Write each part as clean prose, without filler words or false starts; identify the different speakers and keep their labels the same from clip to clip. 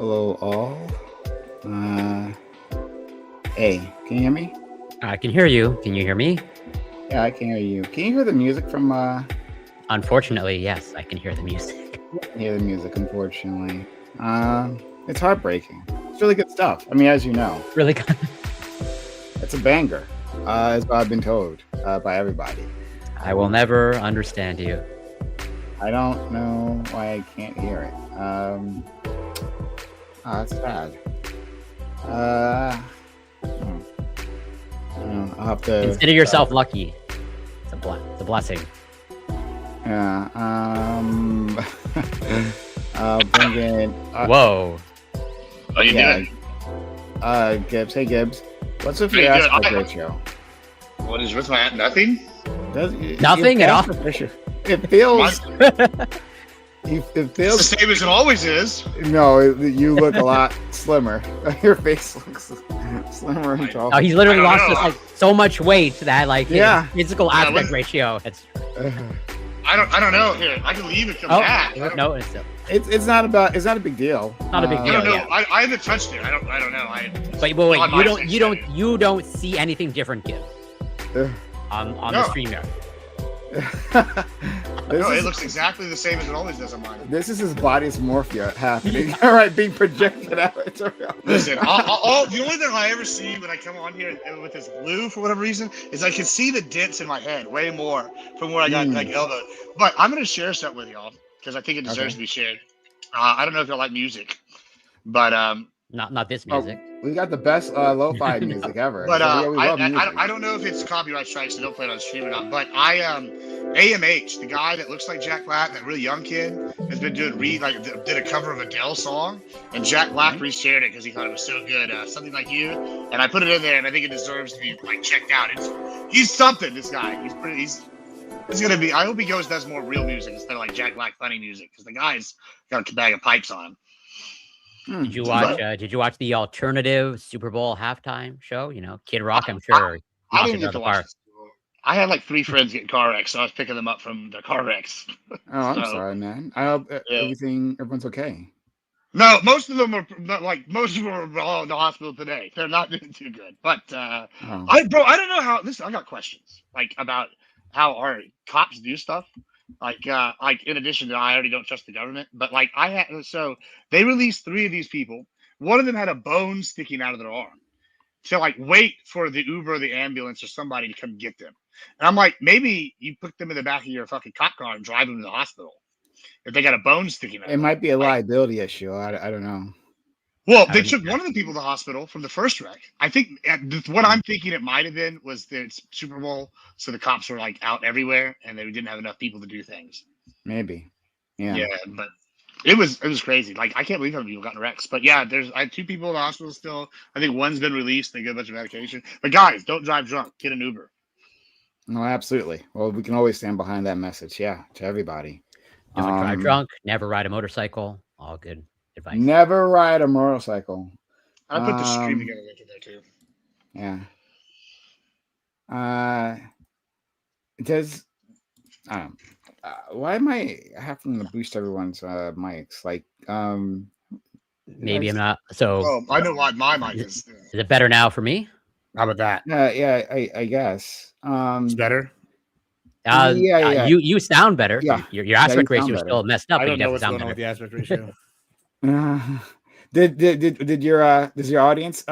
Speaker 1: Hello, all. Hey, can you hear me?
Speaker 2: I can hear you. Can you hear me?
Speaker 1: Yeah, I can hear you. Can you hear the music from?
Speaker 2: Unfortunately, yes, I can hear the music.
Speaker 1: Hear the music. Unfortunately, it's heartbreaking. It's really good stuff. I mean, as you know,
Speaker 2: Really good.
Speaker 1: it's a banger. As I've been told by everybody.
Speaker 2: I will never understand you.
Speaker 1: I don't know why I can't hear it. That's sad. I'll have to
Speaker 2: Consider yourself lucky. It's a blessing.
Speaker 1: Yeah. I'll bring in.
Speaker 2: Whoa.
Speaker 3: How you doing?
Speaker 1: Gibbs. Hey, Gibbs. What's with
Speaker 3: Pretty
Speaker 1: your
Speaker 3: good.
Speaker 1: aspect ratio?
Speaker 3: What is with my nothing?
Speaker 2: Nothing at all?
Speaker 1: It feels. It
Speaker 3: It's
Speaker 1: feels.
Speaker 3: the same as it always is.
Speaker 1: No, you look a lot slimmer. Your face looks slimmer and taller.
Speaker 2: Oh, he's literally
Speaker 3: I don't
Speaker 2: lost
Speaker 3: know.
Speaker 2: like so much weight that like his
Speaker 1: Yeah.
Speaker 2: physical
Speaker 3: Yeah,
Speaker 2: aspect
Speaker 3: what-
Speaker 2: ratio. It's
Speaker 3: I don't know. Here, I can leave and come back.
Speaker 2: no, it's still
Speaker 1: It's not a big deal.
Speaker 2: not a big
Speaker 3: I
Speaker 2: deal.
Speaker 3: don't know.
Speaker 2: Yeah.
Speaker 3: I haven't touched it. I don't know.
Speaker 2: Wait,
Speaker 3: on
Speaker 2: you
Speaker 3: my
Speaker 2: don't
Speaker 3: section.
Speaker 2: you don't see anything different, kid, on
Speaker 3: No.
Speaker 2: the stream here.
Speaker 3: It looks exactly the same as it always does on mine.
Speaker 1: This is his body dysmorphia happening. All right, being projected out.
Speaker 3: Listen, the only thing I ever see when I come on here with this blue for whatever reason is I can see the dents in my head way more from where I got like elbow. But I'm gonna share something with y'all because I think it deserves to be shared. I don't know if y'all like music, but
Speaker 2: Not this music.
Speaker 1: We got the best lo-fi music ever.
Speaker 3: But
Speaker 1: So we love music.
Speaker 3: I don't know if it's copyright strikes, so don't play it on stream or not. But AMH, the guy that looks like Jack Black, that really young kid, has been doing did a cover of a Adele song, and Jack Black reshared it because he thought it was so good. Something Like You, and I put it in there, and I think it deserves to be like checked out. He's something. This guy, he's gonna be. I hope he does more real music instead of like Jack Black funny music, because the guy's got a bag of pipes on him.
Speaker 2: Did you watch the alternative Super Bowl halftime show? You know, Kid Rock. I'm sure.
Speaker 3: I didn't get to watch this. I had like 3 friends get car wrecks, so I was picking them up from their car wrecks.
Speaker 1: Oh, I'm sorry, man. I hope everyone's okay.
Speaker 3: No, most of them are all in the hospital today. They're not doing too good. But I don't know how. Listen, I got questions like about how our cops do stuff. Like in addition to, I already don't trust the government, but like so they released 3 of these people. One of them had a bone sticking out of their arm. To like wait for the Uber or the ambulance or somebody to come get them. And I'm like, maybe you put them in the back of your fucking cop car and drive them to the hospital if they got a bone sticking out.
Speaker 1: It might be a liability issue. I don't know.
Speaker 3: Well, they took one of the people to the hospital from the first wreck. I think what I'm thinking it might have been was the Super Bowl, so the cops were like out everywhere and they didn't have enough people to do things.
Speaker 1: Maybe. Yeah.
Speaker 3: Yeah, but it was crazy. Like, I can't believe how many people got in wrecks. But yeah, I had 2 people in the hospital still. I think one's been released. They get a bunch of medication. But guys, don't drive drunk. Get an Uber.
Speaker 1: No, absolutely. Well, we can always stand behind that message. Yeah, to everybody.
Speaker 2: Don't drive drunk. Never ride a motorcycle. All good advice.
Speaker 1: Never ride a motorcycle.
Speaker 3: I put the stream together link in there too.
Speaker 1: Yeah. Why am I having to boost everyone's mics? Like,
Speaker 2: maybe I'm not. So
Speaker 3: Oh, I know why my mic is.
Speaker 2: is it better now for me?
Speaker 4: How about that?
Speaker 1: Yeah, I guess.
Speaker 4: It's better.
Speaker 1: Yeah.
Speaker 2: You sound better.
Speaker 1: Yeah.
Speaker 2: Your aspect
Speaker 1: you sound
Speaker 2: ratio is
Speaker 1: better.
Speaker 2: still messed up.
Speaker 4: I
Speaker 2: But you
Speaker 4: don't know
Speaker 2: definitely
Speaker 4: what's
Speaker 2: sound
Speaker 4: going on with
Speaker 2: better.
Speaker 4: the aspect ratio.
Speaker 1: Did your does your audience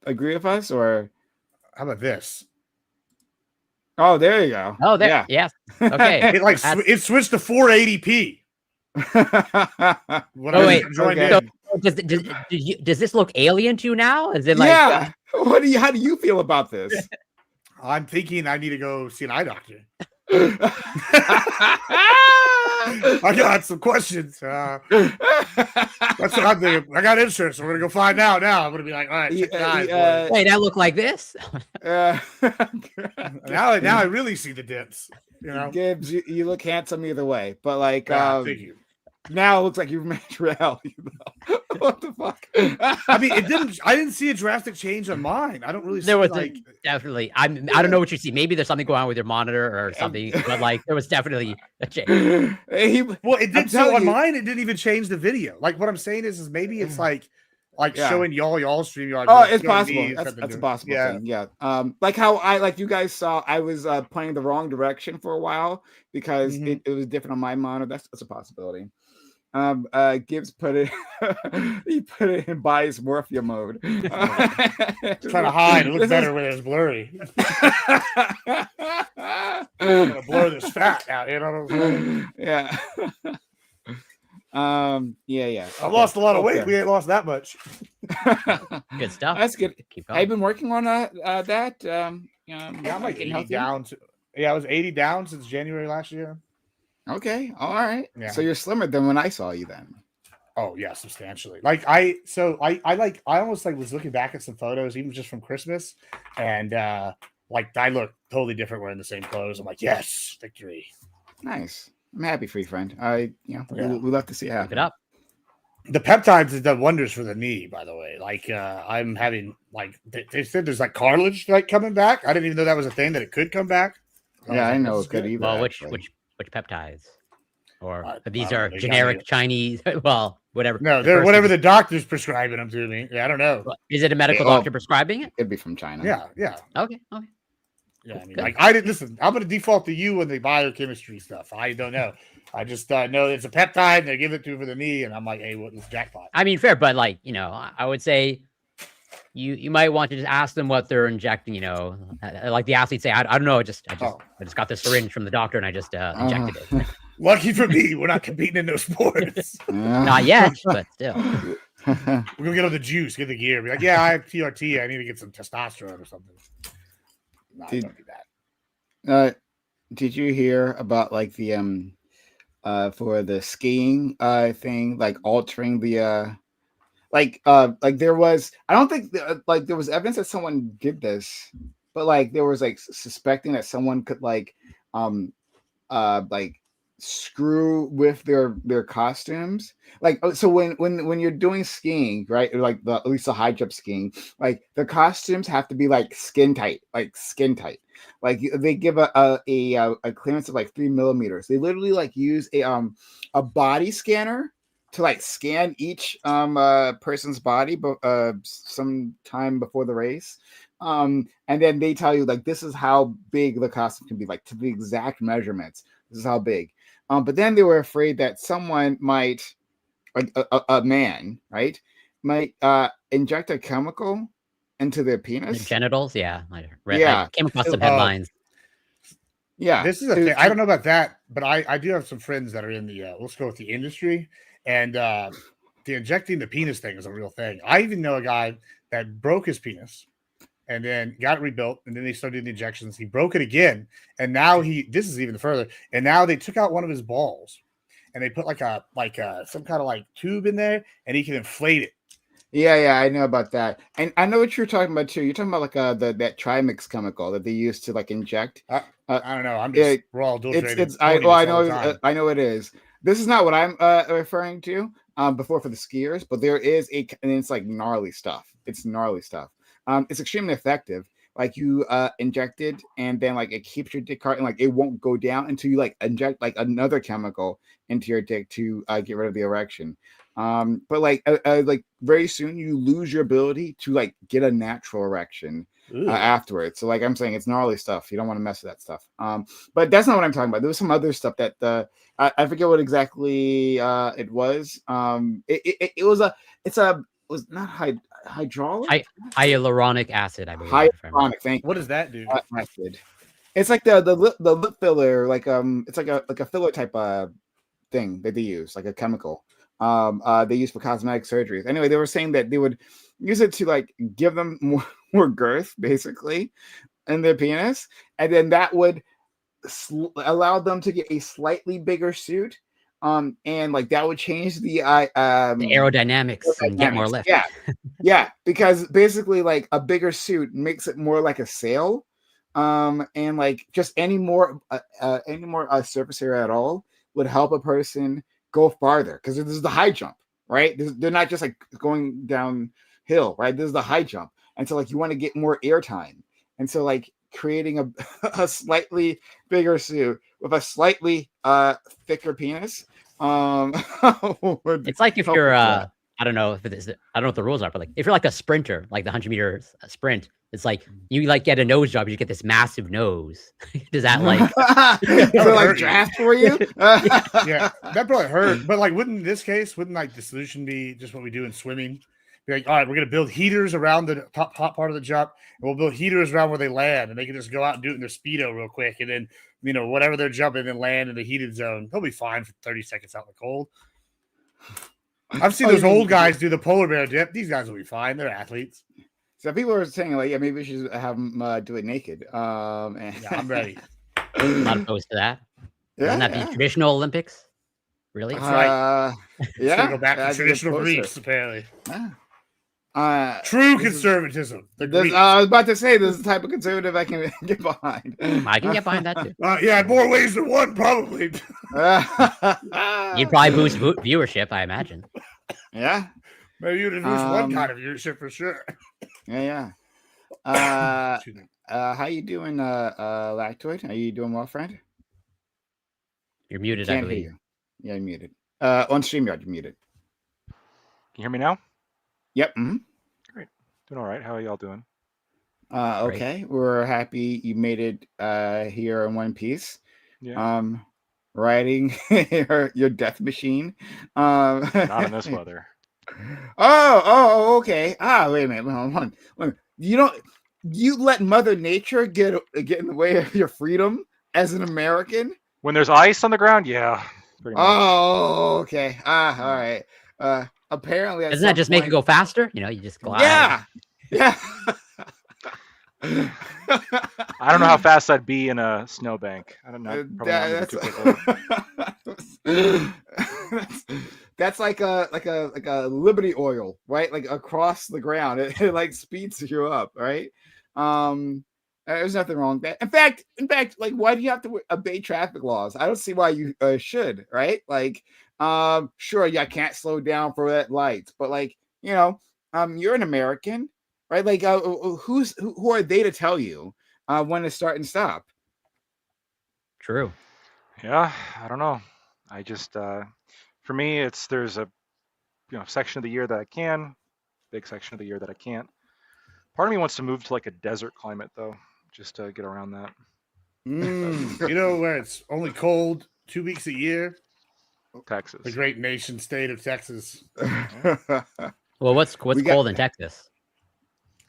Speaker 1: agree with us, or
Speaker 4: How about this?
Speaker 1: oh, there you go.
Speaker 2: Oh, there. Yeah. Okay.
Speaker 4: It it switched to 480p. When
Speaker 2: Oh,
Speaker 4: I
Speaker 2: wait.
Speaker 4: joined
Speaker 1: Okay.
Speaker 4: in.
Speaker 2: Does this look alien to you now? Is it like?
Speaker 1: Yeah. How do you feel about this?
Speaker 4: I'm thinking I need to go see an eye doctor. I got some questions. That's what I'm thinking. I got insurance. So we're gonna go find out now. I'm gonna be like, all right, check the eyes, boys.
Speaker 2: Wait, I look like this?
Speaker 4: Now I really see the dents. You know,
Speaker 1: Gibbs, you look handsome either way, but like,
Speaker 4: thank you.
Speaker 1: now it looks like you've matched reality. what the fuck?
Speaker 4: I mean, it didn't. I didn't see a drastic change on mine. I don't really.
Speaker 2: There
Speaker 4: see,
Speaker 2: was
Speaker 4: like
Speaker 2: definitely. I don't know what you see. Maybe there's something going on with your monitor or something, but like there was definitely a change.
Speaker 4: Well, it did. So on
Speaker 1: you,
Speaker 4: mine, it didn't even change the video. Like what I'm saying is maybe it's like showing y'all stream. You're like,
Speaker 1: oh, it's possible. That's a possible
Speaker 4: yeah.
Speaker 1: thing. Yeah. Like how you guys saw, I was playing the wrong direction for a while because it was different on my monitor. That's a possibility. Gibbs put it he put it in bias morphia mode.
Speaker 4: Trying to hide. It looks better when it's blurry. I'm gonna blur this fat out, you know what I'm saying?
Speaker 1: Yeah. Yeah.
Speaker 4: I lost a lot of weight. We ain't lost that much.
Speaker 2: Good stuff.
Speaker 1: That's good.
Speaker 2: Keep going.
Speaker 1: I've been working on that.
Speaker 4: Yeah, I'm like 80 down. I was 80 down since January last year.
Speaker 1: Okay, all right.
Speaker 4: Yeah.
Speaker 1: So you're slimmer than when I saw you then.
Speaker 4: Oh yeah, substantially. Like I almost like was looking back at some photos, even just from Christmas, and like I look totally different wearing the same clothes. I'm like, yes, victory.
Speaker 1: Nice. I'm happy for you, friend. We love to see it happen.
Speaker 2: Keep it up.
Speaker 4: The peptides have done wonders for the knee, by the way. Like I'm having like they said there's like cartilage like coming back. I didn't even know that was a thing that it could come back.
Speaker 1: Yeah, I know it could either.
Speaker 2: Well, which peptides? Or these are
Speaker 4: know,
Speaker 2: generic Chinese, well, whatever.
Speaker 4: No, they're whatever the doctor's prescribing them to me. Yeah, I don't know.
Speaker 2: Is it a medical doctor prescribing it?
Speaker 1: It'd be from China.
Speaker 4: Yeah.
Speaker 2: Okay.
Speaker 4: Yeah, I mean, like I didn't listen. I'm going to default to you on the biochemistry stuff. I don't know. I just know it's a peptide. And they give it to for the knee, and I'm like, hey, what is jackpot?
Speaker 2: I mean, fair, but like I would say you might want to just ask them what they're injecting. Like the athletes say, I don't know. I just got the syringe from the doctor, and I just injected it.
Speaker 4: Lucky for me, we're not competing in those sports.
Speaker 2: Not yet, but still.
Speaker 4: We're gonna get all the juice, get the gear. Be like, yeah, I have TRT. I need to get some testosterone or something. No, don't do
Speaker 1: that. Did you hear about like the for the skiing thing, like altering the like there was, I don't think like there was evidence that someone did this, but like there was like suspecting that someone could like screw with their costumes. Like, so when you're doing skiing, right, like at least the high jump skiing, like the costumes have to be like skin tight. Like they give a clearance of like 3 millimeters. They literally like use a body scanner to like scan each person's body some time before the race. And then they tell you like this is how big the costume can be, like to the exact measurements. This is how big. But then they were afraid that someone might, a man, right, might inject a chemical into their penis.
Speaker 2: The genitals, yeah. I came across some headlines.
Speaker 1: Yeah.
Speaker 4: This is a thing. I don't know about that, but I do have some friends that are in the, let's go with the industry. And the injecting the penis thing is a real thing. I even know a guy that broke his penis and then got it rebuilt, and then they started doing the injections. He broke it again, and now this is even further. And now they took out one of his balls, and they put like some kind of like tube in there, and he can inflate it.
Speaker 1: Yeah, I know about that, and I know what you're talking about too. You're talking about like that trimix chemical that they use to like inject.
Speaker 4: I don't know. I'm just raw adulterated.
Speaker 1: I know it is. This is not what I'm referring to before for the skiers, but there is and it's like gnarly stuff. It's gnarly stuff. It's extremely effective. Like you inject it, and then like it keeps your dick hard, and like it won't go down until you like inject like another chemical into your dick to get rid of the erection. But like very soon you lose your ability to like get a natural erection afterwards. So like I'm saying, it's gnarly stuff. You don't want to mess with that stuff. But that's not what I'm talking about. There was some other stuff that I forget what exactly it was. It was not hydraulic.
Speaker 2: Hyaluronic acid, I believe.
Speaker 1: Hyaluronic. Thank you.
Speaker 4: What does that do?
Speaker 1: Acid. It's like the lip filler, like it's like a filler type thing that they use, like a chemical. They use for cosmetic surgeries. Anyway, they were saying that they would use it to like give them more girth, basically, in their penis, and then that would allow them to get a slightly bigger suit. And like that would change the
Speaker 2: aerodynamics and get more lift.
Speaker 1: Yeah, because basically like a bigger suit makes it more like a sail, and like just any more surface area at all would help a person go farther, because this is the high jump, right? They're not just like going downhill, right? This is the high jump, and so like you want to get more air time, and so like creating a slightly bigger suit with a slightly thicker penis.
Speaker 2: It's like if you're I don't know if it is, I don't know what the rules are, but like if you're like a sprinter, like the 100-meter sprint, it's like you like get a nose job, you get this massive nose. Does that like
Speaker 1: so like draft for you?
Speaker 4: Yeah, that probably hurt. But like, wouldn't in this case, wouldn't like the solution be just what we do in swimming? Be like, all right, we're gonna build heaters around the top part of the jump, and we'll build heaters around where they land, and they can just go out and do it in their speedo real quick, and then whatever they're jumping and land in the heated zone, they'll be fine for 30 seconds out in the cold. I've seen those old guys do the polar bear dip. These guys will be fine. They're athletes.
Speaker 1: So people are saying like, yeah, maybe we should have them do it naked.
Speaker 4: Yeah, I'm ready.
Speaker 2: I'm not opposed to that. Wouldn't that be traditional Olympics? Really?
Speaker 4: That's right.
Speaker 1: Yeah.
Speaker 4: Go back to traditional Greeks, apparently.
Speaker 1: True
Speaker 4: conservatism.
Speaker 1: I was about to say this is the type of conservative I can get behind.
Speaker 2: I can get behind that too.
Speaker 4: Yeah, more ways than one, probably.
Speaker 2: You'd probably boost viewership, I imagine.
Speaker 1: Yeah.
Speaker 4: Maybe you'd boost one kind of viewership for sure.
Speaker 1: Yeah. How you doing, Lactoid? Are you doing well, friend?
Speaker 2: You're muted,
Speaker 1: Can't
Speaker 2: I believe.
Speaker 1: hear you. Yeah, you're muted. On StreamYard, you're muted.
Speaker 5: Can you hear me now?
Speaker 1: Yep. Mm-hmm.
Speaker 5: Great. Doing all right. How are y'all doing?
Speaker 1: Okay. We're happy you made it here in one piece.
Speaker 5: Yeah.
Speaker 1: Riding your death machine.
Speaker 5: Not in this weather.
Speaker 1: Oh, okay. Wait a minute. Hold on. You let Mother Nature get in the way of your freedom as an American?
Speaker 5: When there's ice on the ground, yeah. Pretty much.
Speaker 1: Oh, okay. All right. Apparently,
Speaker 2: doesn't that just make it go faster? You just glide.
Speaker 1: Yeah.
Speaker 5: I don't know how fast I'd be in a snowbank. I don't know.
Speaker 1: That's like a Liberty oil, right? Like across the ground, it like speeds you up, right? There's nothing wrong with that. In fact, like, why do you have to obey traffic laws? I don't see why you should, right? Like, sure, yeah, I can't slow down for red lights, but like, you're an American, right? Like, who are they to tell you when to start and stop?
Speaker 2: True.
Speaker 5: Yeah, I don't know. I just, for me, there's a, section of the year that I can, big section of the year that I can't. Part of me wants to move to like a desert climate though, just to get around that.
Speaker 4: Where it's only cold 2 weeks a year?
Speaker 5: Texas.
Speaker 4: The great nation state of Texas.
Speaker 2: Well, what's cold in Texas?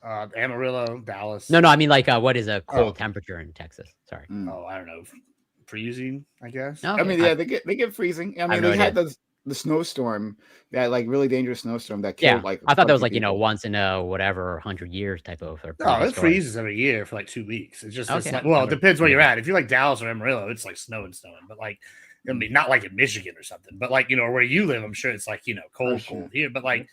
Speaker 4: Amarillo, Dallas.
Speaker 2: No, I mean like what is a cold temperature in Texas? Sorry.
Speaker 4: Oh, I don't know. Freezing, I guess.
Speaker 2: Okay.
Speaker 1: I mean, yeah, they get freezing. I mean, they had the snowstorm, that like really dangerous snowstorm that killed like.
Speaker 2: I thought that was like once in a whatever 100 years type of.
Speaker 4: It freezes every year for like 2 weeks. It's just it's like, well, it depends where you're at. If you're like Dallas or Amarillo, it's like snowing, but like. I mean, not like in Michigan or something, but like where you live, I'm sure it's like cold here. But like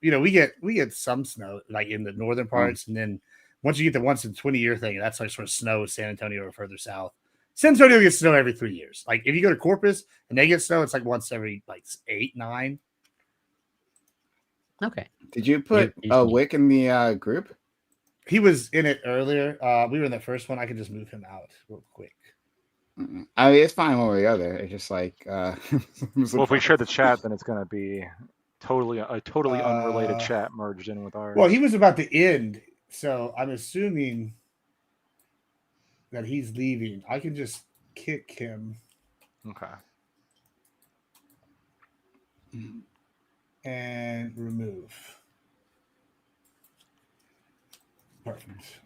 Speaker 4: we get some snow like in the northern parts, and then once you get the once in 20-year thing, that's like sort of snow in San Antonio or further south. San Antonio gets snow every 3 years. Like if you go to Corpus and they get snow, it's like once every like 8, 9.
Speaker 2: Okay.
Speaker 1: Did you put Wick in the group?
Speaker 4: He was in it earlier. We were in the first one. I could just move him out real quick.
Speaker 1: I mean, it's fine one way or the other. It's just like,
Speaker 5: well, if we share the chat, then it's going to be a totally unrelated chat merged in with ours.
Speaker 4: Well, he was about to end, so I'm assuming that he's leaving. I can just kick him.
Speaker 5: Okay.
Speaker 4: And remove. Perfect.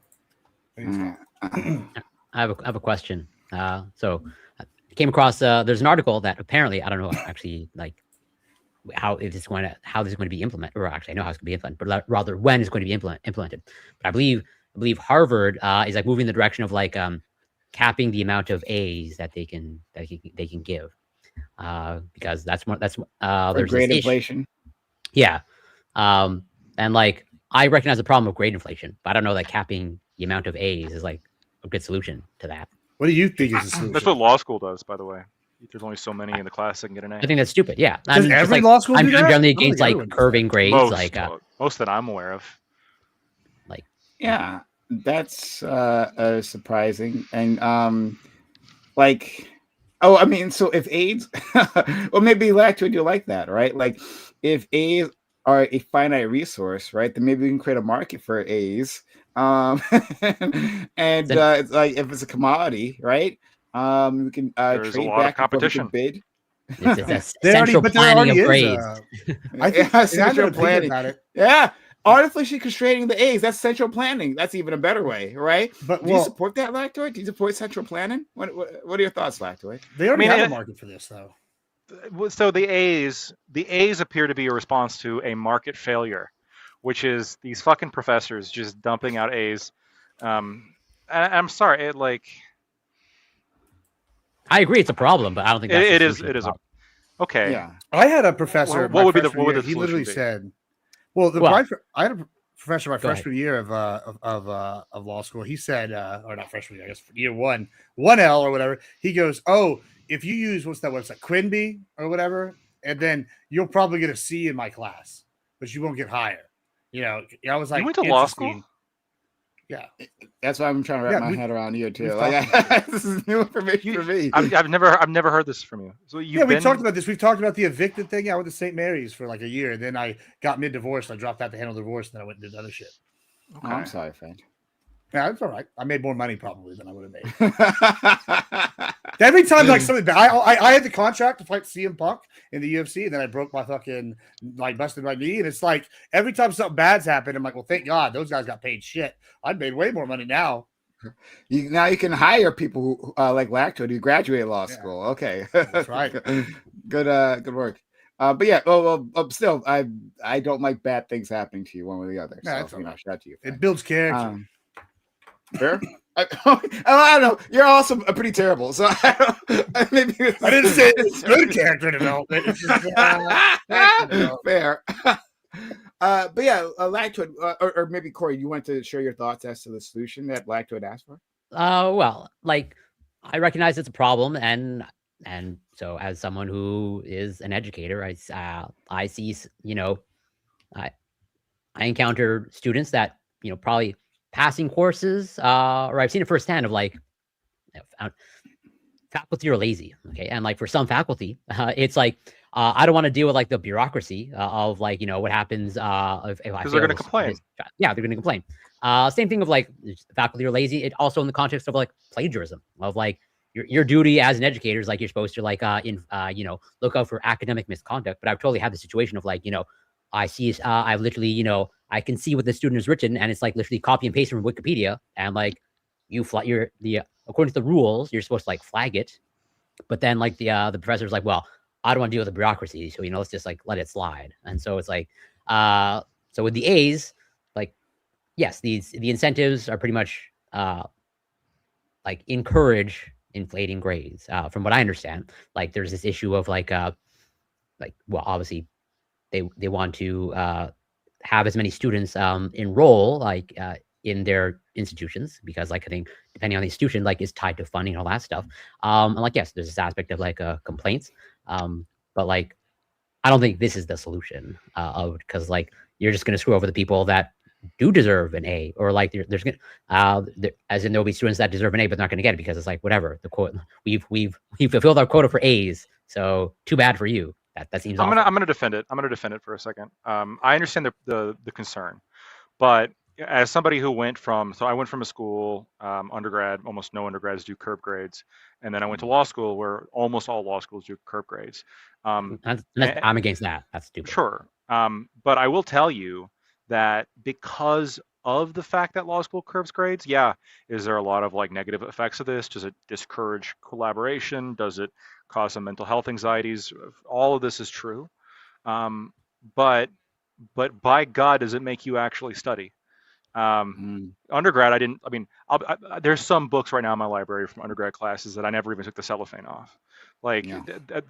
Speaker 2: I have a question. So I came across there's an article that apparently I don't know actually like how this is going to be implemented, or actually I know how it's going to be implemented, but rather when it's going to be implemented. But I believe Harvard is like moving in the direction of like capping the amount of A's that they can give because there's
Speaker 1: grade inflation.
Speaker 2: Yeah, and like I recognize the problem of grade inflation, but I don't know that capping the amount of A's is like a good solution to that.
Speaker 4: What do you think is the solution?
Speaker 5: That's what law school does, by the way. There's only so many in the class that can get an A.
Speaker 2: I think that's stupid. Yeah,
Speaker 4: Does every law school do
Speaker 2: I'm
Speaker 4: that?
Speaker 2: generally
Speaker 4: I don't
Speaker 2: against
Speaker 4: think everyone
Speaker 2: like
Speaker 4: does
Speaker 2: curving
Speaker 4: that.
Speaker 2: grades.
Speaker 5: Most that I'm aware of.
Speaker 1: Yeah, that's surprising. And like, oh, I mean, so if AIDS, or maybe Lactoid, you like that, right? Like, if A's are a finite resource, right, then maybe we can create a market for A's. And it's like if it's a commodity, right? We can
Speaker 5: There's a
Speaker 1: trade
Speaker 5: lot of
Speaker 1: back and forth. We can
Speaker 5: competition.
Speaker 1: bid.
Speaker 2: It's a
Speaker 4: There already,
Speaker 2: central
Speaker 4: but there
Speaker 2: planning
Speaker 4: already
Speaker 2: of
Speaker 4: is.
Speaker 2: grades.
Speaker 4: I think,
Speaker 1: Yeah,
Speaker 4: and I'm
Speaker 1: central
Speaker 4: gonna think
Speaker 1: planning.
Speaker 4: about it.
Speaker 1: Yeah, artificially constraining the A's. That's central planning. That's even a better way, right?
Speaker 4: But
Speaker 1: Do you support that, Lactoid? Do you support central planning? What are your thoughts, Lactoid?
Speaker 4: They already have a market for this, though.
Speaker 5: So the A's appear to be a response to a market failure, which is these fucking professors just dumping out A's. I'm sorry,
Speaker 2: I agree, it's a problem, but I don't think that's
Speaker 5: it
Speaker 2: the
Speaker 5: is
Speaker 2: solution.
Speaker 5: it is a okay.
Speaker 1: Yeah.
Speaker 4: I had a professor.
Speaker 5: What would be the
Speaker 4: He
Speaker 5: solution
Speaker 4: literally
Speaker 5: be?
Speaker 4: said, I had a professor my freshman year of law school. He said, or not freshman year, I guess year 1L or whatever. He goes, "Oh, if you use what's that Quinby or whatever, and then you'll probably get a C in my class, but you won't get higher." I was like,
Speaker 5: you went to law school?
Speaker 4: Yeah,
Speaker 1: that's why I'm trying to wrap my head around here too. This is new information for me.
Speaker 5: I've never heard this from you. So
Speaker 4: we talked about this. We've talked about the evicted thing. I went to St. Mary's for like a year, and then I got mid-divorce. I dropped out to handle divorce, and then I went and did other shit.
Speaker 1: Okay. Oh, I'm sorry, friend.
Speaker 4: Yeah, it's all right. I made more money probably than I would have made. Every time like something bad, I had the contract to fight CM Punk in the UFC, and then I broke my fucking busted my knee, and it's like every time something bad's happened, I'm like, well, thank God those guys got paid shit. I made way more money now.
Speaker 1: Now you can hire people who like Lactoid who graduate law school. Okay,
Speaker 4: that's right.
Speaker 1: Good work. But yeah, still, I don't like bad things happening to you one way or the other.
Speaker 4: No,
Speaker 1: so shout out to you.
Speaker 4: It builds character.
Speaker 1: Fair. I don't know. You're also pretty terrible. So maybe
Speaker 4: I didn't say it's good character development. It's just,
Speaker 1: fair. But yeah, Lactoid, or maybe Corey, you want to share your thoughts as to the solution that Lactoid asked for?
Speaker 2: Well, I recognize it's a problem, and so as someone who is an educator, I see, I encounter students that probably passing courses, or I've seen it firsthand of faculty are lazy. Okay, and for some faculty, it's I don't want to deal with the bureaucracy of what happens if I
Speaker 5: they're going to complain.
Speaker 2: Yeah, they're going to complain. Same thing of faculty are lazy. It also in the context of plagiarism of your duty as an educator is you're supposed to look out for academic misconduct. But I've totally had the situation of I see I've literally I can see what the student has written, and it's literally copy and paste from Wikipedia, and according to the rules you're supposed to flag it, but then the professor's well, I don't want to deal with the bureaucracy, so let's just let it slide. And so it's so with the A's, yes, the incentives are pretty much encourage inflating grades. From what I understand, there's this issue of well, obviously they want to have as many students enroll in their institutions, because I think depending on the institution is tied to funding and all that stuff. And yes, there's this aspect of complaints, but I don't think this is the solution because you're just going to screw over the people that do deserve an A, or there's gonna as in there'll be students that deserve an A but not going to get it because it's whatever, the quote, we've fulfilled our quota for A's, so too bad for you. That seems
Speaker 5: I'm gonna defend it. I'm gonna defend it for a second. I understand the concern, but as somebody who went from a school, undergrad, almost no undergrads do curb grades, and then I went to law school where almost all law schools do curb grades.
Speaker 2: I'm against that. That's stupid.
Speaker 5: Sure, but I will tell you that because of the fact that law school curbs grades, is there a lot of negative effects of this? Does it discourage collaboration? Does it cause some mental health anxieties? All of this is true, but by God, does it make you actually study? Undergrad, there's some books right now in my library from undergrad classes that I never even took the cellophane off. And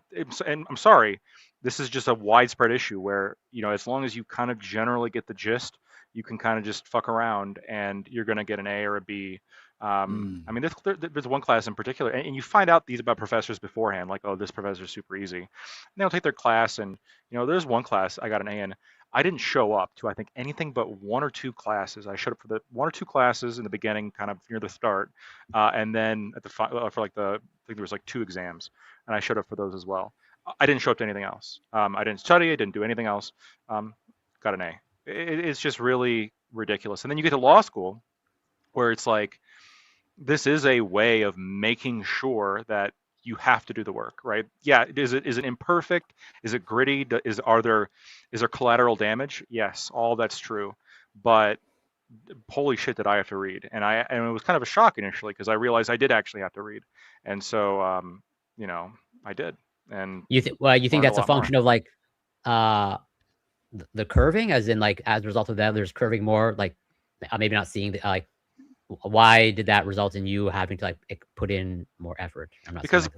Speaker 5: I'm sorry, this is just a widespread issue where as long as you kind of generally get the gist, you can kind of just fuck around and you're going to get an A or a B. I mean, there's one class in particular, and you find out these about professors beforehand, like, oh, this professor is super easy. And they'll take their class, and there's one class I got an A in. I didn't show up to, I think, anything but one or two classes. I showed up for the one or two classes in the beginning, kind of near the start, and then at the for like I think there was like 2 exams, and I showed up for those as well. I didn't show up to anything else. I didn't study. I didn't do anything else. Got an A. It's just really ridiculous. And then you get to law school, where it's like, this is a way of making sure that you have to do the work, right? Yeah. Is it imperfect? Is it gritty? Is there collateral damage? Yes, all that's true. But holy shit, did I have to read? And it was kind of a shock initially, because I realized I did actually have to read. And so, I did. And
Speaker 2: you think that's a function of like, the curving, as in like, as a result of that, there's curving more, like maybe not seeing the, like, why did that result in you having to like put in more effort? I'm not
Speaker 5: because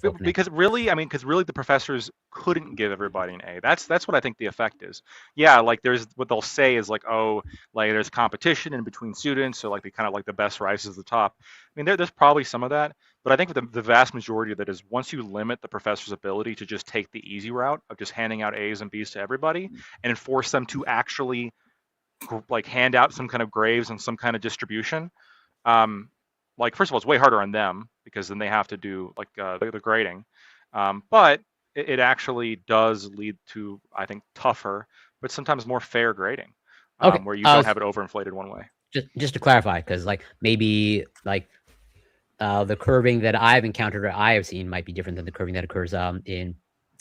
Speaker 5: really the professors couldn't give everybody an A. That's what I think the effect is. Yeah, like there's what they'll say is like, oh, like there's competition in between students, so like they kind of like the best rises to the top. I mean, there's probably some of that, but I think the vast majority of that is once you limit the professor's ability to just take the easy route of just handing out A's and B's to everybody and force them to actually like hand out some kind of grades and some kind of distribution. Like, first of all, it's way harder on them because then they have to do like the grading, but it actually does lead to, I think, tougher but sometimes more fair grading, where you don't have it overinflated one way.
Speaker 2: Just to clarify, because like maybe like the curving that I've encountered or I have seen might be different than the curving that occurs in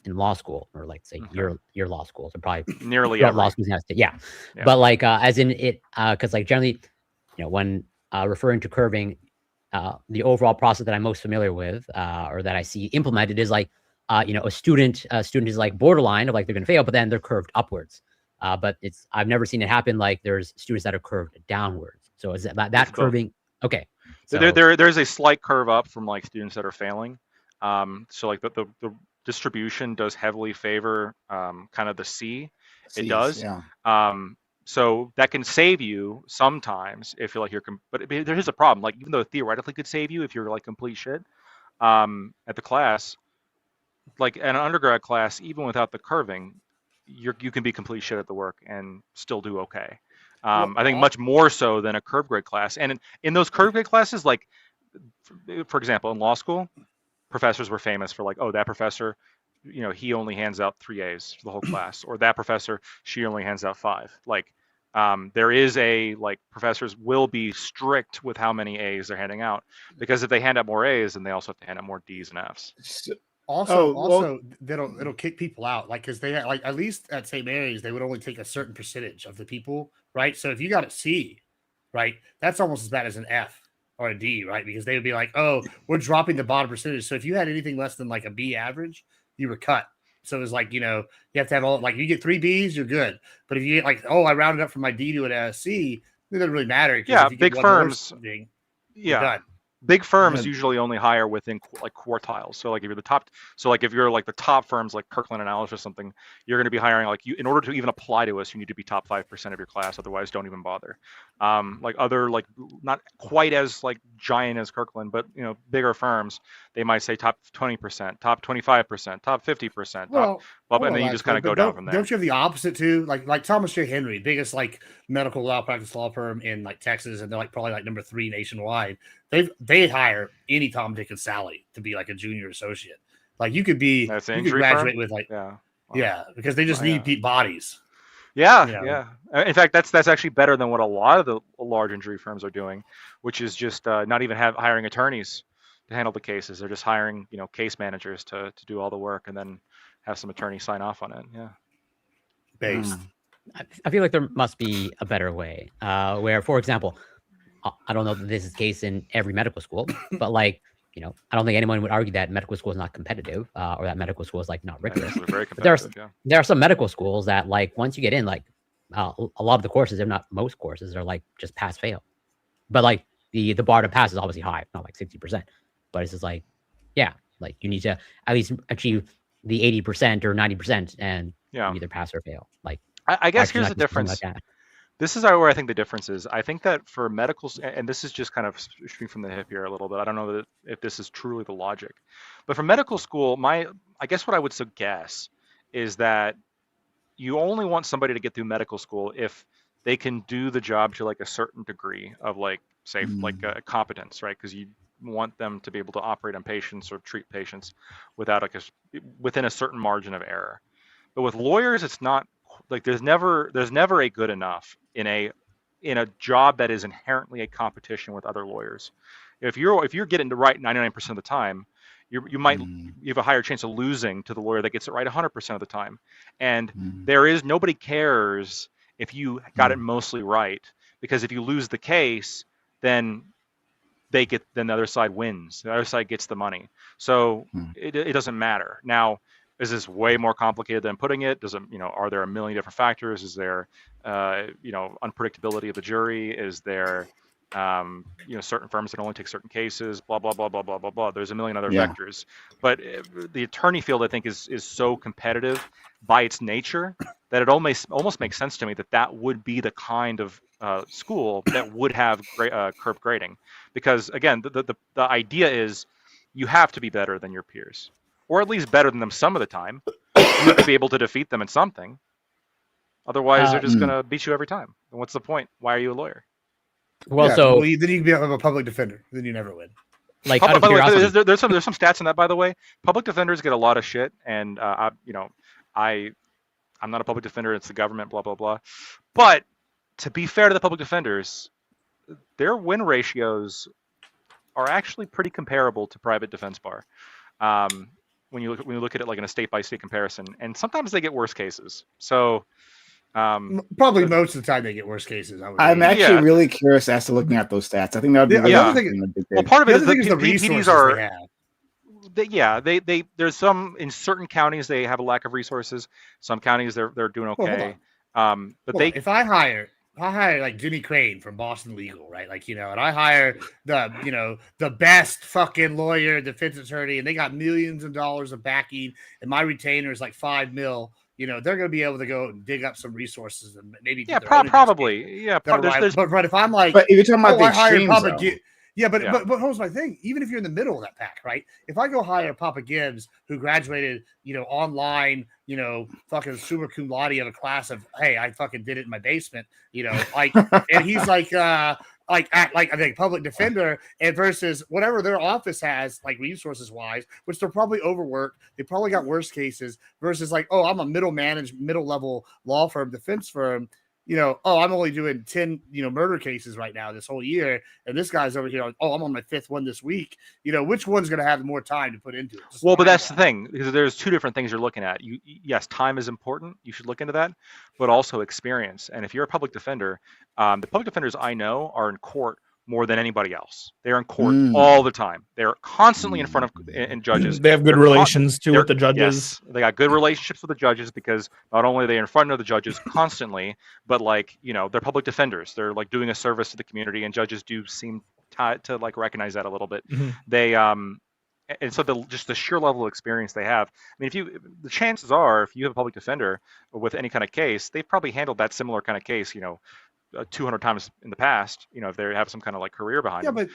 Speaker 2: law school, or like say your law school. So probably
Speaker 5: nearly
Speaker 2: law schools in the yeah. But like as in it, because like generally, when referring to curving, the overall process that I'm most familiar with, or that I see implemented, is like, a student is like borderline of like they're going to fail, but then they're curved upwards. But I've never seen it happen. Like there's students that are curved downwards. So is that curving? Okay.
Speaker 5: So there's a slight curve up from like students that are failing. So like the distribution does heavily favor kind of the C. It does.
Speaker 1: Yeah.
Speaker 5: So that can save you sometimes if you're like but there is a problem. Like even though it theoretically could save you if you're like complete shit at the class, like an undergrad class, even without the curving, you can be complete shit at the work and still do okay. I think much more so than a curve grade class. And in those curve grade classes, like for example, in law school, professors were famous for like, oh, that professor, he only hands out 3 A's for the whole class, or that professor, she only hands out 5. Like, there is professors will be strict with how many A's they're handing out, because if they hand out more A's, then they also have to hand out more D's and F's.
Speaker 4: Also, it'll kick people out, like, because they like, at least at St. Mary's, they would only take a certain percentage of the people, right? So if you got a C, right, that's almost as bad as an F or a D, right? Because they would be like, oh, we're dropping the bottom percentage. So if you had anything less than like a B average, you were cut. So it was like, you have to have all, like, you get 3 B's, you're good. But if you get like, oh, I rounded up from my D to a C, it doesn't really matter.
Speaker 5: Yeah, big firms.
Speaker 4: You're done.
Speaker 5: Big firms usually only hire within like quartiles. So like if you're like the top firms like Kirkland and Ellis or something, you're going to be hiring like in order to even apply to us, you need to be top 5% of your class. Otherwise, don't even bother. Like other, like not quite as like giant as Kirkland, but bigger firms, they might say top 20%, top 25%, top 50%, and then you just kind of go down from there.
Speaker 4: Don't you have the opposite too? Like Thomas J. Henry, biggest like medical malpractice law firm in like Texas, and they're like probably like number 3 nationwide. They hire any Tom, Dick, and Sally to be like a junior associate. Like you could graduate with like because they just need bodies.
Speaker 5: Yeah. In fact, that's actually better than what a lot of the large injury firms are doing, which is just not even hiring attorneys to handle the cases. They're just hiring case managers to do all the work, and then have some attorneys sign off on it. Yeah.
Speaker 4: Based.
Speaker 2: I feel like there must be a better way, where, for example, I don't know that this is the case in every medical school, but like, I don't think anyone would argue that medical school is not competitive, or that medical school is like not rigorous.
Speaker 5: Very competitive,
Speaker 2: there are some medical schools that like once you get in, like a lot of the courses, if not most courses, are like just pass fail. But like the bar to pass is obviously high, not like 60%. But it's just like, like you need to at least achieve the 80% or 90%, and you either pass or fail. Like
Speaker 5: I guess here's the difference.
Speaker 2: Like
Speaker 5: this is where I think the difference is. I think that for medical, and this is just kind of shooting from the hip here a little bit. I don't know if this is truly the logic, but for medical school, I guess what I would guess is that you only want somebody to get through medical school if they can do the job to like a certain degree of like, say, like competence, right? Because you want them to be able to operate on patients or treat patients without within a certain margin of error. But with lawyers, it's not like there's never a good enough in a job that is inherently a competition with other lawyers. If you're getting to right 99% of the time, you have a higher chance of losing to the lawyer that gets it right 100% of the time. And nobody cares if you got it mostly right, because if you lose the case, then the other side wins. The other side gets the money. So it doesn't matter. Now, is this way more complicated than putting it? Are there a million different factors? Is there, unpredictability of the jury? Is there, certain firms that only take certain cases? Blah blah blah blah blah blah blah. There's a million other vectors. But the attorney field, I think, is so competitive by its nature that it almost makes sense to me that would be the kind of school that would have curb grading, because again, the idea is you have to be better than your peers, or at least better than them some of the time. You have to be able to defeat them in something. Otherwise, they're just going to beat you every time. And what's the point? Why are you a lawyer?
Speaker 2: Well,
Speaker 4: then you can be a public defender. Then you never win.
Speaker 2: Like,
Speaker 5: by the way, there's some stats on that. By the way, public defenders get a lot of shit, and I'm not a public defender. It's the government. Blah blah blah. But to be fair to the public defenders, their win ratios are actually pretty comparable to private defense bar. When you look at it like in a state by state comparison, and sometimes they get worse cases. So
Speaker 4: probably most of the time they get worse cases.
Speaker 1: I'm actually really curious as to looking at those stats. I think that would be
Speaker 5: well, part of it is
Speaker 4: the PDs are.
Speaker 5: There's some in certain counties they have a lack of resources. Some counties they're doing okay.
Speaker 4: If I hire like Jimmy Crane from Boston Legal, right? Like, and I hire the best fucking lawyer, defense attorney, and they got millions of dollars of backing, and my retainer is like $5 million. They're going to be able to go and dig up some resources and maybe
Speaker 5: probably.
Speaker 4: But if I'm like,
Speaker 1: but if you're talking about the extremes,
Speaker 4: but here's my thing. Even if you're in the middle of that pack, right? If I go hire Papa Gibbs, who graduated, online, fucking summa cum laude of a class of, hey, I fucking did it in my basement, and he's like a public defender, and versus whatever their office has, like resources wise, which they're probably overworked, they probably got worse cases, versus like, oh, I'm a middle level law firm, defense firm. I'm only doing 10, murder cases right now this whole year. And this guy's over here. Oh, I'm on my 5th one this week. Which one's going to have more time to put into it?
Speaker 5: Well, but that's the thing, because there's two different things you're looking at. Yes, time is important. You should look into that, but also experience. And if you're a public defender, the public defenders I know are in court more than anybody else. They're in court all the time. They're constantly in front of judges.
Speaker 6: They have good relations too with the judges.
Speaker 5: Yes, they got good relationships with the judges, because not only are they in front of the judges constantly, but they're public defenders. They're like doing a service to the community, and judges do seem to like recognize that a little bit.
Speaker 6: Mm-hmm.
Speaker 5: They and so the sheer level of experience they have. I mean, the chances are, if you have a public defender with any kind of case, they've probably handled that similar kind of case, 200 times in the past, if they have some kind of like career behind them.
Speaker 4: But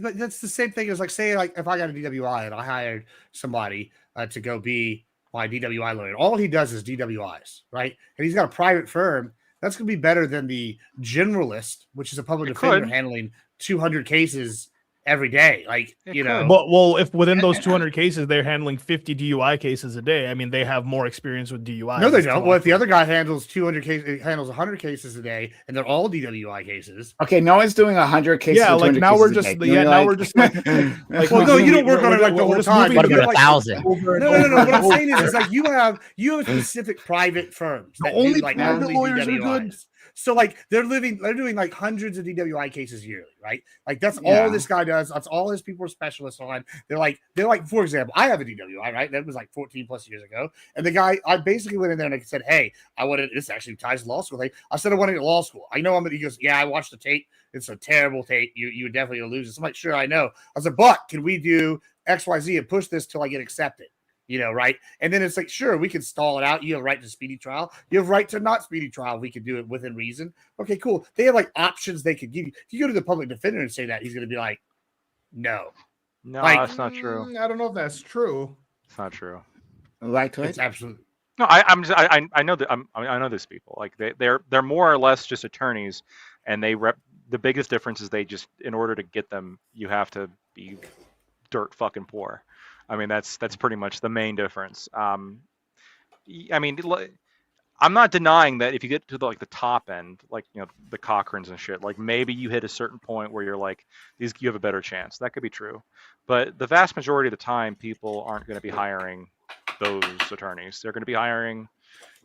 Speaker 4: that's the same thing as like, say, like if I got a DWI and I hired somebody to go be my DWI lawyer, all he does is DWIs, right? And he's got a private firm. That's going to be better than the generalist, which is a public defender handling 200 cases every day.
Speaker 6: But if within those 200 cases they're handling 50 DUI cases a day, I mean, they have more experience with DUI.
Speaker 4: No, they don't. Well, if the other guy handles 200 cases, handles 100 cases a day, and they're all DWI cases.
Speaker 1: Okay, no one's doing 100 cases.
Speaker 6: Yeah, like now we're just now we're just like
Speaker 4: well, no, you don't work on it like the whole time.
Speaker 2: What about 1,000?
Speaker 4: No. What I'm saying is like you have specific private firms that
Speaker 6: only
Speaker 4: do like
Speaker 6: private lawyers
Speaker 4: DWIs.
Speaker 6: are good.
Speaker 4: So like they're doing like hundreds of DWI cases yearly, right? Like that's all this guy does. That's all his people are specialists on. They're like, for example, I have a DWI, right? That was like 14 plus years ago. And the guy, I basically went in there and I said, hey, this actually ties to law school thing. I said, I want to go to law school. I know he goes, yeah, I watched the tape. It's a terrible tape. You definitely will lose this. I'm like, sure, I know. I said, but can we do XYZ and push this till I get accepted? right? And then it's like, sure, we can stall it out. You have right to speedy trial. You have right to not speedy trial. We can do it within reason. Okay, cool. They have like options they could give you. If you go to the public defender and say that, he's going to be like, no.
Speaker 5: No,
Speaker 4: Like,
Speaker 5: that's not true.
Speaker 6: I don't know if that's true.
Speaker 5: It's not true.
Speaker 1: Like
Speaker 4: it's absolutely.
Speaker 5: No, I know that I know these people. Like they're more or less just attorneys, and the biggest difference is they just, in order to get them, you have to be dirt fucking poor. I mean, that's pretty much the main difference. I mean, I'm not denying that if you get to the top end, like, the Cochrans and shit, like maybe you hit a certain point where you're like, you have a better chance. That could be true, but the vast majority of the time, people aren't going to be hiring those attorneys. They're going to be hiring,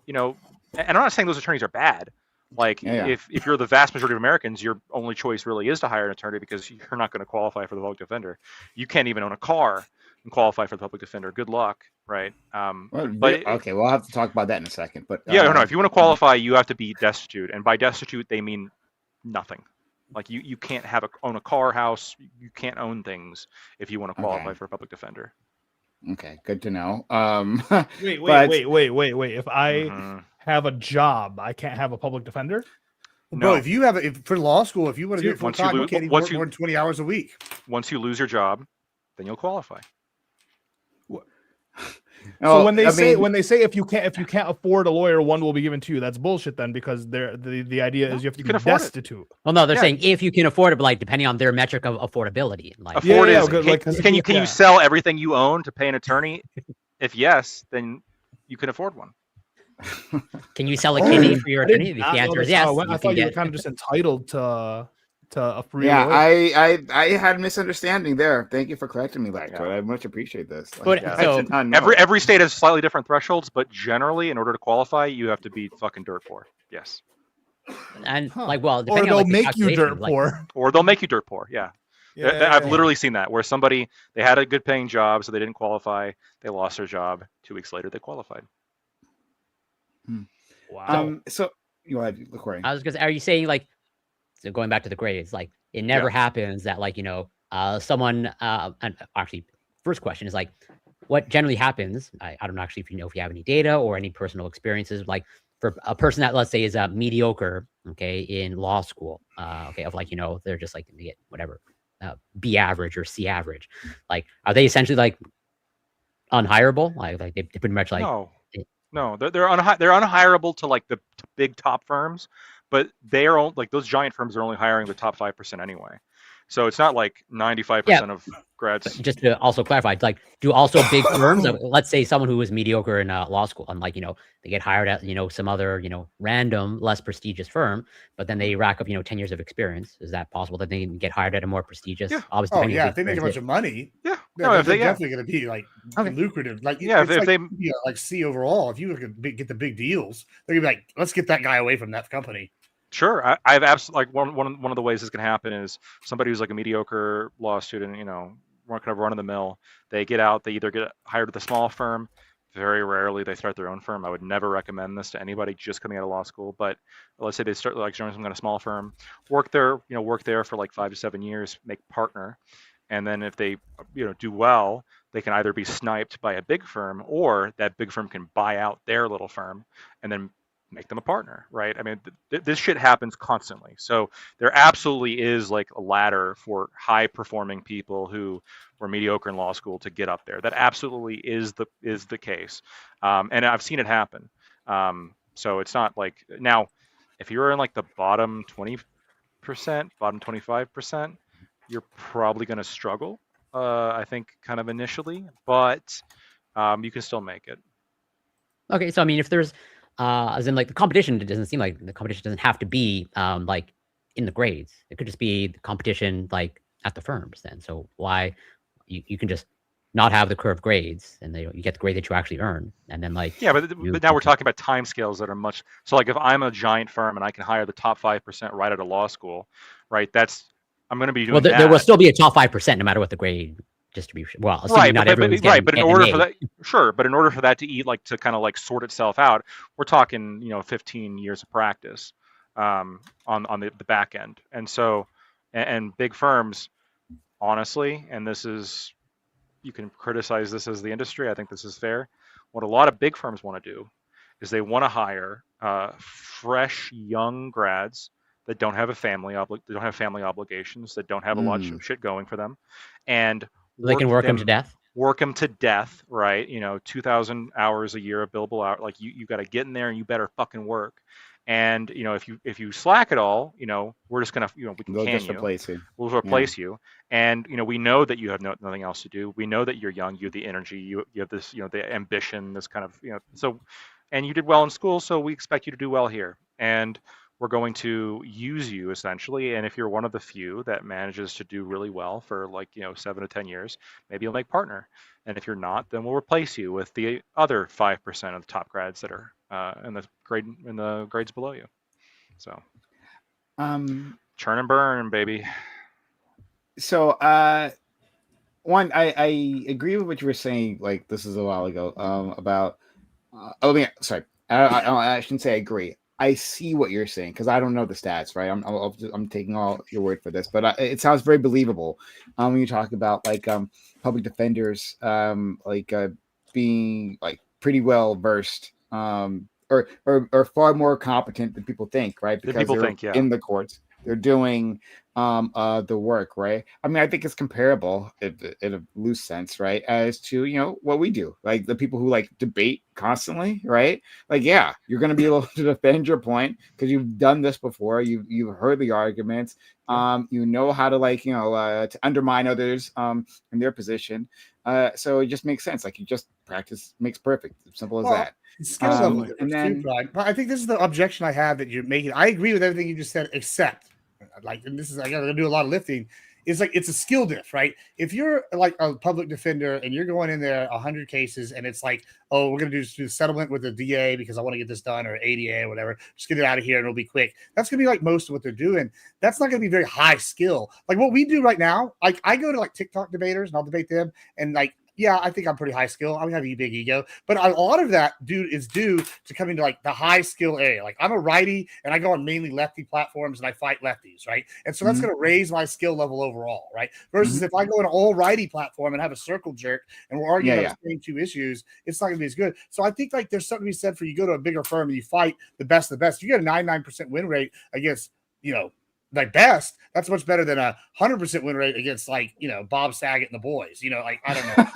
Speaker 5: and I'm not saying those attorneys are bad. Like, if you're the vast majority of Americans, your only choice really is to hire an attorney because you're not going to qualify for the public defender. You can't even own a car and qualify for the public defender. Good luck, right?
Speaker 1: Okay, we'll have to talk about that in a second. But
Speaker 5: no. If you want to qualify, you have to be destitute, and by destitute they mean nothing. Like you can't own a car, house. You can't own things if you want to qualify for a public defender.
Speaker 1: Okay, good to know.
Speaker 6: Wait. If I have a job, I can't have a public defender?
Speaker 4: No. Bro, if you have for law school, if you want to do it full time, you can't even work more than 20 hours a week.
Speaker 5: Once you lose your job, then you'll qualify.
Speaker 6: So when they say if you can't afford a lawyer, one will be given to you, that's bullshit then, because the idea is you have to be destitute.
Speaker 2: Well, no, they're saying if you can afford it, but like depending on their metric of affordability. Like,
Speaker 5: can you sell everything you own to pay an attorney? If yes, then you can afford one.
Speaker 2: Can you sell a kidney for your attorney? The answer is yes.
Speaker 6: I thought you were kind of just entitled to a free.
Speaker 1: Yeah, I had a misunderstanding there. Thank you for correcting me, Lacto. I much appreciate this.
Speaker 5: Every state has slightly different thresholds, but generally, in order to qualify, you have to be fucking dirt poor. Yes.
Speaker 2: And
Speaker 6: or they'll make you dirt poor.
Speaker 5: Or they'll make you dirt poor. Yeah. I've literally seen that, where they had a good paying job, so they didn't qualify. They lost their job. 2 weeks later, they qualified.
Speaker 1: Wow. So go ahead, LaCory.
Speaker 2: I was going to say, are you saying so going back to the grades, like it never happens that someone and actually first question is what generally happens? I don't know actually if you have any data or any personal experiences, like for a person that, let's say, is mediocre, okay, in law school, okay, of they're just they get whatever, B average or C average, are they essentially unhireable? Like they pretty much
Speaker 5: No, they're unhireable to the big top firms, but they are those giant firms are only hiring the top 5% anyway. So it's not 95% of grads.
Speaker 2: Just to also clarify, do also big firms, let's say someone who was mediocre in law school, and they get hired at some other random less prestigious firm, but then they rack up 10 years of experience. Is that possible that they can get hired at a more prestigious?
Speaker 5: Yeah.
Speaker 2: Obviously,
Speaker 4: if they make a bunch of money,
Speaker 5: they're
Speaker 4: definitely going to be lucrative. If they C overall, if you get the big deals, they're gonna be let's get that guy away from that company.
Speaker 5: Sure, I've absolutely one of the ways this can happen is somebody who's a mediocre law student, kind of run of the mill. They get out, they either get hired at the small firm. Very rarely they start their own firm. I would never recommend this to anybody just coming out of law school. But let's say they start joining some kind of small firm, work there for 5 to 7 years, make partner, and then if they do well, they can either be sniped by a big firm, or that big firm can buy out their little firm and then make them a partner, right? I mean, this shit happens constantly. So there absolutely is a ladder for high performing people who were mediocre in law school to get up there. That absolutely is the case, and I've seen it happen. So it's not now, if you're in the bottom 20%, bottom 25%, you're probably going to struggle. I think kind of initially, but you can still make it.
Speaker 2: Okay, so I mean, if there's as in the competition, it doesn't seem like the competition doesn't have to be in the grades. It could just be the competition at the firms then. So why you can just not have the curved grades, and you get the grade that you actually earn, and then but
Speaker 5: now we're talking about time scales that are much. So if I'm a giant firm and I can hire the top 5% right out of law school, right? I'm going to be doing that.
Speaker 2: There will still be a top 5% no matter what the grade distribution. Well,
Speaker 5: right, but in order for that, but in order for that to kind of sort itself out, we're talking 15 years of practice on the back end, and so and big firms, honestly, and this is you can criticize this as the industry. I think this is fair. What a lot of big firms want to do is they want to hire fresh young grads that don't have family obligations, that don't have a lot of shit going for them, and
Speaker 2: they can work them to death.
Speaker 5: Work them to death, right? 2,000 hours a year of billable hour. Like you got to get in there and you better fucking work. And if you slack at all, we're just gonna we can
Speaker 1: We'll
Speaker 5: can
Speaker 1: just
Speaker 5: you.
Speaker 1: replace you.
Speaker 5: We'll replace you. And we know that you have nothing else to do. We know that you're young. You have the energy. You have this the ambition. This kind of so, and you did well in school, so we expect you to do well here. And we're going to use you essentially. And if you're one of the few that manages to do really well for 7 to 10 years, maybe you'll make partner. And if you're not, then we'll replace you with the other 5% of the top grads that are in the grades below you. So, churn and burn, baby.
Speaker 1: So, one, I agree with what you were saying. Like this is a while ago. About. Sorry. I shouldn't say I agree. I see what you're saying because I don't know the stats, right? I'm taking all your word for this, but it sounds very believable when you talk about public defenders being pretty well versed or far more competent than people think, right? Because they're in the courts, they're doing the work, right? I mean, I think it's comparable in a loose sense, right? As to, what we do, like the people who debate constantly, right? Yeah, you're going to be able to defend your point because you've done this before. You've heard the arguments. You know how to to undermine others in their position. So it just makes sense. You just practice makes perfect. Simple as that.
Speaker 4: Skill level and then, but I think this is the objection I have that you're making. I agree with everything you just said, except and this is I got to do a lot of lifting. It's it's a skill diff, right? If you're a public defender and you're going in there 100 cases and it's oh, we're gonna do the settlement with the DA because I want to get this done, or ADA or whatever, just get it out of here and it'll be quick. That's gonna be most of what they're doing. That's not gonna be very high skill. What we do right now, I go to TikTok debaters and I'll debate them and yeah, I think I'm pretty high skill. I don't have a big ego, but a lot of that is due to coming to the high skill area. I'm a righty and I go on mainly lefty platforms and I fight lefties, right? And so that's going to raise my skill level overall, right? Versus if I go on an all righty platform and have a circle jerk and we're arguing about the same two issues, it's not going to be as good. So I think there's something to be said for you go to a bigger firm and you fight the best of the best. You get a 99% win rate against, best, that's much better than 100% win rate against Bob Saget and the boys. I don't know.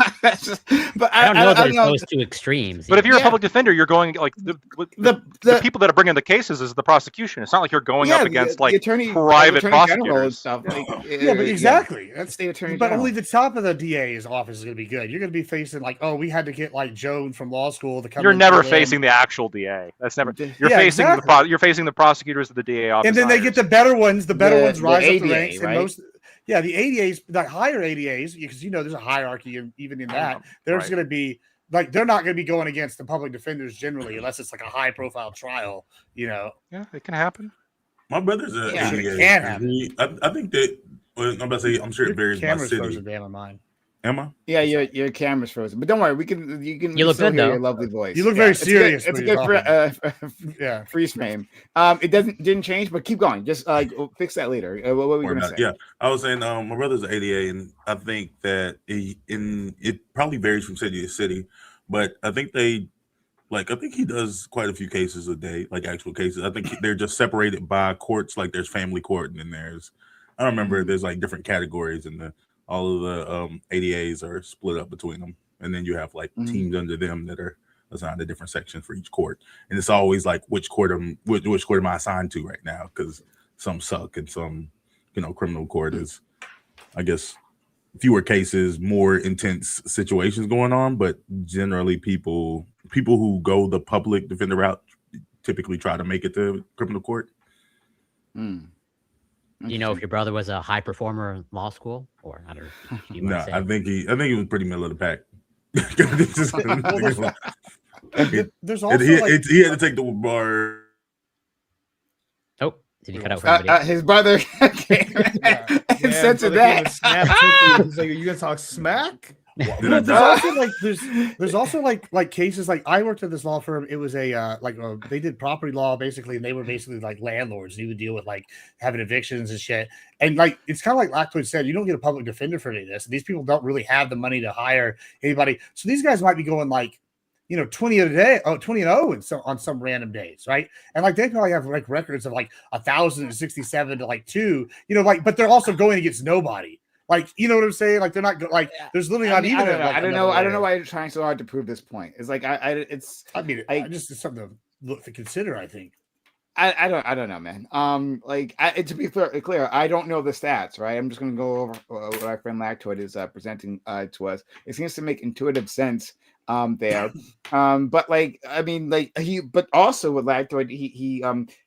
Speaker 2: But I don't know that it's those two extremes.
Speaker 5: But if you're a public defender, you're going the people that are bringing the cases is the prosecution. It's not like you're going up against the attorney, private prosecutors and stuff.
Speaker 4: But exactly. That's
Speaker 1: the attorney.
Speaker 4: But only the top of the DA's office is going to be good. You're going to be facing we had to get Joan from law school to come.
Speaker 5: You're never facing the actual DA. That's never. You're facing you're facing the prosecutors of the DA office.
Speaker 4: And then they get the better ones. The better ones rise up the ranks, right? And the ADAs, the higher ADAs, because there's a hierarchy even in that. There's going to be they're not going to be going against the public defenders generally, unless it's a high profile trial.
Speaker 5: Yeah, it can happen.
Speaker 7: My brother's an ADA.
Speaker 4: It can happen.
Speaker 7: I think that I'm about to say I'm sure it varies by city.
Speaker 4: Frozen damn in mine.
Speaker 7: Am I?
Speaker 1: Yeah, your camera's frozen, but don't worry, you
Speaker 2: look good though.
Speaker 1: Your lovely voice.
Speaker 4: You look very serious.
Speaker 1: It's a good freeze frame. It didn't change, but keep going. Just fix that later. What were we gonna say?
Speaker 7: Yeah, I was saying my brother's an ADA, and I think that it probably varies from city to city, but I think I think he does quite a few cases a day, actual cases. I think they're just separated by courts. There's family court, and then I don't remember. There's different categories, and all of the ADAs are split up between them, and then you have teams under them that are assigned to different sections for each court. And it's always which court am I assigned to right now? Because some suck, and some criminal court is, I guess, fewer cases, more intense situations going on. But generally, people who go the public defender route typically try to make it to criminal court.
Speaker 2: Do you know if your brother was a high performer in law school, or I don't know?
Speaker 7: No, I think he was pretty middle of the pack.
Speaker 4: There's also
Speaker 7: he had to take the bar.
Speaker 2: Oh, did he cut out for everybody?
Speaker 1: His brother came and censored that.
Speaker 6: He's like, "Are you gonna talk smack?"
Speaker 4: Well, there's also like there's also like cases like I worked at this law firm. It was a they did property law basically, and they were basically like landlords. You would deal with like having evictions and shit. And like it's kind of like Lactoid said, you don't get a public defender for any of this. And these people don't really have the money to hire anybody. So these guys might be going like 20 a day, 20 and 0 and so on some random days, right? And like they probably have like records of like 1,067 to like 2, but they're also going against nobody. Like, you know what I'm saying? Like they're not like there's literally not even.
Speaker 1: I don't know why you're trying so hard to prove this point. It's like it's
Speaker 4: just something to look to consider. I think.
Speaker 1: I don't know, man. To be clear, I don't know the stats, right? I'm just going to go over what our friend Lactoid is presenting to us. It seems to make intuitive sense there. But but also with Lactoid, he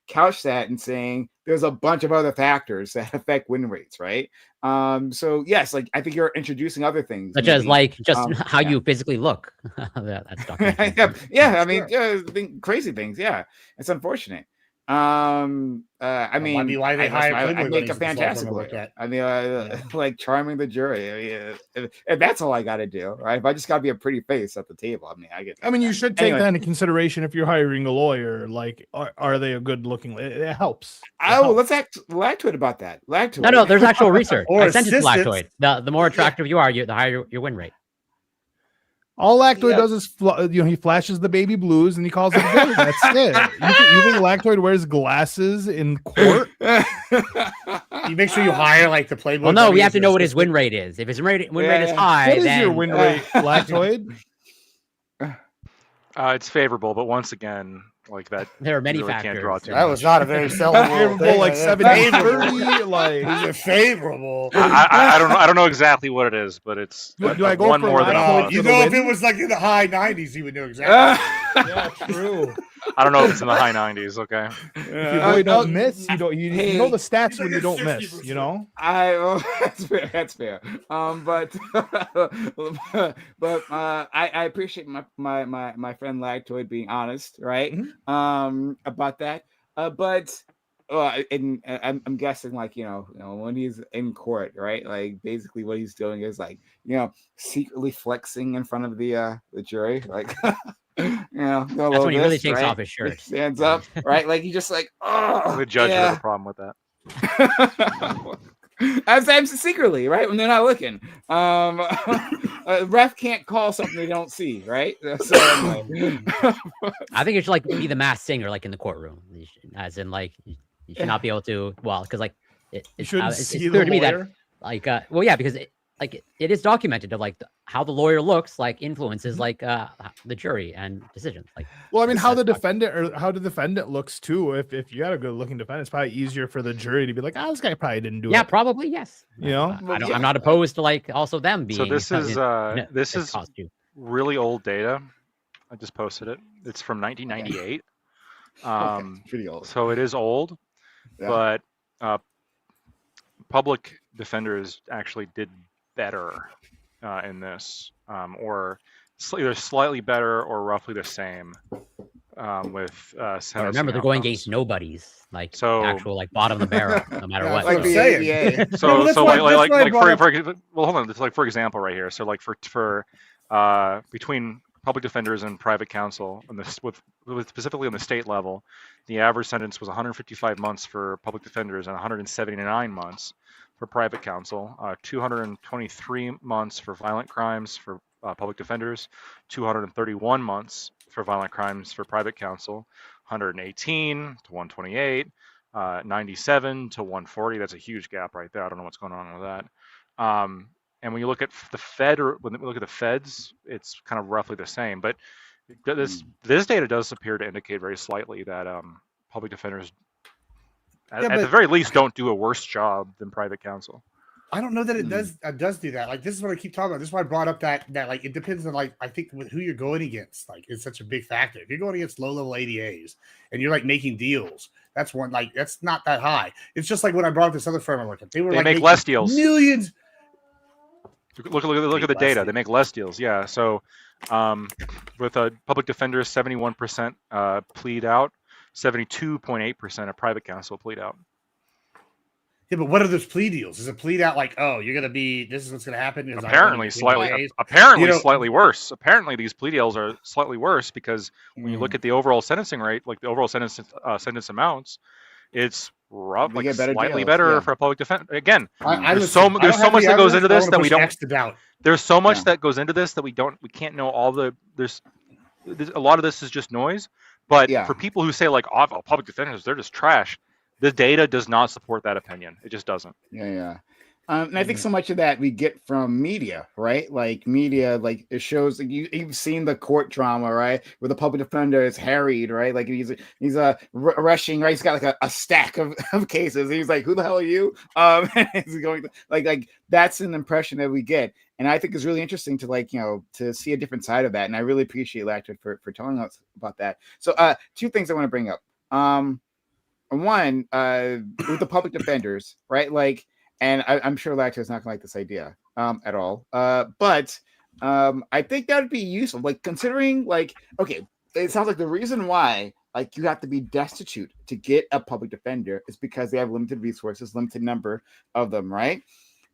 Speaker 1: couched that in saying there's a bunch of other factors that affect win rates, right? So yes, like I think you're introducing other things,
Speaker 2: such as how you physically look. That's
Speaker 1: I mean, crazy things. Yeah, it's unfortunate. I mean,
Speaker 4: why they
Speaker 1: I make a fantastic lawyer. I mean, like charming the jury. I mean, if that's all I got to do, right? If I just got to be a pretty face at the table, I mean, I get that.
Speaker 6: I mean, you should take that into consideration if you're hiring a lawyer. Like, are they a good looking? It helps.
Speaker 1: Let's ask Lactoid about that. Lactoid.
Speaker 2: No, there's actual research.
Speaker 4: Or
Speaker 2: I sent it to Lactoid. The more attractive you are, the higher your win rate.
Speaker 6: All Lactoid does is, he flashes the baby blues and he calls it a day. That's it. You think Lactoid wears glasses in court?
Speaker 4: You make sure you hire like the Playboy.
Speaker 2: Well, no, we have to know what his win rate is. If his win rate is high,
Speaker 6: what is your win rate, Lactoid?
Speaker 5: It's favorable, but once again, like that,
Speaker 2: there are many
Speaker 5: really
Speaker 2: factors.
Speaker 5: Can't draw too
Speaker 4: that
Speaker 5: much.
Speaker 4: was not a very sellable thing.
Speaker 6: Like 70-30, like
Speaker 4: is it favorable?
Speaker 5: I don't know exactly what it is, but it's
Speaker 6: do I go
Speaker 5: one
Speaker 6: for
Speaker 5: more than
Speaker 6: Lactoid?
Speaker 4: if it was like in the high 90s, you would know exactly.
Speaker 6: Yeah, true.
Speaker 5: I don't know if it's in the high 90s. Okay.
Speaker 6: If you really don't miss, you know the stats when you don't miss.
Speaker 4: 60%.
Speaker 1: That's fair. But I appreciate my friend Lactoid being honest, right?
Speaker 4: Mm-hmm.
Speaker 1: About that. But I'm guessing when he's in court, right? Like basically what he's doing is like secretly flexing in front of the jury, like.
Speaker 2: That's when he really takes
Speaker 1: right?
Speaker 2: off his shirt.
Speaker 1: Stands up, right? Like he just like,
Speaker 5: the judge has a problem with that.
Speaker 1: I'm secretly, right? When they're not looking. Ref can't call something they don't see, right? So,
Speaker 2: I think it should be the masked singer, like in the courtroom, as in like you should not be able to. Well, because like it's clear to me that because it is documented of how the lawyer looks influences the jury and decisions.
Speaker 6: Well, I mean, how the defendant looks too. If you had a good looking defendant, it's probably easier for the jury to be like, this guy probably didn't do it.
Speaker 2: Yeah, probably yes. I'm not opposed to also them being.
Speaker 5: So this is really old data. I just posted it. It's from 1998.
Speaker 1: Pretty old.
Speaker 5: So it is old, but public defenders actually did better in this, or either slightly better or roughly the same with
Speaker 2: remember, they're going against nobodies, actual bottom of the barrel, no matter what.
Speaker 1: Like the ADA.
Speaker 5: Hold on. It's for example, right here. So for between public defenders and private counsel, with specifically on the state level, the average sentence was 155 months for public defenders and 179 months for private counsel, 223 months for violent crimes for public defenders, 231 months for violent crimes for private counsel, 118 to 128, 97 to 140. That's a huge gap right there. I don't know what's going on with that. And when you look at when we look at the feds, it's kind of roughly the same. But this data does appear to indicate very slightly that public defenders, at the very least, don't do a worse job than private counsel.
Speaker 4: I don't know that it does do that. Like, this is what I keep talking about. This is why I brought up that it depends on I think with who you're going against. It's such a big factor. If you're going against low level ADAs and you're making deals, that's one that's not that high. It's just like when I brought up this other firm I worked at. They
Speaker 5: make less deals.
Speaker 4: Millions.
Speaker 5: Look at the data. They make less deals. Yeah. So with a public defender, 71% plead out, 72.8% of private counsel plead out.
Speaker 4: Yeah, but what are those plea deals? Is it plead out like, oh, you're gonna be, this is what's gonna happen?
Speaker 5: Apparently slightly worse. Apparently these plea deals are slightly worse because when you look at the overall sentencing rate, like the overall sentence amounts, it's rough,
Speaker 1: They
Speaker 5: like
Speaker 1: get better
Speaker 5: slightly
Speaker 1: deals,
Speaker 5: better
Speaker 1: yeah.
Speaker 5: for a public defense. Again,
Speaker 4: there's
Speaker 5: so much that goes into this that we don't.
Speaker 4: X to doubt.
Speaker 5: There's so much that goes into this that we can't know all the. There's a lot of this is just noise. But for people who say like, oh, public defenders, they're just trash. The data does not support that opinion. It just doesn't.
Speaker 1: Yeah. And I think so much of that we get from media, right? Like media, like it shows like you've seen the court drama, right? Where the public defender is harried, right? Like he's rushing, right? He's got like a stack of cases. He's like, who the hell are you? He's going to, like that's an impression that we get. And I think it's really interesting to to see a different side of that. And I really appreciate Lactard for telling us about that. So two things I want to bring up. One, with the public defenders, right? Like, and I'm sure Lactard is not gonna like this idea at all. But I think that would be useful. Like considering okay, it sounds like the reason why you have to be destitute to get a public defender is because they have limited resources, limited number of them, right?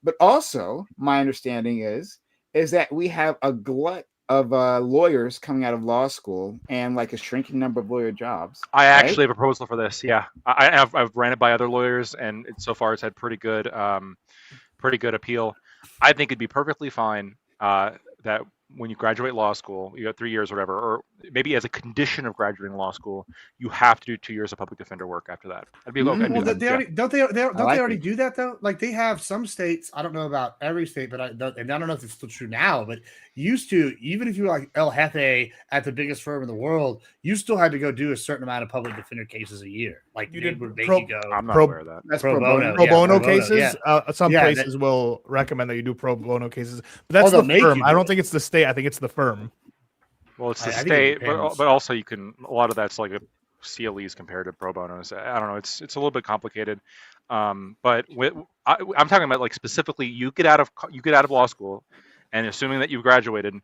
Speaker 1: But also, my understanding is that we have a glut of lawyers coming out of law school and a shrinking number of lawyer jobs.
Speaker 5: I actually have a proposal for this. Yeah, I've ran it by other lawyers, and so far it's had pretty good appeal. I think it'd be perfectly fine that when you graduate law school, you have 3 years or whatever, or maybe as a condition of graduating law school, you have to do 2 years of public defender work after that. I'd be okay.
Speaker 4: Well, don't they already do that though? Like they have some states. I don't know about every state, but I don't know if it's still true now. But used to, even if you were like El Jefe at the biggest firm in the world, you still had to go do a certain amount of public defender cases a year. Like
Speaker 6: you
Speaker 4: would make you go.
Speaker 5: I'm not aware of that.
Speaker 4: That's pro bono.
Speaker 6: Pro bono cases.
Speaker 4: Yeah.
Speaker 6: Some places will recommend that you do pro bono cases, but that's the firm. I don't think it's the state. I think it's the firm.
Speaker 5: Well, it's the state, but also you can. A lot of that's like a CLEs compared to pro bonos. I don't know. It's a little bit complicated. But I'm talking about specifically, you get out of law school, and assuming that you've graduated,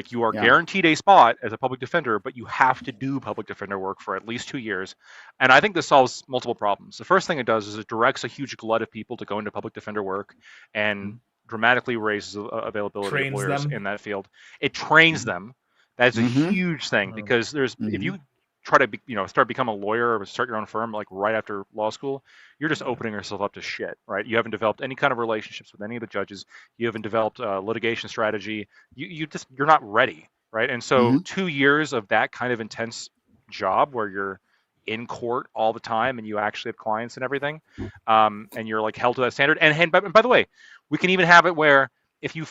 Speaker 5: you are guaranteed a spot as a public defender, but you have to do public defender work for at least 2 years. And I think this solves multiple problems. The first thing it does is it directs a huge glut of people to go into public defender work and dramatically raises availability of lawyers in that field. It trains them. That's a huge thing because if you try to start become a lawyer or start your own firm right after law school, you're just opening yourself up to shit, right? You haven't developed any kind of relationships with any of the judges. You haven't developed litigation strategy. You're not ready, right? And so 2 years of that kind of intense job where you're in court all the time and you actually have clients and everything, and you're held to that standard. And by the way, we can even have it where if you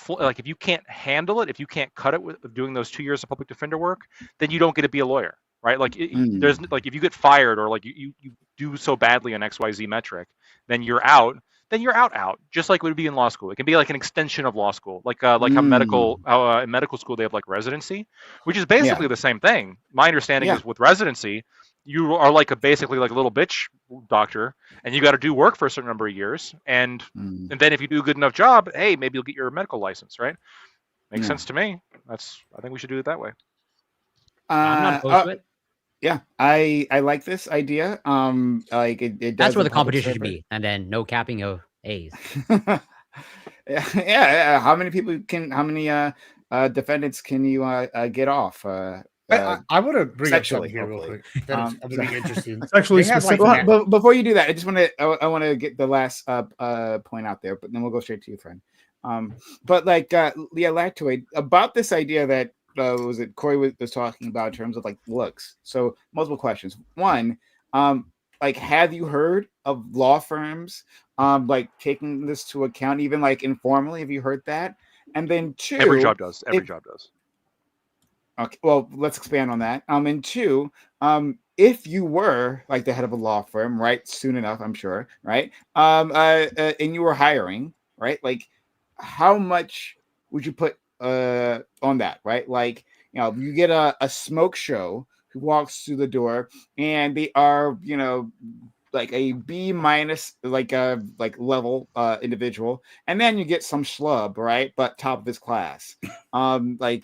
Speaker 5: can't handle it, if you can't cut it with doing those 2 years of public defender work, then you don't get to be a lawyer, right? There's if you get fired or you do so badly on XYZ metric, then you're out. Then you're out, just like it would be in law school. It can be like an extension of law school, how in medical school they have residency, which is basically the same thing. My understanding is with residency, you are basically like a little bitch doctor, and you got to do work for a certain number of years, and then if you do a good enough job, hey, maybe you'll get your medical license, right? Makes sense to me. I think we should do it that way.
Speaker 2: I'm not opposed to it.
Speaker 1: Yeah, I like this idea. It does.
Speaker 2: That's where the competition should be, and then no capping of A's.
Speaker 1: yeah. How many defendants can you get off?
Speaker 4: I want to bring up something here real quick. That's interesting.
Speaker 6: Sexually specific.
Speaker 1: But before you do that, I want to get the last point out there, but then we'll go straight to you, friend. Lactoid, about this idea that was it Corey was talking about in terms of looks. So multiple questions. One, have you heard of law firms taking this to account, even informally? Have you heard that? And then two,
Speaker 5: every job does.
Speaker 1: Okay, well, let's expand on that. And two, if you were the head of a law firm, right, soon enough, I'm sure, right, and you were hiring, right, how much would you put on that, right? You get a smoke show who walks through the door, and they are, a B minus, level individual, and then you get some schlub, right? But top of his class. Where do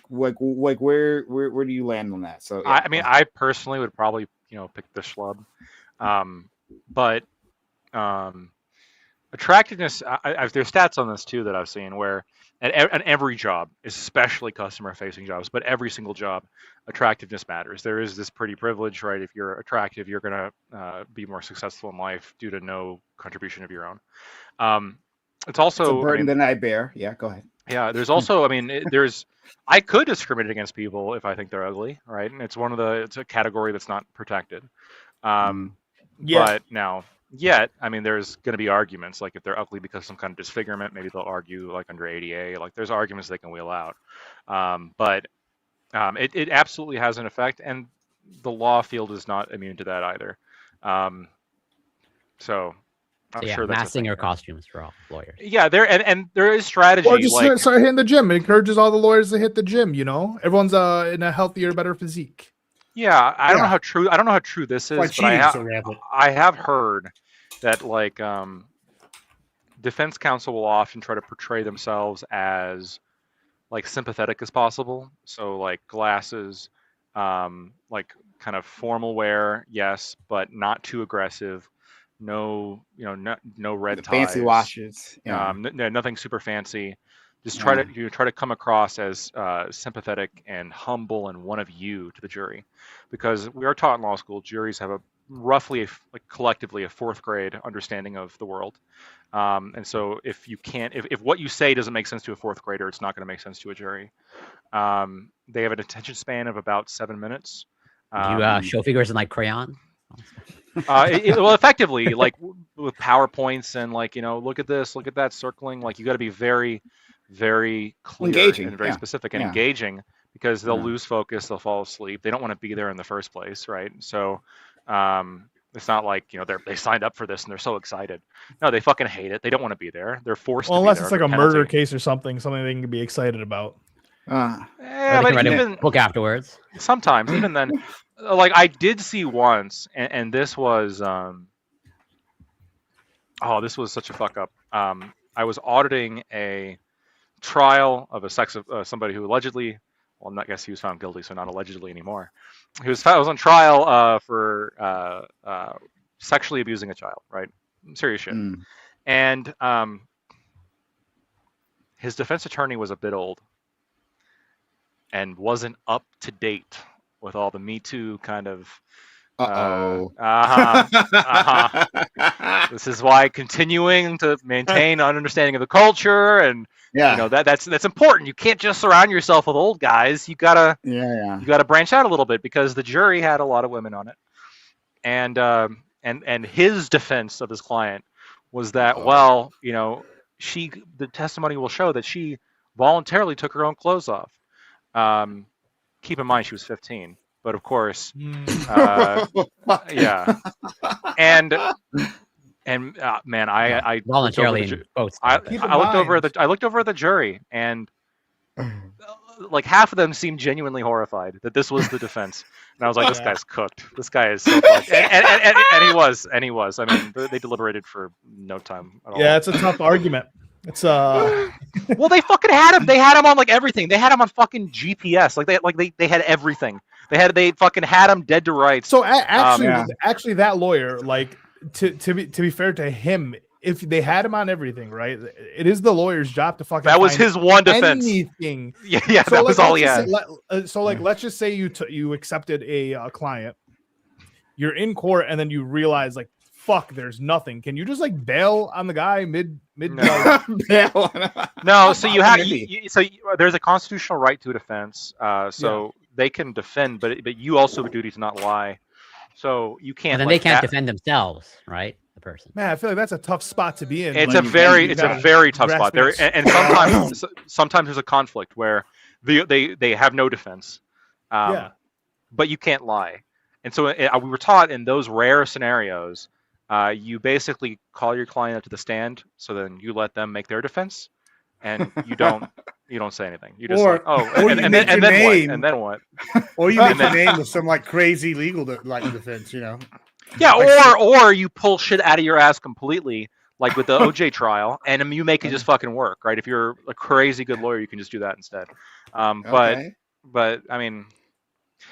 Speaker 1: you land on that? So
Speaker 5: I mean, I personally would probably pick the schlub, but attractiveness. There's stats on this too that I've seen where at every job, especially customer-facing jobs, but every single job, attractiveness matters. There is this pretty privilege, right? If you're attractive, you're gonna be more successful in life due to no contribution of your own. It's also
Speaker 1: It's a burden that I bear. Yeah, go ahead.
Speaker 5: Yeah, there's also, I mean, I could discriminate against people if I think they're ugly, right? And it's a category that's not protected. But now, I mean, there's going to be arguments, like if they're ugly because of some kind of disfigurement, maybe they'll argue like under ADA, like there's arguments they can wheel out. But it absolutely has an effect, and the law field is not immune to that either. So I'm sure that's
Speaker 2: mass singer costumes for all lawyers.
Speaker 5: Yeah, and there is strategy.
Speaker 6: Or just start hitting the gym. It encourages all the lawyers to hit the gym. You know, everyone's in a healthier, better physique.
Speaker 5: Yeah, I don't know how true this is, but I have heard that like defense counsel will often try to portray themselves as like sympathetic as possible. So like glasses, like kind of formal wear, yes, but not too aggressive. No, no red ties,
Speaker 1: fancy washes. Yeah.
Speaker 5: Nothing super fancy. Just try to come across as sympathetic and humble and one of you to the jury, because we are taught in law school juries have a roughly collectively a fourth grade understanding of the world, and so if what you say doesn't make sense to a fourth grader, it's not going to make sense to a jury. They have an attention span of about 7 minutes.
Speaker 2: Do you show figures in like crayon?
Speaker 5: Well, effectively, like with PowerPoints and like, look at this, look at that, circling. Like you got to be very, very clear
Speaker 1: engaging,
Speaker 5: and very specific and engaging, because they'll lose focus, they'll fall asleep. They don't want to be there in the first place, right? So it's not like they signed up for this and they're so excited. No, they fucking hate it. They don't want to be there. They're forced.
Speaker 6: Well,
Speaker 5: to
Speaker 6: unless
Speaker 5: be there
Speaker 6: it's like a
Speaker 5: penalty.
Speaker 6: murder case or something they can be excited about.
Speaker 2: Yeah, but write a book afterwards.
Speaker 5: Sometimes, even then, like I did see once, and this was this was such a fuck up. I was auditing a trial of somebody who allegedly, well, I guess he was found guilty, so not allegedly anymore. He was on trial for sexually abusing a child, right? Serious shit. And his defense attorney was a bit old and wasn't up to date with all the Me Too kind of. This is why continuing to maintain an understanding of the culture and that's important. You can't just surround yourself with old guys. You gotta branch out a little bit, because the jury had a lot of women on it, and his defense of his client was that the testimony will show that she voluntarily took her own clothes off. Keep in mind she was 15. But of course, yeah, and man, I
Speaker 2: voluntarily
Speaker 5: I looked over the jury, and like half of them seemed genuinely horrified that this was the defense, and I was like, this guy's cooked. This guy is so fucked. And he was. I mean, they deliberated for no time at all.
Speaker 6: Yeah, it's a tough argument. It's
Speaker 5: well, they fucking had him. They had him on like everything. They had him on fucking GPS. They had everything. They fucking had him dead to rights.
Speaker 6: So actually, that lawyer, like to be fair to him, if they had him on everything, right? It is the lawyer's job to fucking.
Speaker 5: That was his one defense.
Speaker 6: Anything.
Speaker 5: Yeah, so that was all he had.
Speaker 6: Let's just say you accepted a client. You're in court, and then you realize like, fuck, there's nothing. Can you just like bail on the guy mid?
Speaker 5: No. No. So you have there's a constitutional right to a defense. They can defend, but you also have a duty to not lie. So you can't.
Speaker 2: And then they can't defend themselves, right? The person.
Speaker 6: Man, I feel like that's a tough spot to be in.
Speaker 5: It's a very tough spot there, and sometimes there's a conflict where they have no defense. But you can't lie, and so we were taught in those rare scenarios. You basically call your client up to the stand, so then you let them make their defense, and you don't say anything. You just and then what?
Speaker 4: Or you make the name of some like crazy legal defense,
Speaker 5: Yeah, or you pull shit out of your ass completely, like with the OJ trial, and you make it just fucking work, right? If you're a crazy good lawyer, you can just do that instead. But I mean,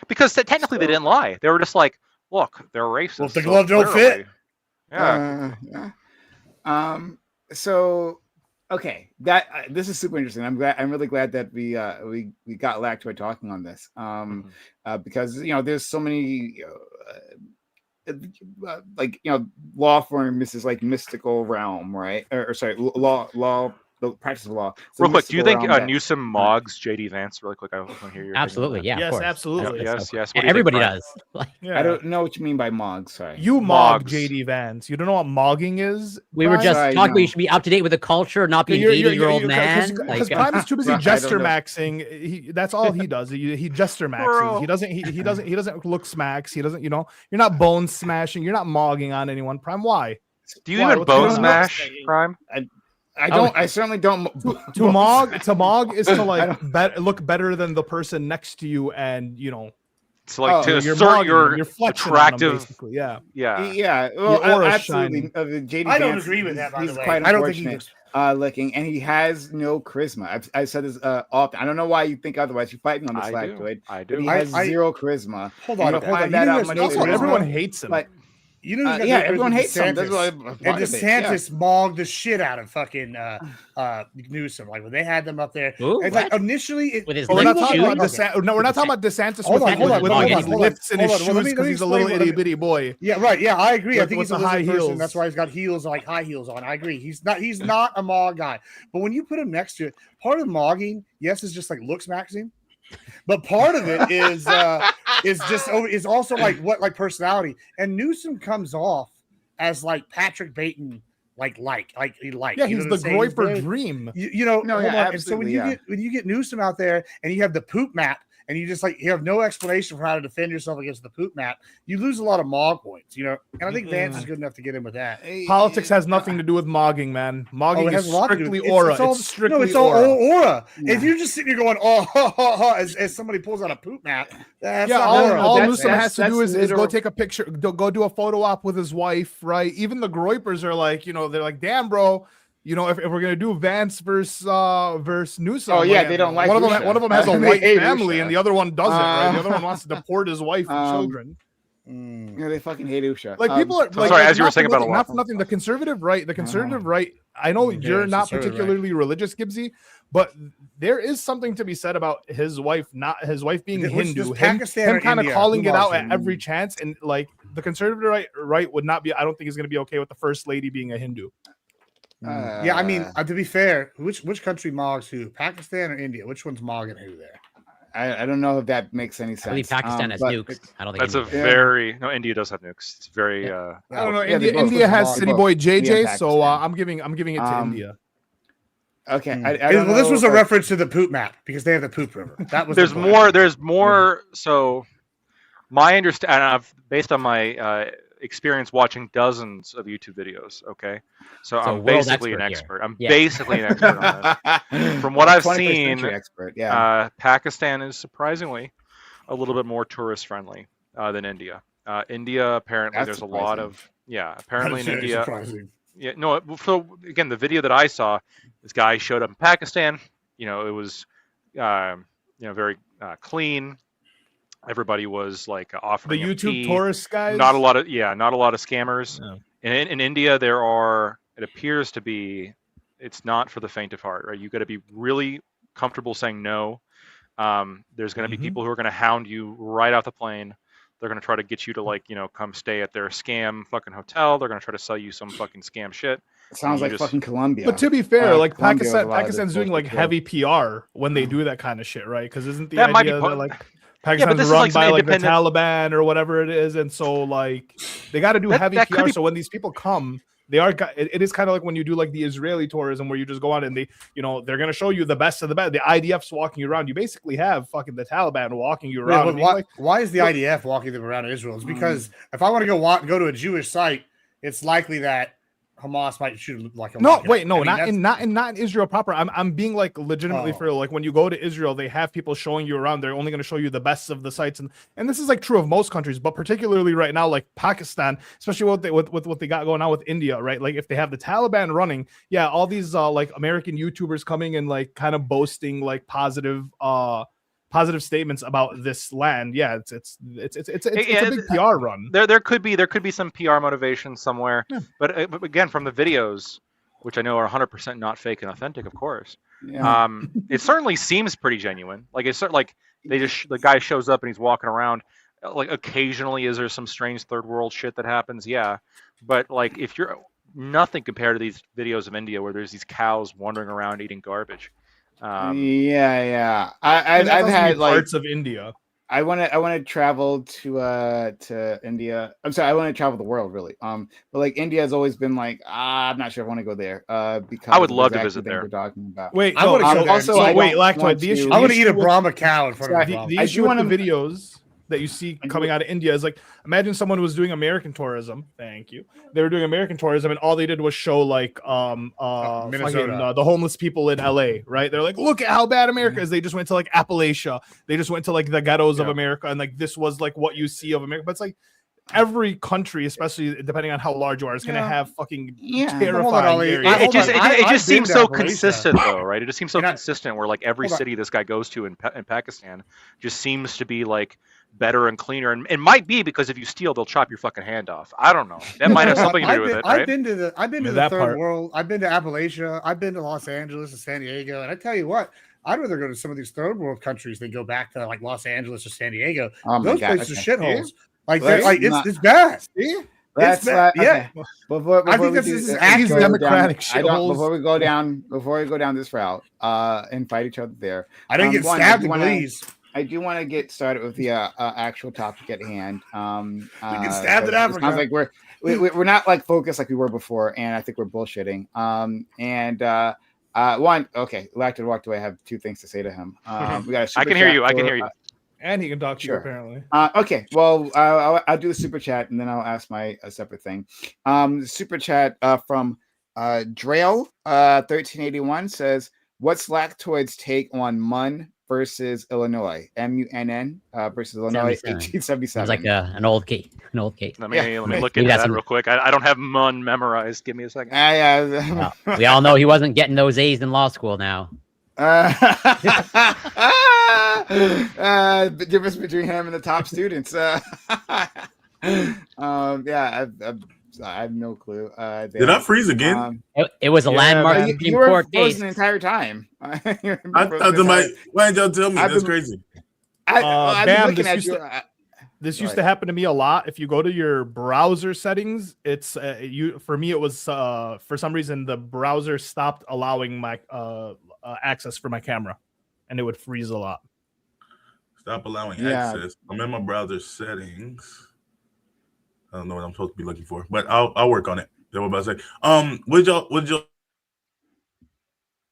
Speaker 5: because technically they didn't lie. They were just like, look, they're racist.
Speaker 4: Well, if the glove don't fit.
Speaker 5: Yeah.
Speaker 1: So okay, that this is super interesting. I'm really glad that we got Lactoid talking on this. Because there's so many like law firm is like mystical realm, right? Or sorry, law the practice of law. It's a
Speaker 5: Real quick, do you
Speaker 1: mystical
Speaker 5: think
Speaker 1: realm that-
Speaker 5: Newsom mogs JD Vance? Really quick, I want to hear your opinion on
Speaker 2: Absolutely,
Speaker 5: that.
Speaker 2: yeah, of
Speaker 6: Yes,
Speaker 2: course.
Speaker 6: absolutely.
Speaker 5: Yes,
Speaker 2: Of course.
Speaker 5: yes. What do you think,
Speaker 2: Everybody
Speaker 5: Brian?
Speaker 2: does. Like,
Speaker 6: Yeah.
Speaker 1: I don't know what you mean by mog. Sorry.
Speaker 6: You mog
Speaker 5: Mogs.
Speaker 6: JD Vance. You don't know what mogging is?
Speaker 2: we were
Speaker 6: Brian?
Speaker 2: just
Speaker 1: Sorry,
Speaker 2: talking about
Speaker 1: no.
Speaker 2: you should be up to date with the culture, not be an 80-year-old man.
Speaker 6: Because
Speaker 2: Like,
Speaker 6: Prime is too busy
Speaker 1: I don't
Speaker 6: jester
Speaker 1: know.
Speaker 6: maxing. That's all he does. He jester maxes.
Speaker 5: Bro.
Speaker 6: He doesn't look smacks. He doesn't. You're not bone smashing. You're not mogging on anyone. Prime, why?
Speaker 5: Do you
Speaker 6: Why?
Speaker 5: even
Speaker 6: What's going
Speaker 5: bone
Speaker 6: on?
Speaker 5: smash, Prime?
Speaker 1: I don't. I certainly don't.
Speaker 6: To mog is to like look better than the person next to you, and
Speaker 5: It's like to
Speaker 6: you're
Speaker 5: assert
Speaker 6: mogging
Speaker 5: your
Speaker 6: them, you're flexing on them,
Speaker 5: attractive.
Speaker 6: basically. Yeah.
Speaker 1: Yeah, well,
Speaker 6: Your aura's
Speaker 1: absolutely.
Speaker 6: shining.
Speaker 1: JD
Speaker 4: I don't
Speaker 1: Vance,
Speaker 4: agree with that, by
Speaker 1: he's
Speaker 4: the way.
Speaker 1: quite
Speaker 4: I don't think he
Speaker 1: unfortunate, looking, and he has no charisma. I've said this often. I don't know why you think otherwise. You fight me on this
Speaker 5: I do.
Speaker 1: Lactoid,
Speaker 5: I
Speaker 1: but
Speaker 5: do.
Speaker 1: he has
Speaker 4: I-
Speaker 1: zero charisma.
Speaker 4: Hold on,
Speaker 1: You'll
Speaker 4: hold on.
Speaker 1: find
Speaker 4: You
Speaker 1: that
Speaker 4: know
Speaker 1: out
Speaker 4: who's
Speaker 1: much
Speaker 4: got
Speaker 6: Also,
Speaker 1: later
Speaker 4: charisma?
Speaker 6: everyone
Speaker 1: on.
Speaker 6: hates him.
Speaker 1: But
Speaker 4: You know, who's got
Speaker 1: yeah,
Speaker 4: no
Speaker 1: everyone
Speaker 4: charisma?
Speaker 1: hates him. That's
Speaker 4: DeSantis.
Speaker 1: why.
Speaker 4: And DeSantis mogged the shit out of fucking Newsom. Like when they had them up there,
Speaker 2: Ooh,
Speaker 4: it's like
Speaker 2: what?
Speaker 4: initially
Speaker 2: With his
Speaker 6: But we're not
Speaker 2: Lift
Speaker 6: talking about
Speaker 2: shoes?
Speaker 6: No, we're not talking about DeSantis
Speaker 4: Hold on, hold on,
Speaker 6: with
Speaker 2: hold on,
Speaker 6: his
Speaker 2: hold on.
Speaker 6: lifts in his
Speaker 4: Hold on,
Speaker 6: shoes
Speaker 4: let me
Speaker 6: because he's a little
Speaker 4: explain
Speaker 6: itty bitty boy.
Speaker 4: Yeah, right. Yeah, I agree. I
Speaker 6: With-
Speaker 4: think
Speaker 6: with
Speaker 4: he's a
Speaker 6: the high
Speaker 4: lizard person.
Speaker 6: heels.
Speaker 4: That's why he's got heels, like high heels on. I agree. He's not a mog guy. But when you put him next to it, part of mogging, yes, is just like looks maxing. But part of it is also like personality. And Newsom comes off as like Patrick Bateman, like
Speaker 6: Yeah, he's the Groiper dream.
Speaker 4: No,
Speaker 1: No,
Speaker 4: hold
Speaker 1: yeah,
Speaker 4: on. And so when
Speaker 1: absolutely, yeah.
Speaker 4: you get Newsom out there and you have the poop map and you just you have no explanation for how to defend yourself against the poop map, you lose a lot of mog points, And I think Vance is good enough to get in with that.
Speaker 6: Politics has nothing to do with mogging, man. Mogging
Speaker 4: it has
Speaker 6: is
Speaker 4: a lot to do
Speaker 6: strictly
Speaker 4: with-
Speaker 6: aura.
Speaker 4: it's all-
Speaker 6: It's strictly
Speaker 4: No, it's all aura.
Speaker 1: Yeah.
Speaker 4: If you're just sitting here going, oh, as somebody pulls out a poop map, that's
Speaker 6: Yeah,
Speaker 4: not
Speaker 6: all
Speaker 4: aura.
Speaker 6: all
Speaker 1: That's-
Speaker 6: Newsom has to do
Speaker 1: that's
Speaker 6: is go
Speaker 1: literal-
Speaker 6: take a picture, go do a photo op with his wife, right? Even the Groipers are like, they're like, damn, bro. If we're gonna do Vance versus Newsom,
Speaker 1: Oh, yeah,
Speaker 6: like,
Speaker 1: they don't like
Speaker 6: one of them.
Speaker 1: Usha.
Speaker 6: One of them has a
Speaker 1: They
Speaker 6: white
Speaker 1: hate
Speaker 6: family,
Speaker 1: Usha.
Speaker 6: and the other one doesn't. Right? The other one wants to deport his wife and children.
Speaker 1: Yeah, they fucking hate Usha.
Speaker 6: Like people are like,
Speaker 5: sorry, as you were
Speaker 6: not
Speaker 5: saying
Speaker 6: for
Speaker 5: about
Speaker 6: nothing-
Speaker 5: a
Speaker 6: not
Speaker 5: lot.
Speaker 6: for nothing. The conservative right. I know you're
Speaker 4: it's
Speaker 6: not
Speaker 4: conservative right.
Speaker 6: particularly religious, Gibbsy, but there is something to be said about his wife being
Speaker 4: Which
Speaker 6: Hindu.
Speaker 4: does Pakistan or
Speaker 6: Him kind of
Speaker 4: India?
Speaker 6: calling
Speaker 4: Who
Speaker 6: it out
Speaker 4: loves
Speaker 6: at
Speaker 4: him?
Speaker 6: every chance, and like the conservative right would not be. I don't think is going to be okay with the first lady being a Hindu.
Speaker 4: Yeah, I mean, to be fair, which country mogs who? Pakistan or India? Which one's mogging who there?
Speaker 1: I don't know if that makes any sense.
Speaker 2: I believe Pakistan has
Speaker 1: but
Speaker 2: nukes. I don't think
Speaker 5: That's a
Speaker 2: India-
Speaker 5: very no. India does have nukes. It's very.
Speaker 6: I don't know.
Speaker 1: Yeah, they both-
Speaker 6: India has
Speaker 1: they
Speaker 6: City
Speaker 1: both-
Speaker 6: Boy
Speaker 1: India
Speaker 6: JJ,
Speaker 1: and
Speaker 6: so
Speaker 1: Pakistan.
Speaker 6: I'm giving it to India.
Speaker 1: Okay,
Speaker 4: Hmm.
Speaker 1: I don't
Speaker 4: Well, this
Speaker 1: know
Speaker 4: was a
Speaker 1: if-
Speaker 4: reference to the poop map because they have the poop river. That was
Speaker 5: There's
Speaker 4: the point.
Speaker 5: more. There's more. So, my understanding, based on my experience watching dozens of YouTube videos. Okay, so
Speaker 2: So
Speaker 5: I'm
Speaker 2: world
Speaker 5: basically an
Speaker 2: expert here.
Speaker 5: expert. I'm
Speaker 2: Yeah.
Speaker 5: basically an expert on this. From what I've
Speaker 1: 21st
Speaker 5: seen,
Speaker 1: century expert, yeah.
Speaker 5: Pakistan is surprisingly a little bit more tourist friendly than India. India apparently
Speaker 1: That's
Speaker 5: there's a lot
Speaker 1: surprising.
Speaker 5: of apparently in
Speaker 4: That's very
Speaker 5: India.
Speaker 4: surprising.
Speaker 5: Yeah, no. So again, the video that I saw, this guy showed up in Pakistan. It was very clean. Everybody was like
Speaker 6: The
Speaker 5: offering him
Speaker 6: YouTube
Speaker 5: tea.
Speaker 6: tourist guys.
Speaker 5: Not a lot of scammers.
Speaker 6: No.
Speaker 5: In India, it appears to be, it's not for the faint of heart, right? You got to be really comfortable saying no. There's going to be people who are going to hound you right off the plane. They're going to try to get you to come stay at their scam fucking hotel. They're going to try to sell you some fucking scam shit.
Speaker 1: It sounds
Speaker 5: you
Speaker 1: like
Speaker 5: just-
Speaker 1: fucking Colombia.
Speaker 6: But to be fair, like
Speaker 1: Colombia has a lot of this
Speaker 6: Pakistan's doing like
Speaker 1: bullshit, too.
Speaker 6: heavy PR when they do that kind of shit, right? Because isn't the
Speaker 5: That might be
Speaker 6: idea
Speaker 5: part-
Speaker 6: that like
Speaker 5: but
Speaker 6: Pakistan's
Speaker 5: this is
Speaker 6: run
Speaker 5: like some
Speaker 6: by like the
Speaker 5: independent-
Speaker 6: Taliban or whatever it is, and so like they got to do heavy
Speaker 5: that could
Speaker 6: PR.
Speaker 5: be-
Speaker 6: So when these people come, they are. It is kind of like when you do like the Israeli tourism, where you just go on and they're gonna show you the best of the best. The IDF's walking you around. You basically have fucking the Taliban walking you
Speaker 4: Wait,
Speaker 6: around.
Speaker 4: but
Speaker 6: and being
Speaker 4: why is the IDF walking them around Israel? It's because if I want to go to a Jewish site, it's likely that Hamas might shoot like a
Speaker 6: No,
Speaker 4: rocket.
Speaker 6: wait, no,
Speaker 4: I mean,
Speaker 6: not
Speaker 4: that's-
Speaker 6: in Israel proper. I'm being like legitimately for like when you go to Israel, they have people showing you around. They're only going to show you the best of the sites, and this is like true of most countries, but particularly right now, like Pakistan, especially with what they got going on with India, right? Like if they have the Taliban running, yeah, all these like American YouTubers coming and like kind of boasting like positive statements about this land. Yeah, it's a big PR run.
Speaker 5: There could be some PR motivation somewhere, but again, from the videos, which I know are 100% not fake and authentic, of course.
Speaker 1: Yeah.
Speaker 5: It certainly seems pretty genuine. Like it's like the guy shows up and he's walking around. Like occasionally, is there some strange third world shit that happens? Yeah, but like if you're nothing compared to these videos of India where there's these cows wandering around eating garbage.
Speaker 1: Yeah.
Speaker 6: And that
Speaker 1: I've
Speaker 6: doesn't
Speaker 1: had
Speaker 6: mean
Speaker 1: like
Speaker 6: parts of India.
Speaker 1: I want to travel to India. I'm sorry, I want to travel the world really. But like India has always been like, I'm not sure if I want to go there. Because
Speaker 5: I would
Speaker 1: of
Speaker 5: love to
Speaker 1: exactly
Speaker 5: visit
Speaker 1: thing
Speaker 5: there.
Speaker 1: we're talking about.
Speaker 6: Wait,
Speaker 4: I
Speaker 6: no,
Speaker 4: wanna go there.
Speaker 1: Also,
Speaker 6: so
Speaker 1: I
Speaker 6: wait,
Speaker 1: don't
Speaker 6: Lactoid.
Speaker 1: want
Speaker 6: The issue,
Speaker 1: to-
Speaker 4: I want to
Speaker 6: the
Speaker 4: eat a
Speaker 6: issue with-
Speaker 4: Brahma cow in front of
Speaker 1: Sorry,
Speaker 4: a
Speaker 6: The
Speaker 1: I
Speaker 6: issue
Speaker 1: do
Speaker 6: with
Speaker 1: wanna-
Speaker 6: the videos that you see coming out of India is like, imagine someone who was doing American tourism. Thank you. They were doing American tourism, and all they did was show like
Speaker 4: Minnesota.
Speaker 6: fucking, the homeless people in LA, right? They're like, look at how bad America is. They just went to like Appalachia. They just went to like the ghettos of
Speaker 4: Yeah.
Speaker 6: America, and like this was like what you see of America. But it's like every country, especially depending on how large you are, is gonna
Speaker 1: Yeah.
Speaker 6: have fucking
Speaker 1: Yeah.
Speaker 4: Hold on,
Speaker 6: terrifying
Speaker 4: Ollie.
Speaker 6: areas.
Speaker 5: It just
Speaker 4: I've been
Speaker 5: seems
Speaker 4: to
Speaker 5: so
Speaker 4: Appalachia.
Speaker 5: consistent though, right? It just seems so
Speaker 4: And I-
Speaker 5: consistent where like every
Speaker 4: Hold on.
Speaker 5: city this guy goes to in Pakistan just seems to be like better and cleaner, and it might be because if you steal, they'll chop your fucking hand off. I don't know. That might have something to do with it,
Speaker 4: I've
Speaker 5: right?
Speaker 4: been to the
Speaker 6: Yeah,
Speaker 4: third
Speaker 6: that part.
Speaker 4: world. I've been to Appalachia. I've been to Los Angeles and San Diego. And I tell you what, I'd rather go to some of these third world countries than go back to like Los Angeles or San Diego.
Speaker 1: Oh my
Speaker 4: Those
Speaker 1: God,
Speaker 4: places
Speaker 1: okay.
Speaker 4: are shitholes. Like,
Speaker 1: Let's
Speaker 4: they're, like
Speaker 1: not-
Speaker 4: it's bad.
Speaker 1: See?
Speaker 4: It's bad.
Speaker 1: Okay. Before
Speaker 4: I think
Speaker 1: we
Speaker 4: this
Speaker 1: do-
Speaker 4: is
Speaker 1: before
Speaker 4: actually
Speaker 1: we go down-
Speaker 6: democratic
Speaker 1: I don't.
Speaker 6: shitholes.
Speaker 1: Before we go down this route, and fight each other there.
Speaker 4: I didn't get
Speaker 1: one,
Speaker 4: stabbed
Speaker 1: I
Speaker 4: in
Speaker 1: do wanna-
Speaker 4: Belize.
Speaker 1: I do want to get started with the actual topic at hand.
Speaker 4: We get stabbed in
Speaker 1: it
Speaker 4: Africa.
Speaker 1: sounds like we're not like focused like we were before, and I think we're bullshitting. One, okay, Lacted walked away. I have two things to say to him. We got a super
Speaker 5: I can hear
Speaker 1: chat
Speaker 5: you. I can
Speaker 1: for,
Speaker 5: hear you.
Speaker 6: And he can talk to
Speaker 1: Sure.
Speaker 6: you apparently.
Speaker 1: Okay, well, I'll do the super chat and then I'll ask my separate thing. Super chat from Drail 1381 says, "What's Lactoid's take on MUN versus Illinois? MUNN versus Illinois
Speaker 2: 77.
Speaker 1: 1877."
Speaker 2: Sounds like an old case. An old case.
Speaker 5: Let me
Speaker 1: Yeah.
Speaker 5: look
Speaker 2: We
Speaker 5: into
Speaker 2: got
Speaker 5: that
Speaker 2: some-
Speaker 5: real quick. I don't have MUN memorized. Give me a second.
Speaker 1: Yeah.
Speaker 2: Well, we all know he wasn't getting those A's in law school now.
Speaker 1: The difference between him and the top students. Yeah, I have no clue.
Speaker 7: Did I freeze again?
Speaker 2: It was a
Speaker 6: Yeah,
Speaker 2: landmark
Speaker 6: man.
Speaker 2: Supreme
Speaker 1: You were
Speaker 2: Court
Speaker 1: frozen
Speaker 2: case.
Speaker 1: the entire time.
Speaker 7: I thought somebody. Why didn't y'all tell me?
Speaker 1: I've
Speaker 7: That's
Speaker 1: been-
Speaker 7: crazy.
Speaker 1: I've been
Speaker 6: Bam,
Speaker 1: looking
Speaker 6: this
Speaker 1: at
Speaker 6: used
Speaker 1: you.
Speaker 6: This
Speaker 1: Go
Speaker 6: used to happen to me a lot. If you go to your browser settings, it's for me it was for some reason the browser stopped allowing my access for my camera, and it would freeze a lot.
Speaker 7: Stop allowing
Speaker 1: Yeah.
Speaker 7: access. I'm in my browser settings. I don't know what I'm supposed to be looking for, but I'll work on it. That's what I'm about to say. Would y'all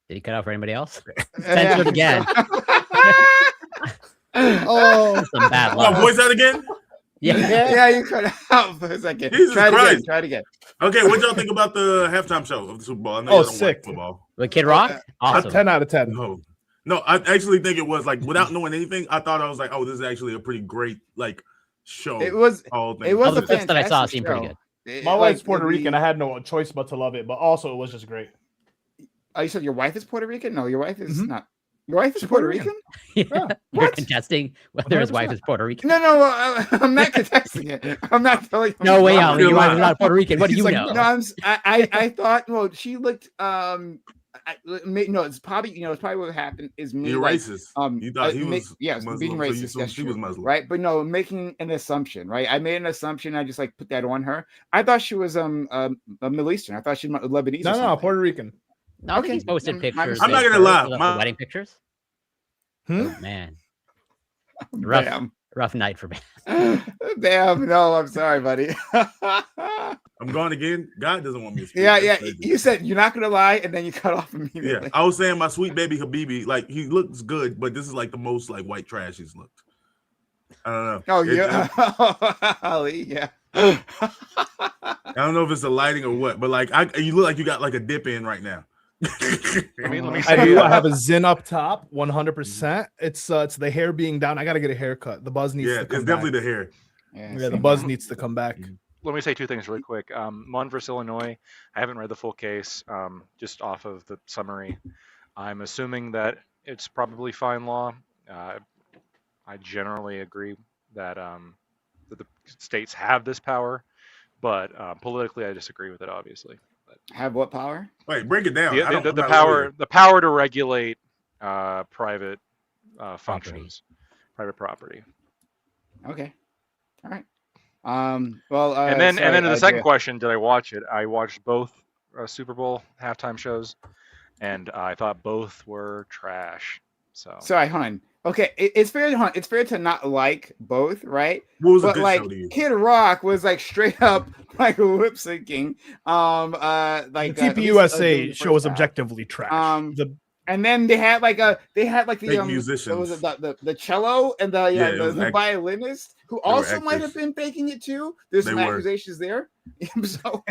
Speaker 2: Did he cut out for anybody else?
Speaker 1: Yeah.
Speaker 2: Censored again.
Speaker 6: Oh,
Speaker 2: Some bad
Speaker 7: my
Speaker 2: luck.
Speaker 7: voice out again?
Speaker 2: Yeah.
Speaker 1: Yeah, you cut out for a second.
Speaker 7: Jesus
Speaker 1: Try it again.
Speaker 7: Christ.
Speaker 1: Try it again.
Speaker 7: Okay, what y'all think about the halftime show of the Super Bowl? I know
Speaker 6: Oh,
Speaker 7: you don't
Speaker 6: sick.
Speaker 7: watch football.
Speaker 2: With Kid Rock? Awesome.
Speaker 6: 10 out of 10.
Speaker 7: No, I actually think it was like without knowing anything. I thought I was like, oh, this is actually a pretty great like show.
Speaker 1: It was.
Speaker 7: All things
Speaker 1: It was
Speaker 2: All the
Speaker 1: a
Speaker 2: clips that I saw
Speaker 1: fantastic
Speaker 2: seemed pretty
Speaker 1: show.
Speaker 2: good.
Speaker 6: My wife's Puerto Rican. I had no choice but to love it, but also it was just great.
Speaker 1: Oh, you said your wife is Puerto Rican? No, your wife is
Speaker 6: Mhm.
Speaker 1: not. Your wife is
Speaker 6: She's
Speaker 1: Puerto
Speaker 6: Puerto
Speaker 1: Rican?
Speaker 2: You're
Speaker 1: What?
Speaker 2: contesting whether his wife is Puerto Rican.
Speaker 1: No, I'm not contesting it. I'm not telling.
Speaker 2: No way,
Speaker 1: I'm
Speaker 2: Ali. Your
Speaker 7: You're
Speaker 2: wife
Speaker 7: lying.
Speaker 2: is not Puerto Rican. What do
Speaker 6: He's
Speaker 2: you
Speaker 6: like,
Speaker 2: know?
Speaker 1: No, I thought. Well, she looked. No, it's probably it's probably what happened is me.
Speaker 7: You're
Speaker 1: like,
Speaker 7: racist. You thought he was
Speaker 1: yes,
Speaker 7: Muslim,
Speaker 1: being
Speaker 7: so you
Speaker 1: racist.
Speaker 7: assumed
Speaker 1: That's
Speaker 7: she was
Speaker 1: true,
Speaker 7: Muslim.
Speaker 1: right? But no, making an assumption, right? I made an assumption. I just like put that on her. I thought she was a Middle Eastern. I thought she was Lebanese. or
Speaker 6: No,
Speaker 1: something.
Speaker 6: Puerto Rican.
Speaker 2: No, I think
Speaker 1: Okay.
Speaker 2: he's posted
Speaker 1: My
Speaker 2: pictures.
Speaker 1: mistake.
Speaker 7: I'm not
Speaker 2: of
Speaker 7: gonna lie,
Speaker 2: the
Speaker 7: my-
Speaker 2: wedding pictures.
Speaker 6: Hmm?
Speaker 2: Oh, man, rough,
Speaker 1: Bam.
Speaker 2: rough night for Ben.
Speaker 1: Bam. No, I'm sorry, buddy.
Speaker 7: I'm going again. God doesn't want me to speak.
Speaker 1: Yeah.
Speaker 7: That's crazy.
Speaker 1: You said you're not gonna lie, and then you cut off
Speaker 7: Yeah,
Speaker 1: immediately.
Speaker 7: I was saying my sweet baby Habibi, like he looks good, but this is like the most like white trash he's looked. I don't know.
Speaker 1: Oh
Speaker 7: It-
Speaker 1: yeah, Ali. Yeah.
Speaker 7: I don't know if it's the lighting or what, but like you look like you got like a dip in right now.
Speaker 5: Let me
Speaker 6: I
Speaker 5: say,
Speaker 6: do. I have a Zin up top, 100%. It's the hair being down. I gotta get a haircut. The buzz needs
Speaker 7: Yeah,
Speaker 6: to
Speaker 7: it's
Speaker 6: come
Speaker 7: definitely
Speaker 6: back.
Speaker 7: the hair.
Speaker 1: Yeah,
Speaker 6: Yeah, the
Speaker 1: same
Speaker 6: buzz
Speaker 1: here.
Speaker 6: needs to come back.
Speaker 5: let me say two things really quick. MUN versus Illinois. I haven't read the full case. Just off of the summary, I'm assuming that it's probably fine law. I generally agree that that the states have this power, but politically, I disagree with it. Obviously,
Speaker 1: Have what power?
Speaker 7: Wait, break it down.
Speaker 5: The power to regulate private functions, private property.
Speaker 1: Okay. All right.
Speaker 5: And then to the second question, did I watch it? I watched both Super Bowl halftime shows, and I thought both were trash. So
Speaker 1: sorry, hon. Okay, it's fair to not like both, right?
Speaker 7: What was
Speaker 1: but
Speaker 7: a good
Speaker 1: like
Speaker 7: show to you?
Speaker 1: Kid Rock was like straight up like lip syncing. Like
Speaker 6: the TPUSA show was objectively trash.
Speaker 1: And then they had the
Speaker 7: musicians.
Speaker 1: the cello and the violinist who also might have been faking it too. There's some accusations there. So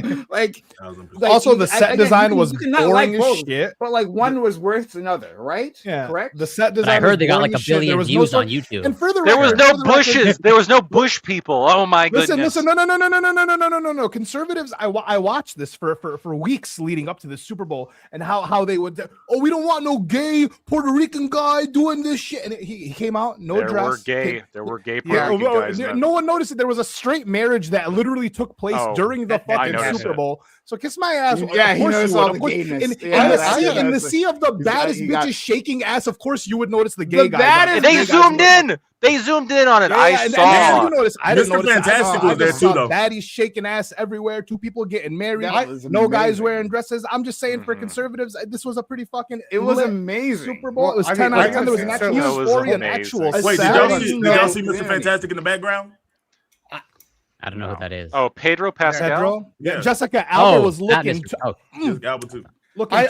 Speaker 6: also the set design was boring as shit.
Speaker 1: But like one was worse than another, right?
Speaker 6: Yeah,
Speaker 1: correct.
Speaker 6: The set design.
Speaker 2: I heard they got like 1 billion views on YouTube.
Speaker 6: And further,
Speaker 5: there was no bushes. There was no bush people. Oh my goodness!
Speaker 6: Listen, no. Conservatives. I watched this for weeks leading up to the Super Bowl and how they would. Oh, we don't want no gay Puerto Rican guy doing this shit. And he came out no dress.
Speaker 5: There were gay Puerto Rican guys.
Speaker 6: No one noticed it. There was a straight marriage that literally took place during the fucking Super Bowl. So kiss my ass.
Speaker 1: Yeah, he knows all the gayness.
Speaker 6: In the sea of the baddest bitches shaking ass, of course you would notice the gay guy.
Speaker 5: They zoomed in. They zoomed in on it. I saw.
Speaker 6: You notice. I didn't notice.
Speaker 7: Fantastic was there too, though.
Speaker 6: Baddies shaking ass everywhere. 2 people getting married. No guys wearing dresses. I'm just saying, for conservatives, this was a pretty fucking.
Speaker 1: It was amazing.
Speaker 6: Super Bowl. It was 10 out of 10. There was an actual story and actual.
Speaker 7: Wait, did y'all see Mr. Fantastic in the background?
Speaker 2: I don't know who that is.
Speaker 5: Oh, Pedro Pascal.
Speaker 6: Yeah. Jessica Alba was looking.
Speaker 7: Jessica Alba too.
Speaker 4: I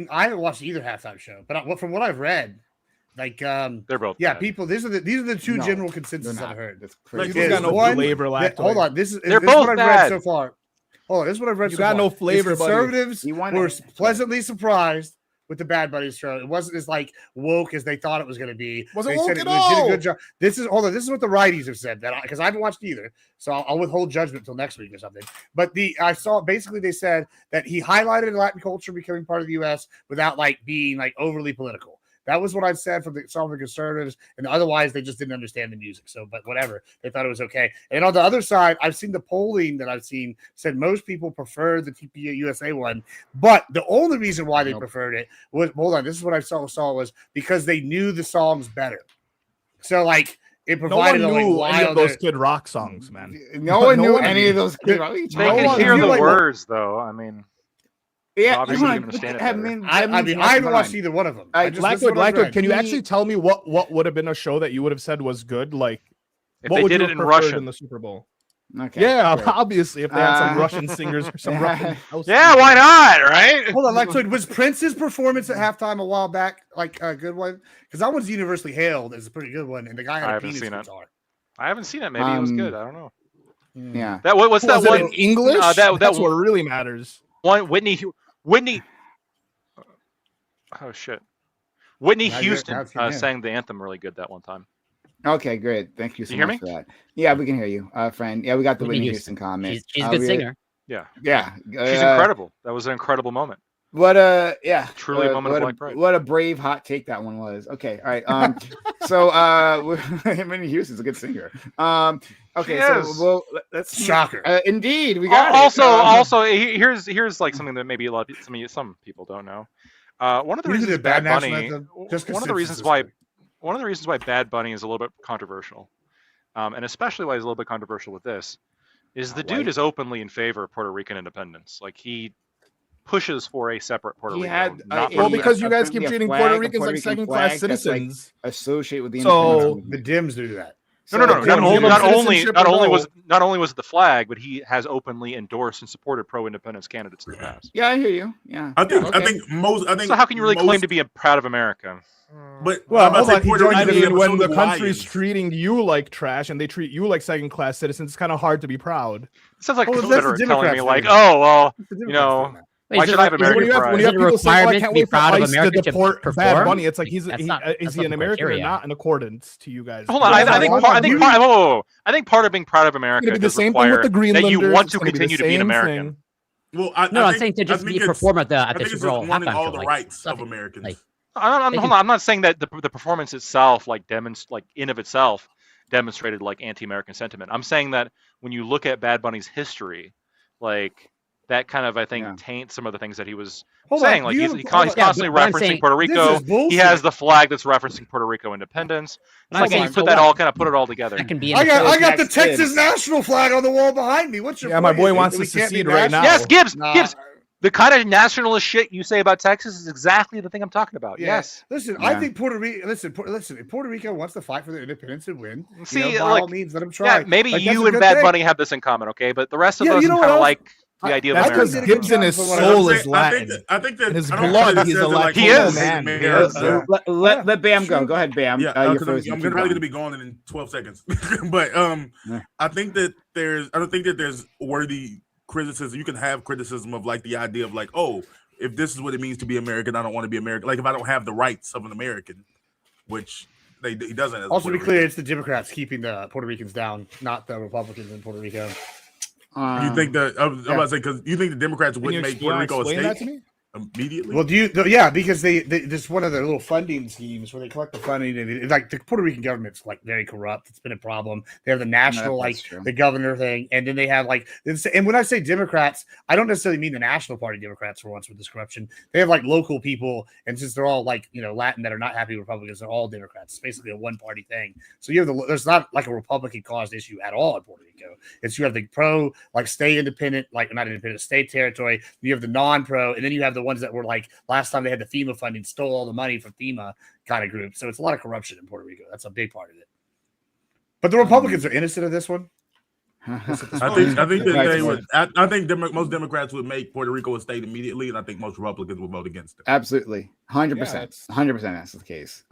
Speaker 4: haven't watched either halftime show, but from what I've read, like
Speaker 5: they're both
Speaker 4: people. These are the two general consensus I've heard.
Speaker 1: That's crazy.
Speaker 6: Got no flavor.
Speaker 4: Hold on, this is
Speaker 5: what
Speaker 4: I've read so far. Hold on, this is what I've read.
Speaker 6: You got no flavor.
Speaker 4: Conservatives were pleasantly surprised with the Bad Bunny show. It wasn't as like woke as they thought it was going to be.
Speaker 6: Wasn't
Speaker 4: they
Speaker 6: woke
Speaker 4: said
Speaker 6: at
Speaker 4: it
Speaker 6: all.
Speaker 4: did a good job. This is what the righties have said that because I haven't watched either, so I'll withhold judgment until next week or something. But I saw basically they said that he highlighted Latin culture becoming part of the U.S. without like being like overly political. That was what I said from the conservatives, and otherwise they just didn't understand the music. So, but whatever, they thought it was okay. And on the other side, I've seen the polling that I've seen said most people prefer the TPUSA one, but the only reason why they preferred it was this is what I saw was because they knew the songs better. So like it provided
Speaker 6: no one knew any of those Kid Rock songs, man.
Speaker 1: No one knew any of those Kid Rock.
Speaker 5: They could hear the words though. I mean.
Speaker 1: Yeah,
Speaker 5: obviously you understand it.
Speaker 4: I haven't watched either one of them.
Speaker 6: Blackwood, can you actually tell me what would have been a show that you would have said was good? Like,
Speaker 5: if
Speaker 6: what
Speaker 5: they
Speaker 6: would
Speaker 5: did
Speaker 6: you
Speaker 5: it
Speaker 6: have
Speaker 5: in
Speaker 6: preferred
Speaker 5: Russian
Speaker 6: in the Super Bowl?
Speaker 1: Okay.
Speaker 6: Yeah, obviously, if they had some Russian singers or some Russian.
Speaker 5: Yeah, why not? Right?
Speaker 4: Hold on, so was Prince's performance at halftime a while back like a good one? Because that one's universally hailed as a pretty good one, and the guy had a penis guitar.
Speaker 5: I haven't seen it. Maybe it was good. I don't know.
Speaker 1: Yeah.
Speaker 5: What's that one
Speaker 6: in English? That's what really matters.
Speaker 5: One Whitney. Oh shit! Whitney Houston sang the anthem really good that one time.
Speaker 1: Okay, great. Thank you so much for that. Yeah, we can hear you, friend. Yeah, we got the Whitney Houston comment.
Speaker 2: She's a good singer.
Speaker 5: Yeah.
Speaker 1: She's
Speaker 5: incredible. That was an incredible moment.
Speaker 1: What
Speaker 5: truly a moment of black pride.
Speaker 1: What a brave hot take that one was. Okay, all right. So Whitney Houston's a good singer. Okay, so that's
Speaker 4: shocker.
Speaker 1: Indeed, we got
Speaker 5: also here's like something that maybe some people don't know. One of the reasons Bad Bunny, one of the reasons why Bad Bunny is a little bit controversial, and especially why he's a little bit controversial with this, is the dude is openly in favor of Puerto Rican independence. Like he pushes for a separate Puerto Rico.
Speaker 6: Because you guys keep treating Puerto Ricans like second-class citizens.
Speaker 1: Associate with the
Speaker 4: the Dims do that.
Speaker 5: No. Not only was it the flag, but he has openly endorsed and supported pro-independence candidates in the past.
Speaker 1: Yeah, I hear you. Yeah,
Speaker 7: I think. So
Speaker 5: how can you really claim to be proud of America?
Speaker 7: But
Speaker 6: when the country's treating you like trash and they treat you like second-class citizens, it's kind of hard to be proud.
Speaker 5: It sounds like Confederate telling me like, oh well, why should I have American pride?
Speaker 6: When you have people saying, "Well, I can't wait for ICE to deport Bad Bunny," it's like is he an American or not in accordance to you guys?
Speaker 5: Hold on, I think part of being proud of America does require that you want to continue to be an American.
Speaker 7: Well,
Speaker 2: I'm saying to just be perform at the Super Bowl
Speaker 7: halftime all the rights of Americans.
Speaker 5: I'm not saying that the performance itself, in of itself, demonstrated like anti-American sentiment. I'm saying that when you look at Bad Bunny's history, like that kind of, I think,
Speaker 1: Yeah.
Speaker 5: taints some of the things that he was
Speaker 4: Hold
Speaker 5: saying.
Speaker 4: on,
Speaker 5: Like
Speaker 4: do you
Speaker 5: he's
Speaker 4: have a- hold on.
Speaker 5: constantly
Speaker 2: but I'm
Speaker 5: referencing
Speaker 2: saying-
Speaker 5: Puerto
Speaker 4: This
Speaker 5: Rico.
Speaker 4: is bullshit.
Speaker 5: He has the flag that's referencing Puerto Rico independence. It's
Speaker 2: I'm
Speaker 5: like
Speaker 2: saying,
Speaker 5: you
Speaker 2: so
Speaker 5: put that
Speaker 2: what?
Speaker 5: all kind of put it all together.
Speaker 2: That can be.
Speaker 4: I got the
Speaker 1: Next
Speaker 4: Texas
Speaker 1: Gibbs.
Speaker 4: national flag on the wall behind me. What's your
Speaker 6: Yeah,
Speaker 4: point?
Speaker 6: my boy
Speaker 4: Is it
Speaker 6: wants
Speaker 4: that we
Speaker 6: to
Speaker 4: can't be
Speaker 6: secede right
Speaker 4: national?
Speaker 6: now.
Speaker 5: Yes, Gibbs.
Speaker 4: Nah.
Speaker 5: Gibbs. The kind of nationalist shit you say about Texas is exactly the thing I'm talking about.
Speaker 4: Yeah.
Speaker 5: Yes.
Speaker 4: Listen,
Speaker 1: Yeah.
Speaker 4: I think Puerto Rico. Listen, if Puerto Rico wants to fight for their independence and win,
Speaker 5: See,
Speaker 4: by
Speaker 5: like,
Speaker 4: all means, let them try.
Speaker 5: Yeah, maybe
Speaker 4: Like, that's
Speaker 5: you
Speaker 4: a
Speaker 5: and
Speaker 4: good
Speaker 5: Bad
Speaker 4: thing.
Speaker 5: Bunny have this in common, okay? But the rest of
Speaker 4: Yeah,
Speaker 5: us
Speaker 4: you know
Speaker 5: kind
Speaker 4: what
Speaker 5: of
Speaker 4: else?
Speaker 5: like the idea
Speaker 6: That's
Speaker 5: of
Speaker 6: because
Speaker 5: America.
Speaker 4: did a good
Speaker 6: Gibson
Speaker 4: job
Speaker 6: is
Speaker 4: from what
Speaker 7: I
Speaker 6: soul
Speaker 7: think-
Speaker 6: is
Speaker 7: I
Speaker 6: Latin.
Speaker 7: think I think that
Speaker 6: In his
Speaker 7: I don't
Speaker 6: blood,
Speaker 7: think
Speaker 6: he's
Speaker 7: it
Speaker 6: a
Speaker 7: says it like
Speaker 6: Latino
Speaker 5: He is.
Speaker 6: man.
Speaker 7: Mayor,
Speaker 6: He is.
Speaker 1: Let Bam go. Go ahead, Bam.
Speaker 7: Yeah,
Speaker 1: You're
Speaker 7: because
Speaker 1: frozen.
Speaker 7: I'm
Speaker 1: Keep
Speaker 7: probably
Speaker 1: going.
Speaker 7: going to be gone in 12 seconds. But
Speaker 1: Yeah.
Speaker 7: I think that I don't think that there's worthy criticism. You can have criticism of like the idea of like, oh, if this is what it means to be American, I don't want to be American. Like if I don't have the rights of an American, which he doesn't. As a
Speaker 4: Also, to be
Speaker 7: Puerto
Speaker 4: clear,
Speaker 7: Rican.
Speaker 4: it's the Democrats keeping the Puerto Ricans down, not the Republicans in Puerto Rico.
Speaker 7: You think that I'm about to say because you think the Democrats
Speaker 6: Can
Speaker 7: wouldn't
Speaker 6: you
Speaker 7: make Puerto Rico a
Speaker 6: explain that to
Speaker 7: state
Speaker 6: me?
Speaker 7: immediately?
Speaker 4: Well, yeah, because they this is one of their little funding schemes where they collect the funding and like the Puerto Rican government's like very corrupt. It's been a problem. They have the national
Speaker 1: that's true.
Speaker 4: the governor thing, and then they have like and when I say Democrats, I don't necessarily mean the National Party Democrats for once with this corruption. They have like local people, and since they're all like Latin that are not happy with Republicans, they're all Democrats. It's basically a one party thing. So you have there's not like a Republican caused issue at all in Puerto Rico. It's you have the pro like stay independent, like not independent, state territory. You have the non-pro, and then you have the ones that were like last time they had the FEMA funding, stole all the money from FEMA kind of group. So it's a lot of corruption in Puerto Rico. That's a big part of it. But the Republicans are innocent of this one.
Speaker 7: I think that they would. I think most Democrats would make Puerto Rico a state immediately, and I think most Republicans would vote against it.
Speaker 1: Absolutely, 100%, 100%. That's the case.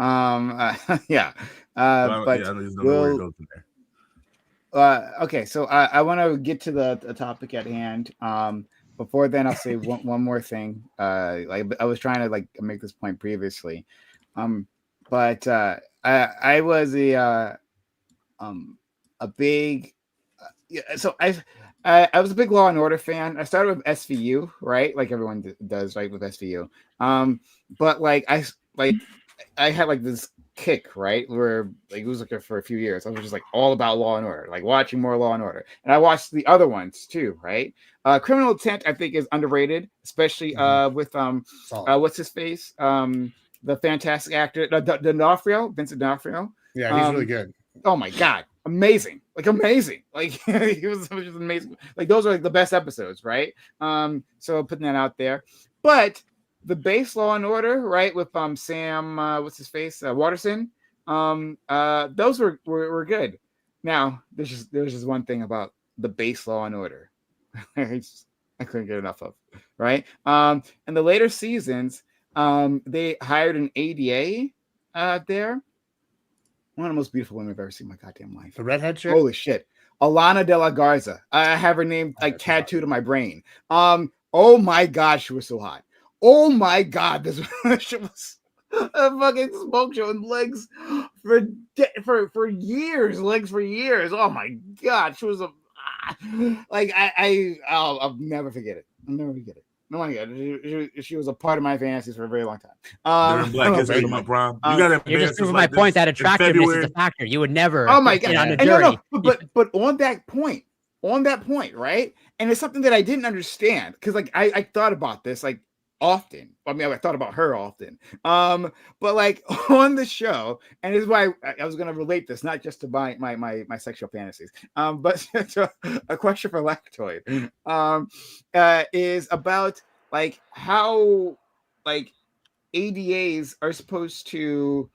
Speaker 1: Yeah. But
Speaker 7: I just don't know where it goes from there.
Speaker 1: Okay, so I want to get to the topic at hand. Before then, I'll say one more thing. Like I was trying to like make this point previously, but I was a big so I was a big Law and Order fan. I started with SVU, right? Like everyone does, right, with SVU. But like I had like this kick, right, where like it was like for a few years I was just like all about Law and Order, like watching more Law and Order, and I watched the other ones too, right? Criminal Intent I think is underrated, especially with what's his face, the fantastic actor D'Onofrio, Vincent D'Onofrio.
Speaker 4: Yeah, he's really good.
Speaker 1: Oh my god, amazing, like he was just amazing. Like those are like the best episodes, right? So putting that out there. But the base Law and Order, right, with Sam what's his face, Watterson, those were good. Now there's just one thing about the base Law and Order I couldn't get enough of, right? In the later seasons, they hired an ADA there. One of the most beautiful women I've ever seen in my goddamn life.
Speaker 4: The redhead chick?
Speaker 1: Holy shit. Alana de la Garza. I have her name like tattooed in my brain. Oh my god, she was so hot. Oh my god, this shit was a fucking smoke show and legs for years. Legs for years. Oh my god, she was like I'll never forget it. I'll never forget it. No, my God, she was a part of my fantasies for a very long time.
Speaker 7: During Black History Month, Prom. You got
Speaker 2: You're just proving my point that attractiveness is a factor. You would never.
Speaker 1: Oh my God!
Speaker 2: On a
Speaker 1: And
Speaker 2: jury.
Speaker 1: but on that point, right? And it's something that I didn't understand because like I thought about this like often. I mean, I thought about her often. But like on the show, and this is why I was going to relate this not just to my sexual fantasies, but to a question for Lactoid, is about like how like ADAs are supposed to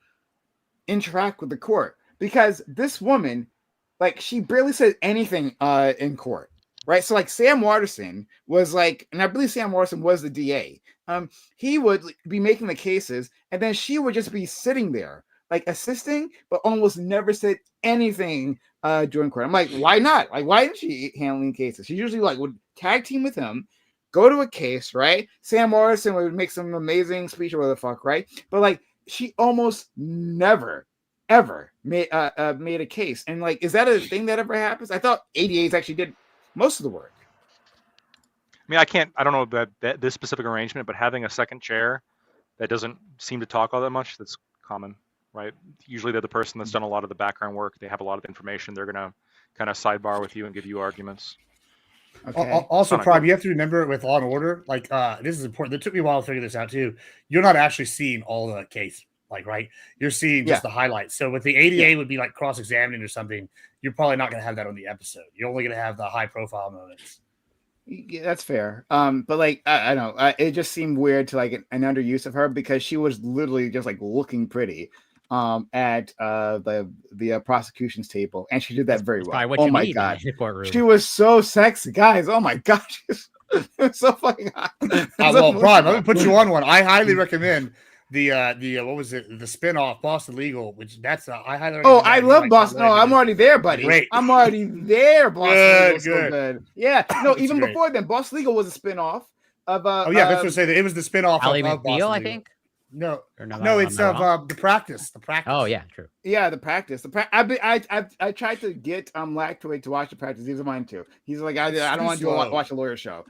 Speaker 1: interact with the court, because this woman, like, she barely said anything in court, right? So like Sam Watterson was like, and I believe Sam Watterson was the DA. He would be making the cases, and then she would just be sitting there, like assisting, but almost never said anything during court. I'm like, why not? Like, why isn't she handling cases? She usually like would tag team with him, go to a case, right? Sam Morrison would make some amazing speech or whatever the fuck, right? But like, she almost never ever made a case. And like, is that a thing that ever happens? I thought ADAs actually did most of the work.
Speaker 5: I mean, I don't know that this specific arrangement, but having a second chair that doesn't seem to talk all that much, that's common, right? Usually they're the person that's done a lot of the background work. They have a lot of information. They're going to kind of sidebar with you and give you arguments.
Speaker 1: Okay.
Speaker 4: Also,
Speaker 5: Kinda
Speaker 4: Prime,
Speaker 5: good.
Speaker 4: you have to remember with Law and Order, like this is important. It took me a while to figure this out too. You're not actually seeing all the case, like right. You're seeing just the highlights. So with the ADA would be like cross-examining or something. You're probably not going to have that on the episode. You're only going to have the high-profile moments.
Speaker 1: Yeah, that's fair. But like I don't know, it just seemed weird to like an underuse of her because she was literally just like looking pretty at the prosecution's table, and she did that very well.
Speaker 2: Probably what
Speaker 1: Oh
Speaker 2: you
Speaker 1: my
Speaker 2: need
Speaker 1: god,
Speaker 2: in the courtroom.
Speaker 1: she was so sexy, guys. Oh my gosh, so fucking hot.
Speaker 4: Well, Prime, let me put you on one. I highly recommend the what was it? The spinoff Boston Legal, which that's I highly recommend.
Speaker 1: Oh, I love Boston. No, I'm already there, buddy.
Speaker 4: Great.
Speaker 1: I'm already there. Boston Legal, so
Speaker 4: Good.
Speaker 1: good. Yeah, no,
Speaker 4: It's
Speaker 1: even
Speaker 4: great.
Speaker 1: before then, Boston Legal was a spinoff of
Speaker 4: Oh yeah, that's what I say. It was the spinoff
Speaker 2: Ally
Speaker 4: of Boston
Speaker 2: McNeil, I
Speaker 4: Legal.
Speaker 2: think.
Speaker 4: No,
Speaker 2: Or no,
Speaker 4: no,
Speaker 2: am
Speaker 4: it's
Speaker 2: I
Speaker 4: of
Speaker 2: wrong?
Speaker 4: the practice. The practice.
Speaker 2: Oh yeah, true.
Speaker 1: Yeah, the practice. I tried to get Lactoid to watch the practice. He was mine too. He's like, I don't want to watch a lawyer show.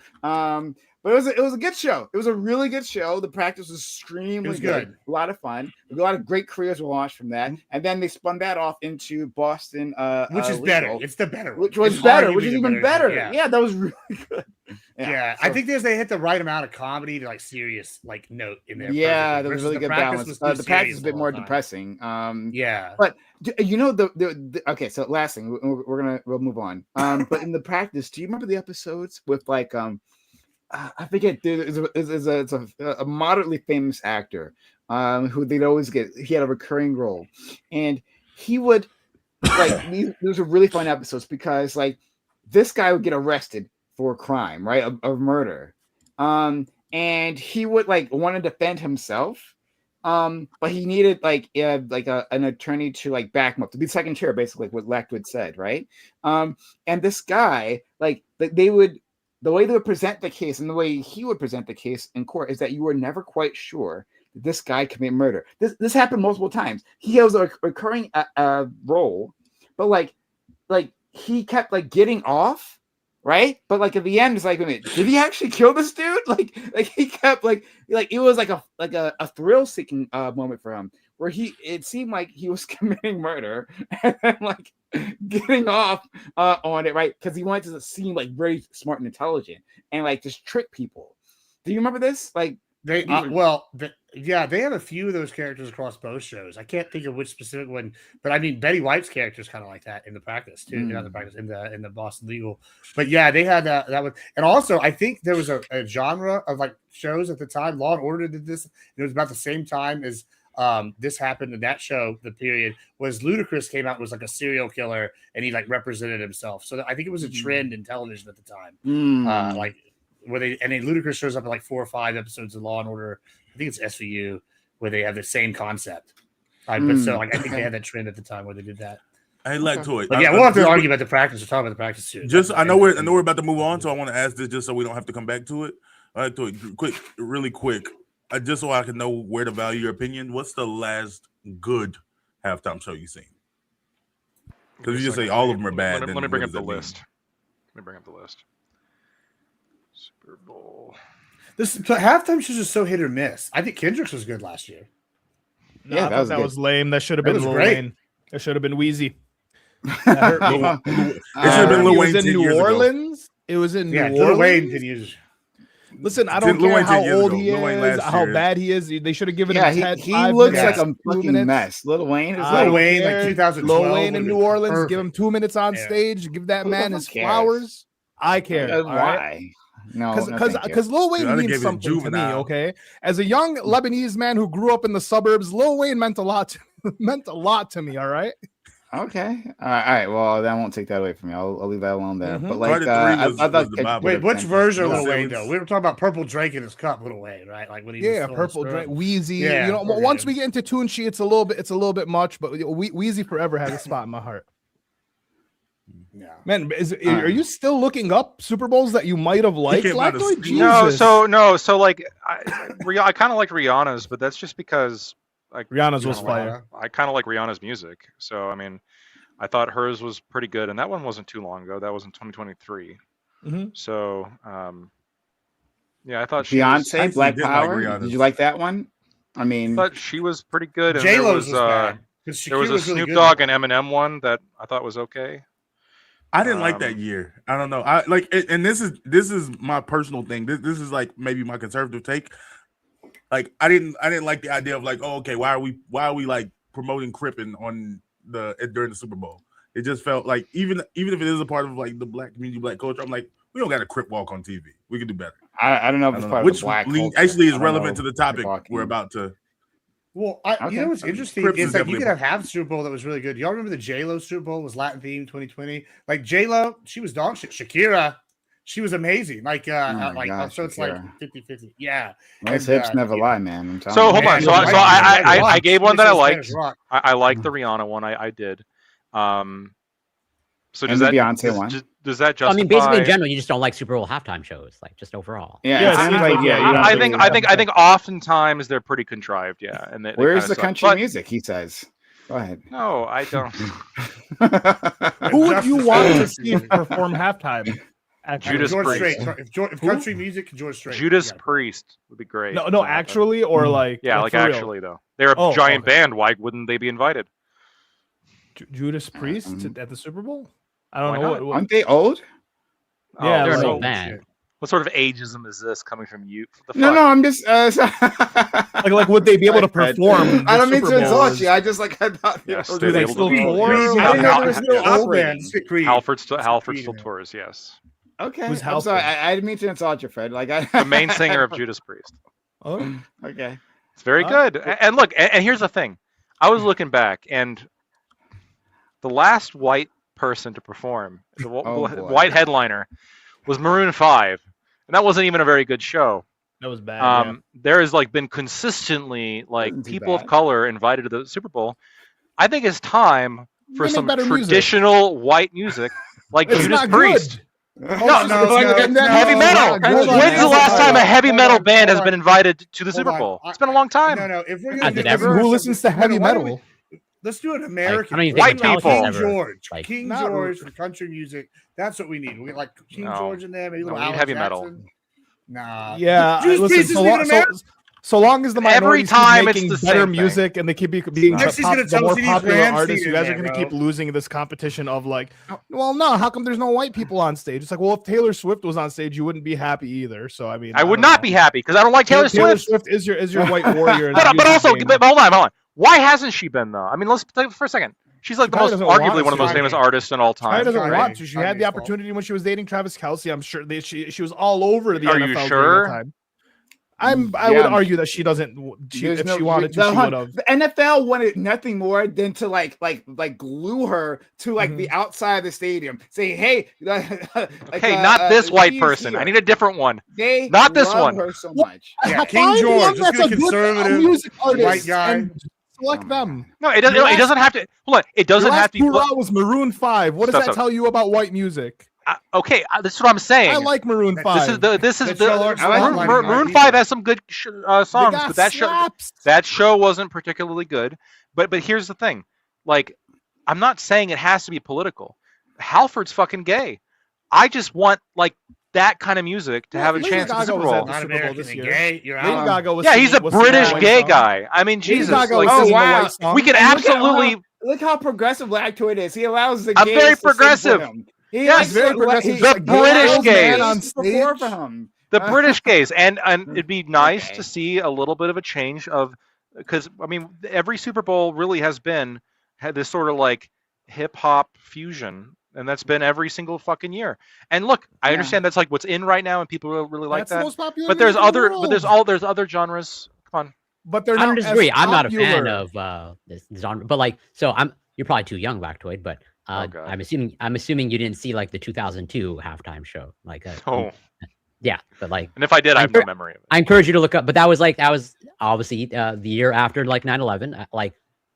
Speaker 1: But it was a good show. It was a really good show. The practice was extremely good. A lot of fun. A lot of great careers were launched from that. And then they spun that off into Boston,
Speaker 4: which is
Speaker 1: Legal,
Speaker 4: better. It's the better one.
Speaker 1: Which was
Speaker 4: It's
Speaker 1: better, which
Speaker 4: arguably
Speaker 1: is
Speaker 4: the
Speaker 1: even better.
Speaker 4: Yeah,
Speaker 1: that was really good.
Speaker 4: Yeah,
Speaker 1: so,
Speaker 4: I think they hit the right amount of comedy to like serious like note in there.
Speaker 1: Yeah, there was really good balance. The practice is a bit more
Speaker 4: time.
Speaker 1: depressing.
Speaker 4: Yeah,
Speaker 1: but you know the okay. So last thing, we'll move on. But in the practice, do you remember the episodes with like I forget. There's a moderately famous actor who they'd always get. He had a recurring role, and he would like these are really fun episodes because like this guy would get arrested for a crime, right, of murder, and he would like want to defend himself, but he needed like an attorney to like back him up to be second chair, basically, like what Lactwood said, right? And this guy like the way they would present the case and the way he would present the case in court is that you were never quite sure that this guy committed murder. This happened multiple times. He has a recurring role, but like he kept like getting off, right? But like at the end, it's like, wait a minute, did he actually kill this dude? Like he kept like it was like a thrill-seeking moment for him, where it seemed like he was committing murder and then like getting off on it, right? Because he wanted to seem like very smart and intelligent and like just trick people. Do you remember this? Like
Speaker 4: they they have a few of those characters across both shows. I can't think of which specific one, but I mean Betty White's character is kind of like that in the practice too. Not the practice in the Boston Legal, but yeah, they had that one. And also, I think there was a genre of like shows at the time. Law and Order did this. It was about the same time as this happened in that show. The period was Ludacris came out and was like a serial killer, and he like represented himself. So I think it was a trend in television at the time. Like where then Ludacris shows up in like 4 or 5 episodes of Law and Order. I think it's SVU where they have the same concept. But so like I think they had that trend at the time where they did that.
Speaker 7: Hey, Lactoid.
Speaker 4: But yeah, we'll have to argue about the practice. We'll talk about the practice too.
Speaker 7: Just I know we're about to move on, so I want to ask this just so we don't have to come back to it. Lactoid, really quick. Just so I can know where to value your opinion. What's the last good halftime show you've seen? Because you just say all of them are bad.
Speaker 5: Let me bring up the list. Let me bring up the list. Super Bowl.
Speaker 4: This halftime shows are so hit or miss. I think Kendrick's was good last year.
Speaker 6: No, yeah, I thought that was lame. That should have been Lil Wayne. That should have been Wheezy. That hurt me.
Speaker 7: It should have been Lil Wayne 10 years ago.
Speaker 6: New Orleans. It was in New Orleans.
Speaker 4: Lil Wayne can use.
Speaker 6: Listen, I don't care how old he is, how bad he is. They should have given him 10,
Speaker 1: he looks
Speaker 6: minutes,
Speaker 1: like a fucking mess. Lil Wayne is
Speaker 4: Lil Wayne, like 2012.
Speaker 6: Lil Wayne in New Orleans.
Speaker 4: Perfect.
Speaker 6: Give him 2 minutes on stage. Give that man his flowers. I care.
Speaker 1: Why?
Speaker 6: Right?
Speaker 1: No,
Speaker 6: because Lil Wayne means something to me. Okay, as a young Lebanese man who grew up in the suburbs, Lil Wayne meant a lot to me. All right.
Speaker 1: Okay. All right. Well, that won't take that away from me. I'll leave that alone there. But like,
Speaker 4: wait, which version of Lil Wayne though? We were talking about Purple Drake in his cup, Lil Wayne, right? Like when he
Speaker 6: Purple Drake, Wheezy. Yeah, you know, once we get into Toonshi, it's a little bit much, but Wheezy forever has a spot in my heart. Yeah, man, are you still looking up Super Bowls that you might have liked?
Speaker 5: No, so like I kind of like Rihanna's, but that's just because like
Speaker 6: Rihanna's was fire.
Speaker 5: I kind of like Rihanna's music, so I mean, I thought hers was pretty good, and that one wasn't too long ago. That was in 2023.
Speaker 6: Mm-hmm.
Speaker 5: So, yeah, I thought
Speaker 1: Beyonce, Black Power. Like did you like that one? I mean,
Speaker 5: I thought she was pretty good. And
Speaker 4: J-Lo's was bad.
Speaker 5: There was a Snoop Dogg and Eminem one that I thought was okay.
Speaker 7: I didn't like that year. I don't know. I like, and this is my personal thing. This is like maybe my conservative take. Like I didn't like the idea of like, oh, okay, why are we like promoting cripping on during the Super Bowl? It just felt like even if it is a part of like the black community, black culture, I'm like, we don't got a crip walk on TV. We can do better.
Speaker 1: I don't know if it's part of the black culture.
Speaker 7: Actually is relevant to the topic we're about to.
Speaker 4: Well, you know what's interesting is like you could have half the Super Bowl that was really good. Y'all remember the J-Lo Super Bowl was Latin themed 2020? Like J-Lo, she was dog shit. Shakira, she was amazing. Like, so it's like 50-50. Yeah.
Speaker 1: Those hips never lie, man.
Speaker 5: So hold on. So I gave one that I liked. I like the Rihanna one. I did. So does that
Speaker 1: Beyonce one?
Speaker 5: Does that justify?
Speaker 2: I mean, basically in general, you just don't like Super Bowl halftime shows, like just overall.
Speaker 5: I think oftentimes they're pretty contrived. Yeah, and
Speaker 1: where's the country music? He says. Go ahead.
Speaker 5: No, I don't.
Speaker 6: Who would you want to see perform halftime?
Speaker 5: Judas Priest.
Speaker 4: If country music, George Strait.
Speaker 5: Judas Priest would be great.
Speaker 6: No, actually, or like
Speaker 5: like actually though, they're a giant band. Why wouldn't they be invited?
Speaker 6: Judas Priest at the Super Bowl? I don't know.
Speaker 1: Aren't they old?
Speaker 6: Yeah,
Speaker 2: they're an old band.
Speaker 5: What sort of ageism is this coming from you?
Speaker 1: No, I'm just
Speaker 6: like would they be able to perform?
Speaker 1: I don't mean to insult you. I just like I thought.
Speaker 5: Yes,
Speaker 6: do they still tour?
Speaker 1: I didn't know there was still operating.
Speaker 5: Halford still tours. Yes.
Speaker 1: Okay. I'm sorry. I didn't mean to insult you, Fred. Like
Speaker 5: the main singer of Judas Priest.
Speaker 6: Oh,
Speaker 1: okay.
Speaker 5: It's very good. And look, and here's the thing. I was looking back, and the last white person to perform, the white headliner, was Maroon 5, and that wasn't even a very good show.
Speaker 6: That was bad.
Speaker 5: There has like been consistently like people of color invited to the Super Bowl. I think it's time for some traditional white music like Judas Priest. No, heavy metal. When's the last time a heavy metal band has been invited to the Super Bowl? It's been a long time.
Speaker 4: No. If we're
Speaker 2: gonna
Speaker 6: who listens to heavy metal?
Speaker 4: Let's do an American.
Speaker 5: White people.
Speaker 4: King George. King George for country music. That's what we need. We get like King George in there. Maybe a little
Speaker 5: heavy metal.
Speaker 4: Nah.
Speaker 6: Yeah. Listen, so long as the minorities keep making better music and they keep being the more popular artists, you guys are going to keep losing this competition of like, well, no, how come there's no white people on stage? It's like, well, if Taylor Swift was on stage, you wouldn't be happy either. So I mean,
Speaker 5: I would not be happy because I don't like Taylor Swift.
Speaker 6: Taylor Swift is your white warrior.
Speaker 5: but hold on. Why hasn't she been though? I mean, let's take it for a second. She's like arguably one of the most famous artists in all time.
Speaker 6: She doesn't want to. She had the opportunity when she was dating Travis Kelce. I'm sure she was all over the NFL.
Speaker 5: Are you sure?
Speaker 6: Time. I would argue that she doesn't. If she wanted to, she would have.
Speaker 1: The NFL wanted nothing more than to like glue her to like the outside of the stadium. Say, hey,
Speaker 5: not this white person. I need a different one. Not this one.
Speaker 1: Her so much.
Speaker 4: Yeah, King George. That's a conservative
Speaker 6: music artist.
Speaker 4: White guy.
Speaker 6: Select them.
Speaker 5: No, it doesn't have to. Hold on. It doesn't have to be.
Speaker 6: Was Maroon 5. What does that tell you about white music?
Speaker 5: Okay, this is what I'm saying.
Speaker 6: I like Maroon 5.
Speaker 5: Maroon 5 has some good songs, but that show wasn't particularly good. But here's the thing, like, I'm not saying it has to be political. Halford's fucking gay. I just want like that kind of music to have a chance at the Super Bowl. He's a British gay guy. I mean, Jesus. We could absolutely
Speaker 1: look how progressive Lactoid is. He allows the.
Speaker 5: I'm very progressive.
Speaker 1: Yes,
Speaker 6: very progressive.
Speaker 5: The British gays
Speaker 1: on stage for him.
Speaker 5: The British gays, and it'd be nice to see a little bit of a change because I mean every Super Bowl really had this sort of like hip hop fusion, and that's been every single fucking year. And look, I understand that's like what's in right now, and people really like that. But there's other genres. Come on.
Speaker 6: But they're not.
Speaker 2: I don't disagree. I'm not a fan of this genre, but like, so you're probably too young, Lactoid, but. I'm assuming you didn't see like the 2002 halftime show, like yeah, but like,
Speaker 5: and if I did, I have no memory of it.
Speaker 2: I encourage you to look up, but that was obviously the year after like 9/11. Like,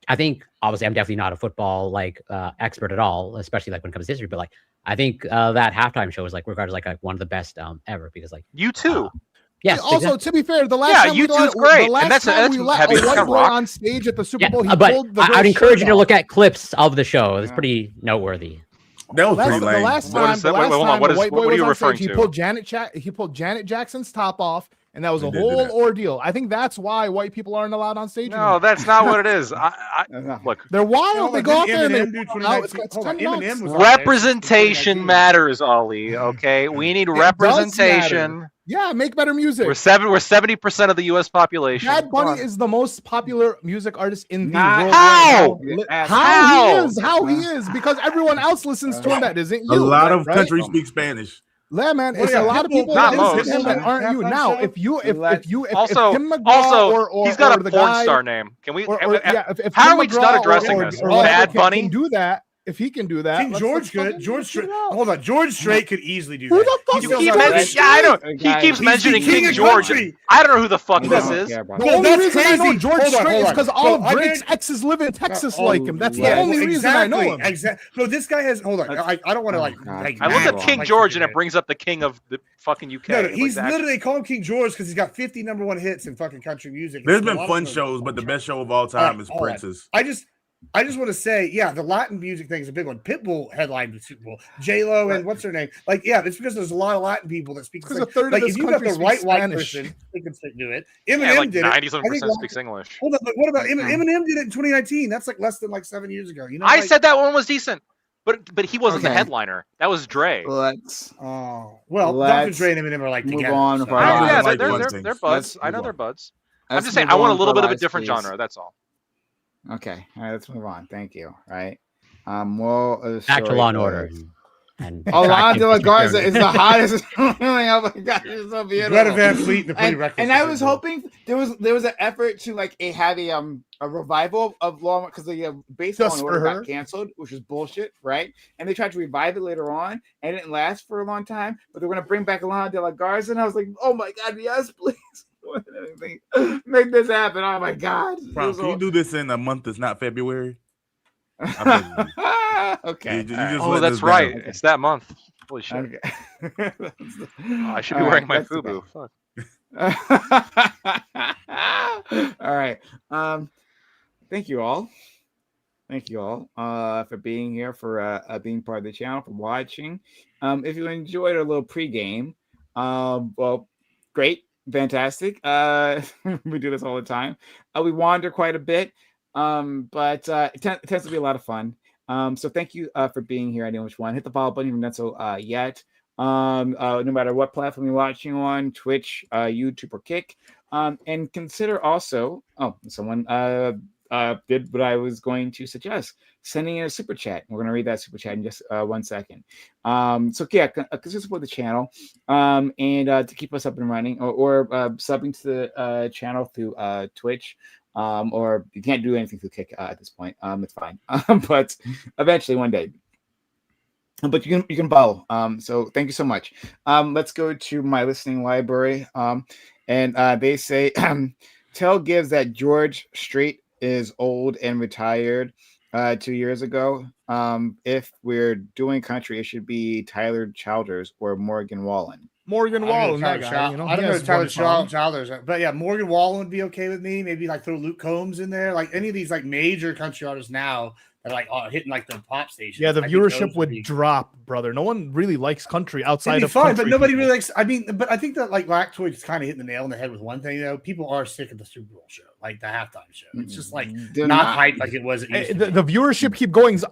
Speaker 2: I think obviously I'm definitely not a football like expert at all, especially like when it comes to history. But like, I think that halftime show was like regarded as like one of the best ever because like
Speaker 5: you too.
Speaker 2: Yes.
Speaker 6: Also, exactly. To be fair, the last time
Speaker 5: U2's great, and that's
Speaker 6: we let a white boy on stage at the Super Bowl.
Speaker 2: I'd encourage you to look at clips of the show. It's pretty noteworthy.
Speaker 7: That was pretty lame.
Speaker 6: The last time,
Speaker 5: what are you referring to?
Speaker 6: He pulled Janet Jackson's top off, and that was
Speaker 7: We
Speaker 6: a
Speaker 7: did do
Speaker 6: whole
Speaker 7: that.
Speaker 6: ordeal. I think that's why white people aren't allowed on stage.
Speaker 5: No,
Speaker 6: anymore.
Speaker 5: that's not what it is. Look,
Speaker 6: They're wild.
Speaker 4: No,
Speaker 6: They
Speaker 4: but
Speaker 6: go out
Speaker 4: didn't
Speaker 6: there and they
Speaker 4: Eminem do
Speaker 6: wow, it's
Speaker 4: 2019?
Speaker 6: $10.
Speaker 4: Hold on, Eminem was on there since
Speaker 5: representation
Speaker 4: 2019.
Speaker 5: matters, Ollie. Okay, we need
Speaker 6: It does matter.
Speaker 5: representation.
Speaker 6: Yeah, make better music.
Speaker 5: We're 70% of the U.S. population.
Speaker 6: Bad
Speaker 5: Come
Speaker 6: Bunny
Speaker 5: on.
Speaker 6: is the most popular music artist in the
Speaker 1: Not
Speaker 6: world.
Speaker 5: How?
Speaker 6: How he is because everyone else listens to him that isn't you.
Speaker 7: A lot of
Speaker 6: right?
Speaker 7: countries speak Spanish.
Speaker 6: Yeah, man,
Speaker 4: Well,
Speaker 6: it's
Speaker 4: yeah,
Speaker 6: a lot of
Speaker 4: Pitbull-
Speaker 6: people
Speaker 5: Not
Speaker 6: that
Speaker 5: most.
Speaker 6: listen to him that aren't you.
Speaker 4: Halftime
Speaker 6: Now,
Speaker 4: show?
Speaker 6: if
Speaker 5: Also,
Speaker 6: Tim McGraw or
Speaker 5: he's got
Speaker 6: or
Speaker 5: a
Speaker 6: the
Speaker 5: porn
Speaker 6: guy,
Speaker 5: star name. Can we?
Speaker 6: if
Speaker 5: how
Speaker 6: Tim
Speaker 5: are we just not
Speaker 6: McGraw
Speaker 5: addressing
Speaker 6: or
Speaker 5: this?
Speaker 6: whatever
Speaker 5: Bad
Speaker 6: can
Speaker 5: Bunny?
Speaker 6: do that. If he can do that,
Speaker 4: King
Speaker 6: let's
Speaker 4: George could.
Speaker 6: fucking
Speaker 4: George
Speaker 6: check
Speaker 4: Strait.
Speaker 6: it out.
Speaker 4: Hold on. George Strait could easily do
Speaker 6: Who
Speaker 4: that.
Speaker 6: the fuck
Speaker 4: He's
Speaker 5: You
Speaker 6: is
Speaker 4: still
Speaker 5: keep
Speaker 4: not
Speaker 6: George
Speaker 4: rich.
Speaker 5: mentioning. Yeah, I know.
Speaker 1: Strait?
Speaker 5: He keeps
Speaker 1: He's
Speaker 4: the
Speaker 5: mentioning
Speaker 4: king
Speaker 5: King
Speaker 4: of
Speaker 5: George.
Speaker 4: country.
Speaker 5: I don't know who the fuck
Speaker 1: We
Speaker 5: this
Speaker 1: don't
Speaker 5: is.
Speaker 1: care about
Speaker 6: The
Speaker 4: Well,
Speaker 6: only
Speaker 4: that's
Speaker 6: reason I know
Speaker 4: crazy.
Speaker 6: George
Speaker 4: Hold on,
Speaker 6: Strait
Speaker 4: hold
Speaker 6: is
Speaker 4: on.
Speaker 6: because
Speaker 4: So
Speaker 6: all of
Speaker 4: I
Speaker 6: Drake's
Speaker 4: did-
Speaker 6: exes live in Texas
Speaker 4: Oh,
Speaker 6: like him. That's the
Speaker 1: yeah.
Speaker 6: only reason I know him.
Speaker 4: Exactly. No, this guy has. Hold on. I don't want to
Speaker 1: Oh,
Speaker 4: like.
Speaker 1: God.
Speaker 4: like
Speaker 5: I look
Speaker 4: mad
Speaker 5: at King
Speaker 4: like
Speaker 5: George and
Speaker 4: freaking
Speaker 5: it brings up the king of the fucking UK.
Speaker 4: No,
Speaker 5: Like,
Speaker 4: he's
Speaker 5: that-
Speaker 4: literally called King George because he's got 50 #1 hits in fucking country music.
Speaker 7: There's
Speaker 4: A
Speaker 7: been
Speaker 4: lot of
Speaker 7: fun
Speaker 4: them are
Speaker 7: shows, but the
Speaker 4: fun
Speaker 7: best show of all
Speaker 4: shows. All
Speaker 7: time
Speaker 4: right,
Speaker 7: is
Speaker 4: hold on.
Speaker 7: Prince's.
Speaker 4: I just want to say, yeah, the Latin music thing is a big one. Pitbull headlined the Super Bowl. J-Lo and what's her name? Like, yeah, it's because there's a lot of Latin people that speak.
Speaker 6: Because
Speaker 4: Like,
Speaker 6: a third
Speaker 4: like
Speaker 6: of
Speaker 4: if
Speaker 6: this
Speaker 4: you got
Speaker 6: country
Speaker 4: the right
Speaker 6: speaks
Speaker 4: white
Speaker 6: Spanish.
Speaker 4: person, they can do it.
Speaker 5: yeah,
Speaker 4: Eminem
Speaker 5: like
Speaker 4: did it.
Speaker 5: 97% speaks English.
Speaker 4: Hold on, but what about Eminem? Did it in 2019? That's like less than like 7 years ago. You know,
Speaker 5: I
Speaker 4: like,
Speaker 5: said that one was decent, but he wasn't the
Speaker 1: Okay.
Speaker 5: headliner. That was Dre.
Speaker 1: Let's
Speaker 4: oh well, Dr.
Speaker 1: Let's
Speaker 4: Dre and Eminem are like
Speaker 1: move
Speaker 4: together.
Speaker 1: on
Speaker 4: so-
Speaker 1: before
Speaker 5: I,
Speaker 1: I
Speaker 5: yeah,
Speaker 1: doesn't
Speaker 7: like
Speaker 5: they're,
Speaker 7: one
Speaker 5: they're,
Speaker 7: thing.
Speaker 5: they're buds.
Speaker 1: Let's
Speaker 5: I know
Speaker 1: move
Speaker 5: they're
Speaker 1: on.
Speaker 5: buds. I'm
Speaker 1: let's
Speaker 5: just saying,
Speaker 1: move
Speaker 5: I want a
Speaker 1: on
Speaker 5: little
Speaker 1: for
Speaker 5: bit of a
Speaker 1: lives,
Speaker 5: different
Speaker 1: please.
Speaker 5: genre. That's all.
Speaker 1: Okay, all right, let's move on. Thank you. Right. Well,
Speaker 2: Back to
Speaker 1: story
Speaker 2: Law and
Speaker 1: goes.
Speaker 2: Order. And
Speaker 1: Alana de la Garza
Speaker 2: Garza
Speaker 1: is the hottest. Oh my god, she's so beautiful.
Speaker 4: Greta Van Fleet and the Pretty
Speaker 1: and,
Speaker 4: Reckless.
Speaker 1: and I was hoping there was an effort to like have a revival of Law because the base Law
Speaker 6: Just
Speaker 1: and
Speaker 6: for
Speaker 1: Order
Speaker 6: her?
Speaker 1: got canceled, which is bullshit, right? And they tried to revive it later on, and it didn't last for a long time. But they're gonna bring back Alana de la Garza, and I was like, oh my god, yes, please. Make this happen. Oh my god.
Speaker 7: Bro, can you do this in a month that's not February?
Speaker 1: Okay.
Speaker 7: You just
Speaker 1: all
Speaker 5: Oh,
Speaker 7: let
Speaker 5: that's
Speaker 7: this
Speaker 5: right.
Speaker 7: down.
Speaker 5: It's that month. Holy shit.
Speaker 1: Okay.
Speaker 5: I should be
Speaker 1: All
Speaker 5: wearing
Speaker 1: right,
Speaker 5: my
Speaker 1: that's
Speaker 5: FUBU.
Speaker 1: okay.
Speaker 5: Fuck.
Speaker 1: All right. Thank you all. Thank you all for being here, for being part of the channel, for watching. If you enjoyed our little pregame, well, great, fantastic. We do this all the time. We wander quite a bit, but it tends to be a lot of fun. So thank you for being here. I know which one. Hit the follow button if you're not so yet. No matter what platform you're watching on, Twitch, YouTube, or Kick. And consider also, someone did what I was going to suggest, sending in a super chat. We're going to read that super chat in just 1 second. So yeah, consider support the channel and to keep us up and running, or subbing to the channel through Twitch. Or you can't do anything through Kick at this point. It's fine. But eventually one day. But you can follow. So thank you so much. Let's go to my listening library. And they say Tell gives that George Strait is old and retired 2 years ago. If we're doing country, it should be Tyler Childers or Morgan Wallen.
Speaker 6: Morgan Wallen, that guy. You know,
Speaker 4: I don't
Speaker 6: he
Speaker 4: know
Speaker 6: has
Speaker 4: Tyler
Speaker 6: one song.
Speaker 4: Childers, but yeah, Morgan Wallen would be okay with me. Maybe like throw Luke Combs in there, like any of these like major country artists now that are like hitting like the pop stations.
Speaker 6: Yeah, the
Speaker 4: I think those
Speaker 6: viewership would
Speaker 4: be-
Speaker 6: drop, brother. No one really likes country outside
Speaker 4: It'd be
Speaker 6: of
Speaker 4: fun,
Speaker 6: country
Speaker 4: but nobody
Speaker 6: people.
Speaker 4: really likes. I mean, but I think that like Lactoid is kind of hitting the nail on the head with one thing though. People are sick of the Super Bowl show, like the halftime show. It's just like
Speaker 1: They're
Speaker 4: not
Speaker 1: not.
Speaker 4: hype like it was. It used to
Speaker 6: The
Speaker 4: be.
Speaker 6: viewership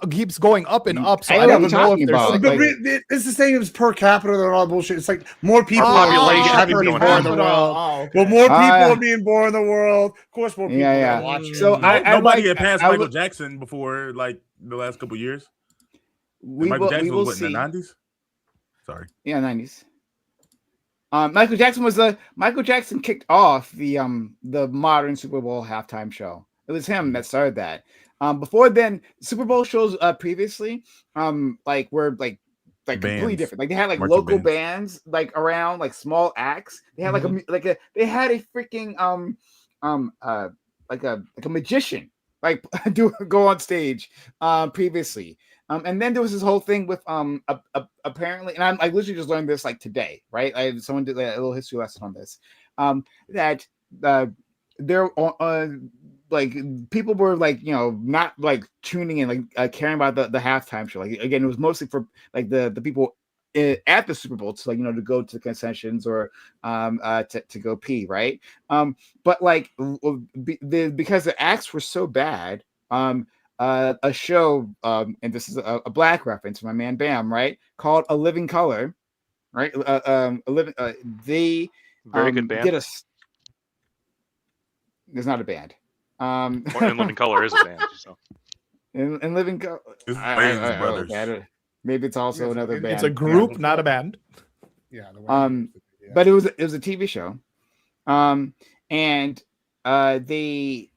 Speaker 6: keeps going up and up. So
Speaker 1: I
Speaker 6: I
Speaker 1: know
Speaker 6: don't
Speaker 1: what
Speaker 6: know
Speaker 1: you're
Speaker 6: if
Speaker 1: talking
Speaker 6: they're
Speaker 1: about.
Speaker 6: sick
Speaker 4: But
Speaker 6: of it.
Speaker 4: it's the same as per capita and all bullshit. It's like more people
Speaker 5: Population
Speaker 4: are having
Speaker 5: keeps
Speaker 4: been
Speaker 5: going
Speaker 4: born in
Speaker 5: down.
Speaker 4: the world.
Speaker 6: Oh,
Speaker 4: Well, more people
Speaker 1: yeah.
Speaker 4: are being born in the world. Of course, more people
Speaker 1: Yeah,
Speaker 4: are
Speaker 1: yeah.
Speaker 4: watching.
Speaker 1: So
Speaker 7: Nobody
Speaker 1: like-
Speaker 7: had passed
Speaker 1: I
Speaker 7: Michael
Speaker 1: would-
Speaker 7: Jackson before, like the last couple years.
Speaker 1: We
Speaker 7: Michael
Speaker 1: will,
Speaker 7: Jackson
Speaker 1: we will
Speaker 7: was what,
Speaker 1: see.
Speaker 7: in the 90s? Sorry.
Speaker 1: Yeah, 90s. Michael Jackson kicked off the modern Super Bowl halftime show. It was him that started that. Before then, Super Bowl shows previously like were like completely
Speaker 7: Bands.
Speaker 1: different. Like they had like
Speaker 7: Marching
Speaker 1: local
Speaker 7: bands.
Speaker 1: bands like around, like small acts. They had they had a freaking like a magician like go on stage previously. And then there was this whole thing with apparently, and I literally just learned this like today, right? Someone did a little history lesson on this. That there like people were like, you know, not like tuning in, like caring about the halftime show. Like again, it was mostly for like the people at the Super Bowl to like to go to the concessions or to go pee, right? But like because the acts were so bad, a show, and this is a black reference from my man Bam, right? Called A Living Color, right? A living. They
Speaker 5: Very good band.
Speaker 1: did a. There's not a band.
Speaker 5: And Living Color is a band. So.
Speaker 1: In Living Color,
Speaker 7: Brothers.
Speaker 1: maybe it's also another band.
Speaker 6: It's a group, not a band.
Speaker 4: Yeah.
Speaker 1: But it was a TV show, and they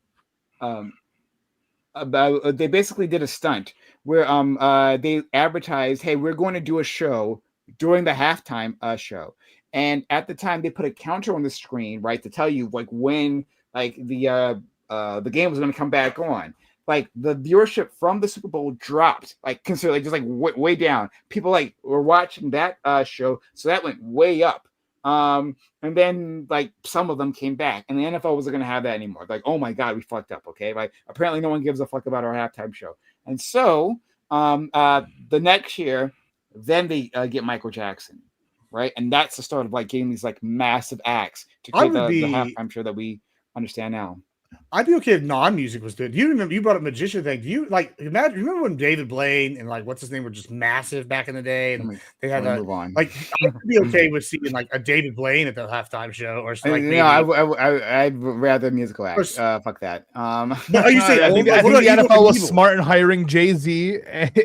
Speaker 1: they basically did a stunt where they advertised, hey, we're going to do a show during the halftime show, and at the time they put a counter on the screen, right, to tell you like when like the game was going to come back on. Like the viewership from the Super Bowl dropped, like considerably, just like way down. People like were watching that show, so that went way up. And then like some of them came back, and the NFL wasn't going to have that anymore. Like, oh my God, we fucked up. Okay, like apparently no one gives a fuck about our halftime show. And so the next year, then they get Michael Jackson, right? And that's the start of like getting these like massive acts to create the halftime show that we understand now.
Speaker 4: I'd be okay if non-music was good. You remember you brought up magician thing. Do you like imagine? Remember when David Blaine and like what's his name were just massive back in the day, and they had a
Speaker 1: move on.
Speaker 4: Like I'd be okay with seeing like a David Blaine at the halftime show or like maybe.
Speaker 1: I'd rather musical act. Fuck that.
Speaker 4: But are you saying
Speaker 6: I think the NFL was smart in hiring Jay-Z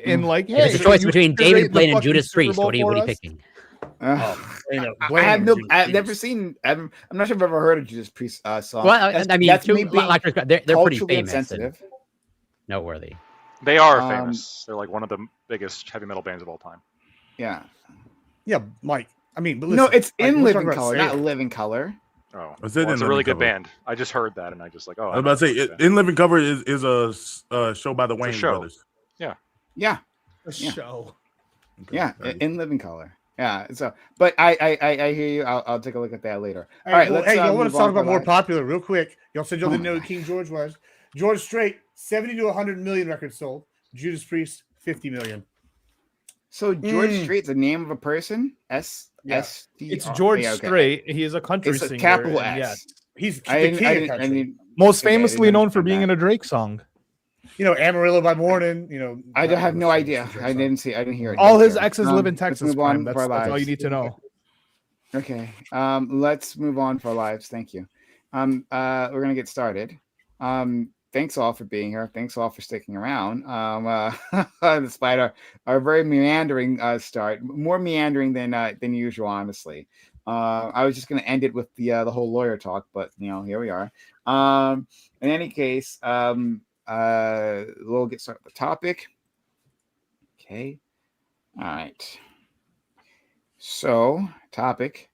Speaker 6: and like, hey,
Speaker 2: it's a choice between David Blaine and Judas Priest. What are you picking?
Speaker 1: I've never seen. I'm not sure if I've ever heard of Judas Priest song.
Speaker 2: Well, I mean, they're pretty famous.
Speaker 1: Sensitive.
Speaker 2: Noteworthy.
Speaker 5: They are famous. They're like one of the biggest heavy metal bands of all time.
Speaker 1: Yeah,
Speaker 4: Mike. I mean, but
Speaker 1: listen, no, it's
Speaker 4: like,
Speaker 1: in Living Color, not Living Color.
Speaker 5: Oh,
Speaker 7: it's
Speaker 5: a really good band. I just heard that, and I just like,
Speaker 7: I was about to say, In Living Color is a show by the Wayans brothers.
Speaker 1: Yeah,
Speaker 6: a show.
Speaker 1: Yeah, In Living Color. Yeah, so but I hear you. I'll take a look at that later. All right,
Speaker 4: let's. Hey, y'all want to talk about more popular real quick? Y'all said y'all didn't know who King George was. George Strait, 70 to 100 million records sold. Judas Priest, 50 million.
Speaker 1: So George Strait's the name of a person? S-T-R.
Speaker 6: It's George Strait. He is a country singer.
Speaker 1: Capital S.
Speaker 4: Yes. He's the king of country.
Speaker 6: Most famously known for being in a Drake song.
Speaker 4: Amarillo by Morning.
Speaker 1: I have no idea. I didn't hear it.
Speaker 6: All his exes live in Texas. That's all you need to know.
Speaker 1: Okay. Let's move on for our lives. Thank you. We're gonna get started. Thanks all for being here. Thanks all for sticking around. Despite our very meandering start, more meandering than usual, honestly. I was just gonna end it with the whole lawyer talk, but here we are. In any case, we'll get started with the topic. Okay. All right. So, topic.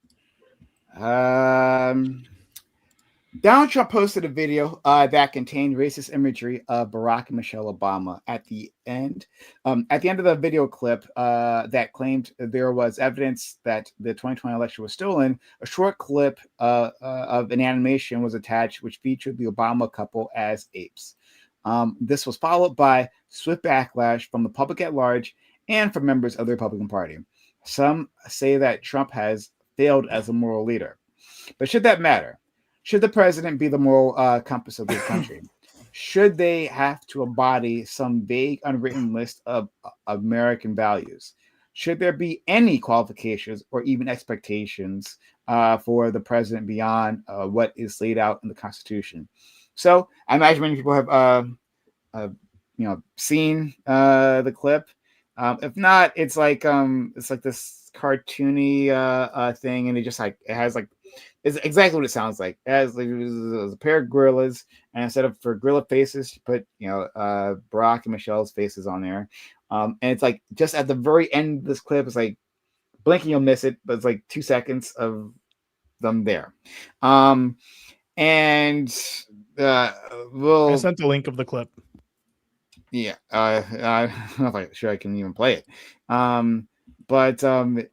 Speaker 1: Donald Trump posted a video that contained racist imagery of Barack and Michelle Obama. At the end of the video clip that claimed there was evidence that the 2020 election was stolen, a short clip of an animation was attached which featured the Obama couple as apes. This was followed by swift backlash from the public at large and from members of the Republican Party. Some say that Trump has failed as a moral leader. But should that matter? Should the president be the moral compass of the country? Should they have to embody some vague, unwritten list of American values? Should there be any qualifications or even expectations for the president beyond what is laid out in the Constitution? So I imagine many people have, seen the clip. If not, it's like this cartoony thing, and it has like. It's exactly what it sounds like. It has like a pair of gorillas, and instead of for gorilla faces, you put Barack and Michelle's faces on there. And it's like just at the very end of this clip, it's like blinking you'll miss it, but it's like 2 seconds of them there. And I
Speaker 6: sent the link of the clip.
Speaker 1: Yeah, I'm not sure I can even play it. But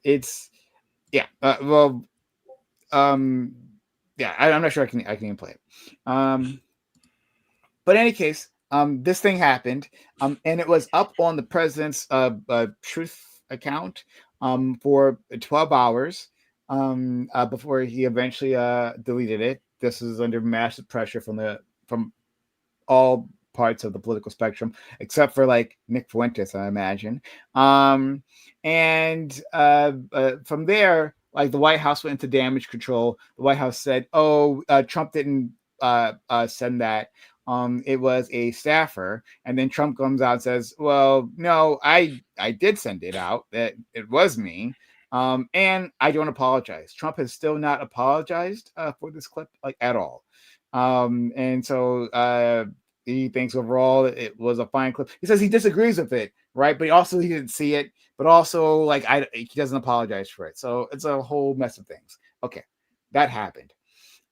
Speaker 1: it's I'm not sure I can even play it. But in any case, this thing happened, and it was up on the president's Truth account, for 12 hours before he eventually deleted it. This is under massive pressure from all parts of the political spectrum, except for like Nick Fuentes, I imagine. And from there, like the White House went into damage control. The White House said, "Oh, Trump didn't send that. It was a staffer." And then Trump comes out and says, "Well, no, I did send it out. That it was me." And I don't apologize. Trump has still not apologized for this clip, like at all. And so he thinks overall it was a fine clip. He says he disagrees with it, right? But also he didn't see it. But also, like, he doesn't apologize for it. So it's a whole mess of things. Okay, that happened.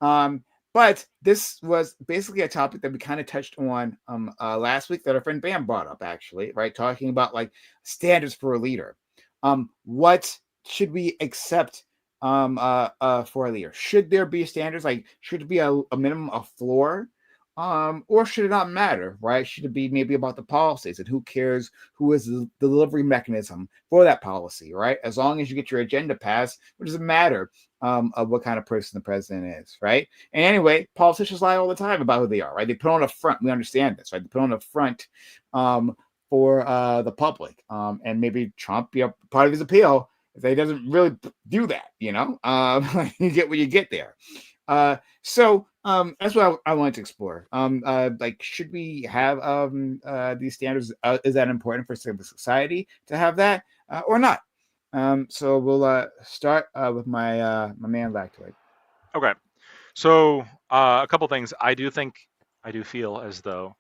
Speaker 1: But this was basically a topic that we kind of touched on last week that our friend Bam brought up, actually, right? Talking about like standards for a leader. What should we accept for a leader? Should there be standards? Like, should it be a minimum, a floor? Or should it not matter, right? Should it be maybe about the policies and who cares who is the delivery mechanism for that policy, right? As long as you get your agenda passed, what does it matter of what kind of person the president is, right? And anyway, politicians lie all the time about who they are, right? They put on a front. We understand this, right? They put on a front for the public. And maybe Trump, part of his appeal is that he doesn't really do that, you get what you get there. So that's what I wanted to explore. Like, should we have these standards? Is that important for society to have that or not? So we'll start with my man Lactoid.
Speaker 5: Okay, so a couple things. I do feel as though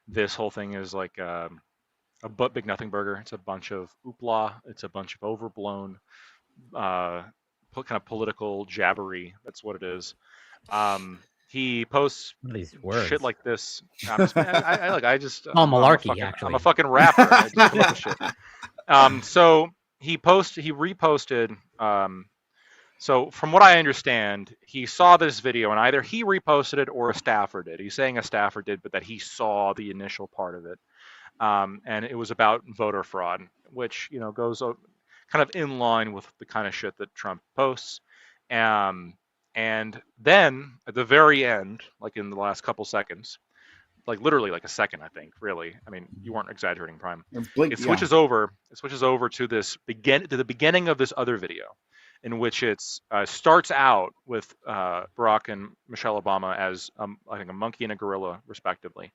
Speaker 5: this whole thing is like a big nothing burger. It's a bunch of hoopla. It's a bunch of overblown kind of political jabbery. That's what it is. He posts shit like this. I just
Speaker 2: malarkey,
Speaker 5: I'm a fucking rapper. I just come up with shit. So he reposted. So from what I understand, he saw this video and either he reposted it or a staffer did. He's saying a staffer did, but that he saw the initial part of it. And it was about voter fraud, which goes kind of in line with the kind of shit that Trump posts. And then at the very end, like in the last couple seconds, like literally like a second, I think, really. I mean, you weren't exaggerating, Prime. It switches over to the beginning of this other video, in which it starts out with Barack and Michelle Obama as I think a monkey and a gorilla, respectively,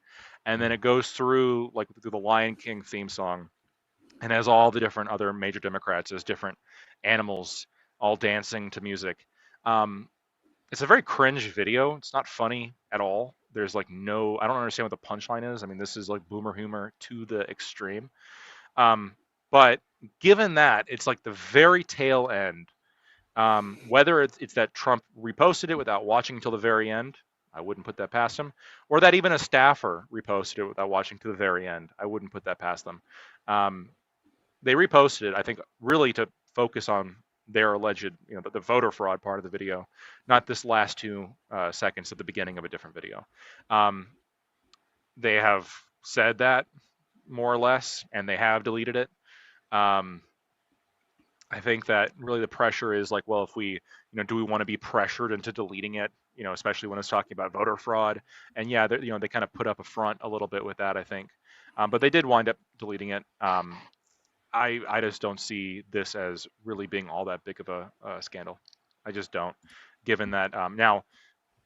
Speaker 5: and then it goes through the Lion King theme song, and has all the different other major Democrats as different animals all dancing to music. It's a very cringe video. It's not funny at all. There's I don't understand what the punchline is. I mean, this is like boomer humor to the extreme. But given that, it's like the very tail end. Whether it's that Trump reposted it without watching until the very end, I wouldn't put that past him, or that even a staffer reposted it without watching to the very end, I wouldn't put that past them. They reposted it, I think, really to focus on their alleged, the voter fraud part of the video, not this last 2 seconds at the beginning of a different video. They have said that more or less, and they have deleted it. I think that really the pressure is well, if we, do we want to be pressured into deleting it, especially when it's talking about voter fraud? And yeah, they kind of put up a front a little bit with that, I think. But they did wind up deleting it. I just don't see this as really being all that big of a scandal. I just don't, given that now,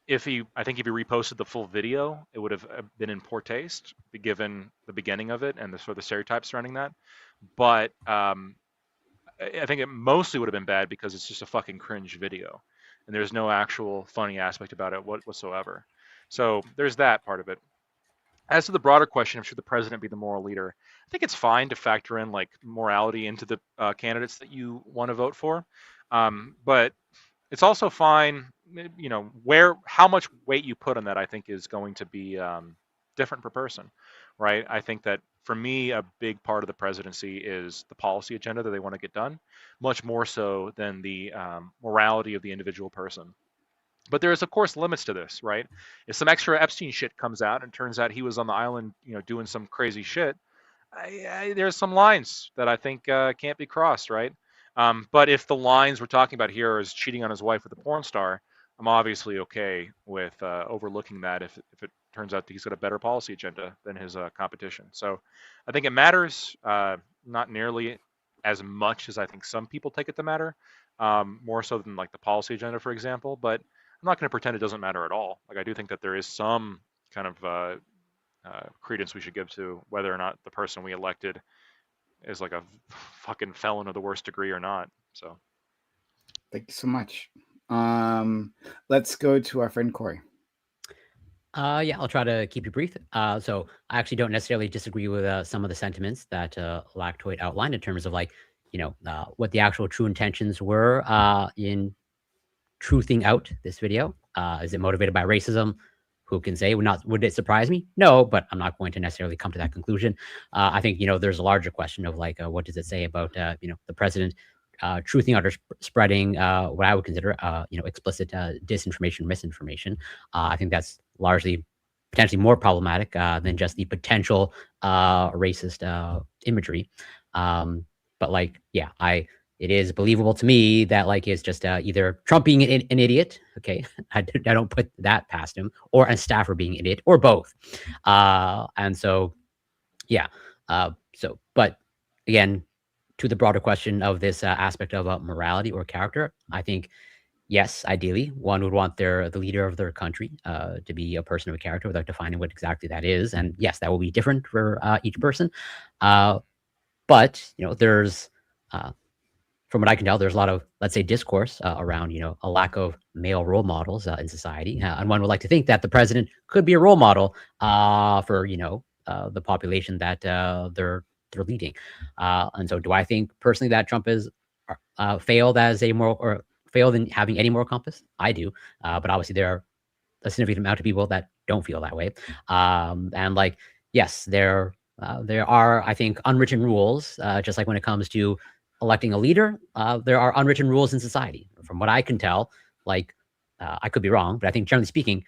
Speaker 5: I think if he reposted the full video, it would have been in poor taste, given the beginning of it and the sort of the stereotypes surrounding that. But I think it mostly would have been bad because it's just a fucking cringe video, and there's no actual funny aspect about it whatsoever. So there's that part of it. As to the broader question of should the president be the moral leader, I think it's fine to factor in morality into the candidates that you want to vote for, but it's also fine, how much weight you put on that. I think is going to be different per person, right? I think that for me, a big part of the presidency is the policy agenda that they want to get done, much more so than the morality of the individual person. But there's, of course, limits to this, right? If some extra Epstein shit comes out and turns out he was on the island, doing some crazy shit, there's some lines that I think can't be crossed, right? But if the lines we're talking about here is cheating on his wife with a porn star, I'm obviously okay with overlooking that if it turns out that he's got a better policy agenda than his competition. So I think it matters, not nearly as much as I think some people take it to matter, more so than like the policy agenda, for example. But I'm not going to pretend it doesn't matter at all. Like I do think that there is some kind of credence we should give to whether or not the person we elected is like a fucking felon of the worst degree or not. So
Speaker 1: thank you so much. Let's go to our friend Corey.
Speaker 2: Yeah, I'll try to keep it brief. So I actually don't necessarily disagree with some of the sentiments that Lactoid outlined in terms of like, what the actual true intentions were in truthing out this video. Is it motivated by racism? Who can say? Would it surprise me? No, but I'm not going to necessarily come to that conclusion. I think, there's a larger question of like, what does it say about, the president truthing out or spreading what I would consider, explicit disinformation, misinformation. I think that's largely potentially more problematic than just the potential racist imagery. But like, yeah, it is believable to me that like it's just either Trump being an idiot, okay, I don't put that past him, or a staffer being an idiot, or both. And so, yeah. But again, to the broader question of this aspect of morality or character, I think, yes, ideally, one would want the leader of their country to be a person of a character without defining what exactly that is. And yes, that will be different for each person. But, there's, from what I can tell, there's a lot of, let's say, discourse around, a lack of male role models in society. And one would like to think that the president could be a role model for, the population that they're leading. And so do I think personally that Trump is failed as a moral, or failed in having any moral compass? I do. But obviously there are a significant amount of people that don't feel that way. And like, yes, there are, I think, unwritten rules, just like when it comes to electing a leader, there are unwritten rules in society. From what I can tell, like, I could be wrong, but I think generally speaking,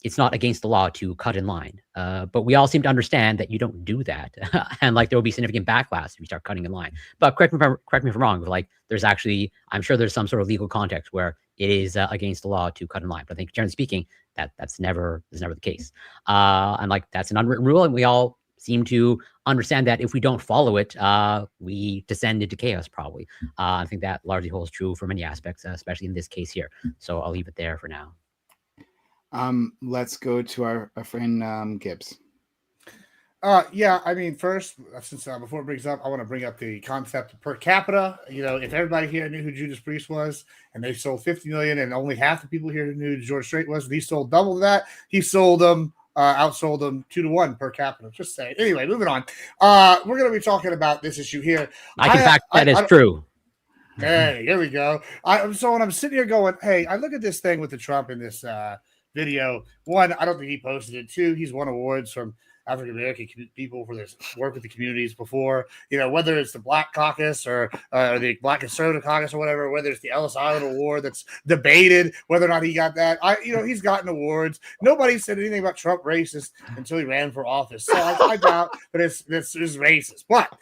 Speaker 2: it's not against the law to cut in line. But we all seem to understand that you don't do that. And like, there will be significant backlash if you start cutting in line. But correct me if I'm wrong, but like, there's actually, I'm sure there's some sort of legal context where it is against the law to cut in line. But I think generally speaking, that's never the case. And like, that's an unwritten rule, and we all seem to understand that if we don't follow it, we descend into chaos, probably. I think that largely holds true for many aspects, especially in this case here. So I'll leave it there for now.
Speaker 1: Let's go to our friend Gibbs.
Speaker 4: Yeah, I mean, first, since before it brings up, I want to bring up the concept of per capita. If everybody here knew who Judas Priest was, and they sold 50 million, and only half the people here knew who George Strait was, and he sold double that. He sold them, outsold them 2-1 per capita. Just saying. Anyway, moving on. We're going to be talking about this issue here.
Speaker 2: I can fact that is true.
Speaker 4: Hey, here we go. So when I'm sitting here going, hey, I look at this thing with the Trump in this video. One, I don't think he posted it. Two, he's won awards from African American people for this work with the communities before, whether it's the Black Caucus or the Black Conservative Caucus or whatever, whether it's the Ellis Island Award that's debated whether or not he got that. He's gotten awards. Nobody said anything about Trump racist until he ran for office. So I doubt that it's racist. But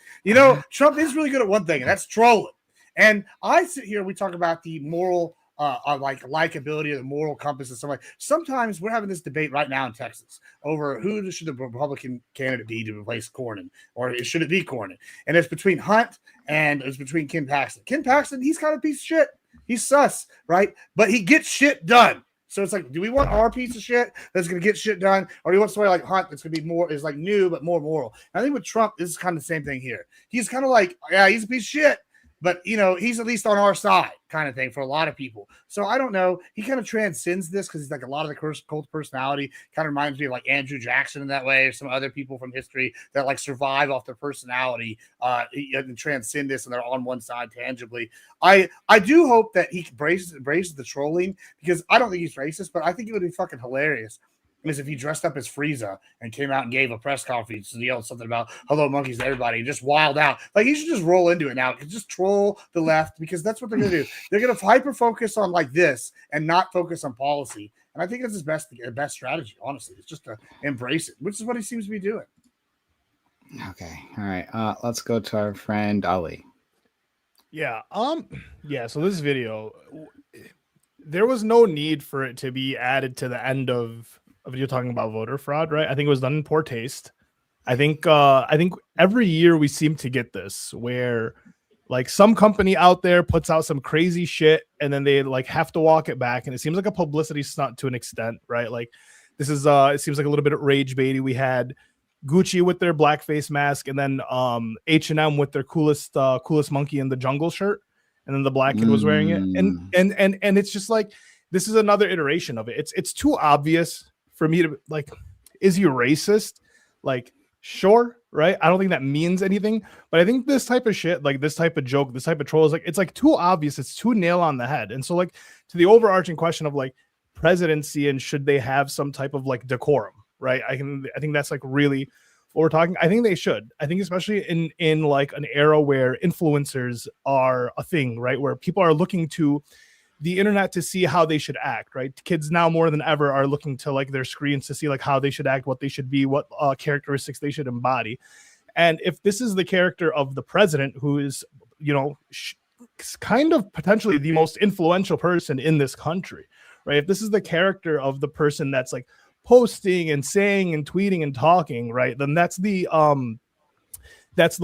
Speaker 4: Trump is really good at one thing, and that's trolling. And I sit here, we talk about the moral like likability or the moral compass and stuff like. Sometimes we're having this debate right now in Texas over who should the Republican candidate be to replace Cornyn, or should it be Cornyn? And it's between Hunt and it's between Ken Paxton. Ken Paxton, he's kind of a piece of shit. He's sus, right? But he gets shit done. So it's like, do we want our piece of shit that's going to get shit done, or do we want somebody like Hunt that's going to be more, is like new but more moral? And I think with Trump, this is kind of the same thing here. He's kind of like, yeah, he's a piece of shit, but he's at least on our side, kind of thing for a lot of people. So I don't know. He kind of transcends this because he's like a lot of the cult personality. Kind of reminds me of like Andrew Jackson in that way, or some other people from history that like survive off their personality and transcend this, and they're on one side tangibly. I do hope that he braces the trolling, because I don't think he's racist, but I think it would be fucking hilarious is if he dressed up as Frieza and came out and gave a press conference and yelled something about hello monkeys to everybody and just wild out. Like, he should just roll into it now. Just troll the left, because that's what they're going to do. They're going to hyper focus on like this and not focus on policy. And I think that's his best strategy, honestly. It's just to embrace it, which is what he seems to be doing.
Speaker 1: Okay. All right. Let's go to our friend Ali.
Speaker 6: Yeah. Yeah. So this video, there was no need for it to be added to the end of you're talking about voter fraud, right? I think it was done in poor taste. I think every year we seem to get this where like some company out there puts out some crazy shit and then they like have to walk it back, and it seems like a publicity stunt to an extent, right? Like this is it seems like a little bit of rage baity. We had Gucci with their blackface mask, and then H&M with their coolest monkey in the jungle shirt, and then the black kid was wearing it, and it's just like this is another iteration of it. It's too obvious for me to like, is he racist? Like, sure, right? I don't think that means anything, but I think this type of shit, like this type of joke, this type of troll is like, it's like too obvious. It's too nail on the head. And so like to the overarching question of like presidency and should they have some type of like decorum, right? I think that's like really what we're talking. I think they should. I think especially in like an era where influencers are a thing, right? Where people are looking to the internet to see how they should act, right? Kids now more than ever are looking to like their screens to see like how they should act, what they should be, what characteristics they should embody. And if this is the character of the president, who is, you know, kind of potentially the most influential person in this country, right? If this is the character of the person that's like posting and saying and tweeting and talking, right? Then that's the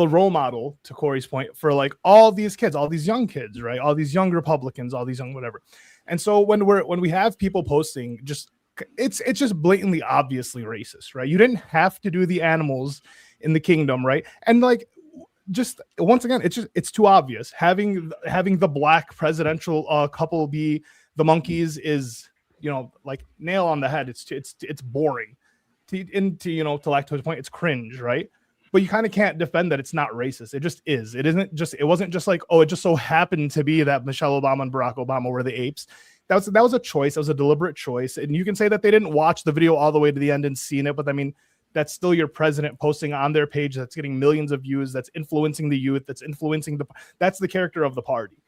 Speaker 6: role model, to Corey's point, for like all these kids, all these young kids, right? All these young Republicans, all these young whatever. And so when we have people posting, just it's just blatantly obviously racist, right? You didn't have to do the animals in the kingdom, right? And like just once again, it's too obvious. Having the black presidential couple be the monkeys is, you know, like nail on the head. It's boring. To Lacto's point, it's cringe, right? But you kind of can't defend that it's not racist. It just is. It wasn't just like, oh, it just so happened to be that Michelle Obama and Barack Obama were the apes. That was a choice. That was a deliberate choice. And you can say that they didn't watch the video all the way to the end and seen it, but I mean, that's still your president posting on their page that's getting millions of views, that's influencing the youth, that's the character of the party.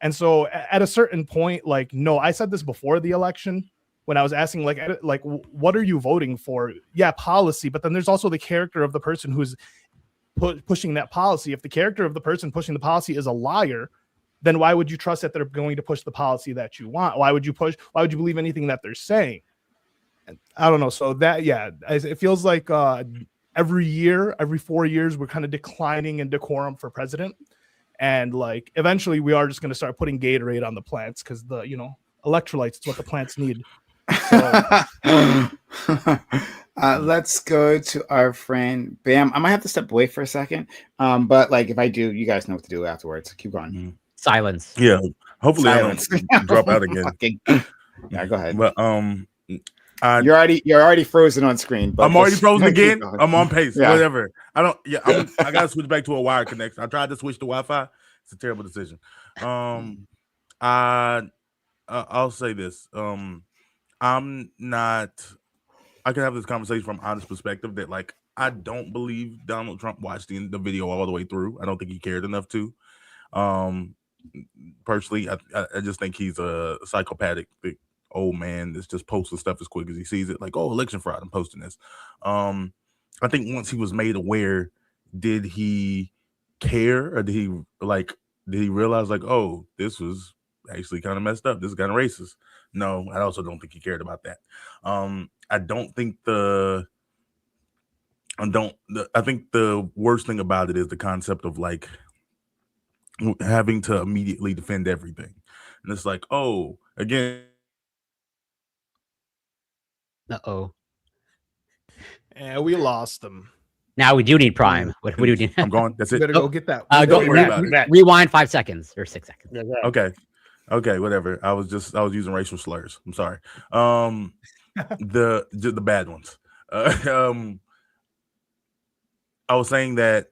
Speaker 6: And so at a certain point, like, no, I said this before the election when I was asking, like, what are you voting for? Yeah, policy, but then there's also the character of the person who's pushing that policy. If the character of the person pushing the policy is a liar, then why would you trust that they're going to push the policy that you want? Why would you believe anything that they're saying? And I don't know. So that, yeah, it feels like every 4 years, we're kind of declining in decorum for president. And like, eventually we are just going to start putting Gatorade on the plants because the, electrolytes is what the plants need. So.
Speaker 1: Let's go to our friend Bam. I might have to step away for a second, but like if I do, you guys know what to do afterwards. Keep going.
Speaker 2: Silence.
Speaker 7: Yeah. Hopefully Silence. I don't drop out again.
Speaker 1: Yeah, go ahead.
Speaker 7: But
Speaker 1: you're already frozen on screen. But
Speaker 7: I'm already frozen again. I'm on pace. Yeah. Whatever. I gotta switch back to a wire connection. I tried to switch to Wi-Fi. It's a terrible decision. I'll say this. I can have this conversation from an honest perspective that, like, I don't believe Donald Trump watched the video all the way through. I don't think he cared enough to. Personally, I just think he's a psychopathic old man that's just posting stuff as quick as he sees it. Like, oh, election fraud, I'm posting this. I think once he was made aware, did he care, or did he realize, like, oh, this was actually kind of messed up, this is kind of racist? No, I also don't think he cared about that. I think the worst thing about it is the concept of like having to immediately defend everything. And it's like, oh, again.
Speaker 6: And we lost them.
Speaker 2: Now we do need Prime. What do we need?
Speaker 7: I'm going. That's it.
Speaker 6: You better go get that.
Speaker 7: Don't worry about it.
Speaker 2: Rewind 5 seconds or 6 seconds.
Speaker 7: Yeah, right. Okay, whatever. I was using racial slurs. I'm sorry. The bad ones. I was saying that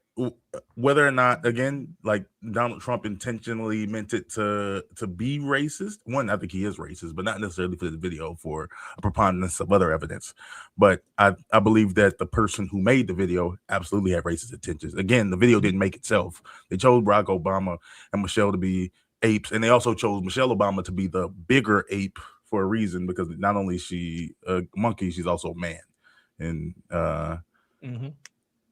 Speaker 7: whether or not, again, like Donald Trump intentionally meant it to be racist. One, I think he is racist, but not necessarily for this video, for a preponderance of other evidence. But I believe that the person who made the video absolutely had racist intentions. Again, the video didn't make itself. They chose Barack Obama and Michelle to be apes, and they also chose Michelle Obama to be the bigger ape for a reason, because not only is she a monkey, she's also a man. And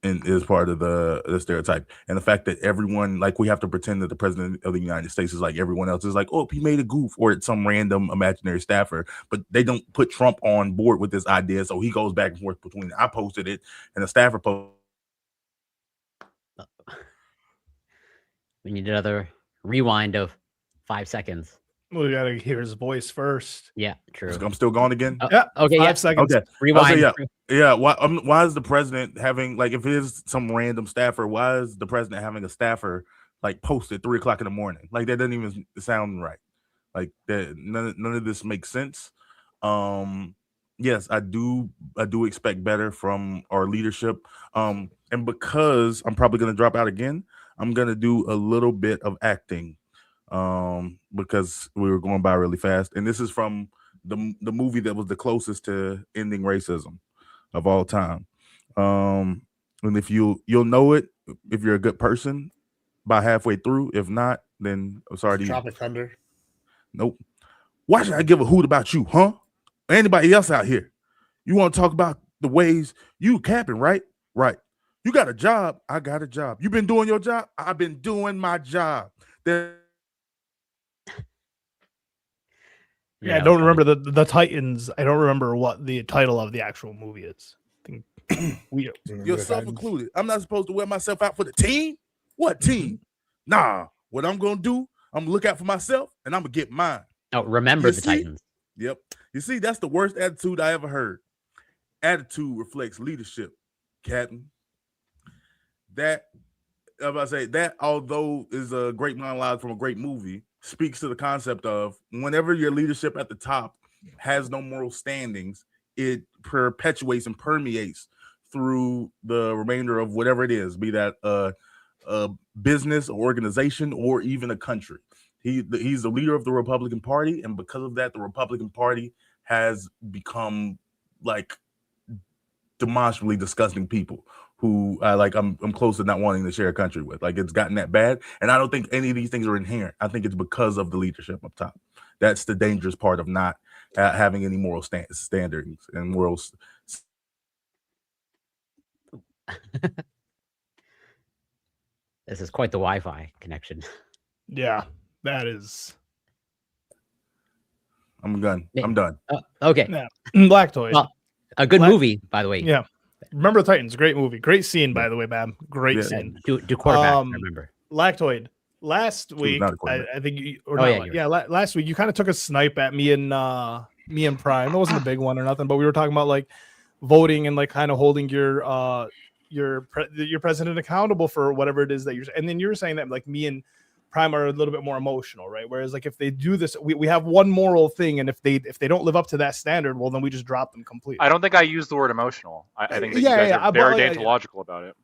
Speaker 7: and is part of the stereotype. And the fact that everyone, like, we have to pretend that the president of the United States is like everyone else, is like, oh, he made a goof, or it's some random imaginary staffer, but they don't put Trump on board with this idea. So he goes back and forth between, I posted it and the staffer posted.
Speaker 2: We need another rewind of 5 seconds.
Speaker 6: We gotta hear his voice first.
Speaker 2: Yeah, true.
Speaker 7: I'm still going again.
Speaker 6: Yeah.
Speaker 2: Okay.
Speaker 6: 5 seconds.
Speaker 7: Okay.
Speaker 2: Rewind.
Speaker 7: Yeah. Why is the president having, like, if it is some random staffer, why is the president having a staffer like post at 3 o'clock in the morning? Like, that doesn't even sound right. Like, that none of this makes sense. Yes, I do expect better from our leadership. And because I'm probably gonna drop out again, I'm gonna do a little bit of acting. Because we were going by really fast, and this is from the movie that was the closest to ending racism of all time. And if you'll know it if you're a good person by halfway through. If not, then I'm sorry to you.
Speaker 4: Tropic Thunder.
Speaker 7: Nope. Why should I give a hoot about you, huh? Or anybody else out here? You want to talk about the ways you capping, right? Right. You got a job. I got a job. You been doing your job. I've been doing my job.
Speaker 6: Yeah, I don't remember the Titans. I don't remember what the title of the actual movie is. I think
Speaker 7: yourself included. I'm not supposed to wear myself out for the team. What team? Nah. What I'm gonna do? I'm gonna look out for myself, and I'm gonna get mine.
Speaker 2: Oh, remember the Titans.
Speaker 7: Yep. You see, that's the worst attitude I ever heard. Attitude reflects leadership, Captain. That, I'm about to say, that, although is a great monologue from a great movie, speaks to the concept of whenever your leadership at the top has no moral standings, it perpetuates and permeates through the remainder of whatever it is, be that a business, or organization, or even a country. He's the leader of the Republican Party, and because of that, the Republican Party has become like demonstrably disgusting people who I'm close to not wanting to share a country with. Like, it's gotten that bad, and I don't think any of these things are inherent. I think it's because of the leadership up top. That's the dangerous part of not having any moral standards and morals.
Speaker 2: This is quite the Wi-Fi connection.
Speaker 6: Yeah, that is.
Speaker 7: I'm done. I'm done.
Speaker 2: Okay.
Speaker 6: Yeah. Lactoid.
Speaker 2: Well, a good movie, by the way.
Speaker 6: Yeah. Remember the Titans, great movie. Great scene, by the way, Bam. Great scene.
Speaker 2: Do quarterback, remember.
Speaker 6: Lactoid. Last week, I think last week you kind of took a snipe at me and Prime. It wasn't a big one or nothing, but we were talking about like voting and like kind of holding your president accountable for whatever it is that you're, and then you were saying that like me and Prime are a little bit more emotional, right? Whereas like if they do this, we have one moral thing, and if they don't live up to that standard, well then we just drop them completely.
Speaker 5: I don't think I used the word emotional. I think that you guys are very deontological about it.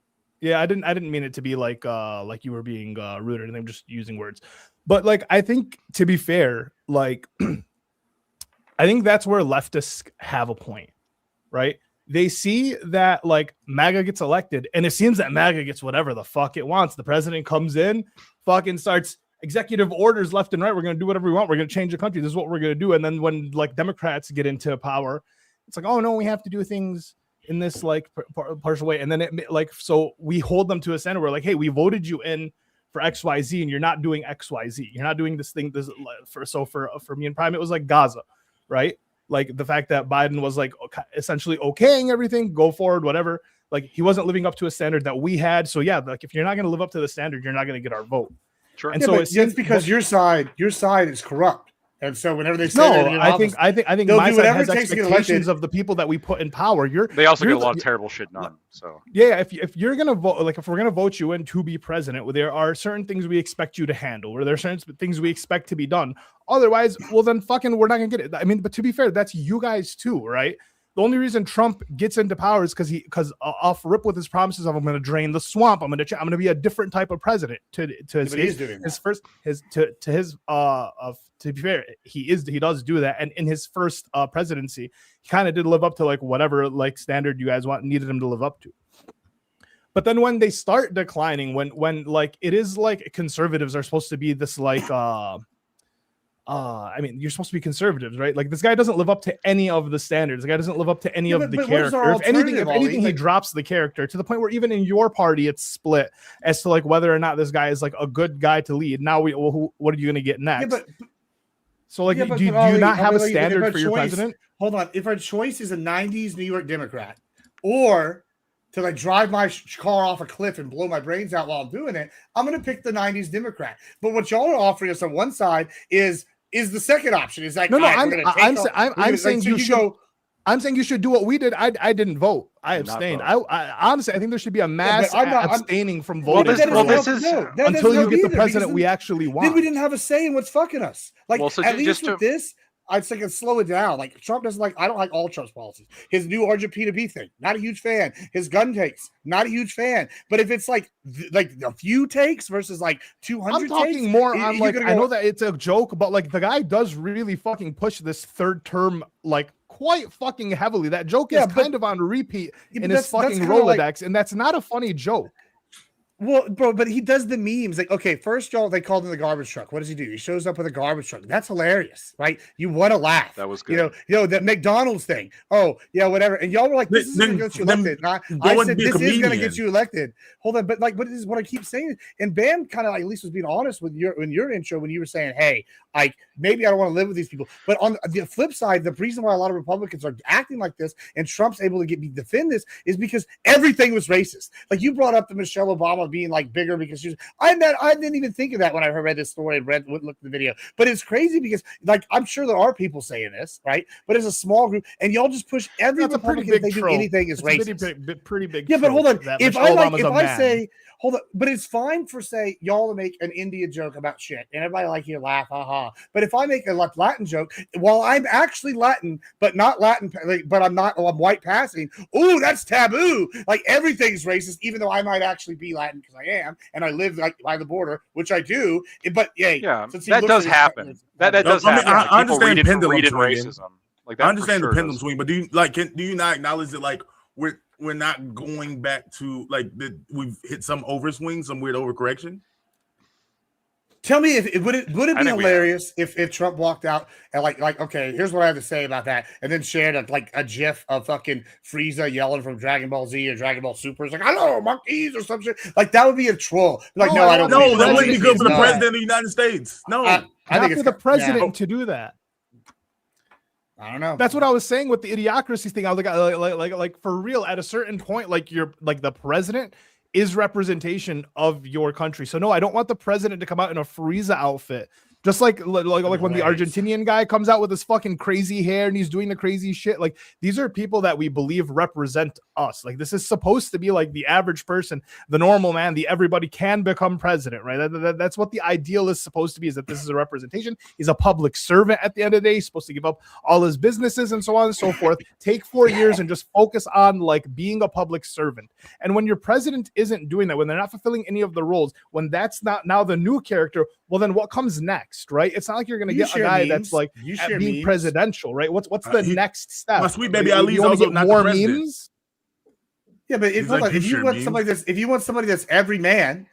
Speaker 6: Yeah, I didn't mean it to be like you were being rude or anything. I'm just using words. But like I think, to be fair, like I think that's where leftists have a point, right? They see that like MAGA gets elected, and it seems that MAGA gets whatever the fuck it wants. The president comes in, fucking starts executive orders left and right. We're going to do whatever we want. We're going to change the country. This is what we're going to do. And then when like Democrats get into power, it's like, oh no, we have to do things in this like partial way. And then it like, so we hold them to a standard. We're like, hey, we voted you in for XYZ, and you're not doing XYZ. You're not doing this thing. For me and Prime, it was like Gaza, right? Like the fact that Biden was like essentially okaying everything, go forward, whatever. Like he wasn't living up to a standard that we had. So yeah, like if you're not going to live up to the standard, you're not going to get our vote.
Speaker 5: Sure.
Speaker 6: And
Speaker 4: yeah,
Speaker 6: so
Speaker 4: it's because your side is corrupt. And so whenever they say
Speaker 6: I think my side has expectations of the people that we put in power.
Speaker 5: They also get a lot of terrible shit done. So
Speaker 6: yeah, if you're gonna vote, like if we're gonna vote you in to be president, there are certain things we expect you to handle, or there are certain things we expect to be done. Otherwise, well then fucking we're not gonna get it. I mean, but to be fair, that's you guys too, right? The only reason Trump gets into power is because off rip with his promises of I'm going to drain the swamp. I'm going to be a different type of president. To be fair, he does do that. And in his first presidency, he kind of did live up to like whatever like standard you guys needed him to live up to. But then when they start declining, when like it is like conservatives are supposed to be this like I mean, you're supposed to be conservatives, right? Like this guy doesn't live up to any of the standards. The guy doesn't live up to any of the character. If anything, he drops the character to the point where even in your party, it's split as to like whether or not this guy is like a good guy to lead. Now, what are you going to get next? So, like, do you not have a standard for your president?
Speaker 4: Hold on. If our choice is a '90s New York Democrat, or to like drive my car off a cliff and blow my brains out while I'm doing it, I'm going to pick the '90s Democrat. But what y'all are offering us on one side is the second option. Is like,
Speaker 6: I'm saying you should. I'm saying you should do what we did. I didn't vote. I abstained. I honestly, I think there should be a mass abstaining from voting until you get the president we actually want.
Speaker 4: Then we didn't have a say in what's fucking us. Like, at least with this, I'd say slow it down. Like Trump doesn't like. I don't like all Trump's policies. His new Argentina B thing, not a huge fan. His gun takes, not a huge fan. But if it's like a few takes versus like 200,
Speaker 6: I'm talking more on like I know that it's a joke, but like the guy does really fucking push this third term like quite fucking heavily. That joke is kind of on repeat in his fucking Rolodex, and that's not a funny joke.
Speaker 4: Well, bro, but he does the memes. Like, okay, first y'all, they called him the garbage truck. What does he do? He shows up with a garbage truck. That's hilarious, right? You want to laugh.
Speaker 5: That was good.
Speaker 4: You know that McDonald's thing. Oh, yeah, whatever. And y'all were like, this is going to get you elected. I said, this is going to get you elected. Hold on. But like, what is what I keep saying? And Bam kind of like, at least was being honest with your intro when you were saying, hey, like, maybe I don't want to live with these people. But on the flip side, the reason why a lot of Republicans are acting like this and Trump's able to defend this is because everything was racist. Like, you brought up the Michelle Obama being like bigger because she's I didn't even think of that when I read this story and looked at the video. But it's crazy because like I'm sure there are people saying this, right? But it's a small group, and y'all just push every Republican if they do anything is racist.
Speaker 6: Pretty big.
Speaker 4: Yeah, but hold on. If I say hold on, but it's fine for say y'all to make an India joke about shit, and everybody like you laugh, haha. But if I make a Latin joke, while I'm actually Latin, but not Latin, but I'm white passing. Oh, that's taboo. Like everything's racist, even though I might actually be Latin because I am, and I live like by the border, which I do. But yeah,
Speaker 5: that does happen. That does happen.
Speaker 7: I understand pendulum
Speaker 5: racism. Like
Speaker 7: I understand the pendulum swing, but do you not acknowledge that like we're not going back to like we've hit some overswing, some weird overcorrection?
Speaker 4: Tell me if would it be hilarious if Trump walked out and like okay, here's what I have to say about that, and then shared a GIF of fucking Frieza yelling from Dragon Ball Z or Dragon Ball Super. It's like hello monkeys or some shit. Like that would be a troll. Like no, I don't.
Speaker 7: No, that wouldn't be good for the president of the United States. No,
Speaker 6: I think it's for the president to do that.
Speaker 4: I don't know.
Speaker 6: That's what I was saying with the idiocracy thing. I was like for real. At a certain point, like you're like the president is representation of your country. So no, I don't want the president to come out in a Frieza outfit. Just like when the Argentinian guy comes out with his fucking crazy hair and he's doing the crazy shit. Like these are people that we believe represent us. Like this is supposed to be like the average person, the normal man, the everybody can become president, right? That's what the ideal is supposed to be, is that this is a representation. He's a public servant at the end of the day. He's supposed to give up all his businesses and so on and so forth. Take 4 years and just focus on like being a public servant. And when your president isn't doing that, when they're not fulfilling any of the roles, when that's not now the new character, well, then what comes next, right? It's not like you're going to get a guy that's like being presidential, right? What's the next step?
Speaker 7: My sweet baby Ali's also not
Speaker 4: more
Speaker 7: the president.
Speaker 4: Memes? Yeah, but if you want somebody that's every man,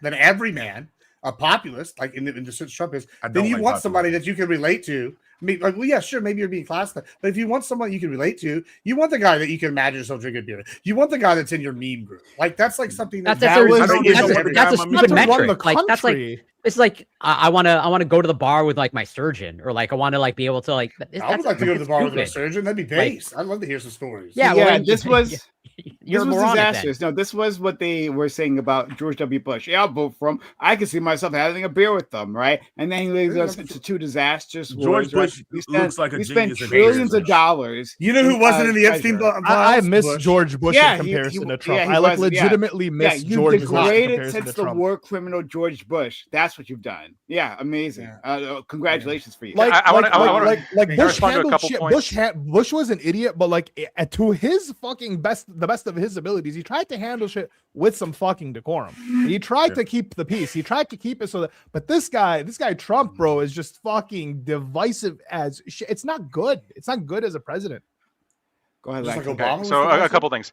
Speaker 4: a populist, like in the sense Trump is, then you want somebody that you can relate to. I mean, like, well, yeah, sure, maybe you're being classified, but if you want someone you can relate to, you want the guy that you can imagine yourself drinking beer. You want the guy that's in your meme group. Like that's like something that's a
Speaker 2: stupid metric. Like that's like it's like I want to go to the bar with like my surgeon, or like I want to like be able to like.
Speaker 4: I would like to go to the bar with my surgeon. That'd be base. I'd love to hear some stories.
Speaker 1: Yeah, this was disastrous. No, this was what they were saying about George W. Bush. Yeah, I'll vote for him. I can see myself having a beer with them, right? And then he leads us into two disastrous wars.
Speaker 7: George Bush looks like a genius.
Speaker 1: We spent trillions of dollars.
Speaker 4: You know who wasn't in the Epstein?
Speaker 6: I miss George Bush in comparison to Trump. I like legitimately miss George Bush.
Speaker 1: You've degraded since the war criminal George Bush. That's what you've done. Yeah, amazing. Congratulations for you.
Speaker 6: Bush handled shit. Bush was an idiot, but like to his fucking the best of his abilities, he tried to handle shit with some fucking decorum. He tried to keep the peace. He tried to keep it so that. But this guy Trump, bro, is just fucking divisive as shit. It's not good. It's not good as a president.
Speaker 1: Go ahead.
Speaker 4: Just like
Speaker 1: Lex.
Speaker 4: Obama was
Speaker 5: So a
Speaker 4: progressive?
Speaker 5: couple things.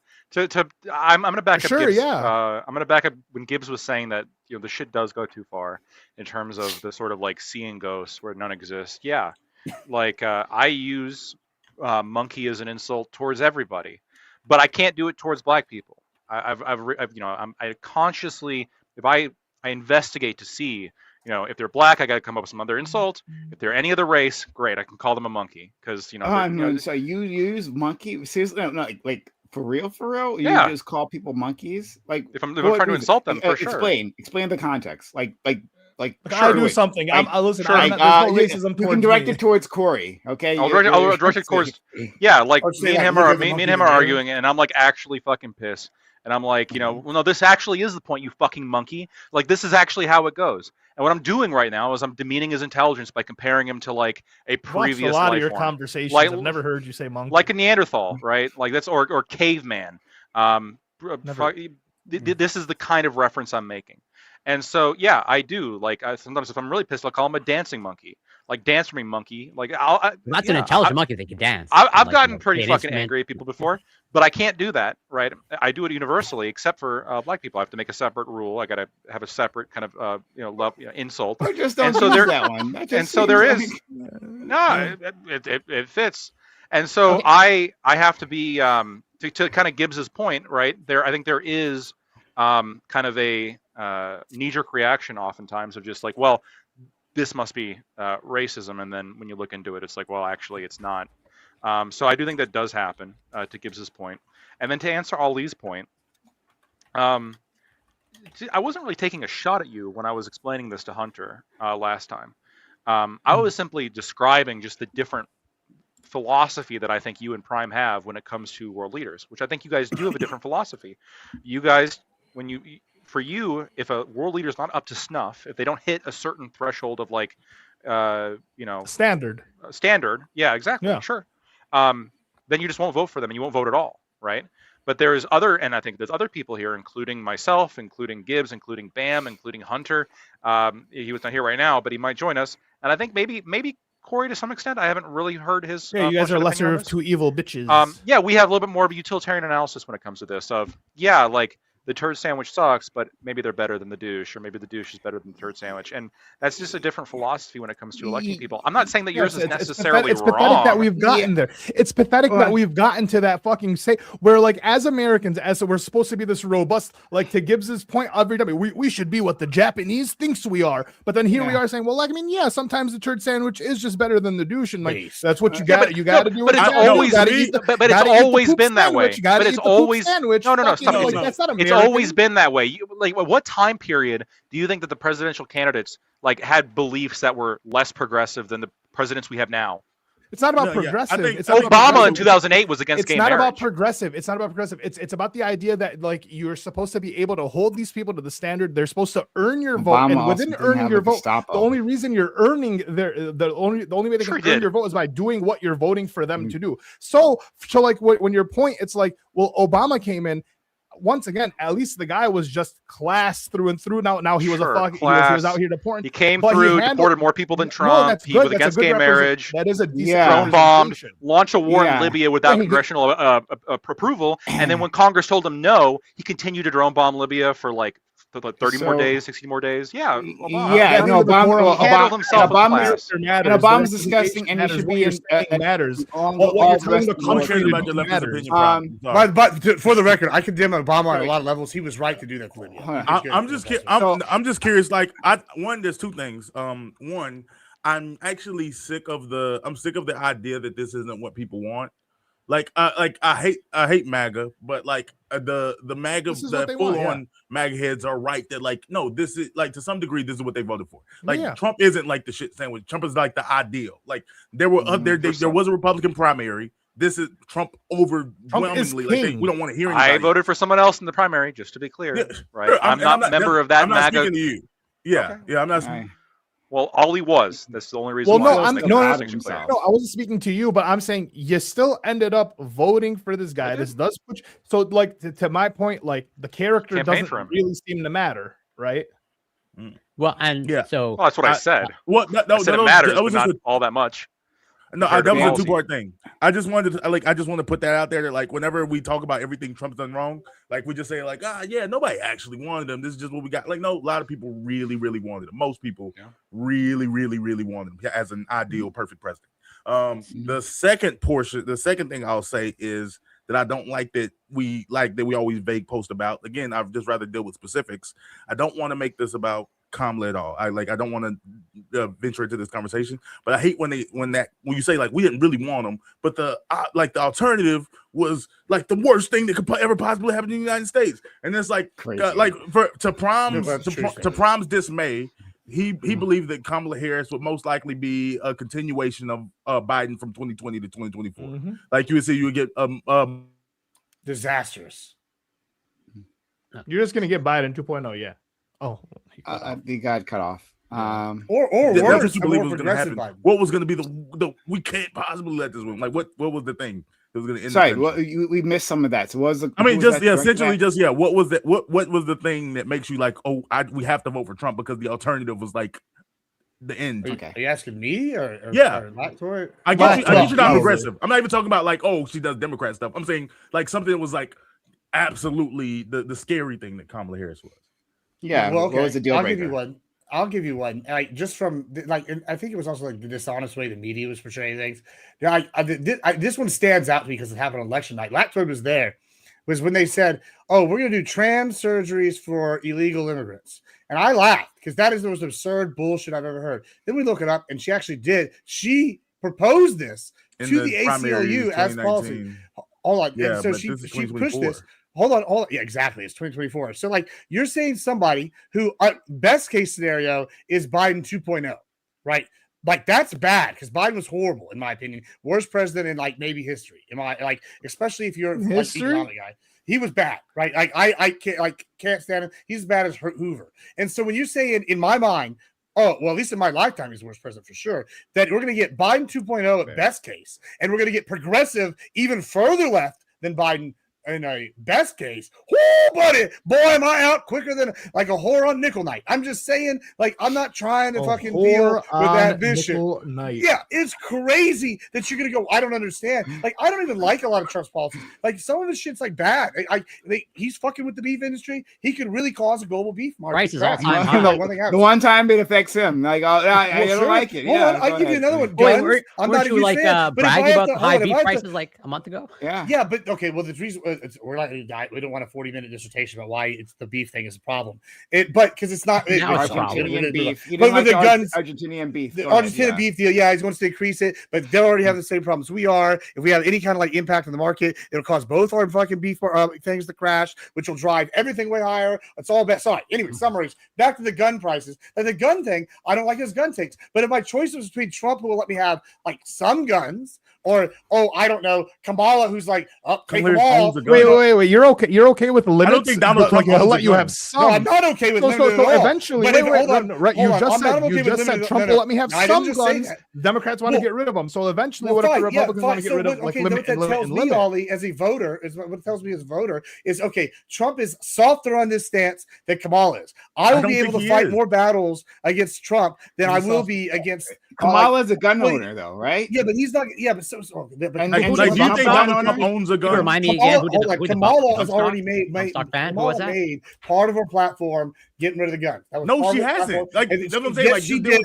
Speaker 5: I'm going to back up
Speaker 6: Sure,
Speaker 5: Gibbs.
Speaker 6: yeah.
Speaker 5: I'm going to back up when Gibbs was saying that the shit does go too far in terms of the sort of like seeing ghosts where none exist. Yeah, like I use monkey as an insult towards everybody, but I can't do it towards black people. I consciously, if I investigate to see, if they're black, I got to come up with some other insult. If they're any other race, great, I can call them a monkey because
Speaker 1: So you use monkey? Seriously? No, like for real? You
Speaker 5: Yeah.
Speaker 1: just call people monkeys? Like
Speaker 5: if I'm trying to insult them, for sure.
Speaker 1: Explain the context. Like
Speaker 6: I do something.
Speaker 1: Like,
Speaker 6: listen.
Speaker 5: sure.
Speaker 6: I'm not, there's no racism
Speaker 1: you
Speaker 6: towards
Speaker 1: can direct
Speaker 6: me.
Speaker 1: it towards Corey. Okay,
Speaker 5: I'll direct it towards. Yeah, like
Speaker 4: Or say,
Speaker 5: me and
Speaker 4: like,
Speaker 5: him
Speaker 4: look
Speaker 5: are
Speaker 4: at the
Speaker 5: me
Speaker 4: monkey
Speaker 5: and him
Speaker 4: in
Speaker 5: are
Speaker 4: the mirror.
Speaker 5: arguing, and I'm like actually fucking pissed. And I'm like, well, no, this actually is the point, you fucking monkey. Like, this is actually how it goes. And what I'm doing right now is I'm demeaning his intelligence by comparing him to like a
Speaker 6: I've watched
Speaker 5: previous
Speaker 6: a lot
Speaker 5: life
Speaker 6: of your
Speaker 5: form.
Speaker 6: conversations.
Speaker 5: Like-
Speaker 6: I've never heard you say monkey.
Speaker 5: Like a Neanderthal, right? Like that's or caveman.
Speaker 6: Never.
Speaker 5: This is the kind of reference I'm making. And so, yeah, I do. Like, sometimes if I'm really pissed, I'll call him a dancing monkey. Like, dance for me, monkey. Like,
Speaker 2: That's an intelligent monkey that can dance.
Speaker 5: I've
Speaker 2: Like,
Speaker 5: gotten pretty
Speaker 2: play an
Speaker 5: fucking
Speaker 2: instrument.
Speaker 5: angry at people before, but I can't do that, right? I do it universally, except for black people. I have to make a separate rule. I got to have a separate kind of, insult.
Speaker 1: Or just don't
Speaker 5: And so
Speaker 1: use
Speaker 5: there-
Speaker 1: that one. That just
Speaker 5: and so there
Speaker 1: seems
Speaker 5: is-
Speaker 1: like-
Speaker 5: No, it fits. And so
Speaker 6: Okay.
Speaker 5: I have to be to kind of Gibbs's point, right? I think there is kind of a knee-jerk reaction oftentimes of just like, well, this must be racism, and then when you look into it, it's like, well, actually, it's not. So I do think that does happen, to Gibbs's point. And then to answer Ali's point, I wasn't really taking a shot at you when I was explaining this to Hunter last time. I was simply describing just the different philosophy that I think you and Prime have when it comes to world leaders, which I think you guys do have a different philosophy. You guys, for you, if a world leader is not up to snuff, if they don't hit a certain threshold of like,
Speaker 6: Standard.
Speaker 5: yeah, exactly,
Speaker 6: Yeah.
Speaker 5: sure, then you just won't vote for them and you won't vote at all, right? But there's I think there's other people here, including myself, including Gibbs, including Bam, including Hunter. He was not here right now, but he might join us. And I think maybe Corey to some extent. I haven't really heard his.
Speaker 6: Yeah, you guys are
Speaker 5: opinion on
Speaker 6: lesser of
Speaker 5: this.
Speaker 6: two evil bitches.
Speaker 5: Yeah, we have a little bit more of a utilitarian analysis when it comes to this. Like the turd sandwich sucks, but maybe they're better than the douche, or maybe the douche is better than the turd sandwich. And that's just a different philosophy when it comes to electing people. I'm not saying that yours is necessarily
Speaker 6: it's
Speaker 5: wrong.
Speaker 6: pathetic that we've gotten there. It's pathetic that we've gotten to that fucking state where, like, as Americans, as we're supposed to be this robust, like to Gibbs's point, every time we should be what the Japanese thinks we are. But then here we are saying, well, like, I mean, yeah, sometimes the turd sandwich is just better than the douche, and like that's what you got. You got to do.
Speaker 5: But it's always been that way. But it's always
Speaker 6: sandwich.
Speaker 5: no.
Speaker 6: That's not
Speaker 5: It's
Speaker 6: American.
Speaker 5: always been that way. Like, what time period do you think that the presidential candidates like had beliefs that were less progressive than the presidents we have now?
Speaker 6: It's not about
Speaker 7: No, yeah,
Speaker 6: progressive.
Speaker 7: I think
Speaker 6: It's not about
Speaker 5: Obama in
Speaker 6: progressive.
Speaker 5: 2008 was against
Speaker 6: It's
Speaker 5: gay
Speaker 6: not
Speaker 5: marriage.
Speaker 6: about progressive. It's not about progressive. It's about the idea that like you're supposed to be able to hold these people to the standard. They're supposed to earn your vote,
Speaker 1: Obama
Speaker 6: and
Speaker 1: also
Speaker 6: within
Speaker 1: didn't
Speaker 6: earning
Speaker 1: have
Speaker 6: your
Speaker 1: a
Speaker 6: vote,
Speaker 1: Gestapo.
Speaker 6: the only reason you're earning the only way they
Speaker 5: Sure
Speaker 6: can
Speaker 5: he
Speaker 6: earn
Speaker 5: did.
Speaker 6: your vote is by doing what you're voting for them to do. So like when your point, it's like, well, Obama came in. Once again, at least the guy was just class through and through. Now he was
Speaker 5: Sure,
Speaker 6: a fuck. He
Speaker 5: class.
Speaker 6: was out here deporting.
Speaker 5: He came
Speaker 6: But he
Speaker 5: through,
Speaker 6: handled-
Speaker 5: deported more people than
Speaker 6: No,
Speaker 5: Trump.
Speaker 6: that's
Speaker 5: He
Speaker 6: good.
Speaker 5: was
Speaker 6: That's a
Speaker 5: against
Speaker 6: good
Speaker 5: gay
Speaker 6: represent-
Speaker 5: marriage.
Speaker 6: That is a decent
Speaker 1: Yeah.
Speaker 5: Drone bombed,
Speaker 6: representation.
Speaker 5: launched a war
Speaker 1: Yeah.
Speaker 5: in Libya without
Speaker 6: Yeah, he did.
Speaker 5: congressional approval, and then when Congress told him no, he continued to drone bomb Libya for like 30 more
Speaker 1: So-
Speaker 5: days, 60 more days. Yeah, Obama.
Speaker 1: Yeah,
Speaker 6: That's
Speaker 1: no,
Speaker 6: the core of
Speaker 5: He handled himself with
Speaker 1: Obama's,
Speaker 5: class.
Speaker 6: matters.
Speaker 1: and Obama's
Speaker 6: The
Speaker 1: disgusting, and he
Speaker 6: matters.
Speaker 1: should
Speaker 6: What
Speaker 1: be
Speaker 6: you're
Speaker 1: in
Speaker 6: saying matters.
Speaker 1: along
Speaker 6: What
Speaker 1: all
Speaker 6: you're
Speaker 1: the
Speaker 6: telling
Speaker 1: rest
Speaker 6: the
Speaker 1: of the
Speaker 7: I'm
Speaker 6: country
Speaker 7: curious
Speaker 6: to
Speaker 7: about
Speaker 6: do
Speaker 7: your leftist
Speaker 6: matters.
Speaker 7: opinion. Prime. Sorry.
Speaker 4: But for the record, I condemn Obama on a lot of levels. He was right to do that to Libya.
Speaker 1: Huh.
Speaker 7: I'm just curious. Like, there's two things. One, I'm actually sick of the idea that this isn't what people want. Like I hate MAGA, but like the MAGA,
Speaker 6: This is what
Speaker 7: the
Speaker 6: they
Speaker 7: full
Speaker 6: want,
Speaker 7: on MAGA heads are right that like, no, this is like to some degree this is what they voted for. Like
Speaker 6: Yeah.
Speaker 7: Trump isn't like the shit sandwich. Trump is like the ideal. Like there was a Republican primary. This is Trump overwhelmingly. Like
Speaker 6: king.
Speaker 7: we don't want to hear anybody.
Speaker 5: I voted for someone else in the primary, just to be clear.
Speaker 7: Yeah,
Speaker 5: Right?
Speaker 7: sure,
Speaker 5: I'm not a member of that
Speaker 7: I'm not
Speaker 5: MAGA.
Speaker 7: speaking to you. Yeah,
Speaker 5: Okay.
Speaker 7: yeah, I'm not.
Speaker 1: Right.
Speaker 5: Well, all he was. That's the only reason
Speaker 6: Well,
Speaker 5: why.
Speaker 6: no,
Speaker 5: I was
Speaker 6: I'm
Speaker 5: making
Speaker 6: no,
Speaker 5: that
Speaker 6: no,
Speaker 5: distinction clear.
Speaker 6: no, I wasn't speaking to you, but I'm saying you still ended up voting for this guy.
Speaker 5: I did.
Speaker 6: This does put you, so like to my point, like the character
Speaker 5: Campaign
Speaker 6: doesn't
Speaker 5: for him.
Speaker 6: really seem to matter, right?
Speaker 2: Well, and
Speaker 7: Yeah.
Speaker 2: so
Speaker 5: Well, that's what I said.
Speaker 7: What?
Speaker 5: I said it matters, but not all that much.
Speaker 7: No,
Speaker 5: compared to
Speaker 7: that was a
Speaker 5: policy.
Speaker 7: two-part thing. I just wanted to I just want to put that out there that like whenever we talk about everything Trump's done wrong, like we just say like, yeah, nobody actually wanted him. This is just what we got. Like, no, a lot of people really, really wanted him. Most people really, really, really wanted him as an ideal, perfect president. The second thing I'll say is that I don't like that we always vague post about. Again, I'd just rather deal with specifics. I don't want to make this about Kamala at all. I don't want to venture into this conversation, but I hate when you say like we didn't really want them, but the alternative was like the worst thing that could ever possibly happen in the United States, and it's like to Prom's dismay. He believed that Kamala Harris would most likely be a continuation of Biden from 2020 to 2024. Like you would say, you would get
Speaker 4: disastrous.
Speaker 6: You're just gonna get Biden 2.0, yeah. Oh,
Speaker 1: he got cut off.
Speaker 4: Or worse,
Speaker 7: what you believe was going to happen. Biden. What was going to be the we can't possibly let this win. Like what was the thing that was going to end?
Speaker 1: Sorry, we missed some of that. So what was the?
Speaker 7: I mean, essentially. What was that? What was the thing that makes you like, we have to vote for Trump because the alternative was like the end?
Speaker 4: Are you asking me or
Speaker 7: yeah?
Speaker 4: Or
Speaker 7: I guess you're not progressive. I'm not even talking about like, she does Democrat stuff. I'm saying like something that was like absolutely the scary thing that Kamala Harris was.
Speaker 1: Yeah,
Speaker 4: well, okay.
Speaker 1: What was the deal breaker?
Speaker 4: I'll give you one. Like just from like, and I think it was also like the dishonest way the media was portraying things. This one stands out to me because it happened on election night. Lactoid was there. Was when they said, "Oh, we're going to do trans surgeries for illegal immigrants," and I laughed because that is the most absurd bullshit I've ever heard. Then we look it up, and she actually did. She proposed this to the ACLU as policy. Hold on,
Speaker 7: yeah,
Speaker 4: and so she pushed this. Hold on. Yeah, exactly. It's 2024. So, like, you're saying somebody who, best case scenario, is Biden 2.0, right? Like, that's bad because Biden was horrible, in my opinion. Worst president in, like, maybe history. Especially if you're like economic guy. He was bad, right? Like, I can't stand him. He's as bad as Hoover. And so when you say in my mind, at least in my lifetime, he's the worst president for sure, that we're going to get Biden 2.0 at best case, and we're going to get progressive even further left than Biden in a best case, buddy, boy, am I out quicker than like a whore on nickel night. I'm just saying, like, I'm not trying to fucking deal with that vision. Yeah, it's crazy that you're gonna go. I don't understand. Like, I don't even like a lot of Trump's policies. Like, some of his shit's like bad. He's fucking with the beef industry. He could really cause a global beef market.
Speaker 2: Prices all time high.
Speaker 1: The one time it affects him, like, I don't like it.
Speaker 4: Hold on, I'll give you another one.
Speaker 2: I'm not even like bragging about the high beef prices like a month ago.
Speaker 4: Yeah, but okay. Well, the reason. We're not going to die. We don't want a 40-minute dissertation about why it's the beef thing is a problem. But because it's not
Speaker 1: Argentinian beef.
Speaker 4: But with the guns,
Speaker 1: Argentinian beef.
Speaker 4: The Argentinian beef deal, he's going to increase it, but they'll already have the same problems we are. If we have any kind of like impact on the market, it'll cause both our fucking beef things to crash, which will drive everything way higher. It's all bad. Sorry. Anyway, summaries. Back to the gun prices. Like the gun thing, I don't like his gun takes. But if my choice was between Trump, who will let me have like some guns, or I don't know, Kamala, who's like, take them all.
Speaker 6: Wait. You're okay with limits?
Speaker 7: I don't think Donald Trump
Speaker 6: will let you have some.
Speaker 4: No, I'm not okay with limits. So
Speaker 6: eventually, you just said Trump will let me have some guns. Democrats want to get rid of them. So eventually, what if the Republicans want to get rid of like limit and limit?
Speaker 4: What tells me, Ollie, as a voter, what it tells me as a voter is, okay, Trump is softer on this stance than Kamala is. I will be able to fight more battles against Trump than I will be against.
Speaker 1: Kamala's a gun owner, though, right?
Speaker 4: Yeah, but he's not. Yeah, but
Speaker 7: do you think Donald Trump owns a gun?
Speaker 2: Remind me again.
Speaker 4: Kamala has already made part of her platform getting rid of the guns.
Speaker 7: No, she hasn't. Like, that's what I'm saying. Like, she did.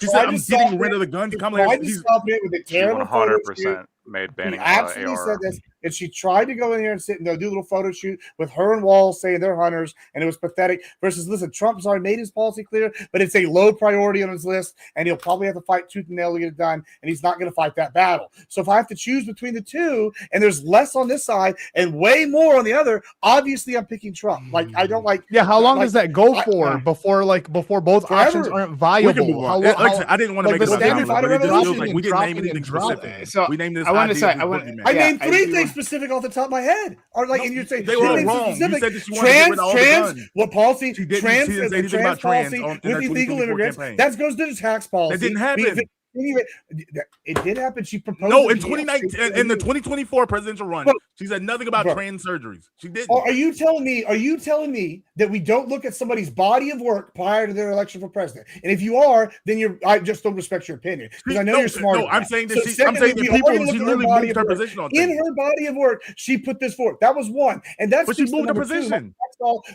Speaker 7: She said, "I'm getting rid of the guns." Kamala Harris,
Speaker 4: stop it with a terrible
Speaker 5: 100% made banning
Speaker 4: absolutely
Speaker 5: AR.
Speaker 4: said this, and she tried to go in here and sit and do a little photo shoot with her and Wall saying they're hunters, and it was pathetic. Versus, listen, Trump's already made his policy clear, but it's a low priority on his list, and he'll probably have to fight tooth and nail to get it done, and he's not going to fight that battle. So if I have to choose between the two, and there's less on this side and way more on the other, obviously I'm picking Trump. Like, I don't like.
Speaker 6: Yeah, how long does that go for before both options aren't viable?
Speaker 7: I didn't want to make it about it just feels like we didn't name anything specific.
Speaker 1: So
Speaker 7: we named this.
Speaker 4: I named three things specific off the top of my head. Or like, and you're saying
Speaker 7: they were all wrong. You said that you wanted to get rid of all the guns.
Speaker 4: What policy?
Speaker 7: She didn't say anything about trans
Speaker 4: with illegal immigrants. That goes to the tax policy.
Speaker 7: That didn't happen.
Speaker 4: Anyway, it did happen. She proposed.
Speaker 7: No, in 2019, in the 2024 presidential run,
Speaker 4: Bro,
Speaker 7: she said nothing about
Speaker 4: bro.
Speaker 7: trans surgeries. She didn't.
Speaker 4: Are you telling me that we don't look at somebody's body of work prior to their election for president? And if you are, then I just don't respect your opinion because I know you're smart.
Speaker 7: No, I'm saying that
Speaker 4: secondly,
Speaker 7: I'm saying that people, she literally moved her
Speaker 4: work.
Speaker 7: position on
Speaker 4: In
Speaker 7: things.
Speaker 4: her body of work, she put this forward. That was one, and that's
Speaker 7: But she moved her position.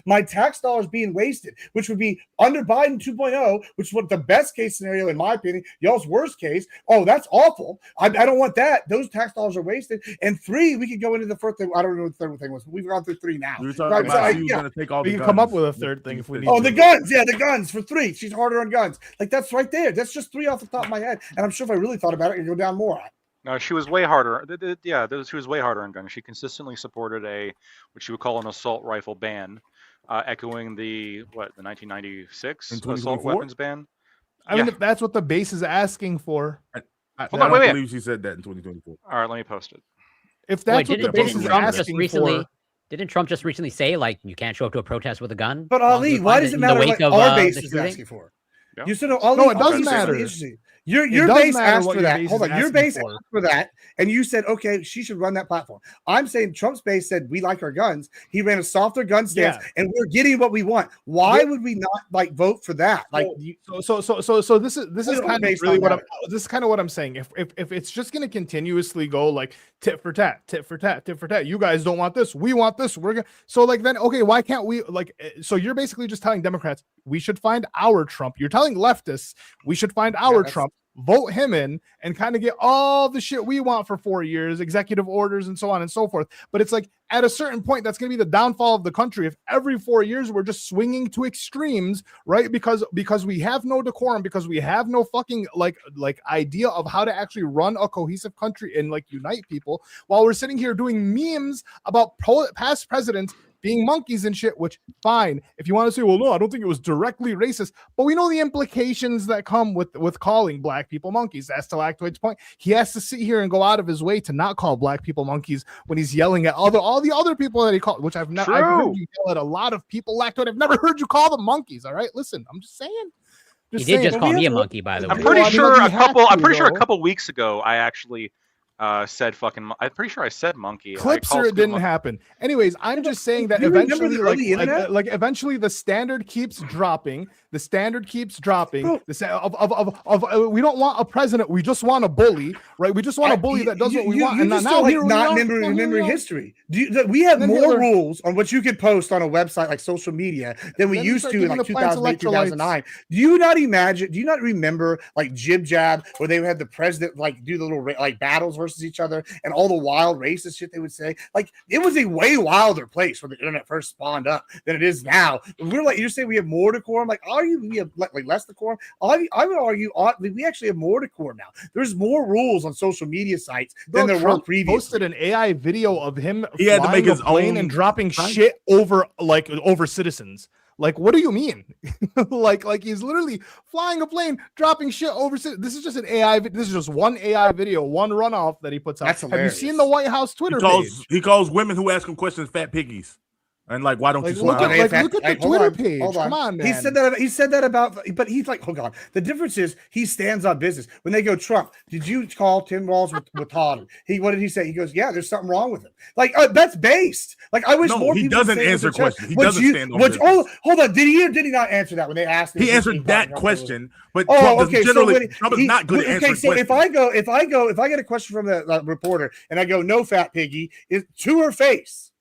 Speaker 4: My tax dollars being wasted, which would be under Biden 2.0, which was the best case scenario in my opinion. Y'all's worst case. Oh, that's awful. I don't want that. Those tax dollars are wasted. And 3, we could go into the first thing. I don't know what the third thing was. We've gone through 3 now.
Speaker 7: We were talking about she was going to take all
Speaker 6: we
Speaker 7: the
Speaker 6: can
Speaker 7: guns.
Speaker 6: come up with a third thing if we need.
Speaker 4: Oh, the guns. Yeah, the guns for 3. She's harder on guns. Like that's right there. That's just 3 off the top of my head. And I'm sure if I really thought about it, it'd go down more.
Speaker 5: No, she was way harder. She was way harder on guns. She consistently supported what she would call an assault rifle ban, echoing the 1996 assault weapons ban.
Speaker 6: I mean, if that's what the base is asking for.
Speaker 7: I don't believe she said that in 2024.
Speaker 5: All right, let me post it.
Speaker 6: If that's what the base is asking for.
Speaker 2: Didn't Trump just recently say, like, you can't show up to a protest with a gun?
Speaker 4: But Ali, why does it matter what our base is asking for?
Speaker 5: Yeah.
Speaker 4: You said Ali,
Speaker 6: no, it doesn't matter.
Speaker 4: Your base asked for that. Hold on, your base asked for that, and you said, okay, she should run that platform. I'm saying Trump's base said we like our guns. He ran a softer gun stance, and we're getting what we want. Why would we not vote for that? Like,
Speaker 6: so this is kind of really what this is kind of what I'm saying. If it's just going to continuously go like tit for tat, tit for tat, tit for tat. You guys don't want this, we want this. We're gonna then okay, why can't we So you're basically just telling Democrats we should find our Trump. You're telling leftists we should find our Trump. Vote him in and kind of get all the shit we want for 4 years, executive orders and so on and so forth. But it's like at a certain point, that's going to be the downfall of the country. If every 4 years we're just swinging to extremes, right? Because we have no decorum, because we have no fucking like idea of how to actually run a cohesive country and like unite people, while we're sitting here doing memes about past presidents being monkeys and shit, which fine. If you want to say, well, no, I don't think it was directly racist, but we know the implications that come with calling black people monkeys. That's Lactoid's point. He has to sit here and go out of his way to not call black people monkeys when he's yelling at all the other people that he called, which I've heard you yell at a lot of people. Lactoid, I've never heard you call them monkeys. All right, listen, I'm just saying.
Speaker 2: He did just call me a monkey, by the way.
Speaker 5: I'm pretty sure a couple weeks ago, I actually said fucking. I'm pretty sure I said monkey.
Speaker 6: Clips or it didn't happen. Anyways, I'm just saying that eventually, like eventually, the standard keeps dropping. The standard keeps dropping. We don't want a president. We just want a bully, right? We just want a bully that does what we want. And now
Speaker 4: not remembering history. We have more rules on what you can post on a website like social media than we used to in like 2008, 2009. Do you not imagine? Do you not remember like Jib Jab, where they had the president like do the little like battles versus each other and all the wild racist shit they would say? Like it was a way wilder place when the internet first spawned up than it is now. We're like, you're saying we have more decorum. Like, we have like less decorum? I would argue we actually have more decorum now. There's more rules on social media sites than there were previously.
Speaker 6: Posted an AI video of him.
Speaker 7: He had to make his own
Speaker 6: and dropping shit over citizens. Like, what do you mean? like he's literally flying a plane, dropping shit over. This is just an AI. This is just one AI video, one runoff that he puts out.
Speaker 4: That's hilarious.
Speaker 6: Have you seen the White House Twitter page?
Speaker 7: He calls women who ask him questions fat piggies. And like, why don't you smile?
Speaker 6: Look at the Twitter page. Come on, man.
Speaker 4: He said that about, but he's like, hold on. The difference is he stands on business. When they go, Trump, did you call Tim Walz with Todd? What did he say? He goes, yeah, there's something wrong with him. Like, that's based. Like, I wish more people.
Speaker 7: He doesn't answer questions. He doesn't stand on business.
Speaker 4: Oh, hold on. Did he or did he not answer that when they asked him?
Speaker 7: He answered that question, but Trump is not good at answering questions.
Speaker 4: If I get a question from the reporter and I go, no, fat piggy, to her face,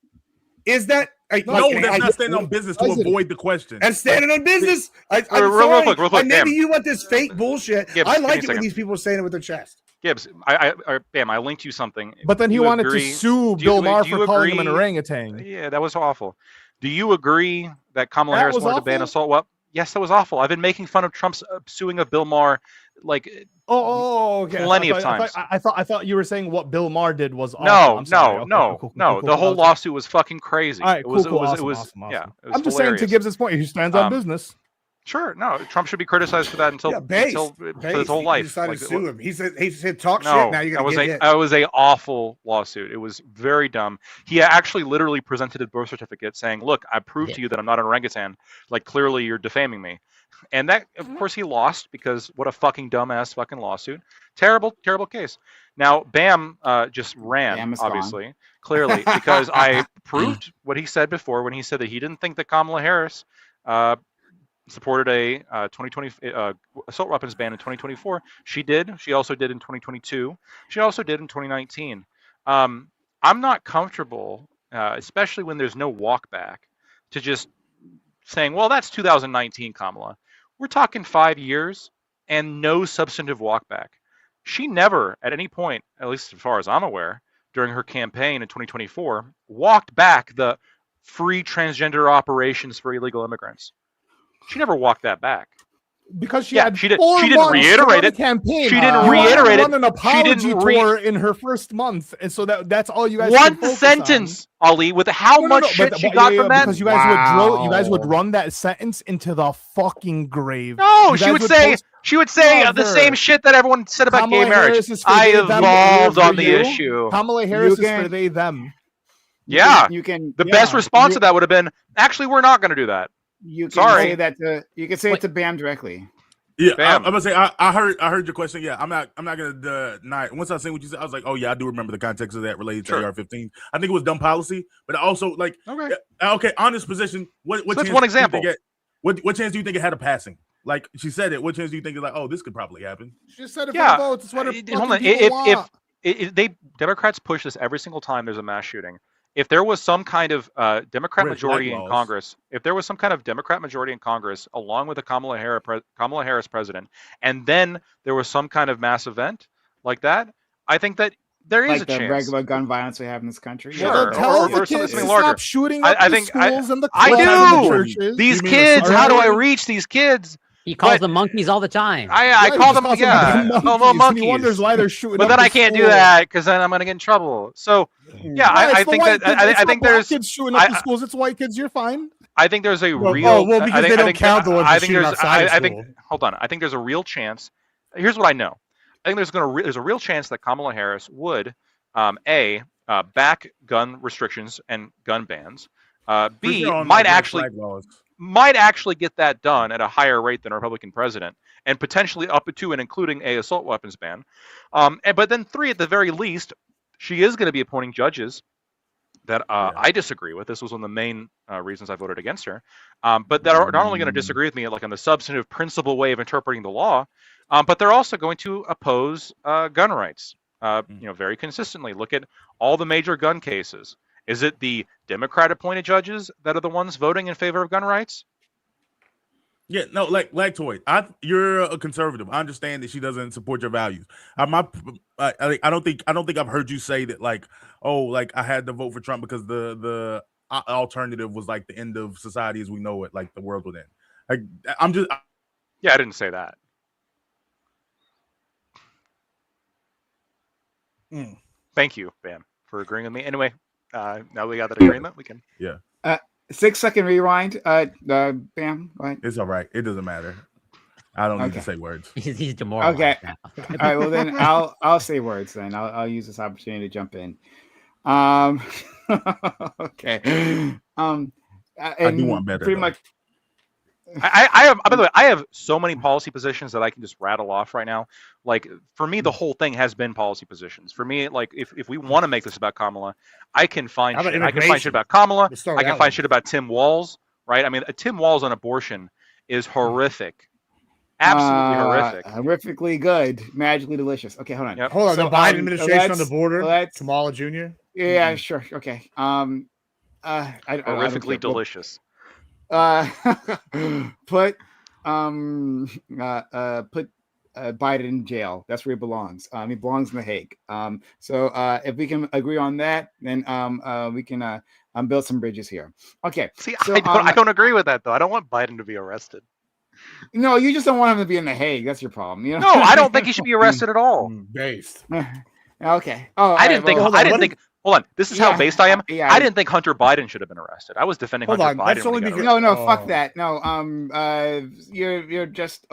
Speaker 4: is that?
Speaker 7: That's not standing on business to avoid the question.
Speaker 4: And standing on business.
Speaker 5: Real quick.
Speaker 4: Maybe you want this fake bullshit.
Speaker 5: Gibbs,
Speaker 4: I like it when these people are saying it with their chest.
Speaker 5: Gibbs, I linked you something.
Speaker 6: But then he wanted to sue Bill Maher for calling him an orangutan.
Speaker 5: Yeah, that was awful. Do you agree that Kamala Harris wanted to ban assault weapons? Yes, that was awful. I've been making fun of Trump's suing of Bill Maher okay.
Speaker 6: Plenty
Speaker 5: of times.
Speaker 6: I thought you were saying what Bill Maher did was
Speaker 5: awful. No. The whole lawsuit was fucking crazy.
Speaker 6: All right, awesome.
Speaker 5: Yeah.
Speaker 6: I'm just saying to Gibbs' point, he stands on business.
Speaker 5: Sure, no, Trump should be criticized for that until for his whole life.
Speaker 4: He decided to sue him. He said talk shit. Now you're gonna get hit.
Speaker 5: That was a awful lawsuit. It was very dumb. He actually literally presented a birth certificate saying, "Look, I proved to you that I'm not an orangutan. Like clearly you're defaming me." And that, of course, he lost because what a fucking dumbass fucking lawsuit. Terrible, terrible case. Now, Bam just ran, obviously, clearly, because I proved what he said before when he said that he didn't think that Kamala Harris supported a 2020 assault weapons ban in 2024. She did. She also did in 2022. She also did in 2019. I'm not comfortable, especially when there's no walk back, to just saying, well, that's 2019, Kamala. We're talking 5 years and no substantive walk back. She never, at any point, at least as far as I'm aware, during her campaign in 2024, walked back the free transgender operations for illegal immigrants. She never walked that back.
Speaker 6: Because she
Speaker 5: didn't reiterate it.
Speaker 6: Campaign.
Speaker 5: She didn't reiterate it.
Speaker 6: Run an apology tour in her first month, and so that's all you guys.
Speaker 5: One sentence, Ali, with how much shit she got from that.
Speaker 6: Because you guys would run that sentence into the fucking grave.
Speaker 5: No, she would say the same shit that everyone said about gay marriage. I evolved on the issue.
Speaker 6: Kamala Harris is for they them.
Speaker 5: Yeah, the best response to that would have been, actually, we're not going to do that.
Speaker 1: You can say that you can say it to Bam directly.
Speaker 7: Yeah, I'm gonna say I heard your question. Yeah, I'm not gonna deny. Once I seen what you said, I was like, oh yeah, I do remember the context of that related to AR-15. I think it was dumb policy, but also like okay, honest position. What so
Speaker 5: that's one example.
Speaker 7: What chance do you think it had of passing? Like she said it. What chance do you think is like, oh, this could probably happen?
Speaker 6: She just said it for the votes. It's what
Speaker 5: if Democrats push this every single time there's a mass shooting. If there was some kind of Democrat majority in Congress, along with a Kamala Harris president, and then there was some kind of mass event like that, I think that there is a chance. Like the
Speaker 1: regular gun violence we have in this country.
Speaker 5: Sure.
Speaker 6: Tell the kids to stop shooting up the schools and the
Speaker 5: clubs
Speaker 6: and the churches.
Speaker 5: These kids, how do I reach these kids?
Speaker 2: He calls them monkeys all the time.
Speaker 5: I call them monkeys.
Speaker 6: He wonders why they're shooting.
Speaker 5: But then I can't do that because then I'm going to get in trouble. So yeah, I think that I think there's
Speaker 6: kids shooting up the schools. It's white kids. You're fine.
Speaker 5: I think there's a real.
Speaker 4: Because they don't count the ones shooting outside school.
Speaker 5: Hold on. I think there's a real chance. Here's what I know. I think there's a real chance that Kamala Harris would back gun restrictions and gun bans. B might actually get that done at a higher rate than a Republican president, and potentially up to and including a assault weapons ban. But then 3, at the very least, she is going to be appointing judges that I disagree with. This was one of the main reasons I voted against her. But that are not only going to disagree with me like on the substantive principle way of interpreting the law, but they're also going to oppose gun rights. Very consistently. Look at all the major gun cases. Is it the Democrat-appointed judges that are the ones voting in favor of gun rights?
Speaker 7: Yeah, no, like Toy, you're a conservative. I understand that she doesn't support your values. I don't think I've heard you say that like, oh, like I had to vote for Trump because the alternative was like the end of society as we know it, like the world would end. Like I
Speaker 5: didn't say that. Thank you, Bam, for agreeing with me. Anyway. Now we got that agreement. We can.
Speaker 7: Yeah.
Speaker 1: 6-second rewind. Bam. Right.
Speaker 7: It's all right. It doesn't matter. I don't need to say words.
Speaker 2: He's demoralized.
Speaker 1: Okay. All right. Well, then I'll say words. Then I'll use this opportunity to jump in. Okay.
Speaker 7: I do want better.
Speaker 1: Pretty much.
Speaker 5: I have. By the way, I have so many policy positions that I can just rattle off right now. Like for me, the whole thing has been policy positions. For me, like if we want to make this about Kamala, I can find shit. I can find shit about Kamala. I can find shit about Tim Walz. Right? I mean, Tim Walz on abortion is horrific. Absolutely horrific.
Speaker 1: Horrifically good. Magically delicious. Okay, hold on.
Speaker 5: Yep.
Speaker 4: Hold on. The Biden administration on the border. Kamala Jr.
Speaker 1: Yeah, sure. Okay.
Speaker 5: Horrifically delicious.
Speaker 1: Put Biden in jail. That's where he belongs. He belongs in The Hague. So if we can agree on that, then we can build some bridges here. Okay.
Speaker 5: See, so, I don't agree with that though. I don't want Biden to be arrested.
Speaker 1: No, you just don't want him to be in The Hague. That's your problem. You know?
Speaker 5: No, I don't think he should be arrested at all.
Speaker 4: Based.
Speaker 1: Okay. Oh,
Speaker 5: I didn't think. hold on. This is how based I am.
Speaker 1: Yeah,
Speaker 5: I didn't think Hunter Biden should have been arrested. I was defending
Speaker 4: Hold
Speaker 5: Hunter
Speaker 4: on,
Speaker 5: Biden.
Speaker 4: that's
Speaker 5: when
Speaker 4: only
Speaker 5: he got
Speaker 4: because-
Speaker 5: arrested.
Speaker 1: no, fuck that. No, you're just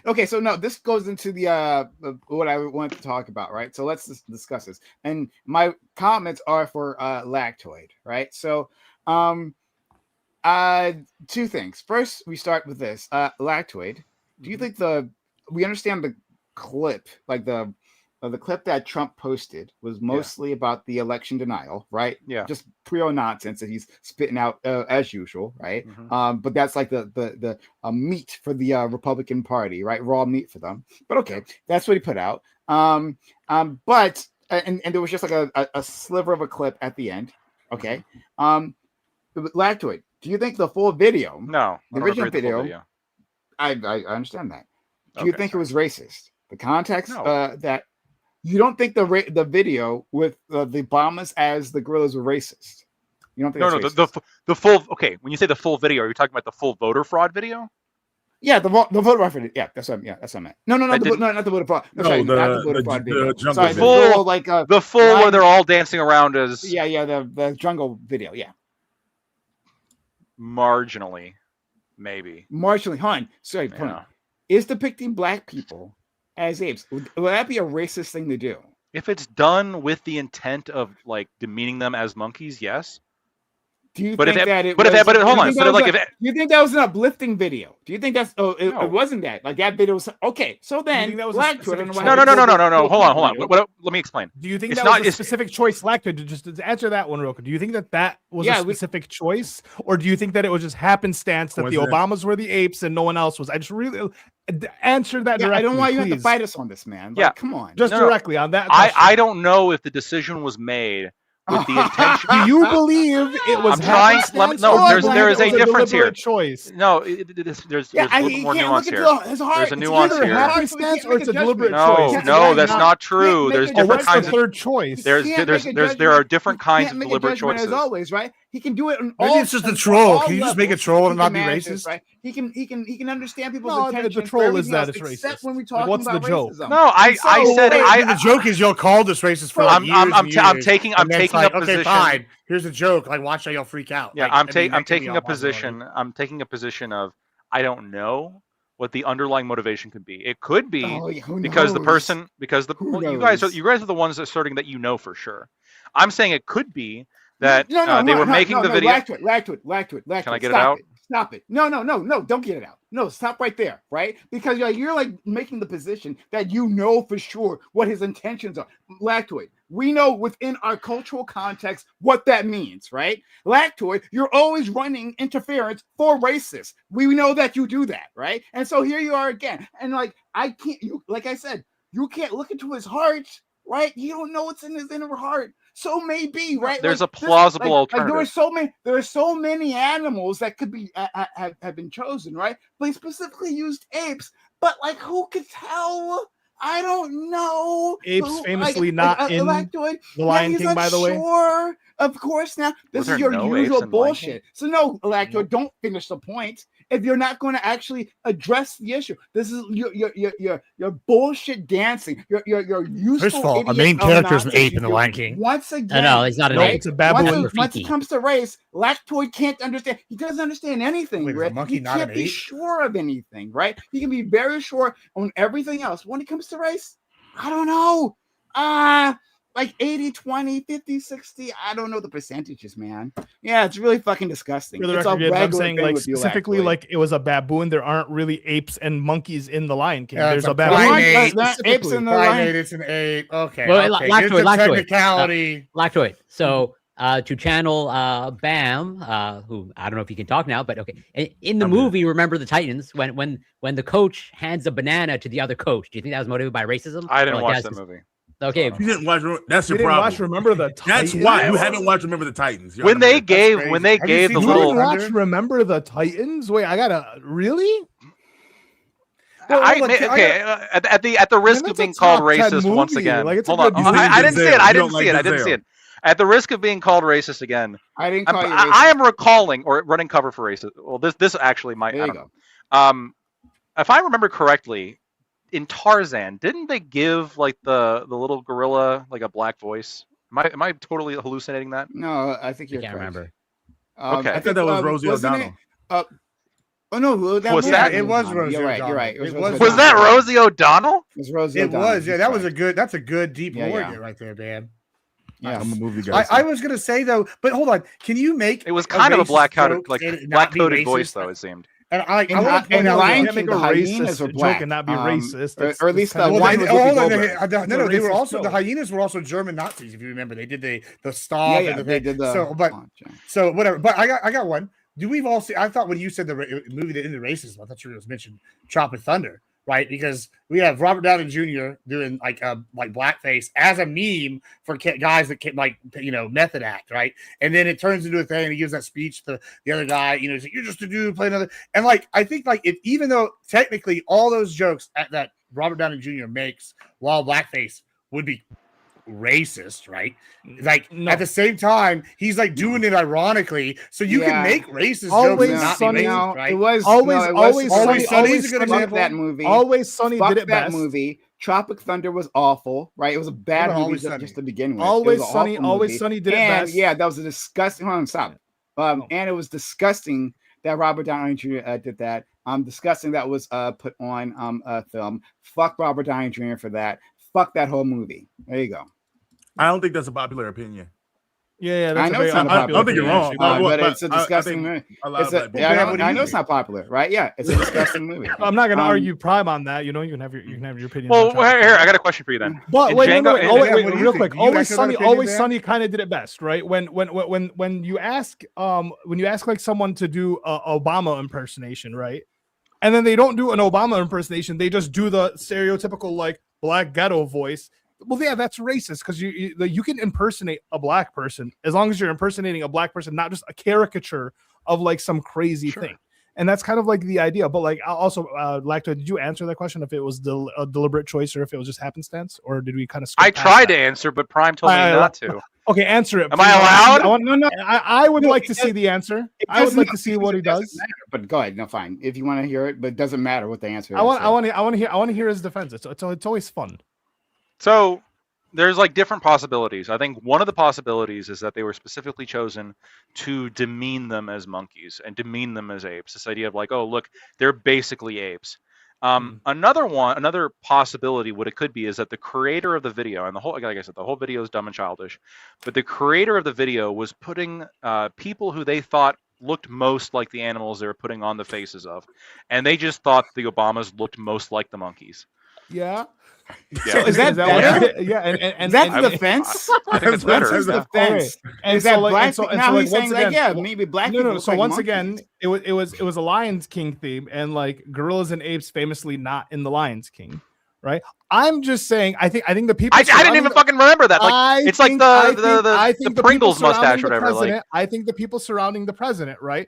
Speaker 1: okay. So no, this goes into the what I want to talk about, right? So let's discuss this. And my comments are for Lactoid, right? So two things. First, we start with this. Lactoid, do you think we understand the clip, like the clip that Trump posted was mostly about the election denial, right?
Speaker 5: Yeah.
Speaker 1: Just pure nonsense that he's spitting out as usual, right?
Speaker 5: Mhm.
Speaker 1: But that's like the meat for the Republican Party, right? Raw meat for them. But okay, that's what he put out. But there was just like a sliver of a clip at the end. Okay. Lactoid, do you think the full video?
Speaker 5: No,
Speaker 1: the
Speaker 5: I don't
Speaker 1: original
Speaker 5: agree with the full
Speaker 1: video. I understand that. Do you think
Speaker 5: sorry.
Speaker 1: it was racist? The context
Speaker 5: No.
Speaker 1: that you don't think the video with the Obamas as the gorillas were racist? You don't think
Speaker 5: No,
Speaker 1: that's
Speaker 5: no,
Speaker 1: racist?
Speaker 5: the full. Okay, when you say the full video, are you talking about the full voter fraud video?
Speaker 1: Yeah, the voter fraud video. Yeah, that's what I meant. No, not the voter fraud.
Speaker 7: No,
Speaker 1: Sorry, not the
Speaker 7: the
Speaker 1: voter fraud video.
Speaker 7: jungle
Speaker 1: Sorry,
Speaker 7: video.
Speaker 1: the full like
Speaker 5: The full where they're all dancing around as
Speaker 1: the jungle video. Yeah,
Speaker 5: marginally, maybe.
Speaker 1: marginally. Hon, sorry, hold on. Is depicting black people as apes? Would that be a racist thing to do?
Speaker 5: If it's done with the intent of like demeaning them as monkeys, yes.
Speaker 1: Do you
Speaker 5: But
Speaker 1: think
Speaker 5: if it-
Speaker 1: that it
Speaker 5: but if
Speaker 1: was?
Speaker 5: it- but hold
Speaker 1: do you
Speaker 5: on,
Speaker 1: think
Speaker 5: so
Speaker 1: that was
Speaker 5: like
Speaker 1: a-
Speaker 5: if it-
Speaker 1: do you think that was an uplifting video? Do you think that's? Oh, it
Speaker 5: No.
Speaker 1: wasn't that. Like that video was okay. So then,
Speaker 6: think that was a
Speaker 1: black
Speaker 6: specific
Speaker 1: Twitter.
Speaker 6: choice?
Speaker 5: No. Hold on. Let me explain.
Speaker 6: Do you think
Speaker 5: It's
Speaker 6: that
Speaker 5: not-
Speaker 6: was a
Speaker 5: it's-
Speaker 6: specific choice, Lactoid? To answer that one real quick, do you think that was
Speaker 1: Yeah,
Speaker 6: a specific choice, or do you think that it was just happenstance that the
Speaker 7: Coincidence.
Speaker 6: Obamas were the apes and no one else was? I just really answer that
Speaker 1: Yeah,
Speaker 6: directly.
Speaker 1: I don't want you to have to
Speaker 6: please.
Speaker 1: fight us on this, man. Like,
Speaker 5: Yeah.
Speaker 1: come on.
Speaker 6: Just
Speaker 5: No.
Speaker 6: directly on that. question.
Speaker 5: I don't know if the decision was made with the intention.
Speaker 6: Do you believe it was
Speaker 5: I'm trying- let me-
Speaker 6: happenstance,
Speaker 5: no,
Speaker 6: or
Speaker 5: there's-
Speaker 6: do you
Speaker 5: there
Speaker 6: think
Speaker 5: is
Speaker 6: it
Speaker 5: a
Speaker 6: was
Speaker 5: difference here.
Speaker 6: deliberate choice.
Speaker 5: No, there's a little
Speaker 1: he
Speaker 5: more
Speaker 1: can't
Speaker 5: nuance
Speaker 1: look
Speaker 5: here.
Speaker 1: into his heart.
Speaker 5: There's a
Speaker 1: It's
Speaker 5: nuance
Speaker 1: either
Speaker 5: here.
Speaker 6: Happenstance or it's a deliberate
Speaker 5: No,
Speaker 6: choice.
Speaker 5: no, that's
Speaker 1: Right.
Speaker 5: not true.
Speaker 1: Can't
Speaker 5: There's
Speaker 1: make a
Speaker 5: different
Speaker 6: What's the
Speaker 5: kinds of
Speaker 6: third choice?
Speaker 5: there are different kinds of
Speaker 1: Make a
Speaker 5: deliberate
Speaker 1: judgment
Speaker 5: choices.
Speaker 1: As always, right? He can do it on
Speaker 4: Maybe
Speaker 1: all.
Speaker 4: it's just a
Speaker 1: on
Speaker 4: troll.
Speaker 1: all
Speaker 4: Can you just make a
Speaker 1: levels.
Speaker 4: troll
Speaker 1: He
Speaker 4: and not
Speaker 1: can
Speaker 4: be
Speaker 1: manage,
Speaker 4: racist?
Speaker 1: Right? He can understand people's
Speaker 6: No,
Speaker 1: intentions.
Speaker 6: the
Speaker 1: for
Speaker 6: troll is
Speaker 1: everything
Speaker 6: that
Speaker 1: else,
Speaker 6: it's
Speaker 1: except
Speaker 6: racist.
Speaker 1: when we
Speaker 6: Like,
Speaker 1: talk
Speaker 6: what's
Speaker 1: about
Speaker 6: the joke?
Speaker 1: racism.
Speaker 5: No, I said
Speaker 4: the joke is y'all called us racist for like years and years.
Speaker 5: I'm taking
Speaker 4: and then it's
Speaker 5: a
Speaker 4: like,
Speaker 5: position.
Speaker 4: Okay, fine. Here's a joke. Like, watch how y'all freak out.
Speaker 5: Yeah,
Speaker 4: Like,
Speaker 5: I'm
Speaker 4: I mean, that could be
Speaker 5: taking
Speaker 4: all
Speaker 5: a
Speaker 4: possible.
Speaker 5: position. I'm taking a position of I don't know what the underlying motivation could be. It could be
Speaker 1: Oh, yeah, who
Speaker 5: because the
Speaker 1: knows?
Speaker 5: person
Speaker 1: Who
Speaker 5: well, you
Speaker 1: knows?
Speaker 5: guys are the ones asserting that you know for sure. I'm saying it could be that
Speaker 1: No,
Speaker 5: they were making the video.
Speaker 1: Lactoid.
Speaker 5: Can I get it
Speaker 1: Stop
Speaker 5: out?
Speaker 1: Stop it. No, don't get it out. No, stop right there, right? Because you're like making the position that you know for sure what his intentions are. Lactoid, we know within our cultural context what that means, right? Lactoid, you're always running interference for racists. We know that you do that, right? And so here you are again. And like like I said, you can't look into his heart, right? You don't know what's in his inner heart. So maybe, right?
Speaker 5: There's
Speaker 1: like,
Speaker 5: a plausible alternative.
Speaker 1: There are so many animals that could be have been chosen, right? But he specifically used apes. But like, who could tell? I don't know.
Speaker 6: Apes famously not in
Speaker 1: Lactoid.
Speaker 6: The Lion King, by the way.
Speaker 1: Sure, of course. Now this
Speaker 5: Were
Speaker 1: is
Speaker 5: there
Speaker 1: your
Speaker 5: no apes
Speaker 1: usual
Speaker 5: in Lion King?
Speaker 1: bullshit. So no, Lactoid, don't finish the point. If you're not going to actually address the issue, this is your bullshit dancing. Your useful.
Speaker 4: First of all, our
Speaker 1: idiot
Speaker 4: main character is an
Speaker 1: nonsense
Speaker 4: ape in The
Speaker 1: you do.
Speaker 4: Lion King.
Speaker 1: Once again,
Speaker 2: No, he's not an
Speaker 6: No,
Speaker 2: ape.
Speaker 6: it's a baboon.
Speaker 1: once it comes to race, Lactoid can't understand. He doesn't understand anything.
Speaker 4: Wait, is a
Speaker 1: right?
Speaker 4: monkey
Speaker 1: He
Speaker 4: not
Speaker 1: can't
Speaker 4: an
Speaker 1: be
Speaker 4: ape?
Speaker 1: sure of anything, right? He can be very sure on everything else. When it comes to race, I don't know. Like 80, 20, 50, 60. I don't know the percentages, man. Yeah, it's really fucking disgusting.
Speaker 6: For the
Speaker 1: It's
Speaker 6: record,
Speaker 1: a
Speaker 6: I'm
Speaker 1: regular
Speaker 6: saying
Speaker 1: thing
Speaker 6: like
Speaker 1: with you,
Speaker 6: specifically
Speaker 1: Lactoid.
Speaker 6: like it was a baboon. There aren't really apes and monkeys in the Lion King.
Speaker 4: Yeah,
Speaker 6: There's
Speaker 4: it's
Speaker 6: a
Speaker 4: a
Speaker 6: baboon.
Speaker 4: primate.
Speaker 1: Apes in the
Speaker 4: Primate,
Speaker 1: line.
Speaker 4: it's an ape. Okay.
Speaker 2: Well,
Speaker 4: okay.
Speaker 2: Lactoid,
Speaker 4: Here's the
Speaker 2: Lactoid.
Speaker 4: technicality.
Speaker 2: Lactoid. So to channel Bam, who I don't know if he can talk now, but okay. In the
Speaker 7: I'm here.
Speaker 2: movie, Remember the Titans, when the coach hands a banana to the other coach, do you think that was motivated by racism?
Speaker 5: I
Speaker 2: Or,
Speaker 5: didn't
Speaker 2: like,
Speaker 5: watch
Speaker 2: that's
Speaker 5: that
Speaker 2: just-
Speaker 5: movie.
Speaker 2: Okay,
Speaker 7: You didn't watch. That's
Speaker 6: You
Speaker 7: your
Speaker 6: didn't
Speaker 7: problem.
Speaker 6: watch Remember the
Speaker 7: That's
Speaker 6: Titans?
Speaker 7: why you haven't watched Remember the Titans.
Speaker 5: When they gave
Speaker 4: crazy.
Speaker 5: when they
Speaker 4: Have you
Speaker 5: gave
Speaker 4: seen
Speaker 5: the
Speaker 6: You
Speaker 4: Little
Speaker 5: little
Speaker 6: didn't watch
Speaker 4: Thunder?
Speaker 6: Remember the Titans? Wait, I gotta really.
Speaker 5: At the risk
Speaker 6: that's
Speaker 5: of
Speaker 6: a
Speaker 5: being called
Speaker 6: top 10
Speaker 5: racist once
Speaker 6: movie.
Speaker 5: again.
Speaker 6: Like, it's a
Speaker 5: Hold on,
Speaker 6: good
Speaker 7: movie.
Speaker 5: I didn't see it.
Speaker 7: You
Speaker 5: I
Speaker 7: don't
Speaker 5: didn't
Speaker 7: like
Speaker 5: see it. I didn't
Speaker 7: Denzel.
Speaker 5: see it. At the risk of being called racist again,
Speaker 1: I didn't call you racist.
Speaker 5: I am recalling or running cover for racist. Well, this actually might.
Speaker 1: There
Speaker 5: I
Speaker 1: you
Speaker 5: don't
Speaker 1: go.
Speaker 5: know. If I remember correctly, in Tarzan, didn't they give like the little gorilla like a black voice? Am I totally hallucinating that?
Speaker 1: No, I think
Speaker 2: I
Speaker 1: you're
Speaker 2: can't
Speaker 1: correct.
Speaker 2: remember.
Speaker 5: Okay.
Speaker 7: I thought that was Rosie
Speaker 1: wasn't
Speaker 7: O'Donnell.
Speaker 1: It, oh no, that
Speaker 5: Was
Speaker 1: was
Speaker 5: that-
Speaker 4: it was
Speaker 1: O'Donnell.
Speaker 4: Rosie
Speaker 1: You're right. You're
Speaker 4: O'Donnell.
Speaker 1: right.
Speaker 4: It
Speaker 1: Rosie
Speaker 4: was-
Speaker 5: Was that
Speaker 1: O'Donnell.
Speaker 5: Rosie O'Donnell?
Speaker 1: It was Rosie
Speaker 4: It
Speaker 1: O'Donnell.
Speaker 4: was, yeah.
Speaker 1: He's
Speaker 4: That was
Speaker 1: correct.
Speaker 4: that's a good deep
Speaker 1: Yeah,
Speaker 4: lore
Speaker 1: yeah.
Speaker 4: right there, man.
Speaker 1: Yes.
Speaker 7: I'm a movie guy.
Speaker 4: I was gonna say though, but hold on. Can you make
Speaker 5: It was kind of a
Speaker 4: racist
Speaker 5: black
Speaker 4: joke
Speaker 5: coded
Speaker 4: and it not
Speaker 5: black
Speaker 4: be
Speaker 5: coded
Speaker 4: racist?
Speaker 5: voice though. It seemed.
Speaker 4: And I
Speaker 1: In
Speaker 4: want to point
Speaker 1: in
Speaker 4: out
Speaker 1: Lion
Speaker 6: can't
Speaker 1: King,
Speaker 6: make a
Speaker 1: the hyenas
Speaker 6: racist
Speaker 1: were
Speaker 6: joke
Speaker 1: black.
Speaker 6: and not be racist.
Speaker 1: Or
Speaker 6: That's-
Speaker 1: at least
Speaker 6: that's
Speaker 1: the
Speaker 6: kind of-
Speaker 1: one was Whoopi
Speaker 4: hold on,
Speaker 1: Goldberg.
Speaker 4: no, they were
Speaker 6: racist
Speaker 4: also the
Speaker 6: joke.
Speaker 4: hyenas were also German Nazis. If you remember, they did the stop
Speaker 1: Yeah,
Speaker 4: and
Speaker 1: yeah,
Speaker 4: the
Speaker 1: they
Speaker 4: thing.
Speaker 1: did the launch, yeah.
Speaker 4: So whatever. But I got one. Do we've all seen? I thought when you said the movie that ended racism, I thought you was mentioned Tropic Thunder, right? Because we have Robert Downey Jr. doing like blackface as a meme for guys that can method act, right? And then it turns into a thing. And he gives that speech to the other guy. He's like, "You're just a dude, play another." And I think even though technically all those jokes that Robert Downey Jr. makes while blackface would be racist, right?
Speaker 6: No.
Speaker 4: At the same time, he's doing it ironically, so you can make racist
Speaker 6: Always
Speaker 4: jokes and not
Speaker 6: Sunny.
Speaker 4: be racist,
Speaker 1: No,
Speaker 4: right?
Speaker 1: it was
Speaker 6: Always-
Speaker 1: no, it
Speaker 6: always
Speaker 1: was,
Speaker 6: Sunny-
Speaker 4: Sunny's a good
Speaker 1: fuck
Speaker 4: example.
Speaker 1: that movie.
Speaker 6: Always Sunny
Speaker 1: Fuck
Speaker 6: did it
Speaker 1: that
Speaker 6: best.
Speaker 1: movie. Tropic Thunder was awful, right? It was a bad movie
Speaker 4: Always
Speaker 1: just,
Speaker 4: Sunny.
Speaker 1: just to begin with.
Speaker 6: Always
Speaker 1: It was an
Speaker 6: Sunny.
Speaker 1: awful
Speaker 6: Always
Speaker 1: movie.
Speaker 6: Sunny did it
Speaker 1: And
Speaker 6: best.
Speaker 1: yeah, that was a disgusting. Hold on, stop. And it was disgusting that Robert Downey Jr. Did that. Disgusting that was put on a film. Fuck Robert Downey Jr. for that. Fuck that whole movie. There you go.
Speaker 7: I don't think that's a popular opinion.
Speaker 6: Yeah,
Speaker 1: I
Speaker 6: that's
Speaker 1: know
Speaker 6: a very
Speaker 1: it's not a
Speaker 7: I
Speaker 1: popular
Speaker 7: don't think you're
Speaker 1: opinion,
Speaker 7: wrong.
Speaker 1: actually,
Speaker 7: No,
Speaker 1: but
Speaker 7: but
Speaker 1: it's a
Speaker 7: I
Speaker 1: disgusting
Speaker 7: think
Speaker 1: movie.
Speaker 7: a lot
Speaker 1: It's
Speaker 7: of
Speaker 1: a,
Speaker 7: black people-
Speaker 1: yeah,
Speaker 4: what do
Speaker 1: I
Speaker 4: you
Speaker 1: know it's
Speaker 4: think?
Speaker 1: not popular, right? Yeah, it's a disgusting movie.
Speaker 6: I'm not gonna
Speaker 1: Um,
Speaker 6: argue Prime on that. You can have your opinion.
Speaker 5: Well,
Speaker 6: on Tropic
Speaker 5: here
Speaker 6: Thunder.
Speaker 5: I got a question for you then.
Speaker 6: But
Speaker 5: In
Speaker 6: wait,
Speaker 5: Django-
Speaker 6: no,
Speaker 5: in-
Speaker 6: oh, wait,
Speaker 4: yeah,
Speaker 6: wait,
Speaker 4: what do you
Speaker 6: real
Speaker 4: think?
Speaker 6: quick.
Speaker 4: You
Speaker 6: Always
Speaker 4: actually got an
Speaker 6: Sunny,
Speaker 4: opinion
Speaker 6: Always
Speaker 4: there?
Speaker 6: Sunny kind of did it best, right? When you ask someone to do a Obama impersonation, right? And then they don't do an Obama impersonation, they just do the stereotypical black ghetto voice. Well, yeah, that's racist because you can impersonate a black person as long as you're impersonating a black person, not just a caricature of some crazy thing. And that's kind of the idea. But also, Lacto, did you answer that question if it was a deliberate choice or if it was just happenstance, or did we kind of?
Speaker 5: I tried to answer, but Prime told me not to.
Speaker 6: Okay, answer it.
Speaker 5: Am I allowed?
Speaker 6: I would like to see the answer. I would like to see what he does.
Speaker 1: Matter, but go ahead. No, fine. If you want to hear it, but it doesn't matter what the answer is.
Speaker 6: I want to hear his defense. It's always fun.
Speaker 5: So there's different possibilities. I think one of the possibilities is that they were specifically chosen to demean them as monkeys and demean them as apes. This idea of oh, look, they're basically apes. Another possibility, what it could be, is that the creator of the video, and like I said, the whole video is dumb and childish, but the creator of the video was putting people who they thought looked most like the animals they were putting on the faces of, and they just thought the Obamas looked most like the monkeys.
Speaker 6: Yeah.
Speaker 5: Yeah.
Speaker 1: So is that better?
Speaker 6: Yeah, and
Speaker 1: That's
Speaker 5: I
Speaker 1: the
Speaker 5: mean,
Speaker 1: defense.
Speaker 5: I think it's better.
Speaker 1: That's the defense.
Speaker 6: And
Speaker 1: Is that
Speaker 6: so,
Speaker 1: black?
Speaker 6: and
Speaker 1: Now he's
Speaker 6: once
Speaker 1: saying
Speaker 6: again,
Speaker 1: maybe black
Speaker 6: no,
Speaker 1: people.
Speaker 6: no.
Speaker 1: look
Speaker 6: So
Speaker 1: like
Speaker 6: once
Speaker 1: monkeys.
Speaker 6: again, it was a Lions King theme, and gorillas and apes famously not in the Lions King, right? I'm just saying. I think the people.
Speaker 5: I didn't even fucking remember that. It's like the Pringles mustache or whatever.
Speaker 6: I think the people surrounding the president, right?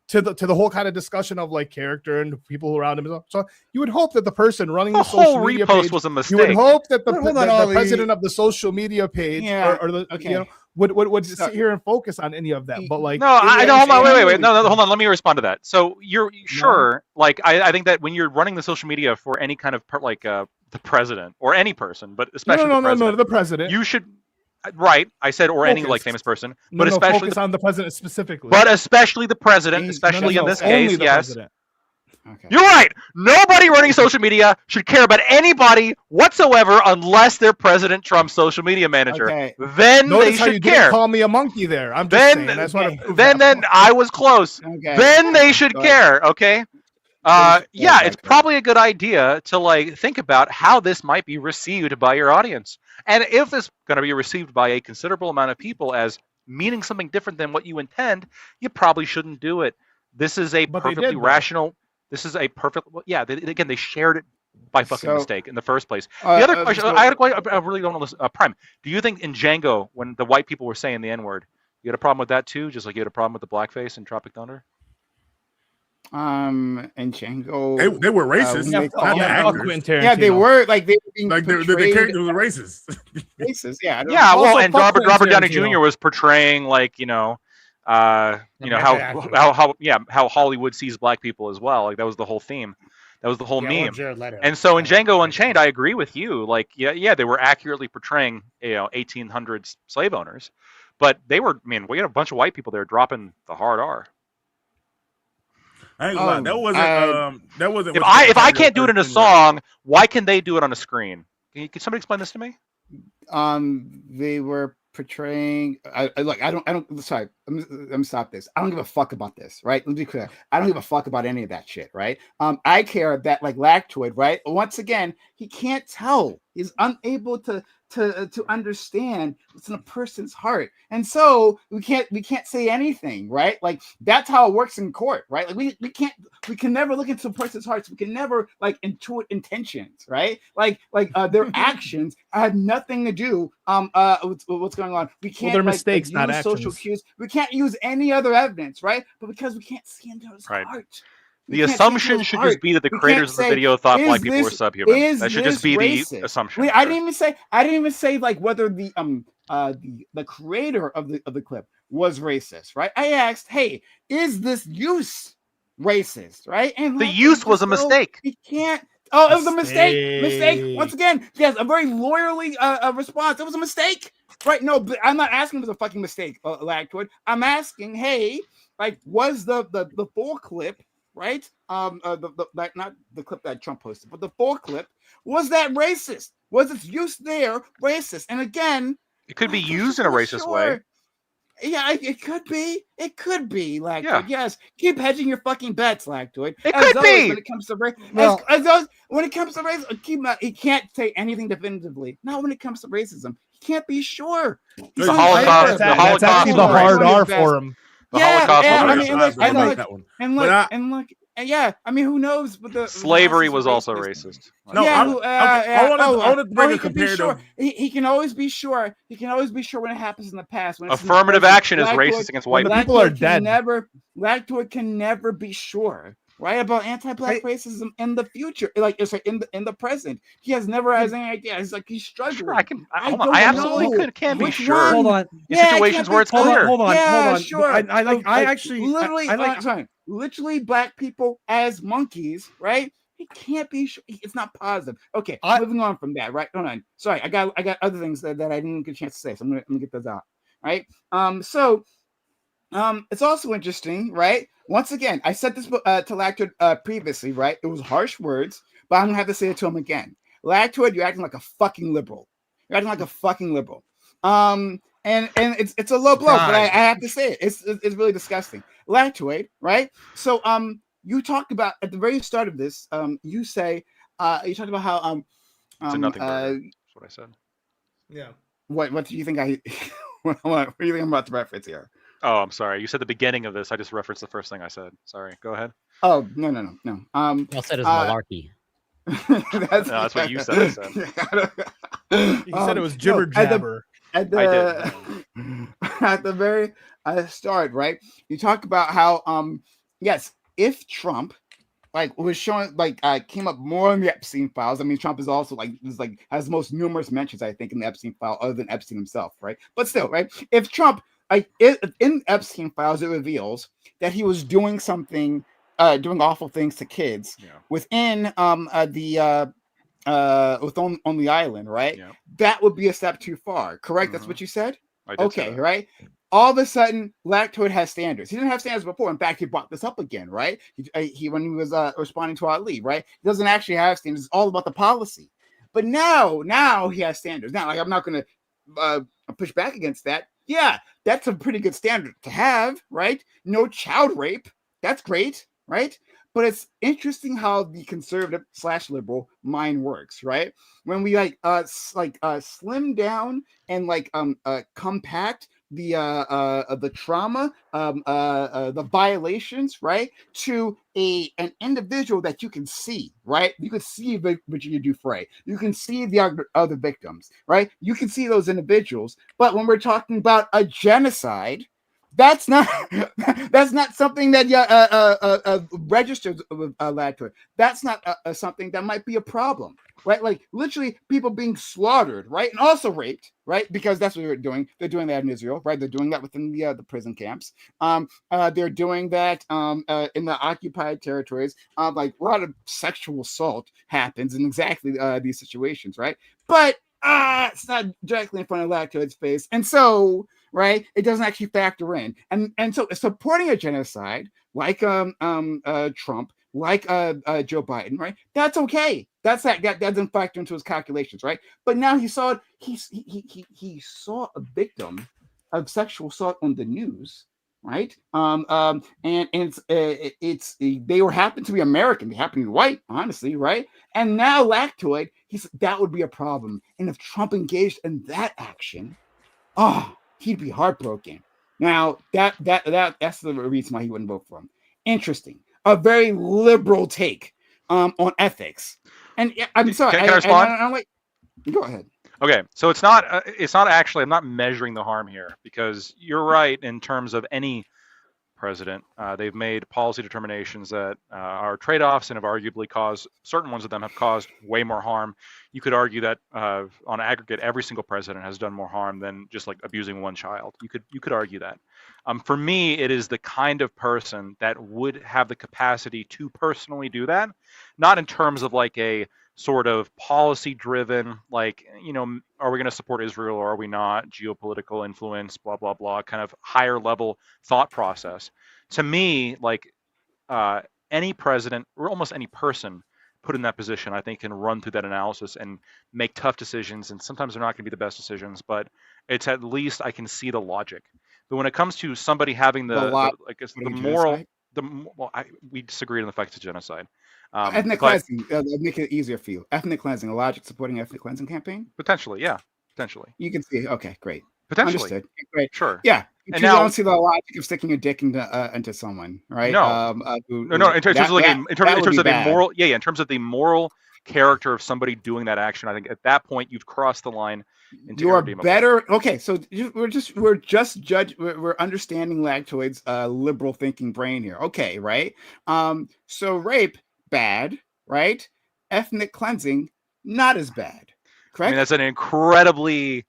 Speaker 6: To the whole kind of discussion of character and people around him. So you would hope that the person running the social
Speaker 5: whole
Speaker 6: media
Speaker 5: repost
Speaker 6: page,
Speaker 5: was a
Speaker 6: you
Speaker 5: mistake.
Speaker 6: would hope that the
Speaker 4: Hold on,
Speaker 6: the
Speaker 4: Ollie.
Speaker 6: president of the social media page or the
Speaker 1: Okay.
Speaker 6: would
Speaker 1: So-
Speaker 6: sit here and focus on any of that. But
Speaker 5: No, I know. Hold on, wait.
Speaker 1: No.
Speaker 5: No, hold on. Let me respond to that. So you're sure, I think that when you're running the social media for any kind of the president or any person, but especially
Speaker 6: the president.
Speaker 5: you should. Right, I said or any
Speaker 6: Focus.
Speaker 5: famous person,
Speaker 6: No,
Speaker 5: but especially
Speaker 6: focus on the president specifically.
Speaker 5: but especially the president,
Speaker 1: He's-
Speaker 5: especially in this
Speaker 6: only
Speaker 5: case.
Speaker 6: the
Speaker 5: Yes,
Speaker 6: president.
Speaker 1: Okay.
Speaker 5: you're right. Nobody running social media should care about anybody whatsoever unless they're President Trump's social media manager.
Speaker 1: Okay.
Speaker 5: Then
Speaker 6: Notice
Speaker 5: they
Speaker 6: how you
Speaker 5: should
Speaker 6: didn't
Speaker 5: care.
Speaker 6: call me a monkey there. I'm just
Speaker 5: Then-
Speaker 6: saying. That's what I'm proving.
Speaker 5: Then I was close.
Speaker 1: Okay.
Speaker 5: Then they should
Speaker 1: But-
Speaker 5: care. Okay.
Speaker 1: Please,
Speaker 5: Yeah,
Speaker 1: okay.
Speaker 5: it's probably a good idea to think about how this might be received by your audience, and if it's going to be received by a considerable amount of people as meaning something different than what you intend, you probably shouldn't do it. This is a
Speaker 6: But they
Speaker 5: perfectly
Speaker 6: did, though.
Speaker 5: rational. This is a perfect. Yeah, again, they shared it by fucking
Speaker 1: So-
Speaker 5: mistake in the first place. The other question,
Speaker 1: so-
Speaker 5: I had a question. I really don't want to listen. Prime, do you think in Django, when the white people were saying the N-word, you had a problem with that too, just like you had a problem with the blackface in Tropic Thunder?
Speaker 1: And Django.
Speaker 7: They were racist.
Speaker 1: Yeah,
Speaker 7: not the actors.
Speaker 6: Quentin
Speaker 1: Yeah, they
Speaker 6: Tarantino.
Speaker 1: were they were being
Speaker 7: The
Speaker 1: portrayed
Speaker 7: characters were racist.
Speaker 1: racist. Yeah, I don't-
Speaker 5: Yeah, well,
Speaker 6: Also,
Speaker 5: and
Speaker 6: fuck
Speaker 5: Robert Downey
Speaker 6: Tarantino.
Speaker 5: Jr. was portraying how
Speaker 4: method actor.
Speaker 5: how Hollywood sees black people as well. That was the whole theme. That was the whole
Speaker 4: or
Speaker 5: meme.
Speaker 4: Jared Leto.
Speaker 5: And so in Django Unchained, I agree with you. Like, yeah, they were accurately portraying 1800s slave owners, but they were. I mean, we had a bunch of white people there dropping the hard R.
Speaker 7: I ain't gonna lie. That wasn't.
Speaker 5: If
Speaker 7: what
Speaker 5: I can't do it in a
Speaker 7: first
Speaker 5: song, why can they do it on a screen? Can somebody explain this to me?
Speaker 1: They were portraying. I don't. Sorry, let me stop this. I don't give a fuck about this, right? Let's be clear. I don't give a fuck about any of that shit, right? I care that like Lactoid, right? Once again, he can't tell. He's unable to understand what's in a person's heart, and so we can't say anything, right? Like that's how it works in court, right? Like we can never look into a person's hearts. We can never like intuit intentions, right? Like their actions had nothing to do with what's going on. We can't
Speaker 6: they're mistakes,
Speaker 1: use
Speaker 6: not
Speaker 1: social
Speaker 6: actions.
Speaker 1: cues. We can't use any other evidence, right? But because we can't see into his heart.
Speaker 5: The assumption should just be that the creators of the video thought black people were subhuman. That should just be
Speaker 1: racist?
Speaker 5: The assumption.
Speaker 1: Wait, I didn't even say like whether the creator of the clip was racist, right? I asked, hey, is this use racist, right? And
Speaker 5: the use was a mistake.
Speaker 1: He can't. Oh, it was a mistake. Once again, yes, a very lawyerly response. It was a mistake, right? No, but I'm not asking if it was a fucking mistake, Lactoid. I'm asking, hey, like, was the full clip, right? Not the clip that Trump posted, but the full clip, was that racist? Was its use there racist? And again,
Speaker 5: it could be used in a racist way.
Speaker 1: Yeah, it could be. It could be, Lactoid. Yeah. Yes, keep hedging your fucking bets, Lactoid.
Speaker 5: It could be.
Speaker 1: When it comes to race, when it comes to race, he can't say anything definitively. Not when it comes to racism. He can't be sure.
Speaker 5: The Holocaust.
Speaker 6: That's actually the hard R for him.
Speaker 5: The Holocaust.
Speaker 1: Yeah, I mean, who knows? With the
Speaker 5: slavery was also racist.
Speaker 7: No, I want to bring a comparative.
Speaker 1: He can always be sure. He can always be sure when it happens in the past. When
Speaker 5: affirmative action is racist against white people.
Speaker 6: People are dead.
Speaker 1: Lactoid can never be sure, right, about anti-black racism in the future. Like it's like in the present, he never has any idea. He's like he's struggling.
Speaker 5: Sure, I absolutely can be sure.
Speaker 8: Hold on.
Speaker 5: In situations where it's clear.
Speaker 8: Hold on.
Speaker 1: Sure.
Speaker 8: I actually
Speaker 1: literally, literally black people as monkeys, right? He can't be sure. It's not positive. Okay, moving on from that, right? Hold on. Sorry, I got other things that I didn't get a chance to say, so I'm gonna get those out. Right. It's also interesting, right? Once again, I said this to Lactoid previously, right? It was harsh words, but I'm gonna have to say it to him again. Lactoid, you're acting like a fucking liberal. You're acting like a fucking liberal. And it's a low blow, but I have to say it. It's really disgusting. Lactoid, right? So you talked about at the very start of this, you talked about how
Speaker 5: it's a nothing burger. That's what I said.
Speaker 8: Yeah.
Speaker 1: What do you think what do you think I'm about to reference here?
Speaker 5: Oh, I'm sorry. You said the beginning of this. I just referenced the first thing I said. Sorry. Go ahead.
Speaker 1: Oh, no.
Speaker 2: Y'all said it was malarkey.
Speaker 1: That's
Speaker 5: what you said. I said.
Speaker 6: He said it was jibber jabber.
Speaker 1: At the very start, right? You talk about how yes, if Trump was showing came up more in the Epstein files. I mean, Trump is also has the most numerous mentions, I think, in the Epstein file other than Epstein himself, right? But still, right? If Trump in Epstein files, it reveals that he was doing something, doing awful things to kids within on the island, right? Yeah. That would be a step too far, correct? Mm-hmm. That's what you said? Okay, right? All of a sudden, Lactoid has standards. He didn't have standards before. In fact, he brought this up again, right? He when he was responding to Ali, right? He doesn't actually have standards. It's all about the policy. But now he has standards. Now, I'm not going to push back against that. Yeah, that's a pretty good standard to have, right? No child rape. That's great, right? But it's interesting how the conservative / liberal mind works, right? When we slim down and compact the trauma, the violations, right, to an individual that you can see, right? You can see Virginia Dufresne. You can see the other victims, right? You can see those individuals. But when we're talking about a genocide, That's not that's not something that registers with lactose. That's not something that might be a problem, right? Like literally people being slaughtered, right, and also raped, right? Because that's what they're doing. They're doing that in Israel, right? They're doing that within the prison camps. They're doing that in the occupied territories. Like a lot of sexual assault happens in exactly these situations, right? But it's not directly in front of lactoid's face, and so right, it doesn't actually factor in, and so supporting a genocide like Trump, like Joe Biden, right? That's okay. That doesn't factor into his calculations, right? But now he saw he saw a victim of sexual assault on the news, right? And it's they were happen to be American, they happen to be white, honestly, right? And now lactoid, that would be a problem. And if Trump engaged in that action, oh, he'd be heartbroken. Now that's the reason why he wouldn't vote for him. Interesting, a very liberal take on ethics. And I'm sorry,
Speaker 5: Can I respond?
Speaker 1: I'm like, go ahead.
Speaker 5: Okay, so it's not actually. I'm not measuring the harm here because you're right in terms of any president. They've made policy determinations that are trade-offs and have arguably caused, certain ones of them have caused way more harm. You could argue that on aggregate, every single president has done more harm than just like abusing one child. You could argue that. For me, it is the kind of person that would have the capacity to personally do that, not in terms of like a sort of policy driven, like, you know, are we going to support Israel or are we not, geopolitical influence, blah, blah, blah, kind of higher level thought process. To me, like any president or almost any person put in that position, I think can run through that analysis and make tough decisions. And sometimes they're not going to be the best decisions, but it's at least I can see the logic. But when it comes to somebody having the moral, we disagree on the fact of genocide.
Speaker 1: Ethnic cleansing, make it easier for you. Ethnic cleansing, a logic supporting ethnic cleansing campaign?
Speaker 5: Potentially, yeah. Potentially.
Speaker 1: You can see, okay, great.
Speaker 5: Potentially.
Speaker 1: Understood. Great.
Speaker 5: Sure.
Speaker 1: Yeah.
Speaker 5: And
Speaker 1: you
Speaker 5: now,
Speaker 1: don't see the logic of sticking your dick into someone, right?
Speaker 5: No. No, in terms of the moral, in terms of the moral character of somebody doing that action, I think at that point you've crossed the line into
Speaker 1: you're better. Okay, so we're understanding lactoid's liberal thinking brain here. Okay, right? So rape, bad, right? Ethnic cleansing, not as bad. Correct?
Speaker 5: I mean, that's an incredibly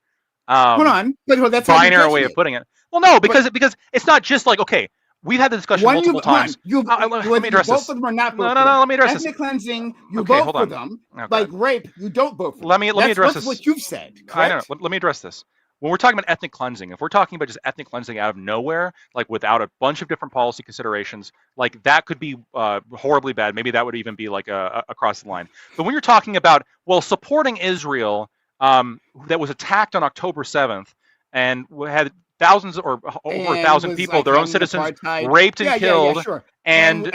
Speaker 1: hold on, but that's
Speaker 5: binary way of putting it. Well, no, because it's not just like, okay, we've had the discussion multiple times. Let me address this.
Speaker 1: Both of them are not.
Speaker 5: No, let me address this.
Speaker 1: Ethnic cleansing, you vote for them. Okay. Like rape, you don't vote for them.
Speaker 5: Let me address this.
Speaker 1: That's what you've said. Correct?
Speaker 5: I know. Let me address this. When we're talking about ethnic cleansing, if we're talking about just ethnic cleansing out of nowhere, like without a bunch of different policy considerations, like that could be horribly bad. Maybe that would even be like across the line. But when you're talking about, well, supporting Israel that was attacked on October 7th and had thousands or over 1,000 people, like their own citizens, raped and killed, sure. and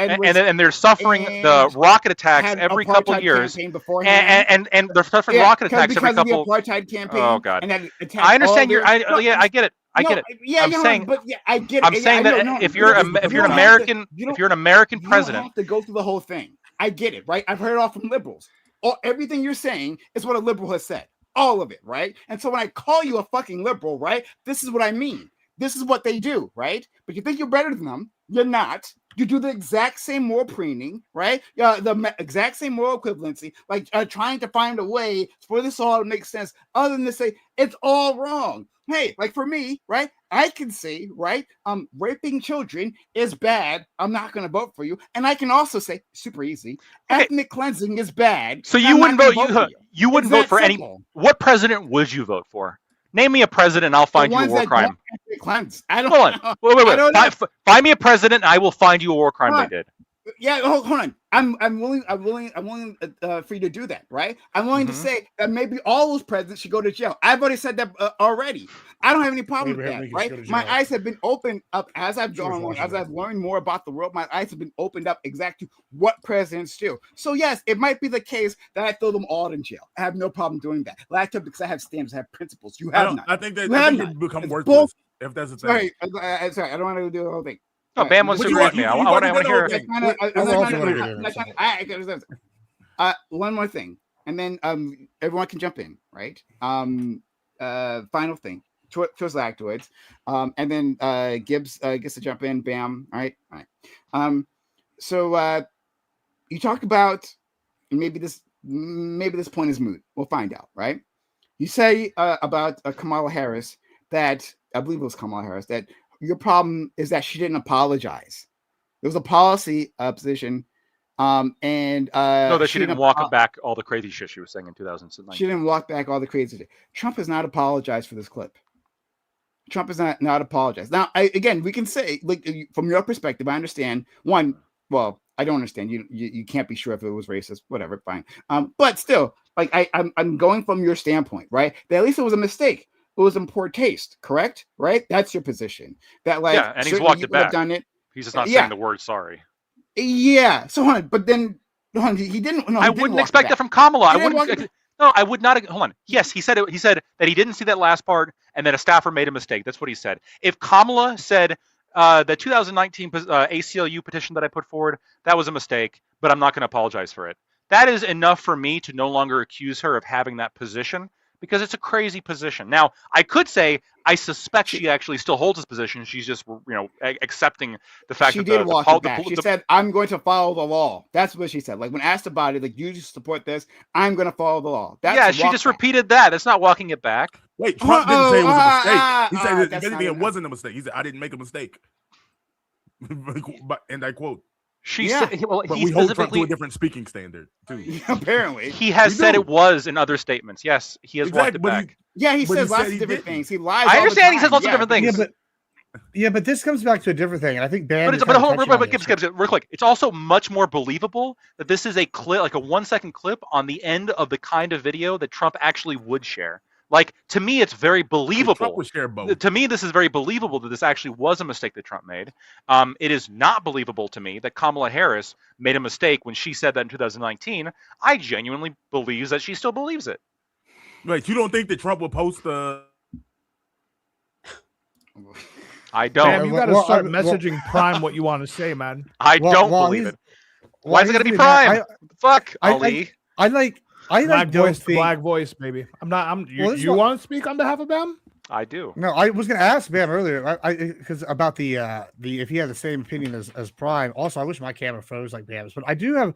Speaker 5: they're suffering the rocket attacks every couple of years, and they're suffering rocket attacks every couple.
Speaker 1: Apartheid campaign.
Speaker 5: Oh God! I understand your. I get it. I get it. I'm saying. I get it. I'm saying that if you're an American president,
Speaker 1: you have to go through the whole thing. I get it, right? I've heard it all from liberals. Everything you're saying is what a liberal has said. All of it, right? And so when I call you a fucking liberal, right, this is what I mean. This is what they do, right? But you think you're better than them. You're not. You do the exact same moral preening, right? The exact same moral equivalency, like trying to find a way for this all to make sense other than to say it's all wrong. Hey, like for me, right? I can say, right, raping children is bad. I'm not going to vote for you. And I can also say, super easy, ethnic cleansing is bad.
Speaker 5: So you wouldn't vote. You wouldn't vote for any. What president would you vote for? Name me a president, and I'll find you a war crime.
Speaker 1: I don't.
Speaker 5: Hold on. Wait. Find me a president, and I will find you a war crime they did.
Speaker 1: Yeah, hold on. I'm willing for you to do that, right? I'm willing to say that maybe all those presidents should go to jail. I've already said that already. I don't have any problem with that, right? My eyes have been opened up as I've gone along, as I've learned more about the world. My eyes have been opened up exactly what presidents do. So yes, it might be the case that I throw them all in jail. I have no problem doing that. Lactose because I have standards, I have principles. You have not.
Speaker 7: I think you become worthless if that's the thing.
Speaker 1: Sorry, I don't want to do the whole thing.
Speaker 5: No, Bam wants to agree with me. I want to hear.
Speaker 1: One more thing, and then everyone can jump in, right? Final thing. Twizzlactoids, and then Gibbs gets to jump in. Bam. All right. So you talk about maybe this point is moot. We'll find out, right? You say about Kamala Harris that I believe it was Kamala Harris that your problem is that she didn't apologize. There was a policy position, and
Speaker 5: no, that she didn't walk back all the crazy shit she was saying in 2019.
Speaker 1: She didn't walk back all the crazy shit. Trump has not apologized for this clip. Trump has not apologized. Now, again, we can say, like, from your perspective, I understand. One, well, I don't understand. You can't be sure if it was racist. Whatever, fine. But still, like, I'm going from your standpoint, right? That at least it was a mistake. It was in poor taste, correct? Right? That's your position. That, like,
Speaker 5: yeah, and he's walked it back.
Speaker 1: Done it.
Speaker 5: He's just not saying the word sorry.
Speaker 1: Yeah. So hold on, but then he didn't. No,
Speaker 5: I wouldn't expect that from Kamala. I wouldn't. No, I would not. Hold on. Yes, he said it. He said that he didn't see that last part, and that a staffer made a mistake. That's what he said. If Kamala said the 2019 ACLU petition that I put forward, that was a mistake, but I'm not going to apologize for it. That is enough for me to no longer accuse her of having that position, because it's a crazy position. Now, I could say I suspect she actually still holds this position. She's just, accepting the fact that
Speaker 1: she did walk it back. She said, "I'm going to follow the law." That's what she said. Like, when asked about it, like, "You just support this? I'm going to follow the law."
Speaker 5: She just repeated that. That's not walking it back.
Speaker 7: Wait, Trump didn't say it was a mistake. He said if anything, it wasn't a mistake. He said, "I didn't make a mistake," and I quote.
Speaker 5: Said, well,
Speaker 7: but we hold Trump to a different speaking standard too.
Speaker 1: Apparently,
Speaker 5: he has said it was in other statements. Yes, he has walked it back.
Speaker 1: He says lots of different things. He lies.
Speaker 5: I understand. He says lots of different things.
Speaker 4: Yeah, but this comes back to a different thing, and I think
Speaker 5: but hold on, real quick. It's also much more believable that this is a clip, like a 1 second clip on the end of the kind of video that Trump actually would share. Like, to me, it's very believable.
Speaker 7: Trump would share both.
Speaker 5: To me, this is very believable that this actually was a mistake that Trump made. It is not believable to me that Kamala Harris made a mistake when she said that in 2019. I genuinely believe that she still believes it.
Speaker 7: Wait, you don't think that Trump will post the?
Speaker 5: I don't.
Speaker 6: Man, you got to start messaging Prime what you want to say, man.
Speaker 5: I don't believe it. Why is it going to be Prime? Fuck, Ali.
Speaker 4: I
Speaker 6: black voice, baby. You want to speak on behalf of Bam?
Speaker 5: I do.
Speaker 4: No, I was going to ask Bam earlier, because about the if he had the same opinion as Prime. Also, I wish my camera froze like Bam's, but I do have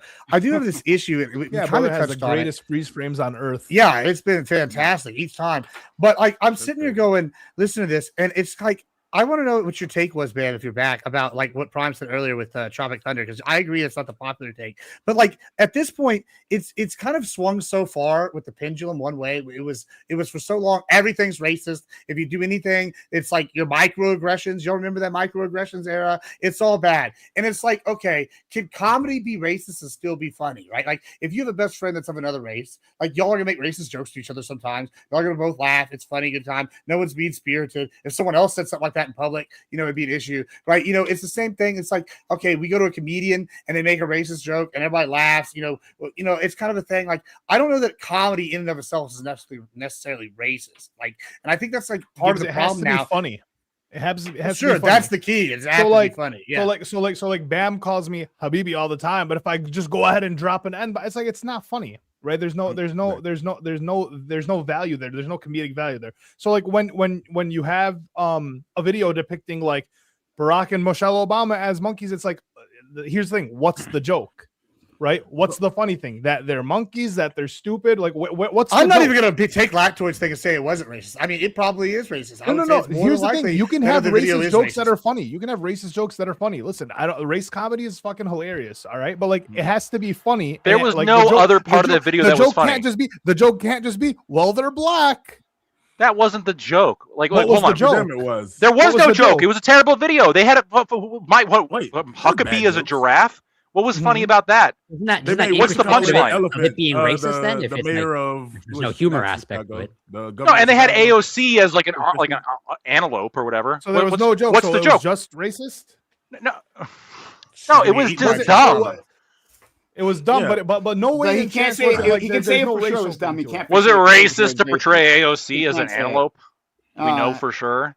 Speaker 4: this issue. We kind of
Speaker 6: has the greatest freeze frames on earth.
Speaker 4: Yeah, it's been fantastic each time. But I'm sitting here going, listen to this, and it's like, I want to know what your take was, Bam, if you're back, about like what Prime said earlier with Tropic Thunder, because I agree it's not the popular take. But like at this point, it's kind of swung so far with the pendulum one way. It was for so long, everything's racist. If you do anything, it's like your microaggressions. Y'all remember that microaggressions era? It's all bad. And it's like, okay, can comedy be racist and still be funny, right? Like if you have a best friend that's of another race, like y'all are gonna make racist jokes to each other sometimes. Y'all are gonna both laugh. It's funny, good time. No one's being spirited. If someone else said something like that in public, it'd be an issue, right? It's the same thing. It's like, okay, we go to a comedian and they make a racist joke and everybody laughs. It's kind of a thing. Like, I don't know that comedy in and of itself is necessarily racist. Like, and I think that's like part of the problem now.
Speaker 6: Funny. It has
Speaker 4: sure,
Speaker 6: to be funny.
Speaker 4: That's the key. It's actually funny. Yeah.
Speaker 6: So like Bam calls me Habibi all the time, but if I just go ahead and drop an N, it's like, it's not funny. Right, there's no value there. There's no comedic value there. So like when you have a video depicting like Barack and Michelle Obama as monkeys, it's like, here's the thing: what's the joke? Right? What's the funny thing? That they're monkeys? That they're stupid? Like what's?
Speaker 4: I'm not even gonna take Lactoid's thing and say it wasn't racist. I mean, it probably is racist.
Speaker 6: No. Here's the thing: you can have racist jokes that are funny. You can have racist jokes that are funny. Listen, race comedy is fucking hilarious. All right, but like it has to be funny.
Speaker 5: There was no other part of the video that was funny.
Speaker 6: The joke can't just be, well, they're black.
Speaker 5: That wasn't the joke. Like,
Speaker 6: what was the joke?
Speaker 5: There was no joke. It was a terrible video. They had Huckabee as a giraffe. What was funny about that?
Speaker 2: Isn't that
Speaker 5: what's the punchline?
Speaker 2: Of it being racist then? If it's there's no humor aspect to it.
Speaker 5: No, and they had AOC as like an antelope or whatever.
Speaker 6: So there was no joke.
Speaker 5: What's the joke?
Speaker 6: Just racist?
Speaker 5: No, it was just dumb.
Speaker 6: It was dumb, but no way.
Speaker 1: He can't say he can say it for sure. It was dumb. He can't.
Speaker 5: Was it racist to portray AOC as an antelope? We know for sure.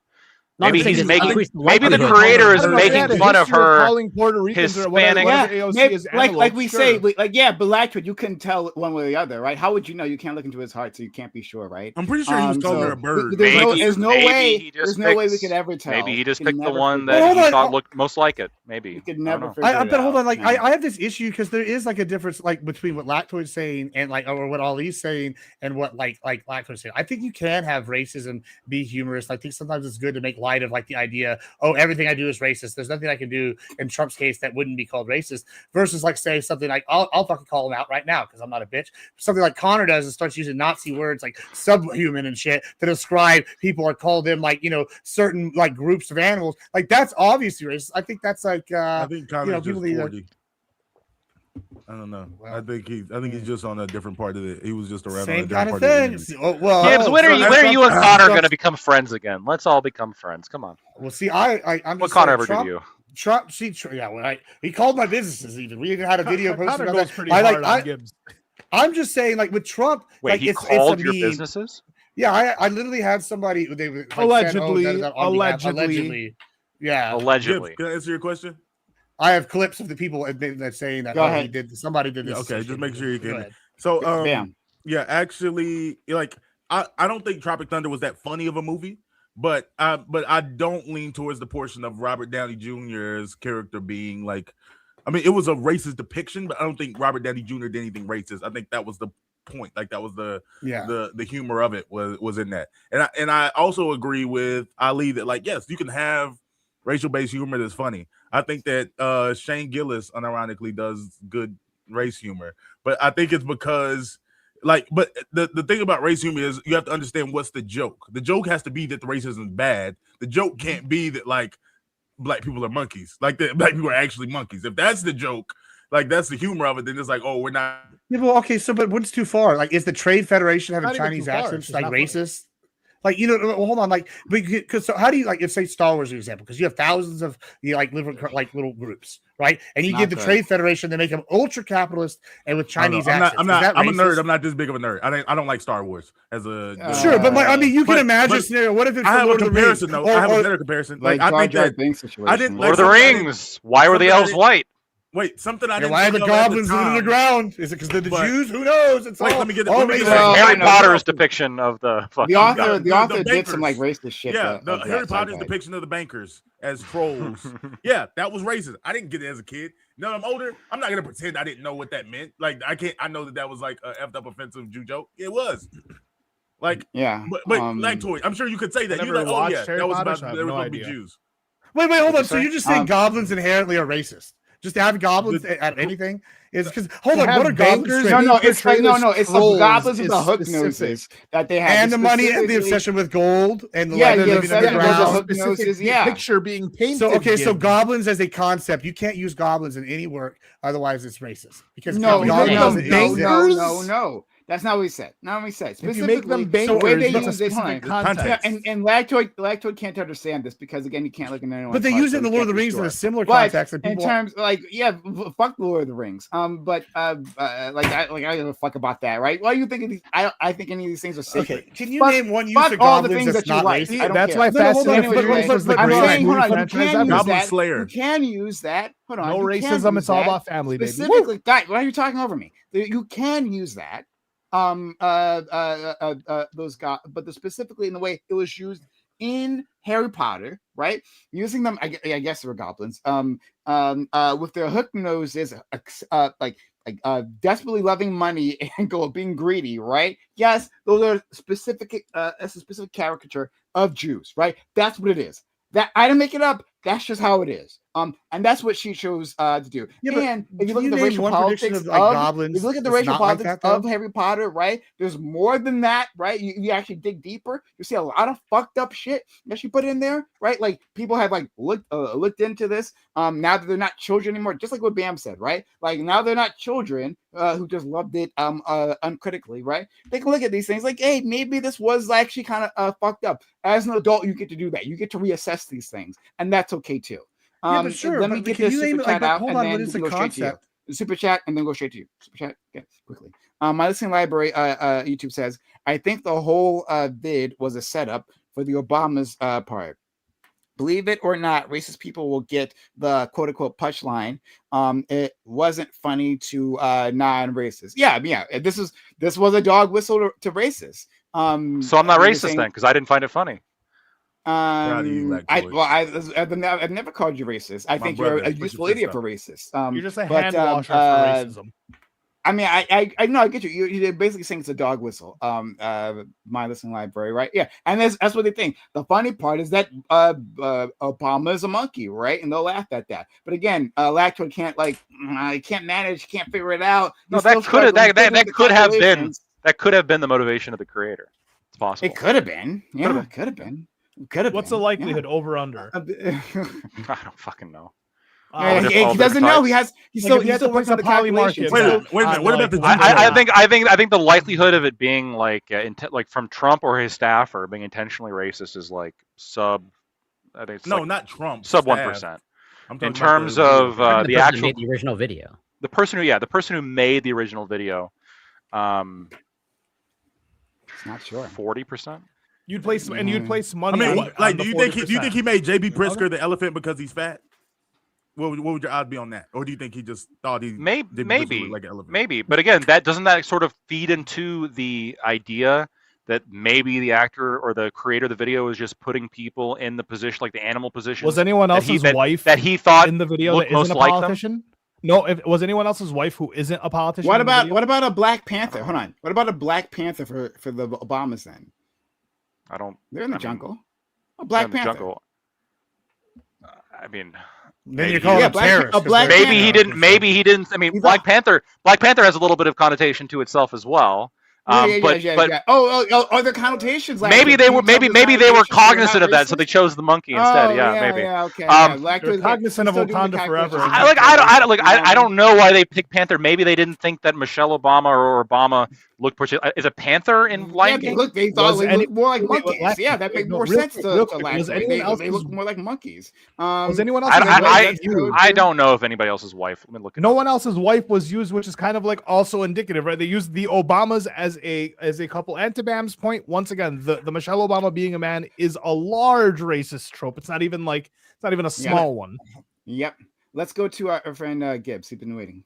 Speaker 5: Maybe
Speaker 2: saying
Speaker 5: he's
Speaker 2: this
Speaker 5: making.
Speaker 2: increased
Speaker 5: Maybe the
Speaker 2: likelihood.
Speaker 5: creator
Speaker 6: I
Speaker 5: is
Speaker 6: don't know if they had
Speaker 5: making
Speaker 6: a
Speaker 5: fun of
Speaker 6: history
Speaker 5: her.
Speaker 6: calling Puerto Ricans or whatever,
Speaker 5: Hispanic.
Speaker 6: whatever
Speaker 1: Yeah,
Speaker 6: AOC
Speaker 1: maybe,
Speaker 6: is
Speaker 1: like
Speaker 6: antelope,
Speaker 1: we
Speaker 6: sure.
Speaker 1: say, Blackwood, you couldn't tell one way or the other, right? How would you know? You can't look into his heart, so you can't be sure, right?
Speaker 7: I'm pretty sure he was calling her a bird.
Speaker 1: There's no way we
Speaker 5: picks-
Speaker 1: could ever tell.
Speaker 5: Maybe he just
Speaker 1: We can
Speaker 5: picked the
Speaker 1: never
Speaker 5: one
Speaker 1: figure
Speaker 5: that
Speaker 1: it
Speaker 5: he
Speaker 1: out.
Speaker 5: thought looked most like it. Maybe.
Speaker 1: We could
Speaker 5: I don't
Speaker 1: never
Speaker 5: know.
Speaker 1: figure it
Speaker 4: but
Speaker 1: out.
Speaker 4: hold on, like
Speaker 1: No.
Speaker 4: I have this issue because there is like a difference like between what Lactoid's saying and like or what Ali's saying and what like Lactoid's saying. I think you can have racism be humorous. I think sometimes it's good to make light of like the idea, oh, everything I do is racist. There's nothing I can do in Trump's case that wouldn't be called racist. Versus like say something like I'll fucking call him out right now because I'm not a bitch. Something like Connor does and starts using Nazi words like subhuman and shit to describe people or call them like certain like groups of animals. Like that's obviously racist. I think that's like
Speaker 7: I think Connor's
Speaker 4: people
Speaker 7: just
Speaker 4: need to-
Speaker 7: 40. I don't know.
Speaker 4: Well,
Speaker 7: I think he's just on a different part of it. He was just around on a
Speaker 4: same
Speaker 7: different
Speaker 4: kind of
Speaker 7: part of the
Speaker 4: thing.
Speaker 7: internet.
Speaker 5: Gibbs, when are you and Connor going to become friends again? Let's all become friends. Come on.
Speaker 4: Well, see, I'm
Speaker 5: What
Speaker 4: just
Speaker 5: Connor
Speaker 4: saying,
Speaker 5: ever
Speaker 4: Trump,
Speaker 5: did to you?
Speaker 4: Trump, yeah, when he called my businesses even. We even had a video posted
Speaker 6: Connor
Speaker 4: about
Speaker 6: goes
Speaker 4: that.
Speaker 6: pretty hard on
Speaker 4: I,
Speaker 6: Gibbs.
Speaker 4: I'm just saying, like with Trump,
Speaker 5: Wait,
Speaker 4: like
Speaker 5: he
Speaker 4: it's
Speaker 5: called
Speaker 4: a
Speaker 5: your
Speaker 4: meme.
Speaker 5: businesses?
Speaker 4: Yeah, I literally had somebody they were like,
Speaker 6: Allegedly,
Speaker 4: said, oh, allegedly, yeah,
Speaker 5: Allegedly.
Speaker 7: Gibbs, can I answer your question?
Speaker 4: I have clips of the people that saying that.
Speaker 1: Go
Speaker 4: Oh,
Speaker 1: ahead.
Speaker 4: he did. Somebody did this.
Speaker 7: Okay, just make sure you
Speaker 4: Go
Speaker 7: can.
Speaker 4: ahead.
Speaker 7: So,
Speaker 1: Bam.
Speaker 7: yeah, actually, like I don't think Tropic Thunder was that funny of a movie, but I don't lean towards the portion of Robert Downey Jr.'s character being like, I mean, it was a racist depiction, but I don't think Robert Downey Jr. did anything racist. I think that was the point. Like that was the humor of it was in that. And I also agree with Ali that like, yes, you can have racial based humor that's funny. I think that Shane Gillis unironically does good race humor, but I think it's because like, but the thing about race humor is you have to understand what's the joke. The joke has to be that the racism is bad. The joke can't be that like black people are monkeys, like that black people are actually monkeys. If that's the joke, like that's the humor of it, then it's like, oh, we're not.
Speaker 4: Yeah, well, okay, so but what's too far? Like, is the Trade Federation having
Speaker 6: Not even
Speaker 4: Chinese
Speaker 6: too far,
Speaker 4: accents
Speaker 6: it's
Speaker 4: like
Speaker 6: just not funny.
Speaker 4: racist? Like, well, hold on, like, because so how do you like if say Star Wars, for example, because you have thousands of little groups, right? And you
Speaker 1: Not
Speaker 4: give the
Speaker 1: good.
Speaker 4: Trade Federation, they make them ultra capitalist and with Chinese accents.
Speaker 7: I'm
Speaker 4: Is that
Speaker 7: I'm a nerd.
Speaker 4: racist?
Speaker 7: I'm not this big of a nerd. I don't like Star Wars as a
Speaker 4: Sure, but I mean, you can
Speaker 7: but-
Speaker 4: imagine a
Speaker 7: but
Speaker 4: scenario. What if it's
Speaker 7: I have a
Speaker 4: Lord of the Rings?
Speaker 7: comparison though. I have a better comparison. Like I
Speaker 1: Jar
Speaker 7: think
Speaker 1: Jar
Speaker 7: that
Speaker 1: Binks situation.
Speaker 7: I didn't
Speaker 5: Lord of the
Speaker 7: something I didn't-
Speaker 5: Rings. Why were the
Speaker 7: something I
Speaker 5: elves
Speaker 7: didn't-
Speaker 5: white?
Speaker 7: Wait, something I
Speaker 4: Yeah,
Speaker 7: didn't.
Speaker 4: why are the
Speaker 7: think of at
Speaker 4: goblins
Speaker 7: the
Speaker 4: under the
Speaker 7: time.
Speaker 4: ground? Is it because they're the
Speaker 7: But-
Speaker 4: Jews? Who knows? It's
Speaker 7: Wait,
Speaker 4: all,
Speaker 7: let me get it-
Speaker 4: all
Speaker 7: let me get
Speaker 4: racist.
Speaker 7: it.
Speaker 1: Well,
Speaker 5: Harry
Speaker 1: I know.
Speaker 5: Potter's depiction of the fucking
Speaker 1: The author,
Speaker 7: the
Speaker 1: did some like
Speaker 7: bankers.
Speaker 1: racist shit.
Speaker 7: Yeah, the
Speaker 1: of
Speaker 7: Harry
Speaker 1: that
Speaker 7: Potter's
Speaker 1: sci-fi.
Speaker 7: depiction of the bankers as trolls. Yeah, that was racist. I didn't get it as a kid. Now I'm older. I'm not gonna pretend I didn't know what that meant. Like I can't. I know that was like a effed up offensive Jew joke. It was. Like
Speaker 1: Yeah,
Speaker 7: but Lactoid, I'm sure you could say that.
Speaker 6: I
Speaker 7: You're
Speaker 6: never
Speaker 7: like, oh
Speaker 6: watched
Speaker 7: yeah,
Speaker 6: Harry
Speaker 7: that was
Speaker 6: Potter,
Speaker 7: about
Speaker 6: so I have
Speaker 7: there was
Speaker 6: no
Speaker 7: supposed to be
Speaker 6: idea.
Speaker 7: Jews.
Speaker 4: Wait, hold on.
Speaker 1: What'd
Speaker 4: So
Speaker 1: you
Speaker 4: you're
Speaker 1: say?
Speaker 4: just saying goblins inherently are racist? Just to have goblins out of anything is because hold on.
Speaker 6: have
Speaker 4: What are goblins?
Speaker 6: bankers
Speaker 4: straight-
Speaker 1: no, it's like
Speaker 6: portrayed as
Speaker 1: it's the
Speaker 6: trolls
Speaker 1: goblins with
Speaker 6: is
Speaker 1: the hook
Speaker 6: specific.
Speaker 1: noses that they have,
Speaker 4: and the money and the
Speaker 1: specifically-
Speaker 4: obsession with gold and the
Speaker 1: Yeah,
Speaker 4: leather
Speaker 1: yeah,
Speaker 4: living
Speaker 1: obsession with the
Speaker 4: underground.
Speaker 1: hook noses, yeah.
Speaker 6: Picture being painted.
Speaker 4: So okay, so
Speaker 6: Gibbs.
Speaker 4: goblins as a concept, you can't use goblins in any work, otherwise it's racist. Because
Speaker 1: No,
Speaker 6: you
Speaker 1: no,
Speaker 6: make
Speaker 1: no,
Speaker 6: them
Speaker 1: no,
Speaker 6: bankers?
Speaker 1: no. That's not what he said. Not what he said.
Speaker 6: If you make them
Speaker 1: Specifically,
Speaker 6: bankers,
Speaker 1: the way they
Speaker 6: that's a
Speaker 1: use this
Speaker 6: specific
Speaker 1: time.
Speaker 6: context.
Speaker 1: Yeah, and Lactoid can't understand this because again, you can't look in anyone's
Speaker 4: but they
Speaker 1: heart,
Speaker 4: use it
Speaker 1: so
Speaker 4: in the
Speaker 1: you
Speaker 4: Lord of
Speaker 1: can't
Speaker 4: the
Speaker 1: be
Speaker 4: Rings in
Speaker 1: sure.
Speaker 4: a similar
Speaker 1: But
Speaker 4: context. And
Speaker 1: in
Speaker 4: people,
Speaker 1: terms like fuck the Lord of the Rings. But I don't give a fuck about that, right? Why are you thinking these? I think any of these things are sacred.
Speaker 4: okay, can you
Speaker 1: Fuck-
Speaker 4: name one use
Speaker 1: fuck
Speaker 4: of
Speaker 1: all the
Speaker 4: goblins
Speaker 1: things
Speaker 4: that's
Speaker 1: that you
Speaker 4: not
Speaker 1: like.
Speaker 4: racist?
Speaker 1: I don't
Speaker 6: That's
Speaker 1: care.
Speaker 6: why
Speaker 4: No,
Speaker 6: Fast
Speaker 4: hold on,
Speaker 6: and
Speaker 4: but-
Speaker 6: Furious
Speaker 4: but-
Speaker 6: was the
Speaker 4: but-
Speaker 1: I'm
Speaker 6: greatest
Speaker 1: saying, hold
Speaker 6: movie
Speaker 1: on, you
Speaker 6: franchise
Speaker 1: can
Speaker 6: ever.
Speaker 1: use
Speaker 7: Goblin
Speaker 1: that.
Speaker 7: Slayer.
Speaker 1: You can use that. Hold on.
Speaker 6: No
Speaker 1: you can
Speaker 6: racism.
Speaker 1: use
Speaker 6: It's all
Speaker 1: that.
Speaker 6: about family, baby. Woo!
Speaker 1: Specifically, guys, why are you talking over me? You can use that. But specifically in the way it was used in Harry Potter, right? Using them, I guess they were goblins. With their hook noses, desperately loving money and being greedy, right? Yes, those are specific. That's a specific caricature of Jews, right? That's what it is. That I didn't make it up. That's just how it is. And that's what she chose to do.
Speaker 4: Yeah, but
Speaker 1: and if you
Speaker 4: can
Speaker 1: look
Speaker 4: you
Speaker 1: at the
Speaker 4: name
Speaker 1: racial
Speaker 4: one prediction
Speaker 1: politics
Speaker 4: of, like,
Speaker 1: of,
Speaker 4: goblins
Speaker 1: if you look at the
Speaker 4: that's
Speaker 1: racial
Speaker 4: not like
Speaker 1: politics
Speaker 4: that, though?
Speaker 1: of Harry Potter, right? There's more than that, right? You actually dig deeper, you see a lot of fucked up shit that she put in there, right? Like people have like looked into this. Now that they're not children anymore, just like what Bam said, right? Like now they're not children who just loved it uncritically, right? They can look at these things like, hey, maybe this was actually kind of fucked up. As an adult, you get to do that. You get to reassess these things, and that's okay too.
Speaker 4: Yeah, but sure.
Speaker 1: Let
Speaker 4: but
Speaker 1: me get
Speaker 4: can
Speaker 1: this
Speaker 4: you
Speaker 1: super
Speaker 4: name it?
Speaker 1: chat
Speaker 4: Like, but
Speaker 1: out,
Speaker 4: hold
Speaker 1: and
Speaker 4: on.
Speaker 1: then
Speaker 4: What
Speaker 1: we
Speaker 4: is
Speaker 1: can
Speaker 4: the
Speaker 1: go straight to you.
Speaker 4: concept?
Speaker 1: Super chat, and then go straight to you. Super chat, okay, quickly. My listening library, YouTube says, I think the whole vid was a setup for the Obama's part. believe it or not, racist people will get the quote unquote punchline. It wasn't funny to non-racist. Yeah, this was a dog whistle to racist.
Speaker 5: So I'm not racist then, because I didn't find it funny.
Speaker 7: Proud of you,
Speaker 1: I've never called you racist. I think you're a useful idiot for racist.
Speaker 6: You're just a hand washer for racism.
Speaker 1: I mean, I know, I get you. You're basically saying it's a dog whistle. My listening library, right? Yeah, and that's what they think. The funny part is that Obama is a monkey, right? And they'll laugh at that. But again, Lacto can't can't manage, can't figure it out.
Speaker 5: No, that could have been the motivation of the creator. It's possible.
Speaker 1: It could have been. Yeah, it could have been.
Speaker 6: What's the likelihood over under?
Speaker 5: I don't fucking know.
Speaker 1: He doesn't know. He's still working on the calculations.
Speaker 7: Wait a minute. What about the?
Speaker 5: I think the likelihood of it being like from Trump or his staff or being intentionally racist is like sub. I think it's
Speaker 7: not Trump.
Speaker 5: Sub 1%. In terms of the actual
Speaker 2: made the original video.
Speaker 5: The person who made the original video.
Speaker 1: It's not sure.
Speaker 5: 40%.
Speaker 6: You'd place money.
Speaker 7: I mean, do you think he made JB Pritzker the elephant because he's fat? What would your odds be on that? Or do you think he just thought he
Speaker 5: maybe
Speaker 7: like an elephant?
Speaker 5: Maybe, but again, doesn't that sort of feed into the idea that maybe the actor or the creator of the video is just putting people in the position, like the animal position?
Speaker 6: Was anyone else's wife
Speaker 5: that he thought
Speaker 6: in the video that isn't a politician? No, was anyone else's wife who isn't a politician?
Speaker 1: What about a Black Panther? Hold on. What about a Black Panther for the Obamas then? They're in the jungle. A Black Panther. Jungle.
Speaker 5: I mean,
Speaker 4: then you call him terrorist.
Speaker 5: Maybe he didn't. Maybe he didn't. I mean, Black Panther has a little bit of connotation to itself as well.
Speaker 1: Oh, the connotations.
Speaker 5: Maybe they were cognizant of that, so they chose the monkey instead. Maybe.
Speaker 1: Okay.
Speaker 6: They're cognizant of Wakanda forever.
Speaker 5: I don't know why they picked Panther. Maybe they didn't think that Michelle Obama or Obama looked. Is a panther in Lion King?
Speaker 1: They thought they looked more like monkeys. Yeah, that made more sense to Lion King. They look more like monkeys.
Speaker 6: Was anyone else?
Speaker 5: I don't know if anybody else's wife. Let me look.
Speaker 6: No one else's wife was used, which is kind of like also indicative, right? They used the Obamas as a couple. And to Bam's point, once again, the Michelle Obama being a man is a large racist trope. It's not even a small one.
Speaker 1: Yep. Let's go to our friend Gibbs. He's been waiting.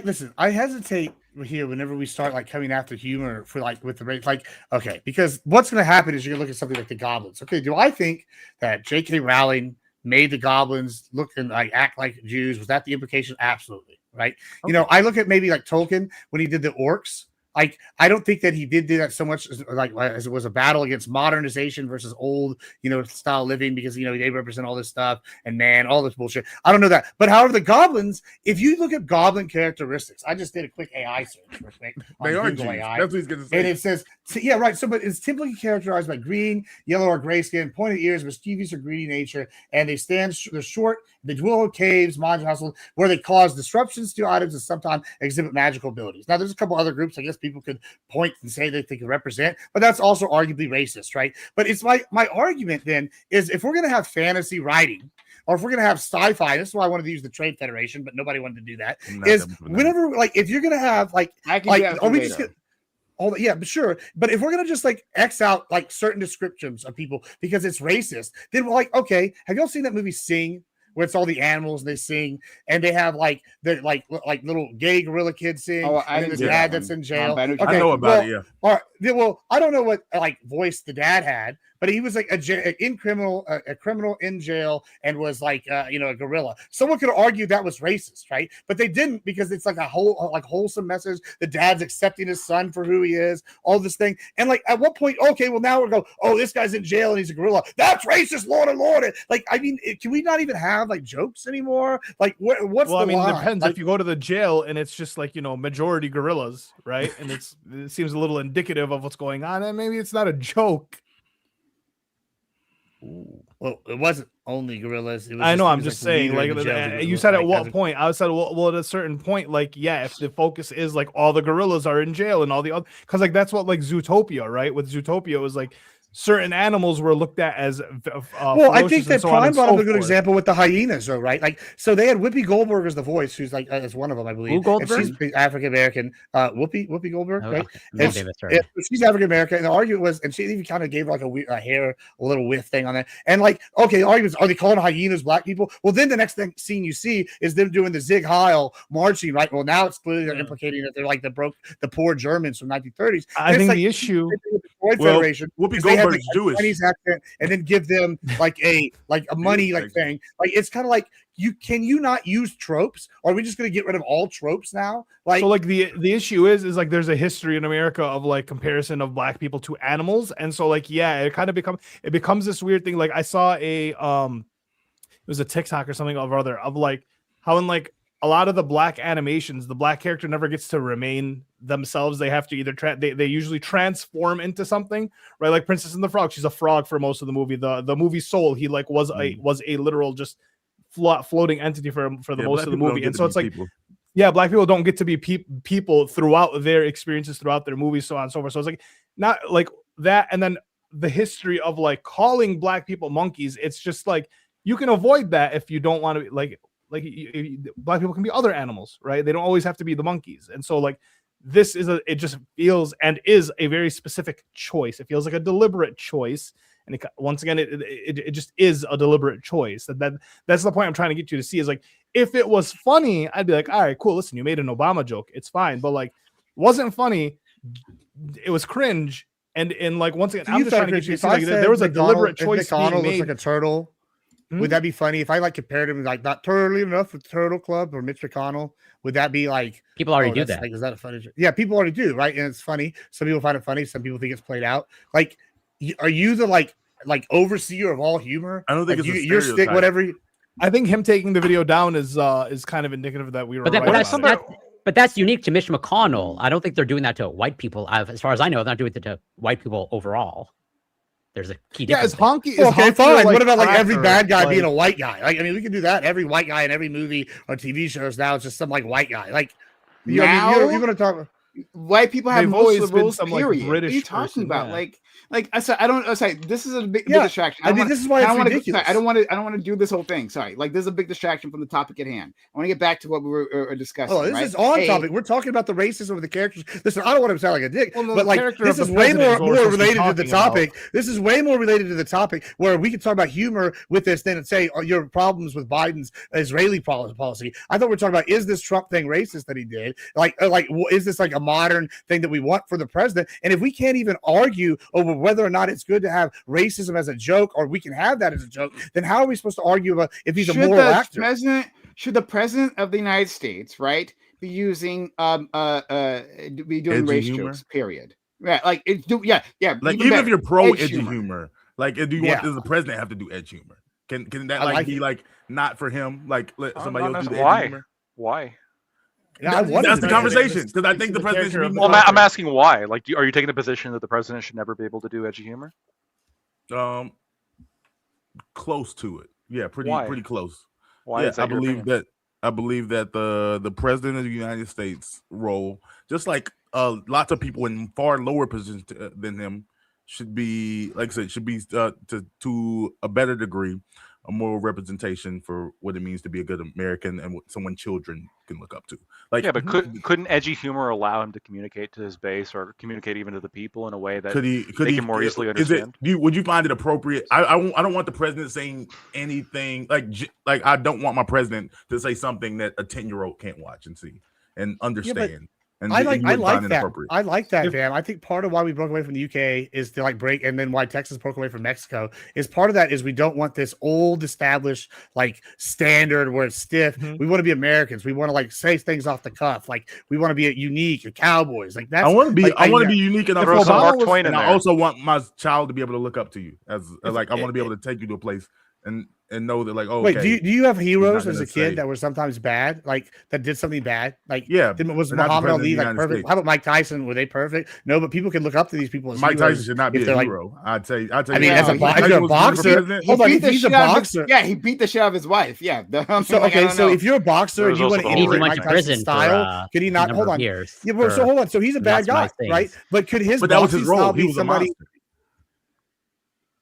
Speaker 4: Listen, I hesitate here whenever we start like coming after humor for like with the race, okay, because what's going to happen is you're going to look at something like the Goblins. Okay, do I think that J.K. Rowling made the Goblins look and act like Jews? Was that the implication? Absolutely, right? Okay. I look at maybe like Tolkien when he did the orcs. I don't think that he did do that so much as it was a battle against modernization versus old, style living, because, they represent all this stuff and all this bullshit. I don't know that. But however, the goblins, if you look at goblin characteristics, I just did a quick AI search.
Speaker 7: They are Jews. That's what he's going to say.
Speaker 4: And it says, yeah, right. So, but it's typically characterized by green, yellow, or gray skin, pointed ears, mischievous or greedy nature, and they're short. They dwell in caves, monster households, where they cause disruptions to items and sometimes exhibit magical abilities. Now, there's a couple other groups, I guess, people could point and say that they can represent, but that's also arguably racist, right? But it's my argument then is if we're going to have fantasy writing, or if we're going to have sci-fi, this is why I wanted to use the Trade Federation, but nobody wanted to do that. Whenever, if you're going to have yeah, but sure. But if we're gonna just X out certain descriptions of people because it's racist, then we're okay. Have y'all seen that movie Sing, where it's all the animals and they sing and they have they're little gay gorilla kids sing? And then the dad that's in jail.
Speaker 7: I know about it. Yeah.
Speaker 4: All right. Well, I don't know what voice the dad had, but he was a criminal in jail and was a gorilla. Someone could argue that was racist, right? But they didn't, because it's a whole wholesome message. The dad's accepting his son for who he is, all this thing. And at what point, okay, well now we're going, oh, this guy's in jail and he's a gorilla. That's racist, Lord and Lord. Can we not even have jokes anymore? What's the line?
Speaker 6: It depends. If you go to the jail and it's just majority gorillas, right? And it seems a little indicative of what's going on, and maybe it's not a joke.
Speaker 4: Well, it wasn't only gorillas.
Speaker 6: I know. I'm just saying. You said at what point? I said, well, at a certain point, if the focus is all the gorillas are in jail and all the other, because that's what Zootopia, right? With Zootopia, it was certain animals were looked at as
Speaker 4: well, I think that
Speaker 6: so
Speaker 4: Prime brought up a good
Speaker 6: forth.
Speaker 4: example with the hyenas, though, right? Like, so they had Whoopi Goldberg as the voice, who's like as one of them, I believe.
Speaker 2: Who Goldberg?
Speaker 4: And she's African American. Whoopi Goldberg,
Speaker 2: Oh,
Speaker 4: right?
Speaker 2: okay.
Speaker 4: And
Speaker 2: Maybe that's right.
Speaker 4: she's African American. And the argument was, and she even kind of gave like a hair, a little whiff thing on that. And like, okay, the arguments are they calling hyenas black people? Well, then the next scene you see is them doing the Zig Heil marching, right? Well, now it's clearly they're implicating that they're like the poor Germans from 1930s.
Speaker 6: I think the issue.
Speaker 4: Federation.
Speaker 7: Whoopi
Speaker 4: They have,
Speaker 7: Goldberg's Jewish.
Speaker 4: Chinese accent, and then give them like a money thing. Like it's kind of like can you not use tropes? Or are we just going to get rid of all tropes now? Like
Speaker 6: so, like the issue is like there's a history in America of like comparison of black people to animals, and so like it becomes this weird thing. Like I saw it was a TikTok or something or other of like how in like a lot of the black animations, the black character never gets to remain themselves. They have to either they usually transform into something, right? Like Princess and the Frog, she's a frog for most of the movie. The movie Soul, he like was a literal just floating entity for the most of the movie. And so it's like people. Yeah, black people don't get to be people throughout their experiences, throughout their movies, so on and so forth. So it's like not like that. And then the history of like calling black people monkeys, it's just like you can avoid that if you don't want to like black people can be other animals, right? They don't always have to be the monkeys. And so like this is it just feels and is a very specific choice. It feels like a deliberate choice. And once again, it just is a deliberate choice. That's the point I'm trying to get you to see is like, if it was funny, I'd be like, all right, cool. Listen, you made an Obama joke. It's fine. But like, wasn't funny. It was cringe. And like, once again, I'm just trying to get you to see like, there was a deliberate choice being made.
Speaker 4: Looks like a turtle. Would that be funny if I like compared him like not turtle enough with Turtle Club or Mitch McConnell? Would that be like
Speaker 2: people already do that?
Speaker 4: Like, is that a funny joke? Yeah, people already do, right? And it's funny. Some people find it funny. Some people think it's played out. Like, are you the like overseer of all humor?
Speaker 7: I don't think
Speaker 4: like,
Speaker 7: it's
Speaker 4: your stick whatever.
Speaker 6: I think him taking the video down is kind of indicative that we were.
Speaker 2: But that's unique to Mitch McConnell. I don't think they're doing that to white people. As far as I know, they're not doing it to white people overall. There's a key difference.
Speaker 6: Yeah, Honky.
Speaker 4: Okay, fine.
Speaker 6: Like
Speaker 4: what about like every bad guy
Speaker 6: like,
Speaker 4: being a white guy? Like, I mean, we can do that. Every white guy in every movie or TV shows now it's just some like white guy. Like, you know, I mean, you're going to talk.
Speaker 1: White people have most rules. Period.
Speaker 6: Like, British
Speaker 1: what are you talking about?
Speaker 6: Yeah.
Speaker 1: Like I said, I don't. Sorry, this is a big distraction.
Speaker 4: I mean, this is why it's ridiculous.
Speaker 1: I don't want to do this whole thing. Sorry, like this is a big distraction from the topic at hand. I want to get back to what we were discussing.
Speaker 4: Oh, this is on topic. We're talking about the racism of the characters. Listen, I don't want to sound like a dick, but like this is way more related to the topic. This is way more related to the topic where we can talk about humor with this than say your problems with Biden's Israeli policy. I thought we were talking about is this Trump thing racist that he did? Like is this like a modern thing that we want for the president? And if we can't even argue over whether or not it's good to have racism as a joke, or we can have that as a joke, then how are we supposed to argue about if he's a moral actor?
Speaker 1: Should the president of the United States, right, be using be doing race jokes? Period. Yeah, like yeah.
Speaker 7: Like even if you're pro edgy humor, like does the president have to do edge humor? Can that be like not for him? Like let somebody else do the edge humor?
Speaker 5: Why?
Speaker 4: Yeah,
Speaker 7: that's the conversation because I think the president should be.
Speaker 5: Well, I'm asking why. Like, are you taking the position that the president should never be able to do edgy humor?
Speaker 7: Close to it. Yeah, pretty close.
Speaker 5: Why?
Speaker 7: Yeah, I believe that the president of the United States role, just like lots of people in far lower positions than him, should be, like I said, to a better degree, a moral representation for what it means to be a good American and what someone children can look up to. Like,
Speaker 5: yeah, but couldn't edgy humor allow him to communicate to his base or communicate even to the people in a way that they can more easily understand?
Speaker 7: Would you find it appropriate? I don't want the president saying anything like I don't want my president to say something that a 10-year-old can't watch and see and understand.
Speaker 4: Yeah, I like that. I like that, Dan. I think part of why we broke away from the UK is to like break, and then why Texas broke away from Mexico is part of that is we don't want this old established like standard where it's stiff. Mm-hmm. We want to be Americans. We want to like say things off the cuff. Like we want to be unique, cowboys. Like that's.
Speaker 7: I want to be. Like, I want to be unique enough.
Speaker 5: Mark Twain,
Speaker 7: and I also want my child to be able to look up to you as like I want to be able to take you to a place and know that like
Speaker 4: wait, do you have heroes as a kid that were sometimes bad, like that did something bad? Like was Muhammad Ali like perfect? States. How about Mike Tyson? Were they perfect? No, but people can look up to these people as
Speaker 7: Mike
Speaker 4: heroes
Speaker 7: Tyson should not be a hero. I'd say.
Speaker 4: I mean, as a boxer, hold on, he's a boxer.
Speaker 1: Yeah, he beat the shit out of his wife. Yeah.
Speaker 4: So if you're a boxer and you want to imitate Mike Tyson's style, could he not? Hold on. Yeah, so hold on. So he's a bad guy, right? But could his
Speaker 7: that was his role? He was somebody.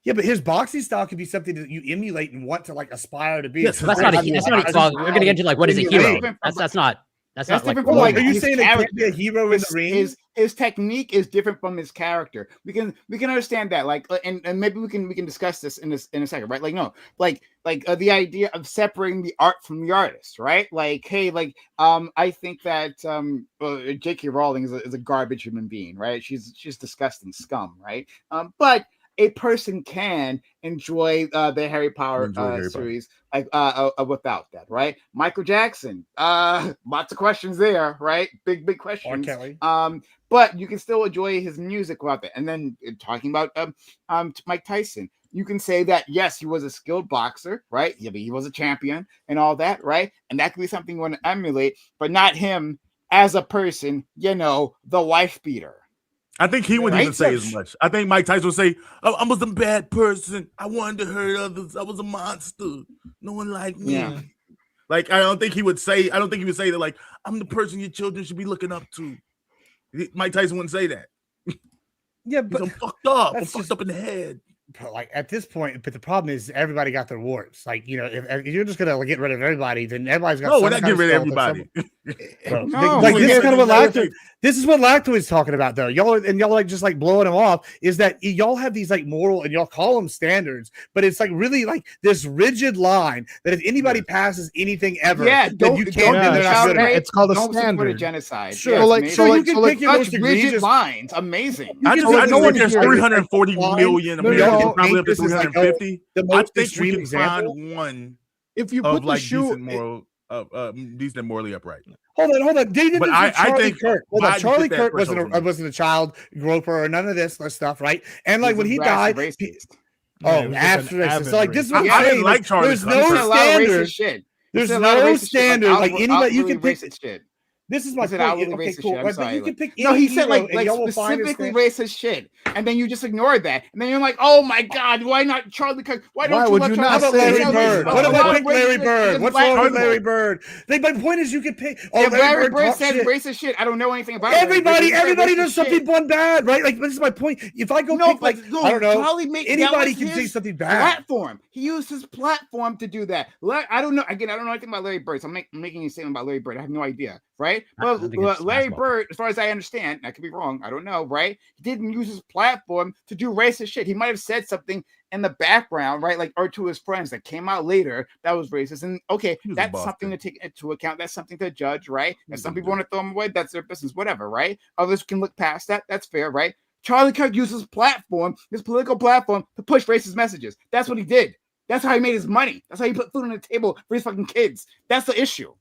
Speaker 4: Yeah, but his boxing style could be something that you emulate and want to like aspire to be.
Speaker 7: Yes,
Speaker 2: But that's not. Well, we're gonna get into like what is a hero. That's not. That's not like.
Speaker 1: different from
Speaker 4: Like,
Speaker 1: like
Speaker 4: are you
Speaker 1: his
Speaker 4: saying it can't be a
Speaker 1: character.
Speaker 4: hero in the ring?
Speaker 1: His technique is different from his character. We can understand that, like, and maybe we can discuss this in a second, right? Like, no, like the idea of separating the art from the artist, right? Like, hey, like, I think that J.K. Rowling is a garbage human being, right? She's disgusting scum, right? But a person can enjoy the Harry Potter series like without that, right? Michael Jackson, lots of questions there, right? Big questions. But you can still enjoy his music without that. And then talking about Mike Tyson, you can say that yes, he was a skilled boxer, right? Yeah, but he was a champion and all that, right? And that could be something you want to emulate, but not him as a person, the wife beater.
Speaker 7: I think he wouldn't even say as much. I think Mike Tyson would say, I was a bad person. I wanted to hurt others. I was a monster. No one liked me.
Speaker 1: Yeah.
Speaker 7: Like, I don't think he would say that, like, I'm the person your children should be looking up to. Mike Tyson wouldn't say that.
Speaker 4: Yeah, but
Speaker 7: I'm fucked up. I'm fucked up in the head.
Speaker 4: Like at this point, but the problem is everybody got their warts. Like, if you're just gonna get rid of everybody, then everybody's got.
Speaker 7: No, we're not getting rid of everybody.
Speaker 4: Like this is kind of what Lacto. This is what Lacto is talking about, though. Y'all like just like blowing him off. Is that y'all have these like moral and y'all call them standards, but it's like really like this rigid line that if anybody passes anything ever, then you can't.
Speaker 6: It's called a standard.
Speaker 1: Genocide.
Speaker 6: Sure,
Speaker 4: you can pick your most
Speaker 1: rigid lines. Amazing.
Speaker 7: I know there's 340 million Americans. Probably up to 350. I think we can find one.
Speaker 6: If you
Speaker 7: put
Speaker 6: the
Speaker 7: like
Speaker 6: shoe,
Speaker 7: decent morally upright.
Speaker 4: Hold on. But
Speaker 7: I think
Speaker 4: Kirk. Charlie Kirk wasn't a child groper or none of this stuff, right? And like when he died, absolutely. So like this is what
Speaker 7: I didn't like Charlie.
Speaker 4: There's no standard. There's no standard. Like anybody, you can pick shit. This is my point. Okay, cool. But you can pick any
Speaker 1: he said like
Speaker 4: specifically
Speaker 1: racist shit, and then you just ignored that, and then you're like, "Oh my God, why not Charlie Kirk? Why don't you
Speaker 4: not say Larry Bird? What if I pick Larry Bird? What's wrong with Larry Bird? My point is, you could pick.
Speaker 1: Oh, Larry Bird says racist shit. I don't know anything about
Speaker 4: everybody does something bad, right? Like this is my point. If I go pick I don't know, anybody can say something bad.
Speaker 1: Platform. He used his platform to do that. I don't know. Again, I don't know anything about Larry Bird. So I'm making a statement about Larry Bird. I have no idea. Right? Well, Larry Bird, as far as I understand, I could be wrong, I don't know, right? He didn't use his platform to do racist shit. He might have said something in the background, right? Like, or to his friends that came out later that was racist. And okay, that's something to take into account. That's something to judge, right? And some people want to throw him away. That's their business, whatever, right? Others can look past that. That's fair, right? Charlie Kirk used his platform, his political platform, to push racist messages. That's what he did. That's how he made his money. That's how he put food on the table for his fucking kids. That's the issue.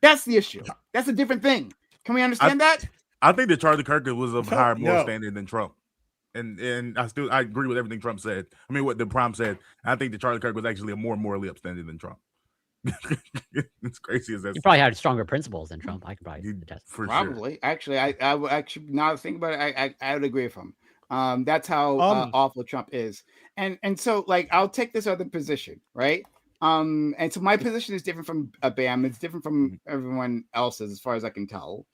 Speaker 1: That's the issue. That's a different thing. Can we understand that?
Speaker 7: I think that Charlie Kirk was of higher moral standard than Trump. And I agree with everything Trump said. I mean, what the prompt said. I think that Charlie Kirk was actually a more morally upstanding than Trump. It's crazy as that.
Speaker 2: You probably had stronger principles than Trump. I could probably attest.
Speaker 1: Probably. Sure. Actually, I would actually, now that I think about it, I would agree with him. That's how awful Trump is. And so like I'll take this other position, right? And so my position is different from Bam. It's different from everyone else's as far as I can tell.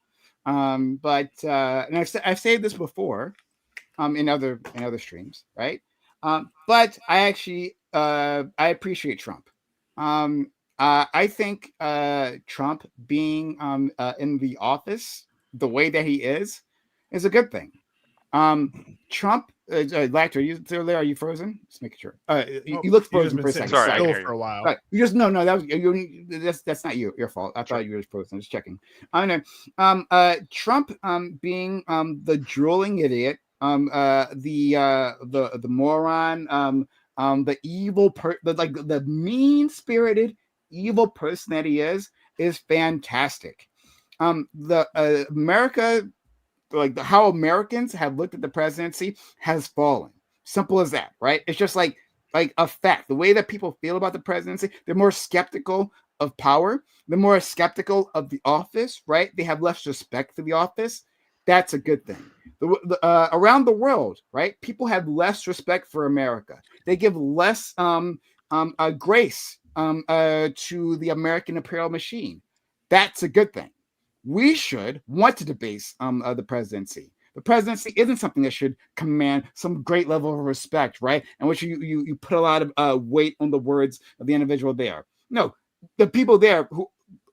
Speaker 1: But and I've said this before in other streams, right? But I actually I appreciate Trump. I think Trump being in the office the way that he is a good thing. Trump, Lactor, are you still there? Are you frozen? Just making sure. You looked frozen for a second.
Speaker 5: Sorry,
Speaker 6: for a while.
Speaker 1: Right. You just no. That was that's not your fault. I thought you were frozen. Just checking. I know. Trump being the drooling idiot, the moron, the evil the mean spirited evil person that he is fantastic. The America. Like how Americans have looked at the presidency has fallen. Simple as that, right? It's just like a fact. The way that people feel about the presidency, they're more skeptical of power. They're more skeptical of the office, right? They have less respect for the office. That's a good thing. Around the world, right? People have less respect for America. They give less grace to the American imperial machine. That's a good thing. We should want to debase the presidency The presidency isn't something that should command some great level of respect, right? And which you put a lot of weight on the words of the individual there. No, the people there who,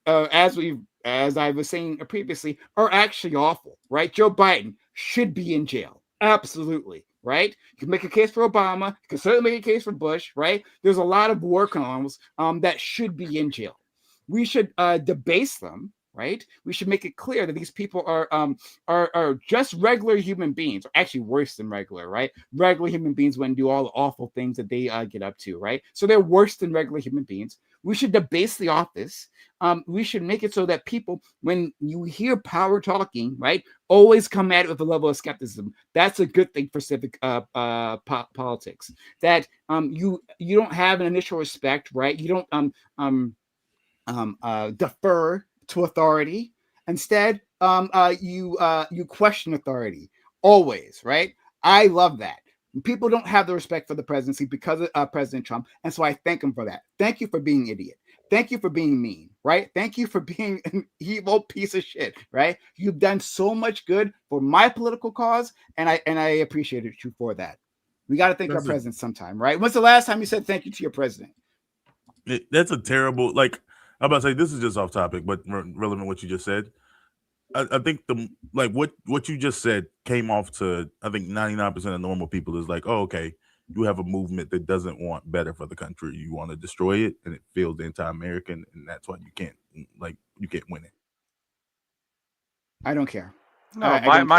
Speaker 1: as I was saying previously, are actually awful, right? Joe Biden should be in jail. Absolutely, right? You can make a case for Obama. You can certainly make a case for Bush, right? There's a lot of war criminals that should be in jail. We should debase them, right? We should make it clear that these people are just regular human beings, or actually worse than regular, right? Regular human beings wouldn't do all the awful things that they get up to, right? So they're worse than regular human beings. We should debase the office. We should make it so that people, when you hear power talking, right, always come at it with a level of skepticism. That's a good thing for civic politics. That you don't have an initial respect, right? You don't defer to authority. Instead, you question authority always, right? I love that. People don't have the respect for the presidency because of President Trump, and so I thank him for that. Thank you for being an idiot. Thank you for being mean, right? Thank you for being an evil piece of shit, right? You've done so much good for my political cause, and I appreciate you for that. We got to thank our president sometime, right? When's the last time you said thank you to your president?
Speaker 7: That's a terrible, like, I'm about to say, this is just off topic, but relevant what you just said. I think what you just said came off to, I think 99% of normal people is like, oh, okay, you have a movement that doesn't want better for the country. You want to destroy it, and it feels anti-American, and that's why you can't win it.
Speaker 1: I don't care.
Speaker 5: No, I think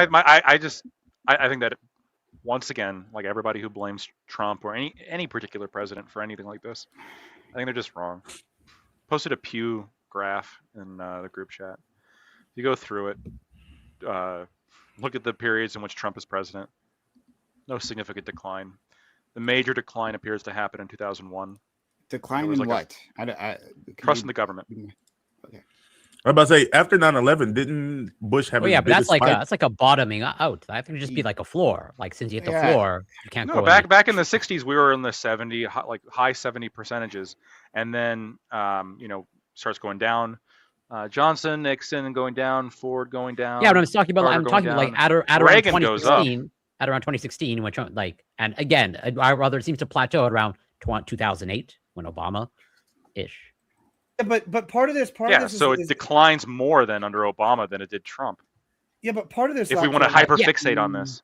Speaker 5: that once again, like everybody who blames Trump or any particular president for anything like this, I think they're just wrong. Posted a Pew graph in the group chat. If you go through it, look at the periods in which Trump is president. No significant decline. The major decline appears to happen in 2001.
Speaker 1: Decline in like what?
Speaker 5: Trust in the government.
Speaker 1: Okay.
Speaker 7: I'm about to say, after 9/11, didn't Bush have?
Speaker 2: Oh yeah, but that's like a bottoming out. I think it'd just be like a floor. Like since you hit the floor, you can't go.
Speaker 5: Back in the 60s, we were in the high 70 percentages, and then starts going down. Johnson, Nixon going down, Ford going down.
Speaker 2: Yeah, but I'm talking about. I'm talking like at around
Speaker 5: Reagan goes up.
Speaker 2: At around 2016, when Trump, and again, rather it seems to plateau at around 2008 when Obama, ish.
Speaker 8: Yeah, but part of this,
Speaker 5: so it declines more than under Obama than it did Trump.
Speaker 8: Yeah, but part of this,
Speaker 5: if we want to hyperfixate on this,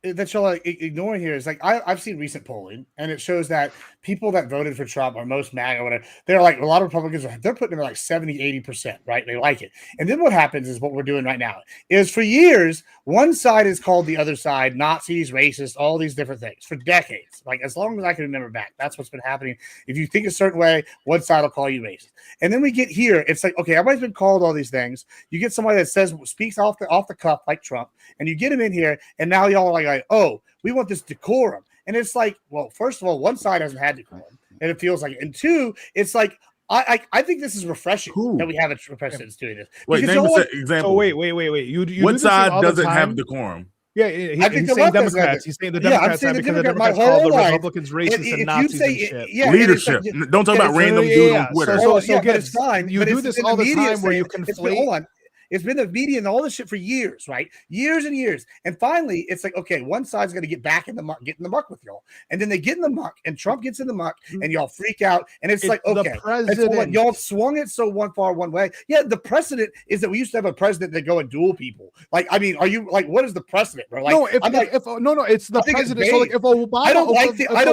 Speaker 8: that y'all ignoring here is like I've seen recent polling, and it shows that people that voted for Trump are most MAGA or whatever. They're like, a lot of Republicans they're putting them like 70-80%, right? They like it. And then what happens is what we're doing right now is for years, one side is called the other side Nazis, racist, all these different things for decades. Like as long as I can remember back, that's what's been happening. If you think a certain way, one side will call you racist. And then we get here, it's like, okay, everybody's been called all these things. You get somebody that speaks off the cuff like Trump, and you get him in here, and now y'all are like, oh, we want this decorum. And it's like, well, first of all, one side hasn't had decorum, and it feels like it. And two, it's like, I think this is refreshing that we have a president doing this.
Speaker 7: Wait, name an example.
Speaker 6: So wait. You
Speaker 7: what side doesn't have decorum?
Speaker 6: Yeah, I think he's saying Democrats. He's saying the Democrats have because the Democrats call the Republicans racist and Nazis and shit.
Speaker 7: Yeah, leadership. Don't talk about random dude on Twitter.
Speaker 6: So get it. Fine. You do this all the time where you conflate.
Speaker 8: It's been the media and all this shit for years, right? Years and years. And finally, it's like, okay, one side's going to get back in the muck, get in the muck with y'all. And then they get in the muck, and Trump gets in the muck, and y'all freak out. And it's like, okay, y'all swung it so far one way. Yeah, the precedent is that we used to have a president that go and duel people. Like, I mean, are you like, what is the precedent, bro? Like,
Speaker 6: no, it's the president. So like, if Obama,
Speaker 8: I don't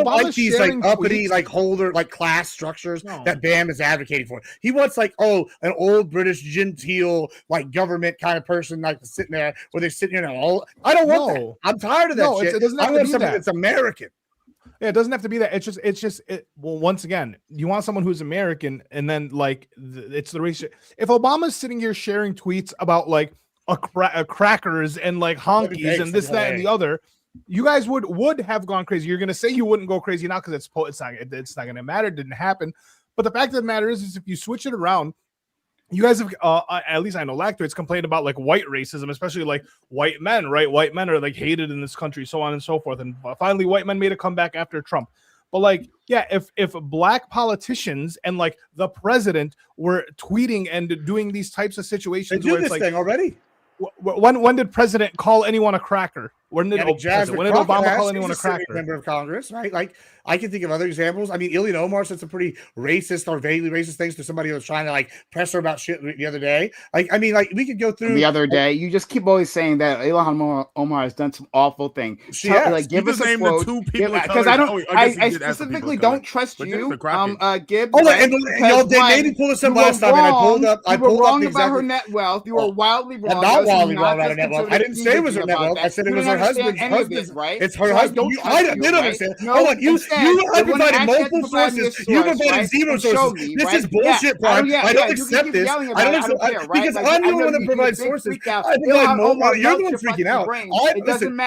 Speaker 8: like these like uppity, like holder, like class structures that Bam is advocating for. He wants like, oh, an old British genteel, like government kind of person, like sitting there where they're sitting here now. I don't want that. I'm tired of that shit.
Speaker 6: It doesn't have to be that.
Speaker 8: It's American.
Speaker 6: Yeah, it doesn't have to be that. It's just well, once again, you want someone who's American, and then like it's the race. If Obama's sitting here sharing tweets about like crackers and like honkies and this, that, and the other, you guys would have gone crazy. You're gonna say you wouldn't go crazy now because it's not gonna matter. It didn't happen. But the fact of the matter is if you switch it around. You guys have, at least I know Lactoids complained about like white racism, especially like white men, right? White men are like hated in this country, so on and so forth. And finally, white men made a comeback after Trump. But like, yeah, if black politicians and like the president were tweeting and doing these types of situations,
Speaker 8: they do this thing already.
Speaker 6: When did President call anyone a cracker? When did Obama call anyone a cracker?
Speaker 8: Member of Congress, right? Like I can think of other examples. I mean, Ilhan Omar said some pretty racist or vaguely racist things to somebody who was trying to like press her about shit the other day. Like, I mean, like we could go through
Speaker 1: the other day. You just keep always saying that Ilhan Omar has done some awful thing. Like, give us a quote because I specifically don't trust you, Gibbs.
Speaker 8: Oh, and y'all maybe pull this up last time, and I pulled up.
Speaker 1: You were wrong about her net wealth. You were wildly wrong.
Speaker 8: I'm not wildly wrong about her net wealth. I didn't say it was her net wealth. I said it was her husband's, right? It's her husband. I didn't understand. Hold on, you provided multiple sources. You provided zero sources. This is bullshit, Prime. I don't accept this. I don't accept because I'm the one that provides sources. I provide multiple. You're the one freaking out. Listen,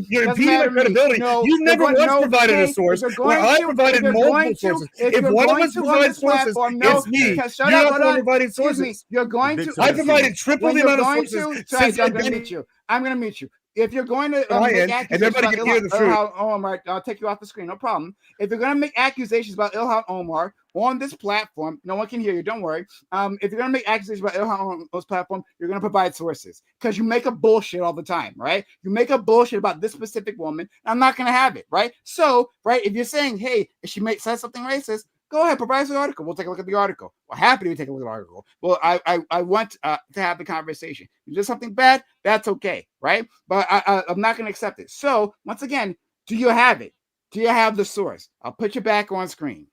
Speaker 8: you're impeding my credibility. You never once provided a source where I provided multiple sources. If one of us provides sources, it's me. You're not the one providing sources.
Speaker 1: You're going to.
Speaker 8: I provided triple the amount of sources since
Speaker 1: I'm going to meet you. I'm going to meet you. If you're going to make accusations
Speaker 8: and everybody can hear the truth.
Speaker 1: Ilhan Omar, I'll take you off the screen, no problem. If you're going to make accusations about Ilhan Omar on this platform, no one can hear you, don't worry. If you're going to make accusations about Ilhan on this platform, you're going to provide sources because you make up bullshit all the time, right? You make up bullshit about this specific woman. I'm not going to have it, right? So, right, if you're saying, hey, if she said something racist, go ahead, provide the article. We'll take a look at the article. We're happy to take a look at the article. Well, I want to have the conversation. If you did something bad, that's okay, right? But I'm not going to accept it. So, once again, do you have it? Do you have the source? I'll put you back on screen.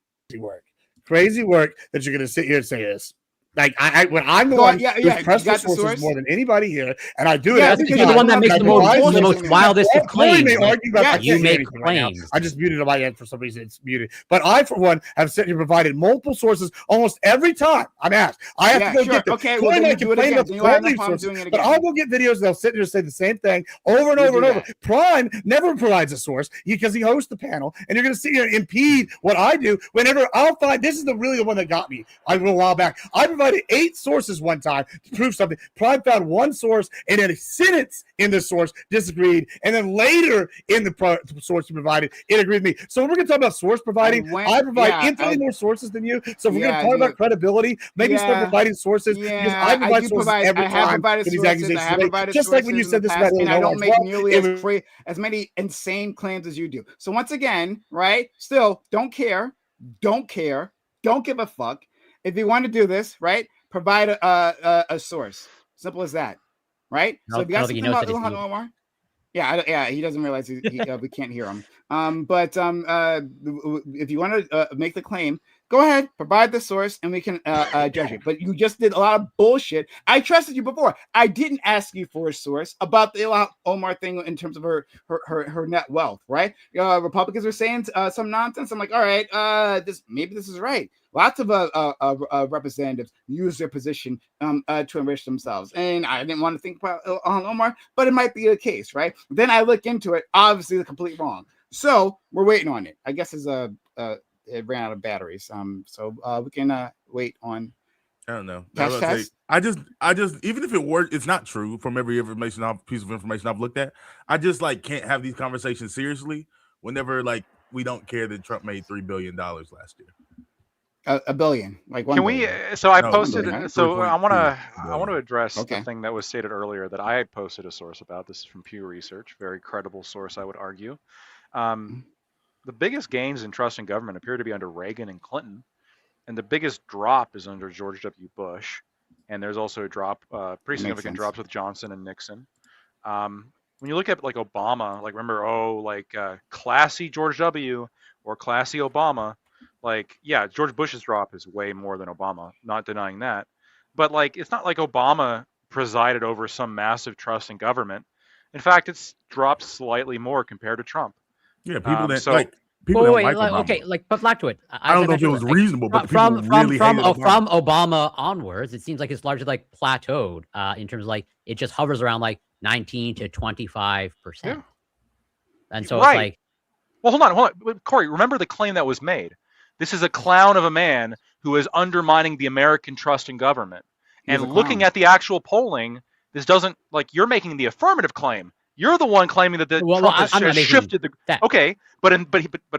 Speaker 8: Crazy work that you're going to sit here and say this. Like when I'm the one who press the sources more than anybody here, and I do it.
Speaker 2: You're the one that makes the most wildest of claims. You make claims.
Speaker 8: I just muted my end for some reason. It's muted. But I, for one, have sitting here provided multiple sources almost every time I'm asked. I have to go get them.
Speaker 1: Okay, well, then you do it again.
Speaker 8: But I'll go get videos. They'll sit here and say the same thing over and over and over. Prime never provides a source because he hosts the panel, and you're going to sit here and impede what I do. Whenever I'll find this is really the one that got me. A little while back, I provided 8 sources one time to prove something. Prime found one source, and then a sentence in the source disagreed, and then later in the source you provided, it agreed with me. So we're going to talk about source providing. I provide infinitely more sources than you. So if we're going to talk about credibility, maybe start providing sources because I provide sources every time for these accusations. Just like when you said this about
Speaker 1: and I don't make nearly as many insane claims as you do. So once again, right? Still, don't care, don't give a fuck. If you want to do this, right, provide a source. Simple as that, right? So if you got something about Ilhan Omar, he doesn't realize we can't hear him. But if you want to make the claim, go ahead, provide the source, and we can judge it. But you just did a lot of bullshit. I trusted you before. I didn't ask you for a source about the Ilhan Omar thing in terms of her net wealth, right? Republicans are saying some nonsense. I'm like, all right, maybe this is right. Lots of representatives use their position to enrich themselves. And I didn't want to think about Ilhan Omar, but it might be the case, right? Then I look into it. Obviously, the complete wrong. So we're waiting on it. I guess it ran out of batteries. So we can wait on.
Speaker 7: I don't know. I just even if it were, it's not true from every piece of information I've looked at. I just can't have these conversations seriously whenever we don't care that Trump made $3 billion last year.
Speaker 1: A billion, like 1
Speaker 5: Can
Speaker 1: billion.
Speaker 5: So I posted. Billion, right? So I want to address the thing that was stated earlier that I had posted a source about. This is from Pew Research, very credible source, I would argue. The biggest gains in trust in government appear to be under Reagan and Clinton, and the biggest drop is under George W. Bush. And there's also a drop, pretty significant drops with Johnson and Nixon. When you look at Obama, remember, classy George W. or classy Obama. George Bush's drop is way more than Obama, not denying that. But it's not like Obama presided over some massive trust in government. In fact, it's dropped slightly more compared to Trump.
Speaker 7: Yeah, people Obama.
Speaker 2: But back to it.
Speaker 7: I don't know if it was reasonable, but from
Speaker 2: Obama onwards, it seems like it's largely plateaued in terms of it just hovers around 19 to 25%. Yeah. And so it's
Speaker 5: well, hold on, Corey. Remember the claim that was made. This is a clown of a man who is undermining the American trust in government. And looking at the actual polling, this doesn't you're making the affirmative claim. You're the one claiming that Trump has shifted the. Okay, but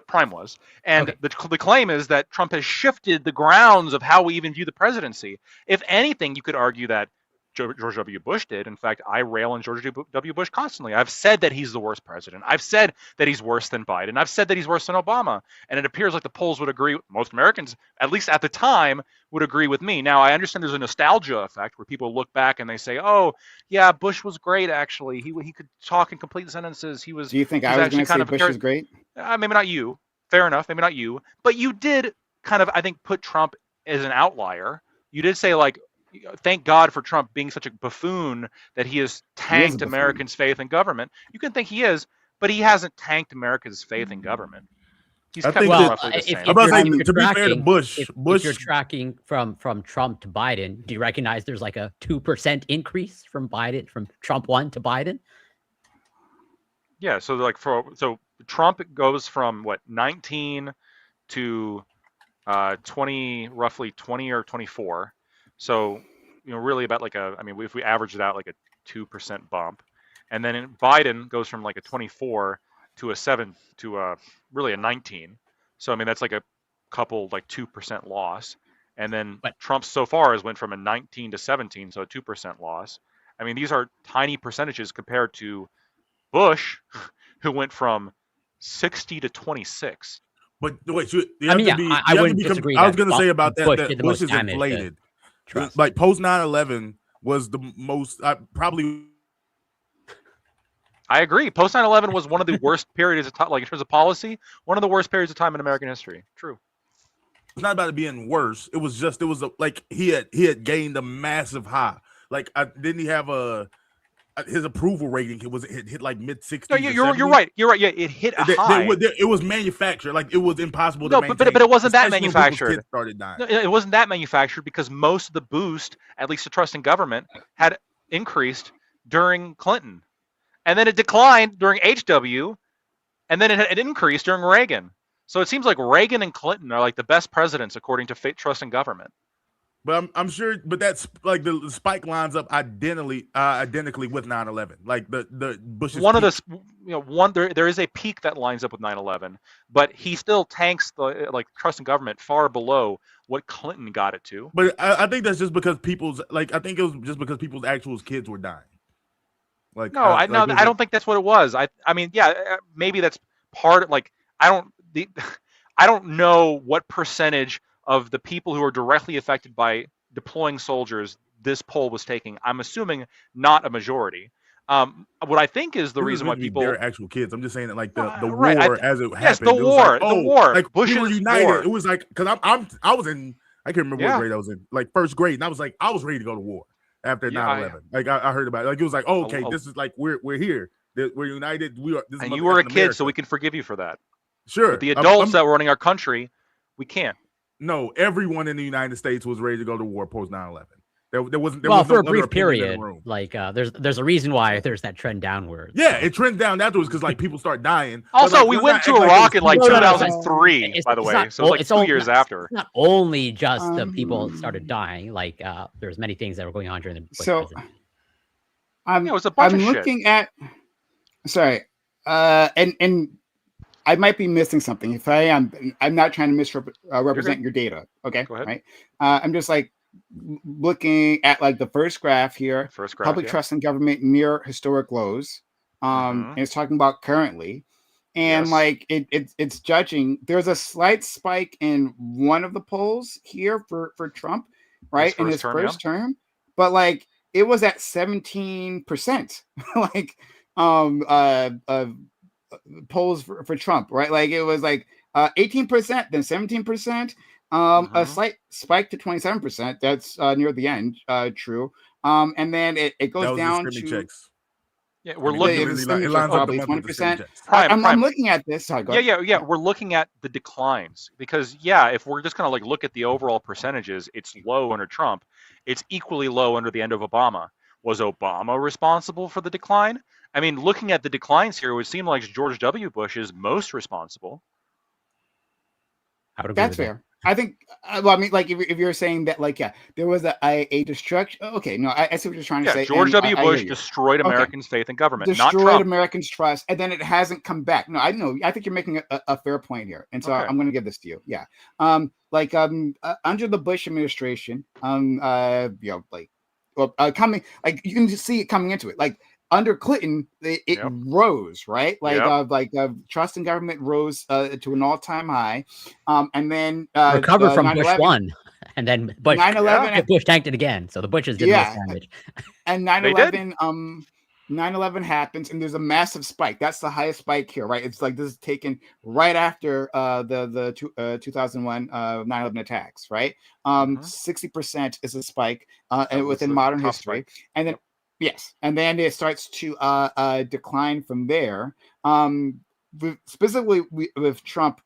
Speaker 5: Prime was, and the claim is that Trump has shifted the grounds of how we even view the presidency. If anything, you could argue that George W. Bush did. In fact, I rail on George W. Bush constantly. I've said that he's the worst president. I've said that he's worse than Biden. I've said that he's worse than Obama. And it appears like the polls would agree. Most Americans, at least at the time, would agree with me. Now, I understand there's a nostalgia effect where people look back and they say, "Oh, yeah, Bush was great. Actually, he could talk in complete sentences. He was."
Speaker 1: Do you think I was going to say Bush was great?
Speaker 5: Maybe not you. Fair enough. Maybe not you. But you did kind of, I think, put Trump as an outlier. You did say, like, thank God for Trump being such a buffoon that he has tanked Americans' faith in government. You can think he is, but he hasn't tanked America's faith in government. He's kept roughly the same.
Speaker 7: To be fair to Bush,
Speaker 2: if you're tracking from Trump to Biden, do you recognize there's like a 2% increase from Trump 1 to Biden?
Speaker 5: Yeah, so Trump goes from 19 to 20, roughly 20 or 24. So, really about if we average it out, like a 2% bump. And then Biden goes from like a 24 to a 7 to really a 19. So, that's like a couple, like 2% loss. And then Trump so far has went from a 19 to 17, so a 2% loss. These are tiny percentages compared to Bush, who went from 60 to 26.
Speaker 7: But wait,
Speaker 2: I wouldn't disagree.
Speaker 7: I was going to say about that Bush is inflated. Like post 9/11 was the most probably.
Speaker 5: I agree. Post 9/11 was one of the worst periods of time, like in terms of policy, one of the worst periods of time in American history. True.
Speaker 7: It's not about it being worse. It was like he had gained a massive high. Like didn't he have his approval rating? It hit like mid 60s.
Speaker 5: No, you're right. You're right. Yeah, it hit a high.
Speaker 7: It was manufactured. Like it was impossible to maintain.
Speaker 5: But it wasn't that manufactured.
Speaker 7: Kids started dying.
Speaker 5: No, it wasn't that manufactured because most of the boost, at least to trust in government, had increased during Clinton, and then it declined during HW, and then it increased during Reagan. So it seems like Reagan and Clinton are like the best presidents according to trust in government.
Speaker 7: But I'm sure, but that's like the spike lines up identically with 9/11. Like the Bush's
Speaker 5: there is a peak that lines up with 9/11, but he still tanks the trust in government far below what Clinton got it to.
Speaker 7: But I think that's just because people's actual kids were dying. Like
Speaker 5: I don't think that's what it was. Maybe that's part of, like I don't know what percentage of the people who are directly affected by deploying soldiers this poll was taking. I'm assuming not a majority. What I think is the reason why people
Speaker 7: their actual kids. I'm just saying that like the
Speaker 5: right.
Speaker 7: war as it happened.
Speaker 5: Yes, the war.
Speaker 7: Like
Speaker 5: Bush
Speaker 7: we were united.
Speaker 5: war.
Speaker 7: It was like because I was in. I can't remember what grade I was in. Like first grade, and I was ready to go to war after 9/11. Like I heard about it. Like it was like, oh, okay, this is like we're here. We're united. We are.
Speaker 5: And you were a kid, so we can forgive you for that.
Speaker 7: Sure.
Speaker 5: But the adults that were running our country, we can't.
Speaker 7: No, everyone in the United States was ready to go to war post 9/11. There wasn't.
Speaker 2: For a brief period, like there's a reason why there's that trend downward.
Speaker 7: Yeah, it trends down afterwards because like people start dying.
Speaker 5: Also, we went to Iraq in like 2003, by the way. So it's like 2 years after.
Speaker 2: It's not only just the people started dying. Like there's many things that were going on during the Bush presidency.
Speaker 5: It was a bunch of
Speaker 1: looking at. Sorry, and I might be missing something. If I am, I'm not trying to misrepresent your data. Okay,
Speaker 5: go ahead.
Speaker 1: Right. I'm just like looking at like the first graph here. Public trust in government near historic lows. And it's talking about currently, and like it's judging. There's a slight spike in one of the polls here for Trump, right, in his first term, but like it was at 17%. Like polls for Trump, right? Like it was like 18%, then 17%, a slight spike to 27%. That's near the end, true. And then it goes down to
Speaker 7: checks.
Speaker 5: Yeah, we're looking
Speaker 1: at probably 20%. I'm looking at this. Sorry, go ahead.
Speaker 5: Yeah. We're looking at the declines because if we're just gonna like look at the overall percentages, it's low under Trump. It's equally low under the end of Obama. Was Obama responsible for the decline? I mean, looking at the declines here, it would seem like George W. Bush is most responsible.
Speaker 1: That's fair. I think. Well, I mean, like if you're saying that, like, there was a destruction. Okay, no, I see what you're trying to say.
Speaker 5: George W. Bush destroyed Americans' faith in government,
Speaker 1: destroyed
Speaker 5: not Trump.
Speaker 1: Americans' trust, and then it hasn't come back. No, I know. I think you're making a fair point here, and so I'm going to give this to you. Yeah, under the Bush administration, like coming, like you can just see it coming into it. Like under Clinton, it rose, right? Like trust in government rose to an all-time high, and then
Speaker 2: recovered from Bush 1, and then Bush
Speaker 1: 9/11
Speaker 2: Bush tanked it again. So the Bushes did most damage.
Speaker 1: And 9/11 happens, and there's a massive spike. That's the highest spike here, right? It's like this is taken right after the 2001 9/11 attacks, right? 60% is a spike within modern history, and then and then it starts to decline from there. Specifically with Trump,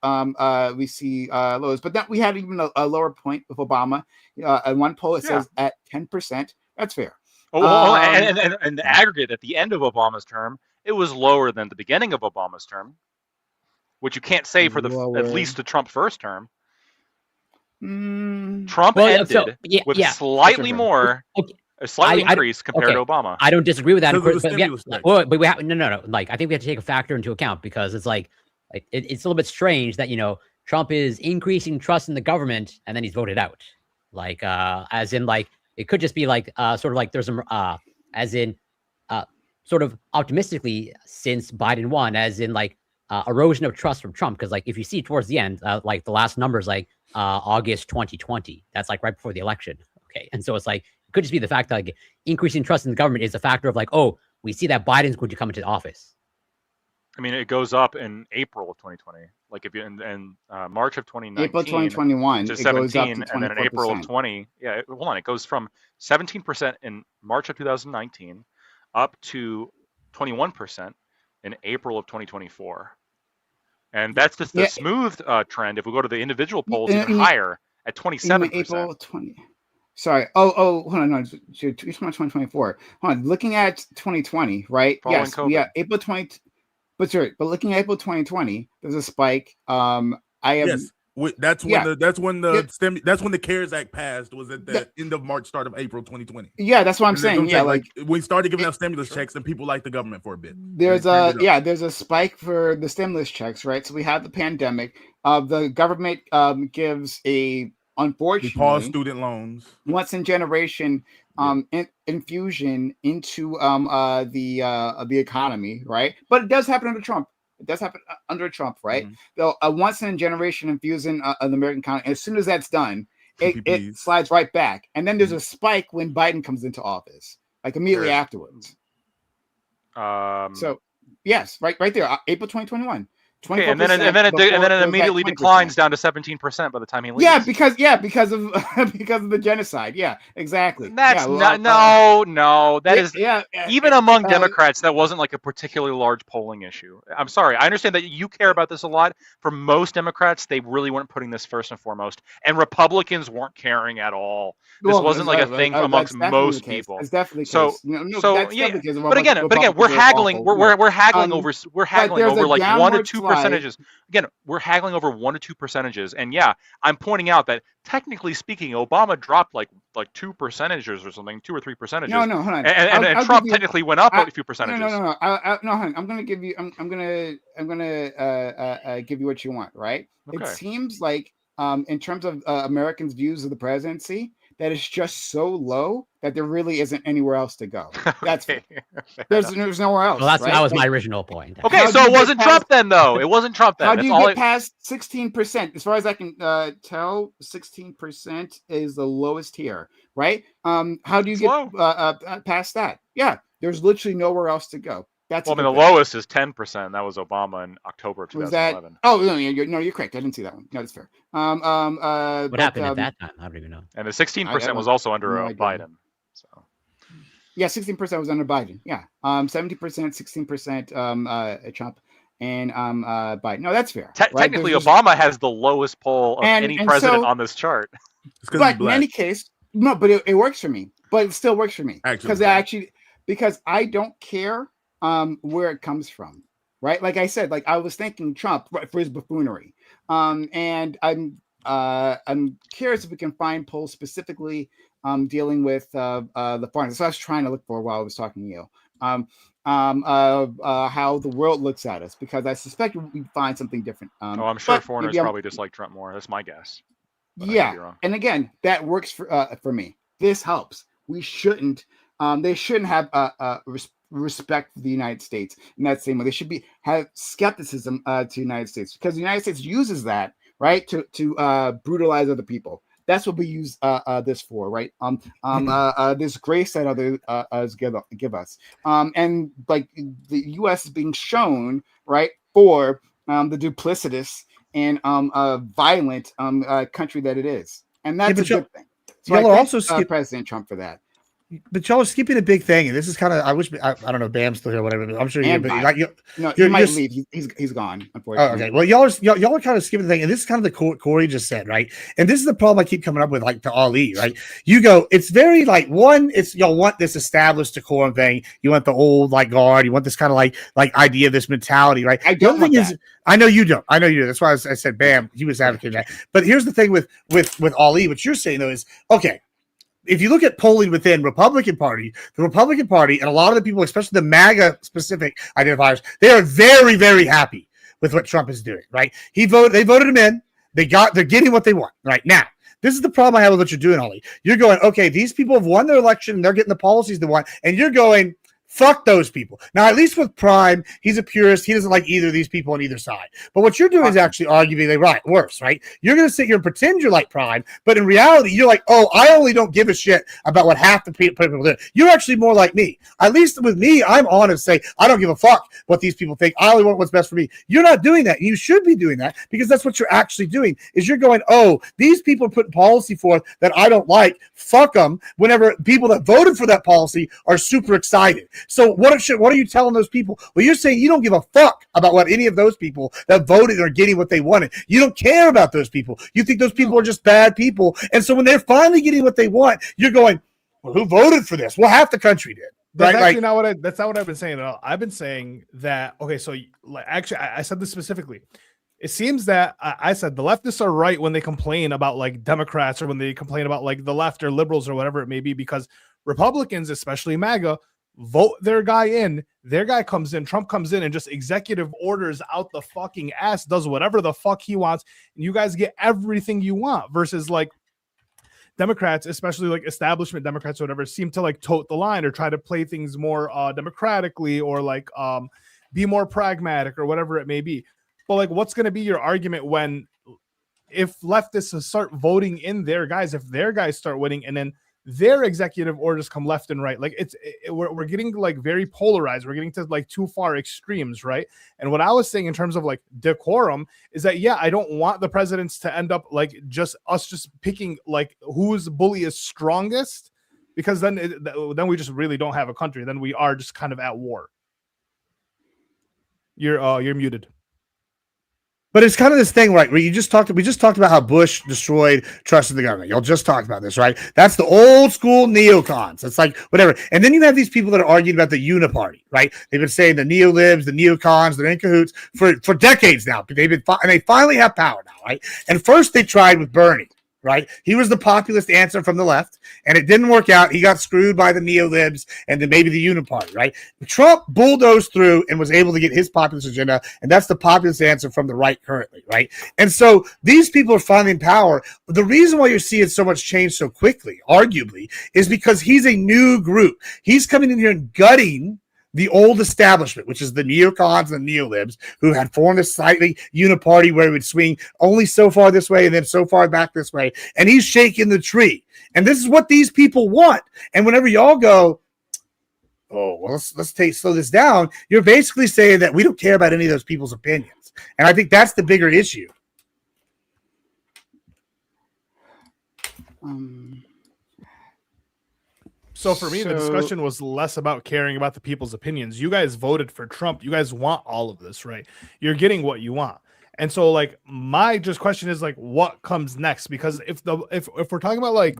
Speaker 1: we see lows, but that we had even a lower point with Obama. In one poll, it says at 10%. That's fair.
Speaker 5: And the aggregate at the end of Obama's term, it was lower than the beginning of Obama's term, which you can't say for at least the Trump first term. Trump ended with slightly more. A slightly increase compared to Obama.
Speaker 2: I don't disagree with that. But we have no. Like, I think we have to take a factor into account, because it's like it's a little bit strange that Trump is increasing trust in the government and then he's voted out. Like, as in, like, it could just be like sort of like there's some as in sort of optimistically since Biden won, as in like erosion of trust from Trump. Because like if you see towards the end, like the last numbers, like August 2020, that's like right before the election. Okay, and so it's like. Could just be the fact that like increasing trust in the government is a factor of like, oh, we see that Biden's going to come into office.
Speaker 5: I mean, it goes up in April of 2020. Like if you in March of 2019,
Speaker 1: April 2021
Speaker 5: to
Speaker 1: it
Speaker 5: 17,
Speaker 1: goes up to
Speaker 5: and then in April of 20, hold on, it goes from 17% in March of 2019 up to 21% in April of 2024, and that's just the smooth trend. If we go to the individual polls, even higher at 27%.
Speaker 1: April 20. Sorry. Hold on. No, 2024. Hold on. Looking at 2020, right?
Speaker 5: Following COVID.
Speaker 1: Yeah, April 20. But looking at April 2020, there's a spike.
Speaker 7: That's when the CARES Act passed. Was at the end of March, start of April 2020.
Speaker 1: Yeah, that's what I'm saying. Yeah, like
Speaker 7: we started giving out stimulus checks, and people liked the government for a bit.
Speaker 1: There's a spike for the stimulus checks, right? So we have the pandemic. The government gives unfortunately,
Speaker 7: pause student loans,
Speaker 1: once in generation infusion into the economy, right? But it does happen under Trump. It does happen under Trump, right? Though a once in a generation infusion of the American economy. As soon as that's done, it slides right back, and then there's a spike when Biden comes into office, like immediately afterwards. So yes, right there, April 2021.
Speaker 5: Okay, and then it immediately declines down to 17% by the time he leaves.
Speaker 1: Because of the genocide. Yeah, exactly.
Speaker 5: That's that is even among Democrats, that wasn't like a particularly large polling issue. I'm sorry, I understand that you care about this a lot. For most Democrats, they really weren't putting this first and foremost, and Republicans weren't caring at all. This wasn't like a thing amongst most people.
Speaker 1: It's definitely
Speaker 5: but again, we're haggling. We're haggling over like 1 or 2 percentages. Again, we're haggling over 1 or 2 percentages, and I'm pointing out that technically speaking, Obama dropped like 2 percentages or something, 2 or 3 percentages.
Speaker 1: No, hold on.
Speaker 5: And Trump technically went up a few percentages.
Speaker 1: No. I'm gonna give you. I'm gonna give you what you want. Right? Okay. It seems like in terms of Americans' views of the presidency, that is just so low that there really isn't anywhere else to go. That's there's nowhere else.
Speaker 2: Well, that was my original point.
Speaker 5: Okay, so it wasn't Trump then, though. It wasn't Trump then.
Speaker 1: How do you get past 16%? As far as I can tell, 16% is the lowest here, right? How do you get past that? Yeah, there's literally nowhere else to go.
Speaker 5: The lowest is 10%. That was Obama in October of 2011.
Speaker 1: You're correct. I didn't see that one. No, that's fair.
Speaker 2: What happened at that time? I don't even know.
Speaker 5: And the 16% was also under Biden. So.
Speaker 1: Yeah, 16% was under Biden. Yeah, 70%, 16% Trump, and Biden. No, that's fair.
Speaker 5: Technically, Obama has the lowest poll of any president on this chart.
Speaker 1: But in any case, no. But it works for me. But it still works for me because I don't care. Where it comes from, right? Like I said, like I was thanking Trump for his buffoonery, and I'm curious if we can find polls specifically dealing with the foreigners. So I was trying to look for while I was talking to you, how the world looks at us, because I suspect we find something different.
Speaker 5: I'm sure foreigners probably dislike Trump more. That's my guess.
Speaker 1: And again, that works for me. This helps. we shouldn't. They shouldn't have respect for the United States in that same way. They should have skepticism to the United States, because the United States uses that, right, to brutalize other people. That's what we use this for, right? This grace that others give us, and like the U.S. is being shown, right, for the duplicitous and violent country that it is, and that's a good thing. So
Speaker 8: y'all
Speaker 1: I
Speaker 8: are
Speaker 1: thank
Speaker 8: also
Speaker 1: President Trump for that.
Speaker 8: But y'all are skipping a big thing, and this is kind of, I wish, I don't know, Bam's still here, whatever. I'm sure you're, but like,
Speaker 1: he might leave. He's gone, unfortunately.
Speaker 8: Oh, okay. Well, y'all are kind of skipping the thing, and this is kind of the Corey just said, right? And this is the problem I keep coming up with, like, to Ali, right? You go, it's very like, one, it's y'all want this established decorum thing, you want the old like guard, you want this kind of like idea, this mentality, right?
Speaker 1: I don't want that.
Speaker 8: I know you don't. I know you do. That's why I said Bam. He was advocating that. But here's the thing with Ali. What you're saying though is, okay, if you look at polling within the Republican Party and a lot of the people, especially the MAGA specific identifiers, they are very, very happy with what Trump is doing, right? They voted him in. They're getting what they want right now. This is the problem I have with what you're doing, Ollie. You're going, okay, these people have won their election and they're getting the policies they want. And you're going, fuck those people. Now, at least with Prime, he's a purist. He doesn't like either of these people on either side. But what you're doing is actually arguably worse, right? You're going to sit here and pretend you're like Prime, but in reality, you're like, oh, I only don't give a shit about what half the people do. You're actually more like me. At least with me, I'm honest, say, I don't give a fuck what these people think. I only want what's best for me. You're not doing that. You should be doing that, because that's what you're actually doing, is you're going, oh, these people are putting policy forth that I don't like. Fuck them. Whenever people that voted for that policy are super excited. So what are you telling those people? Well, you're saying you don't give a fuck about what any of those people that voted are getting what they wanted. You don't care about those people. You think those people are just bad people. And so when they're finally getting what they want, you're going, well, who voted for this? Well, half the country did.
Speaker 6: That's actually not what that's not what I've been saying at all. I've been saying that, okay, so actually I said this specifically. It seems that I said the leftists are right when they complain about like Democrats, or when they complain about like the left or liberals or whatever it may be, because Republicans, especially MAGA, vote their guy in, their guy comes in, Trump comes in and just executive orders out the fucking ass, does whatever the fuck he wants, and you guys get everything you want, versus like Democrats, especially like establishment Democrats or whatever, seem to like tote the line or try to play things more democratically, or like be more pragmatic or whatever it may be. But like, what's going to be your argument when, if leftists start voting in their guys, if their guys start winning, and then their executive orders come left and right? Like we're getting like very polarized. We're getting to like too far extremes, right? And what I was saying in terms of like decorum is that, yeah, I don't want the presidents to end up like just picking like whose bully is strongest, because then we just really don't have a country. Then we are just kind of at war. You're muted.
Speaker 8: But it's kind of this thing, right, where we just talked about how Bush destroyed trust in the government. Y'all just talked about this, right? That's the old school neocons. It's like whatever. And then you have these people that are arguing about the uniparty, right? They've been saying the neolibs, the neocons, they're in cahoots for decades now. And they finally have power now, right? And first they tried with Bernie, right? He was the populist answer from the left, and it didn't work out. He got screwed by the neolibs and then maybe the uniparty, right? Trump bulldozed through and was able to get his populist agenda, and that's the populist answer from the right currently, right? And so these people are finally in power. The reason why you're seeing so much change so quickly, arguably, is because he's a new group. He's coming in here and gutting the old establishment, which is the neocons and the neolibs, who had formed a slightly uniparty where he would swing only so far this way and then so far back this way. And he's shaking the tree. And this is what these people want. And whenever y'all go, oh, well, let's slow this down, you're basically saying that we don't care about any of those people's opinions. And I think that's the bigger issue.
Speaker 6: So for me, the discussion was less about caring about the people's opinions. You guys voted for Trump. You guys want all of this, right? You're getting what you want. And so like my just question is like, what comes next? Because if we're talking about like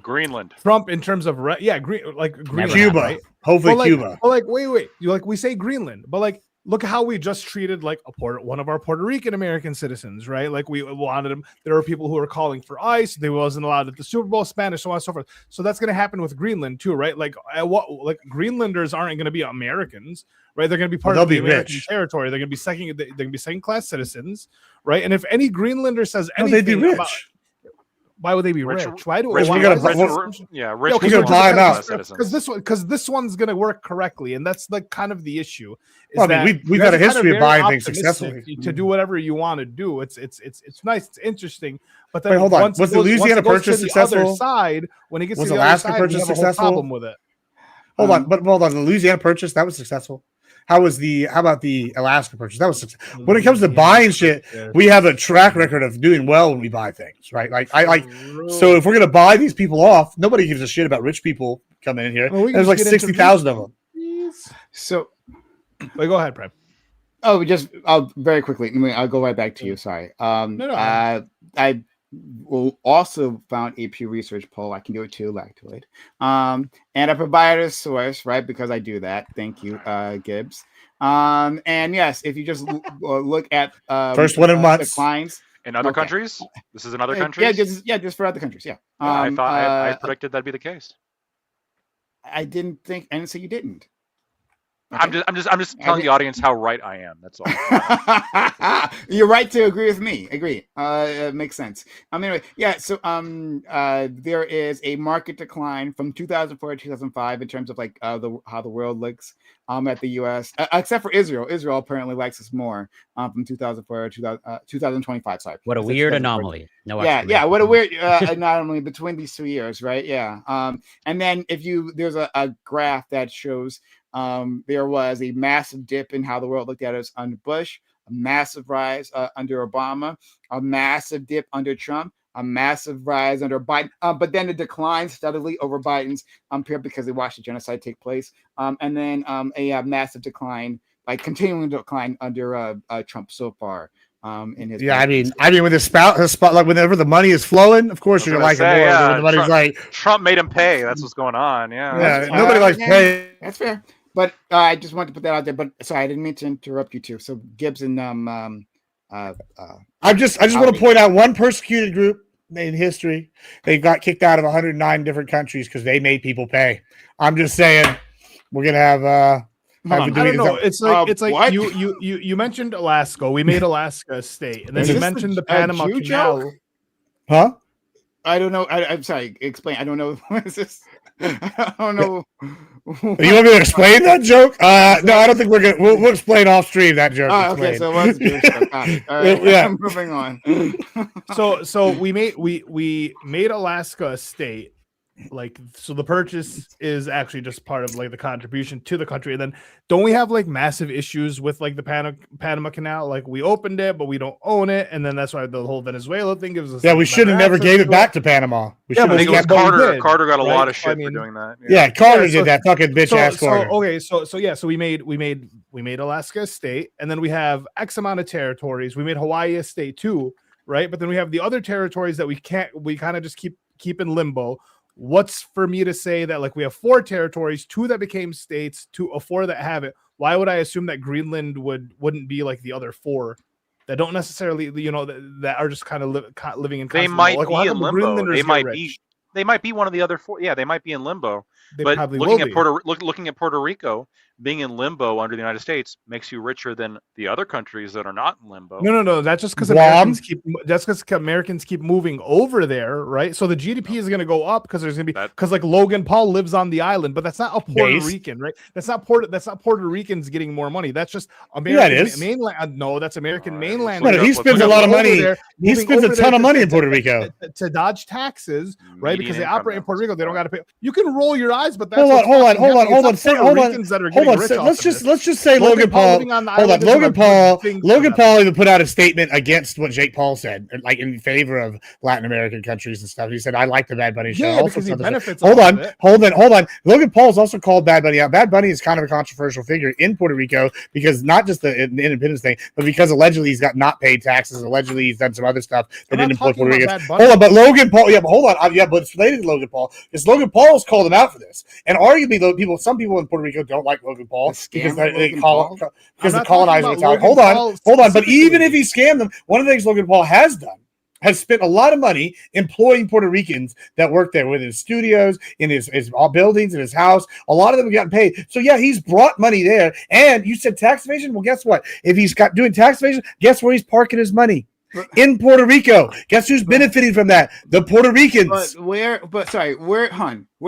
Speaker 5: Greenland,
Speaker 6: Trump in terms of Greenland,
Speaker 8: Cuba,
Speaker 6: right?
Speaker 8: hopefully Cuba.
Speaker 6: But like wait, we say Greenland, but like look how we just treated like one of our Puerto Rican American citizens, right? Like we wanted them. There were people who were calling for ICE. They wasn't allowed at the Super Bowl, Spanish, so on and so forth. So that's going to happen with Greenland too, right? Like Greenlanders aren't going to be Americans, right? They're going to be part of the American territory. They're going to be second class citizens, right? And if any Greenlander says anything,
Speaker 8: they'd be rich.
Speaker 6: Why would they be
Speaker 5: Rich-
Speaker 6: rich? Why do
Speaker 5: rich
Speaker 6: why
Speaker 8: people-
Speaker 6: is this-
Speaker 5: rich- yeah, rich
Speaker 8: okay,
Speaker 5: people
Speaker 8: so buy
Speaker 5: aren't
Speaker 8: them out.
Speaker 5: US citizens.
Speaker 6: because this one's gonna work correctly, and that's like kind of the issue. Is
Speaker 8: Well, I mean,
Speaker 6: that
Speaker 8: we've
Speaker 6: you
Speaker 8: had
Speaker 6: guys
Speaker 8: a
Speaker 6: are kind
Speaker 8: history of
Speaker 6: very
Speaker 8: buying things
Speaker 6: optimistic
Speaker 8: successfully.
Speaker 6: to do whatever you want to do. It's nice, it's interesting, but then
Speaker 8: Wait, hold on.
Speaker 6: once it
Speaker 8: Was the
Speaker 6: goes-
Speaker 8: Louisiana
Speaker 6: once it goes
Speaker 8: Purchase
Speaker 6: to the other
Speaker 8: successful?
Speaker 6: side, when it gets
Speaker 8: Was
Speaker 6: to the
Speaker 8: Alaska
Speaker 6: other side,
Speaker 8: Purchase
Speaker 6: we have a whole
Speaker 8: successful?
Speaker 6: problem with it.
Speaker 8: Hold on, the Louisiana Purchase, that was successful. How about the Alaska Purchase? That was successful. When it comes to buying shit, we have a track record of doing well when we buy things, right? So if we're gonna buy these people off, nobody gives a shit about rich people coming in here.
Speaker 6: Well, we can
Speaker 8: There's like
Speaker 6: just get into
Speaker 8: 60,000 of them.
Speaker 1: So,
Speaker 6: Wait, go ahead, Prem.
Speaker 1: I'll very quickly. I'll go right back to you. Sorry.
Speaker 6: No.
Speaker 1: I will also found a Pew Research poll. I can do it too, lactoid. And I provided a source, right? Because I do that. Thank you, Gibbs. And yes, if you just look at
Speaker 8: First one in months.
Speaker 1: declines
Speaker 5: In other
Speaker 1: Okay.
Speaker 5: countries? This is in other countries?
Speaker 1: just for other countries. Yeah.
Speaker 5: Yeah, I thought I predicted that'd be the case.
Speaker 1: I didn't say you didn't.
Speaker 5: I'm just telling the audience how right I am. That's all.
Speaker 1: You're right to agree with me. Agree. It makes sense. Anyway, yeah. So there is a market decline from 2004 to 2005 in terms of like how the world looks at the U.S. Except for Israel. Israel apparently likes us more from 2004 to 2025. Sorry.
Speaker 2: What a weird anomaly. No.
Speaker 1: Yeah. What a weird anomaly between these 2 years, right? Yeah. And then there's a graph that shows. There was a massive dip in how the world looked at us under Bush, a massive rise under Obama, a massive dip under Trump, a massive rise under Biden, but then it declined steadily over Biden's period because they watched the genocide take place, and then a massive decline, like continuing to decline under Trump so far. In his
Speaker 8: I mean, with his spot, like whenever the money is flowing, of course you're gonna like it more.
Speaker 5: Yeah,
Speaker 8: When the money's like
Speaker 5: Trump made him pay. That's what's going on. Yeah.
Speaker 8: nobody likes paying.
Speaker 1: That's fair. But I just wanted to put that out there. But sorry, I didn't mean to interrupt you too. So Gibbs and
Speaker 8: I just want to point out one persecuted group in history. They got kicked out of 109 different countries because they made people pay. I'm just saying we're gonna have.
Speaker 6: I don't know. It's like
Speaker 1: what?
Speaker 6: you mentioned Alaska. We made Alaska a state, and then
Speaker 1: Is
Speaker 6: you
Speaker 1: this
Speaker 6: mentioned the
Speaker 1: a
Speaker 6: Panama
Speaker 1: Jew
Speaker 6: Canal.
Speaker 1: joke?
Speaker 8: Huh?
Speaker 1: I don't know. I'm sorry. Explain. I don't know. What is this? I don't know.
Speaker 8: You want me to explain that joke? No, I don't think we're gonna. We'll explain off stream that joke.
Speaker 1: Okay, so it was Jewish joke. All right,
Speaker 8: Yeah.
Speaker 1: I'm moving on.
Speaker 6: So we made Alaska a state. Like, so the purchase is actually just part of like the contribution to the country. And then don't we have like massive issues with like the Panama Canal? Like we opened it, but we don't own it. And then that's why the whole Venezuela thing gives us.
Speaker 8: Yeah, we should have never gave it back to Panama. We
Speaker 6: Yeah,
Speaker 8: should
Speaker 6: but
Speaker 5: I think
Speaker 8: have
Speaker 5: it was
Speaker 6: but we
Speaker 5: Carter.
Speaker 6: did,
Speaker 5: Carter got a
Speaker 6: right?
Speaker 5: lot of
Speaker 6: So, I
Speaker 5: shit
Speaker 6: mean-
Speaker 5: for doing that.
Speaker 8: Yeah, Carter
Speaker 6: so-
Speaker 8: did that fucking bitch ass Carter.
Speaker 6: So we made Alaska a state, and then we have X amount of territories. We made Hawaii a state too, right? But then we have the other territories that we kind of just keep in limbo. What's for me to say that like we have 4 territories, 2 that became states, 4 that have it? Why would I assume that Greenland wouldn't be like the other 4 that don't necessarily, that are just kind of living in?
Speaker 5: They
Speaker 6: constant
Speaker 5: might
Speaker 6: like,
Speaker 5: be
Speaker 6: how
Speaker 5: in
Speaker 6: come
Speaker 5: limbo.
Speaker 6: Greenlanders
Speaker 5: They
Speaker 6: get
Speaker 5: might
Speaker 6: rich?
Speaker 5: be. They might be one of the other 4. Yeah, they might be in limbo.
Speaker 6: They
Speaker 5: But
Speaker 6: probably
Speaker 5: looking
Speaker 6: will
Speaker 5: at
Speaker 6: be.
Speaker 5: looking at Puerto Rico, being in limbo under the United States makes you richer than the other countries that are not in limbo.
Speaker 6: No. That's just because
Speaker 8: Guam?
Speaker 6: Americans keep moving over there, right? So the GDP is going to go up because there's going to be
Speaker 5: That-
Speaker 6: because like Logan Paul lives on the island, but that's not a Puerto
Speaker 8: Base.
Speaker 6: Rican, right? That's not Puerto Ricans getting more money. That's just American
Speaker 8: Yeah, it is.
Speaker 6: mainland. No, that's American
Speaker 5: All right,
Speaker 6: mainland.
Speaker 5: let's
Speaker 8: No,
Speaker 5: look
Speaker 8: he
Speaker 5: up-
Speaker 8: spends a
Speaker 5: look
Speaker 8: lot
Speaker 5: up-
Speaker 8: of money.
Speaker 6: Over there,
Speaker 8: He
Speaker 6: moving
Speaker 8: spends a
Speaker 6: over
Speaker 8: ton
Speaker 6: there
Speaker 8: of money
Speaker 6: to-
Speaker 8: in Puerto Rico.
Speaker 6: to dodge taxes, right? Because they
Speaker 5: Median
Speaker 6: operate in
Speaker 5: income
Speaker 6: Puerto Rico, they don't got
Speaker 5: taxes.
Speaker 6: to pay. You can roll your eyes, but that's
Speaker 8: Hold on.
Speaker 6: Say,
Speaker 8: Hold on. Let's just say Logan Paul.
Speaker 6: living on the
Speaker 8: Hold on,
Speaker 6: island is a
Speaker 8: Logan
Speaker 6: good
Speaker 8: Paul.
Speaker 6: thing for
Speaker 8: Logan
Speaker 6: them.
Speaker 8: Paul even put out a statement against what Jake Paul said, like in favor of Latin American countries and stuff. He said, "I like the Bad Bunny show."
Speaker 6: Yeah,
Speaker 8: Also
Speaker 6: because he
Speaker 8: said this-
Speaker 6: benefits.
Speaker 8: Hold
Speaker 6: off of
Speaker 8: on,
Speaker 6: it.
Speaker 8: hold on. Logan Paul's also called Bad Bunny out. Bad Bunny is kind of a controversial figure in Puerto Rico because not just the independence thing, but because allegedly he's got not paid taxes. Allegedly he's done some other stuff that
Speaker 6: I'm
Speaker 8: didn't
Speaker 6: not
Speaker 8: employ
Speaker 6: talking
Speaker 8: Puerto
Speaker 6: about
Speaker 8: Ricans.
Speaker 6: Bad Bunny.
Speaker 8: Hold on, but Logan Paul, yeah, but hold on, yeah, but it's related to Logan Paul because Logan Paul's called him out for this, and arguably, some people in Puerto Rico don't like Logan Paul
Speaker 1: The scam
Speaker 8: because
Speaker 1: of
Speaker 8: they
Speaker 1: Logan
Speaker 8: call
Speaker 1: Paul?
Speaker 8: because
Speaker 6: I'm
Speaker 8: the
Speaker 6: not talking
Speaker 8: colonizer
Speaker 6: about
Speaker 8: Italian.
Speaker 6: Logan Paul
Speaker 8: Hold on. But even
Speaker 6: specifically.
Speaker 8: if he scammed them, one of the things Logan Paul has done has spent a lot of money employing Puerto Ricans that work there with his studios, in his buildings, in his house. A lot of them have gotten paid. So yeah, he's brought money there. And you said tax evasion? Well, guess what? If he's doing tax evasion, guess where he's parking his money? in Puerto Rico. Guess who's benefiting from that? The Puerto Ricans.
Speaker 1: Where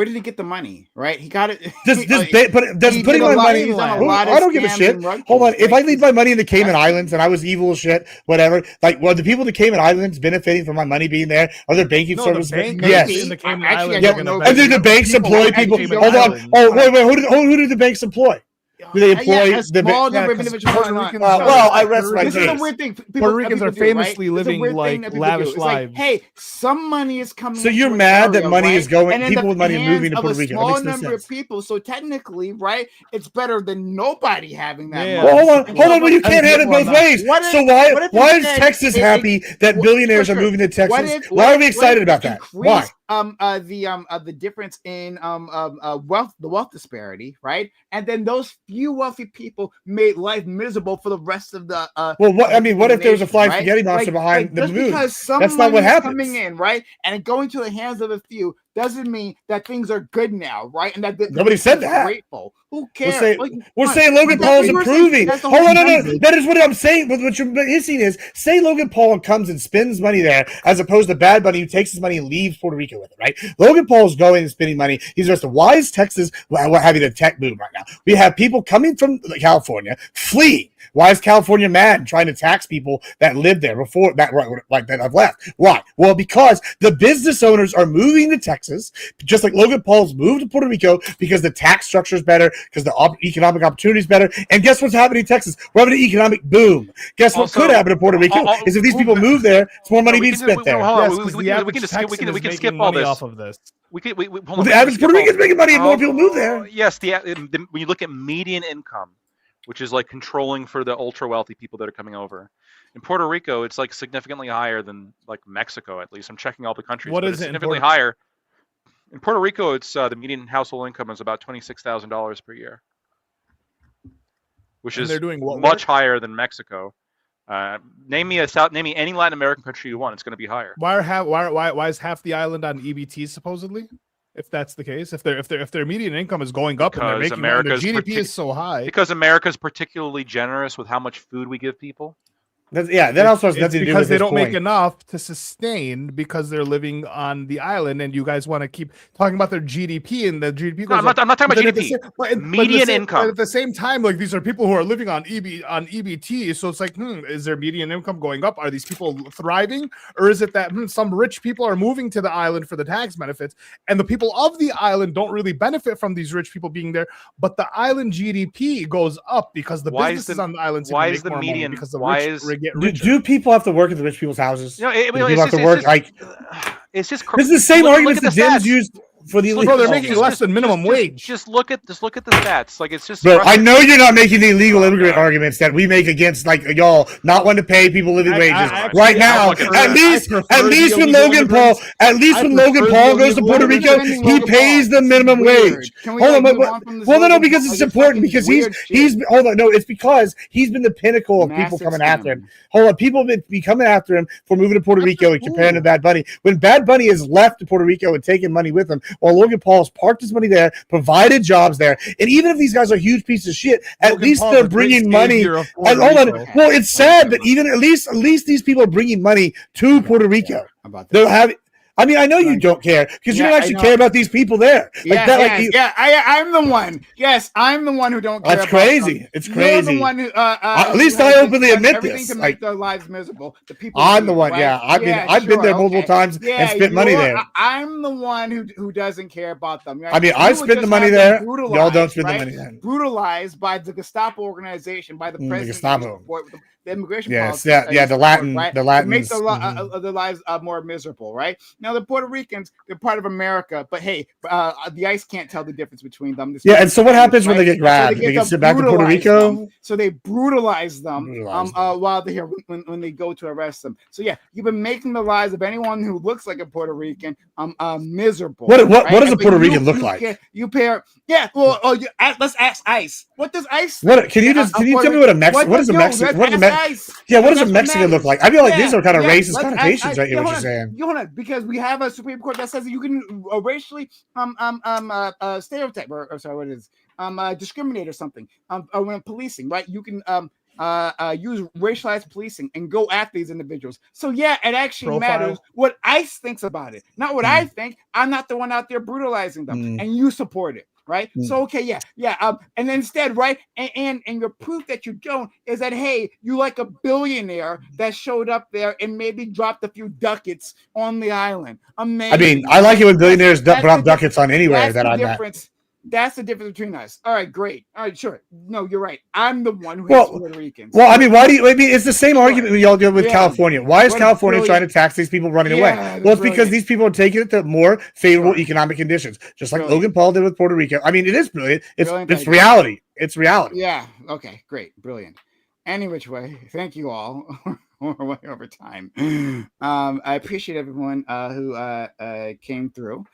Speaker 1: did he get the money? Right, he got it.
Speaker 8: Putting my money. I don't give a shit. Hold on, if I leave my money in the Cayman Islands and I was evil as shit, whatever. Like, well, the people in the Cayman Islands benefiting from my money being there? Are there banking services?
Speaker 6: Yes, in the Cayman Islands.
Speaker 8: And do the banks employ people? Hold on. Oh, wait. Who do the banks employ? Do they employ
Speaker 1: a small number of individuals?
Speaker 8: Well, I rest my case.
Speaker 1: This is a weird thing.
Speaker 6: Puerto Ricans are famously living like lavish lives.
Speaker 1: Hey, some money is coming.
Speaker 8: So you're mad that money is going? People with money moving to Puerto Rico.
Speaker 1: Small number of people. So technically, right? It's better than nobody having that.
Speaker 6: Yeah.
Speaker 1: Money.
Speaker 8: Well, hold on. Well, you can't have it both ways. So why is Texas happy that billionaires are moving to Texas? Why are we excited about that? Why?
Speaker 1: The difference in wealth, the wealth disparity, right? And then those few wealthy people made life miserable for the rest of the
Speaker 8: what if there was a flying spaghetti monster behind the moon? That's not what happens.
Speaker 1: Coming in, right, and going to the hands of a few doesn't mean that things are good now, right? And that
Speaker 8: nobody said that.
Speaker 1: Grateful. Who cares?
Speaker 8: We're saying Logan Paul's improving. Hold on, no. That is what I'm saying. But what you're missing is, say Logan Paul comes and spends money there, as opposed to Bad Bunny who takes his money and leaves Puerto Rico with it, right? Logan Paul's going and spending money. He's just why is Texas having a tech boom right now? We have people coming from California fleeing. Why is California mad and trying to tax people that lived there before that, like that have left? Why? Well, because the business owners are moving to Texas, just like Logan Paul's moved to Puerto Rico because the tax structure is better, because the economic opportunity is better. And guess what's happening in Texas? We're having an economic boom. Guess what could happen to Puerto Rico is if these people move there, it's more money being spent there.
Speaker 5: We can skip all this.
Speaker 6: Off of this.
Speaker 8: The average Puerto Rican's making money and more people move there.
Speaker 5: Yes, when you look at median income, which is like controlling for the ultra wealthy people that are coming over. In Puerto Rico, it's like significantly higher than like Mexico, at least. I'm checking all the countries.
Speaker 6: What is
Speaker 5: it?
Speaker 6: It
Speaker 5: significantly higher. In Puerto Rico, it's the median household income is about $26,000 per year, which is much higher than Mexico. Name me any Latin American country you want. It's going to be higher.
Speaker 6: Why is half the island on EBT supposedly? If that's the case, if their median income is going up and they're making money, their GDP is so high.
Speaker 5: Because America's particularly generous with how much food we give people.
Speaker 8: That also has nothing to do with
Speaker 6: because they don't make enough to sustain because they're living on the island, and you guys want to keep talking about their GDP and the GDP.
Speaker 5: No, I'm not talking about GDP. Median income.
Speaker 6: But at the same time, like these are people who are living on EBT, so it's like, is their median income going up? Are these people thriving, or is it that some rich people are moving to the island for the tax benefits, and the people of the island don't really benefit from these rich people being there, but the island GDP goes up because the businesses on the island
Speaker 5: why is the median?
Speaker 6: Because the rich
Speaker 8: do people have to work at the rich people's houses?
Speaker 5: People
Speaker 8: have to work
Speaker 5: it's just
Speaker 8: this is the same arguments the Dems used for the illegal.
Speaker 6: Bro, they're making less than minimum wage.
Speaker 5: Just look at the stats. Like it's just.
Speaker 8: Bro, I know you're not making the illegal immigrant arguments that we make against like y'all not wanting to pay people living wages right now. At least when Logan Paul goes to Puerto Rico, he pays the minimum wage. Hold on, no, because it's important because he's hold on, no, it's because he's been the pinnacle of people coming after him. Hold on, people have been coming after him for moving to Puerto Rico and comparing to Bad Bunny. When Bad Bunny has left to Puerto Rico and taken money with him, while Logan Paul's parked his money there, provided jobs there, and even if these guys are huge pieces of shit, at least they're bringing money. And hold on, well, it's sad, but even at least these people are bringing money to Puerto Rico. They're having. I mean, I know you don't care because you don't actually care about these people there.
Speaker 1: I'm the one. Yes, I'm the one who don't care.
Speaker 8: That's crazy. It's crazy.
Speaker 1: You're the one who,
Speaker 8: at least I openly admit this.
Speaker 1: To make their lives miserable. The people.
Speaker 8: I'm the one. Right? Yeah, I've been there multiple times and spent money there.
Speaker 1: I'm the one who doesn't care about them.
Speaker 8: Right? I mean, I spent the money there. Y'all don't spend the money there.
Speaker 1: Brutalized by the Gestapo organization, by the president.
Speaker 8: The Gestapo.
Speaker 1: The immigration
Speaker 8: policy. The Latins.
Speaker 1: Right? To make their lives more miserable, right? Now, the Puerto Ricans, they're part of America, but hey, the ICE can't tell the difference between them.
Speaker 8: And so what happens when they get grabbed? They get sent back to Puerto Rico?
Speaker 1: So they brutalize them while they're here when they go to arrest them. So yeah, you've been making the lives of anyone who looks like a Puerto Rican miserable.
Speaker 8: What does a Puerto Rican look like?
Speaker 1: You pair, yeah. Well, let's ask ICE. What does ICE?
Speaker 8: Can you tell me what a Mexican? What is a Mexican? What does a Mexican look like? I feel like these are kind of racist connotations right here. What you're saying?
Speaker 1: Hold on, because we have a Supreme Court that says that you can racially stereotype or sorry, what it is discriminate or something when policing, right? You can use racialized policing and go after these individuals. So yeah, it actually
Speaker 6: Profile.
Speaker 1: matters what ICE thinks about it, not what I think. I'm not the one out there brutalizing them, and you support it, right? So okay, yeah. And then instead, right, and your proof that you don't is that hey, you like a billionaire that showed up there and maybe dropped a few ducats on the island. Amazing.
Speaker 8: I mean, I like it when billionaires drop ducats on anywhere that I'm at.
Speaker 1: That's the difference between us. All right, great. All right, sure. No, you're right. I'm the one who
Speaker 8: Well,
Speaker 1: hates Puerto Ricans.
Speaker 8: Well, I mean, why do you? I mean, it's the same argument we all do with California. Why is
Speaker 1: What
Speaker 8: California
Speaker 1: brilliant-
Speaker 8: trying to tax these people running away?
Speaker 1: Yeah,
Speaker 8: Well, it's because
Speaker 1: brilliant.
Speaker 8: these people are taking it to more favorable economic conditions, just like
Speaker 1: Brilliant.
Speaker 8: Logan Paul did with Puerto Rico. I mean, it is brilliant.
Speaker 1: Brilliant
Speaker 8: It's
Speaker 1: idea.
Speaker 8: reality. It's reality.
Speaker 1: Yeah. Okay. Great. Brilliant. Any which way, thank you all. We're way over time. I appreciate everyone who came through.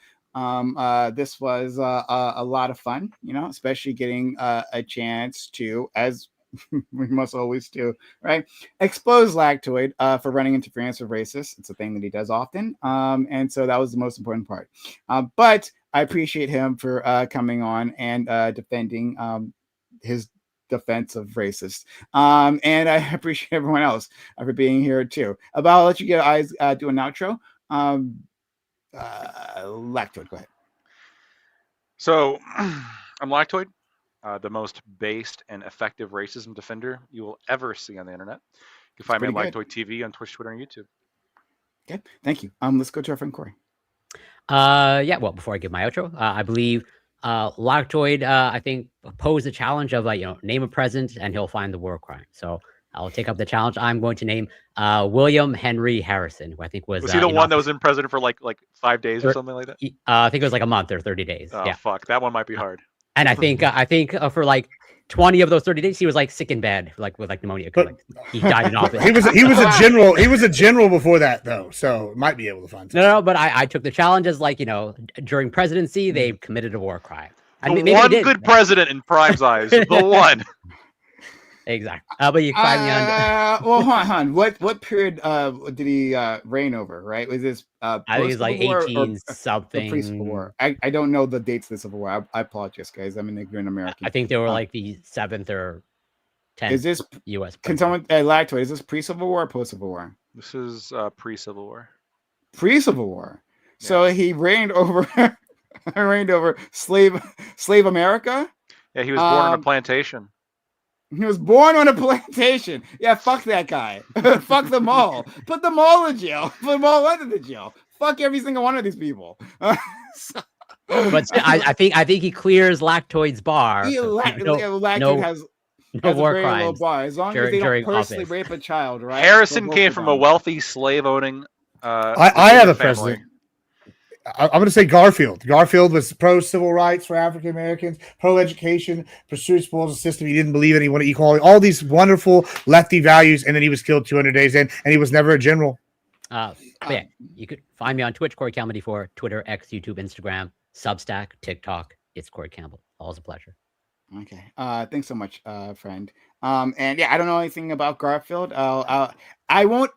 Speaker 1: This was a lot of fun, you know, especially getting a chance to, as we must always do, right, expose Lactoid for running interference with racists. It's a thing that he does often. And so that was the most important part. But I appreciate him for coming on and defending his defense of racists. And I appreciate everyone else for being here too. I'll let you guys do an outro. Lactoid, go ahead.
Speaker 5: So I'm Lactoid, the most based and effective racism defender you will ever see on the internet. You can find me at
Speaker 1: pretty
Speaker 5: Lactoid TV on Twitch, Twitter, and YouTube.
Speaker 1: Okay, thank you. Let's go to our friend Corey.
Speaker 2: Yeah, well, before I give my outro, I believe Lactoid, I think, posed a challenge of name a president and he'll find the war crime. So I'll take up the challenge. I'm going to name William Henry Harrison, who I think was
Speaker 5: he the one that was in president for like 5 days or something like that?
Speaker 2: I think it was like a month or 30 days.
Speaker 5: Oh,
Speaker 2: yeah.
Speaker 5: Fuck, that one might be hard.
Speaker 2: And I think for like 20 of those 30 days, he was like sick in bed, like with like pneumonia.
Speaker 8: But,
Speaker 2: he died in office.
Speaker 8: He was a general. He was a general before that, though, so might be able to find.
Speaker 2: No, but I took the challenge as during presidency they committed a war crime.
Speaker 5: The one good president in Prime's eyes, the one.
Speaker 2: Exactly. But you can find me on.
Speaker 1: Well, hold on. What period did he reign over? Right? Was this?
Speaker 2: I think it's like 18 something.
Speaker 1: Pre-Civil War. I don't know the dates of the Civil War. I apologize, guys. I'm an ignorant American.
Speaker 2: I think they were like the 7th or 10th.
Speaker 1: Is this
Speaker 2: U.S.
Speaker 1: Can someone Lactoid? Is this pre-Civil War or post-Civil War?
Speaker 5: This is pre-Civil War.
Speaker 1: Pre-Civil War. Yeah. So he reigned over. reigned over slave America.
Speaker 5: Yeah, he was born on a plantation.
Speaker 1: He was born on a plantation. Yeah, fuck that guy. Fuck them all. Put them all in jail. Put them all under the jail. Fuck every single one of these people.
Speaker 2: But I think he clears Lactoid's bar.
Speaker 1: Lactoid has
Speaker 2: no war
Speaker 1: very
Speaker 2: crimes.
Speaker 1: Low bar. As long as they don't personally rape a child, right?
Speaker 5: Harrison came from a wealthy slave-owning.
Speaker 8: I have a president. I'm going to say Garfield. Garfield was pro-civil rights for African Americans, pro-education, pursued spoils the system. He didn't believe in anyone equality. All these wonderful lefty values, and then he was killed 200 days in, and he was never a general.
Speaker 2: Yeah, you could find me on Twitch, Corey Campbell 94, Twitter, X, YouTube, Instagram, Substack, TikTok. It's Corey Campbell. Always a pleasure.
Speaker 1: Okay. Thanks so much, friend. And yeah, I don't know anything about Garfield. I won't.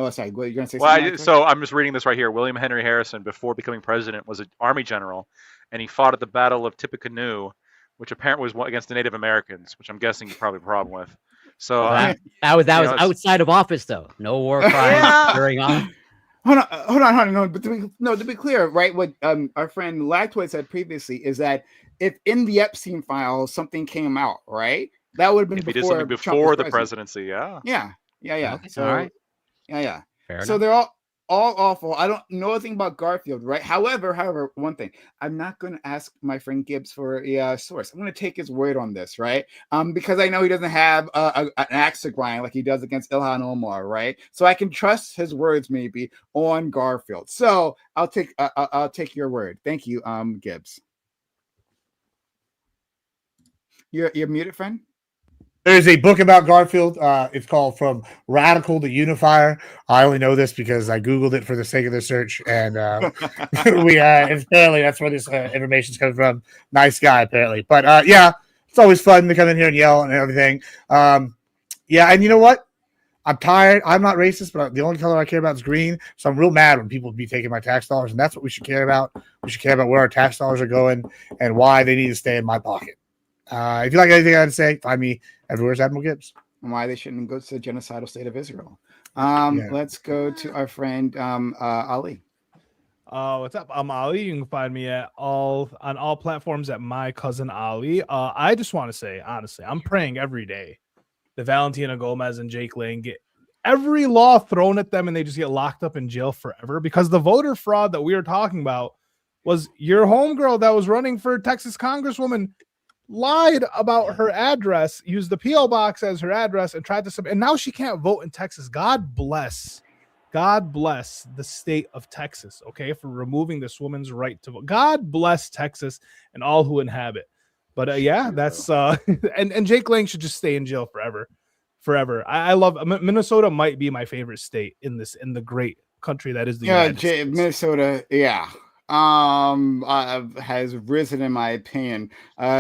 Speaker 1: Oh, sorry. You're gonna say something?
Speaker 5: So I'm just reading this right here. William Henry Harrison, before becoming president, was an army general, and he fought at the Battle of Tippecanoe, which apparently was against the Native Americans, which I'm guessing you probably have a problem with. So
Speaker 2: that was outside of office, though. No war crimes during office.
Speaker 1: Hold on. No, but to be clear, right? What our friend Lactoid said previously is that if in the Epstein files something came out, right, that would have been
Speaker 5: before the presidency. Yeah.
Speaker 1: Okay,
Speaker 2: so, all right.
Speaker 1: Yeah.
Speaker 2: Fair
Speaker 1: so
Speaker 2: enough.
Speaker 1: they're all awful. I don't know anything about Garfield, right? However, one thing, I'm not going to ask my friend Gibbs for a source. I'm going to take his word on this, right? Because I know he doesn't have an axe to grind like he does against Ilhan Omar, right? So I can trust his words maybe on Garfield. So I'll take your word. Thank you, Gibbs. You're muted, friend.
Speaker 8: There's a book about Garfield. It's called From Radical to Unifier. I only know this because I Googled it for the sake of the search. And apparently that's where this information's coming from. Nice guy, apparently. But yeah, it's always fun to come in here and yell and everything. Yeah, and you know what? I'm tired. I'm not racist, but the only color I care about is green. So I'm real mad when people be taking my tax dollars. And that's what we should care about. We should care about where our tax dollars are going and why they need to stay in my pocket. If you like anything I had to say, find me everywhere as Admiral Gibbs.
Speaker 1: and why they shouldn't go to the genocidal state of Israel.
Speaker 8: Yeah.
Speaker 1: Let's go to our friend Ali.
Speaker 6: What's up? I'm Ali. You can find me on all platforms at my cousin Ali. I just want to say, honestly, I'm praying every day that Valentina Gomez and Jake Lang get every law thrown at them and they just get locked up in jail forever, because the voter fraud that we were talking about was your homegirl that was running for Texas Congresswoman lied about her address, used the P.O. box as her address, and tried to submit, and now she can't vote in Texas. God bless the state of Texas, okay, for removing this woman's right to vote. God bless Texas and all who inhabit. But yeah, that's and Jake Lang should just stay in jail forever. I love Minnesota. Might be my favorite state in the great country that is the United States.
Speaker 1: Minnesota. Yeah. Has risen in my opinion.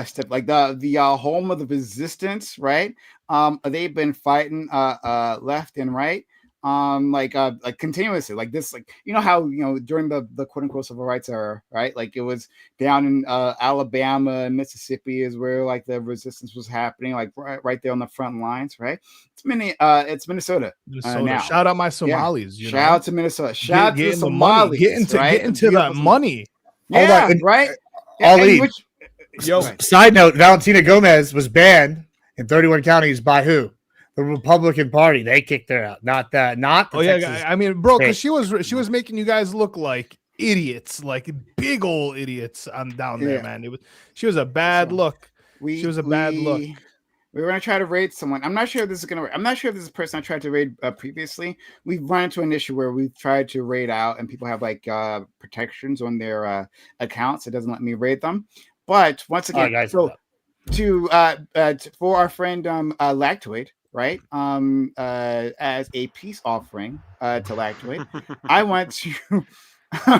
Speaker 1: Step like the home of the resistance, right? They've been fighting left and right. Like continuously, like this, like how during the quote unquote civil rights era, right? Like it was down in Alabama and Mississippi is where like the resistance was happening, like right there on the front lines, right? It's Minnesota. Now.
Speaker 6: Shout out my Somalis.
Speaker 1: Shout out to Minnesota. Shout out to the Somalis.
Speaker 6: Get into that money.
Speaker 1: Yeah, right.
Speaker 8: Ali. Side note: Valentina Gomez was banned in 31 counties by who? The Republican Party. They kicked her out. Not the Texas
Speaker 6: I mean, bro, because she was making you guys look like idiots, like big old idiots down there, man. She was a bad look. She was a bad look.
Speaker 1: We were gonna try to raid someone. I'm not sure if this is gonna work. I'm not sure if this is a person I tried to raid previously. We've run into an issue where we've tried to raid out and people have like protections on their accounts. It doesn't let me raid them. But once again, for our friend Lactoid, right? As a peace offering to Lactoid, I want to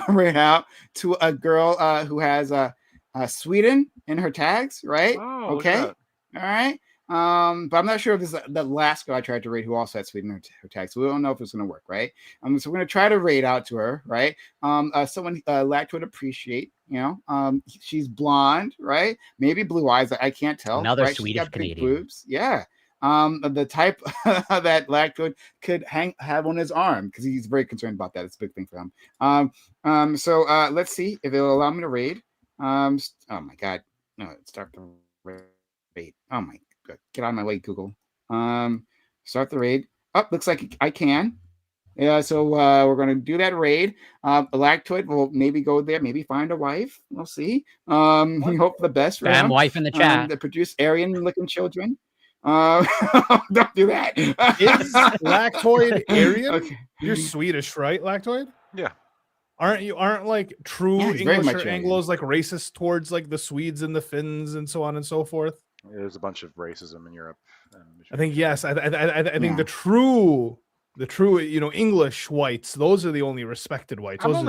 Speaker 1: raid out to a girl who has Sweden in her tags, right?
Speaker 5: Oh,
Speaker 1: okay, all right. But I'm not sure if this is the last girl I tried to raid who also had Sweden in her tag, so we don't know if it's going to work, right? So we're going to try to raid out to her, right? Someone Lact would appreciate, she's blonde, right? Maybe blue eyes, I can't tell.
Speaker 2: Another
Speaker 1: right?
Speaker 2: Swedish Canadian.
Speaker 1: Boobs. Yeah. The type that Lact could have on his arm because he's very concerned about that. It's a big thing for him. So let's see if it'll allow me to raid. Oh my God, no, start the raid. Oh my. Get out of my way, Google. Start the raid. Looks like I can. Yeah, so we're going to do that raid. Lactoid will maybe go there, maybe find a wife. We'll see. We hope for the best for him.
Speaker 2: Wife in the chat.
Speaker 1: To produce Aryan-looking children. Don't do that.
Speaker 6: Is Lactoid Aryan?
Speaker 1: Okay.
Speaker 6: You're Swedish, right, Lactoid?
Speaker 5: Yeah.
Speaker 6: Aren't like true
Speaker 1: English
Speaker 6: or Anglos like racist towards like the Swedes and the Finns and so on and so forth?
Speaker 5: There's a bunch of racism in Europe.
Speaker 6: I think yes. I think the true English whites. Those are the only respected whites. Those are the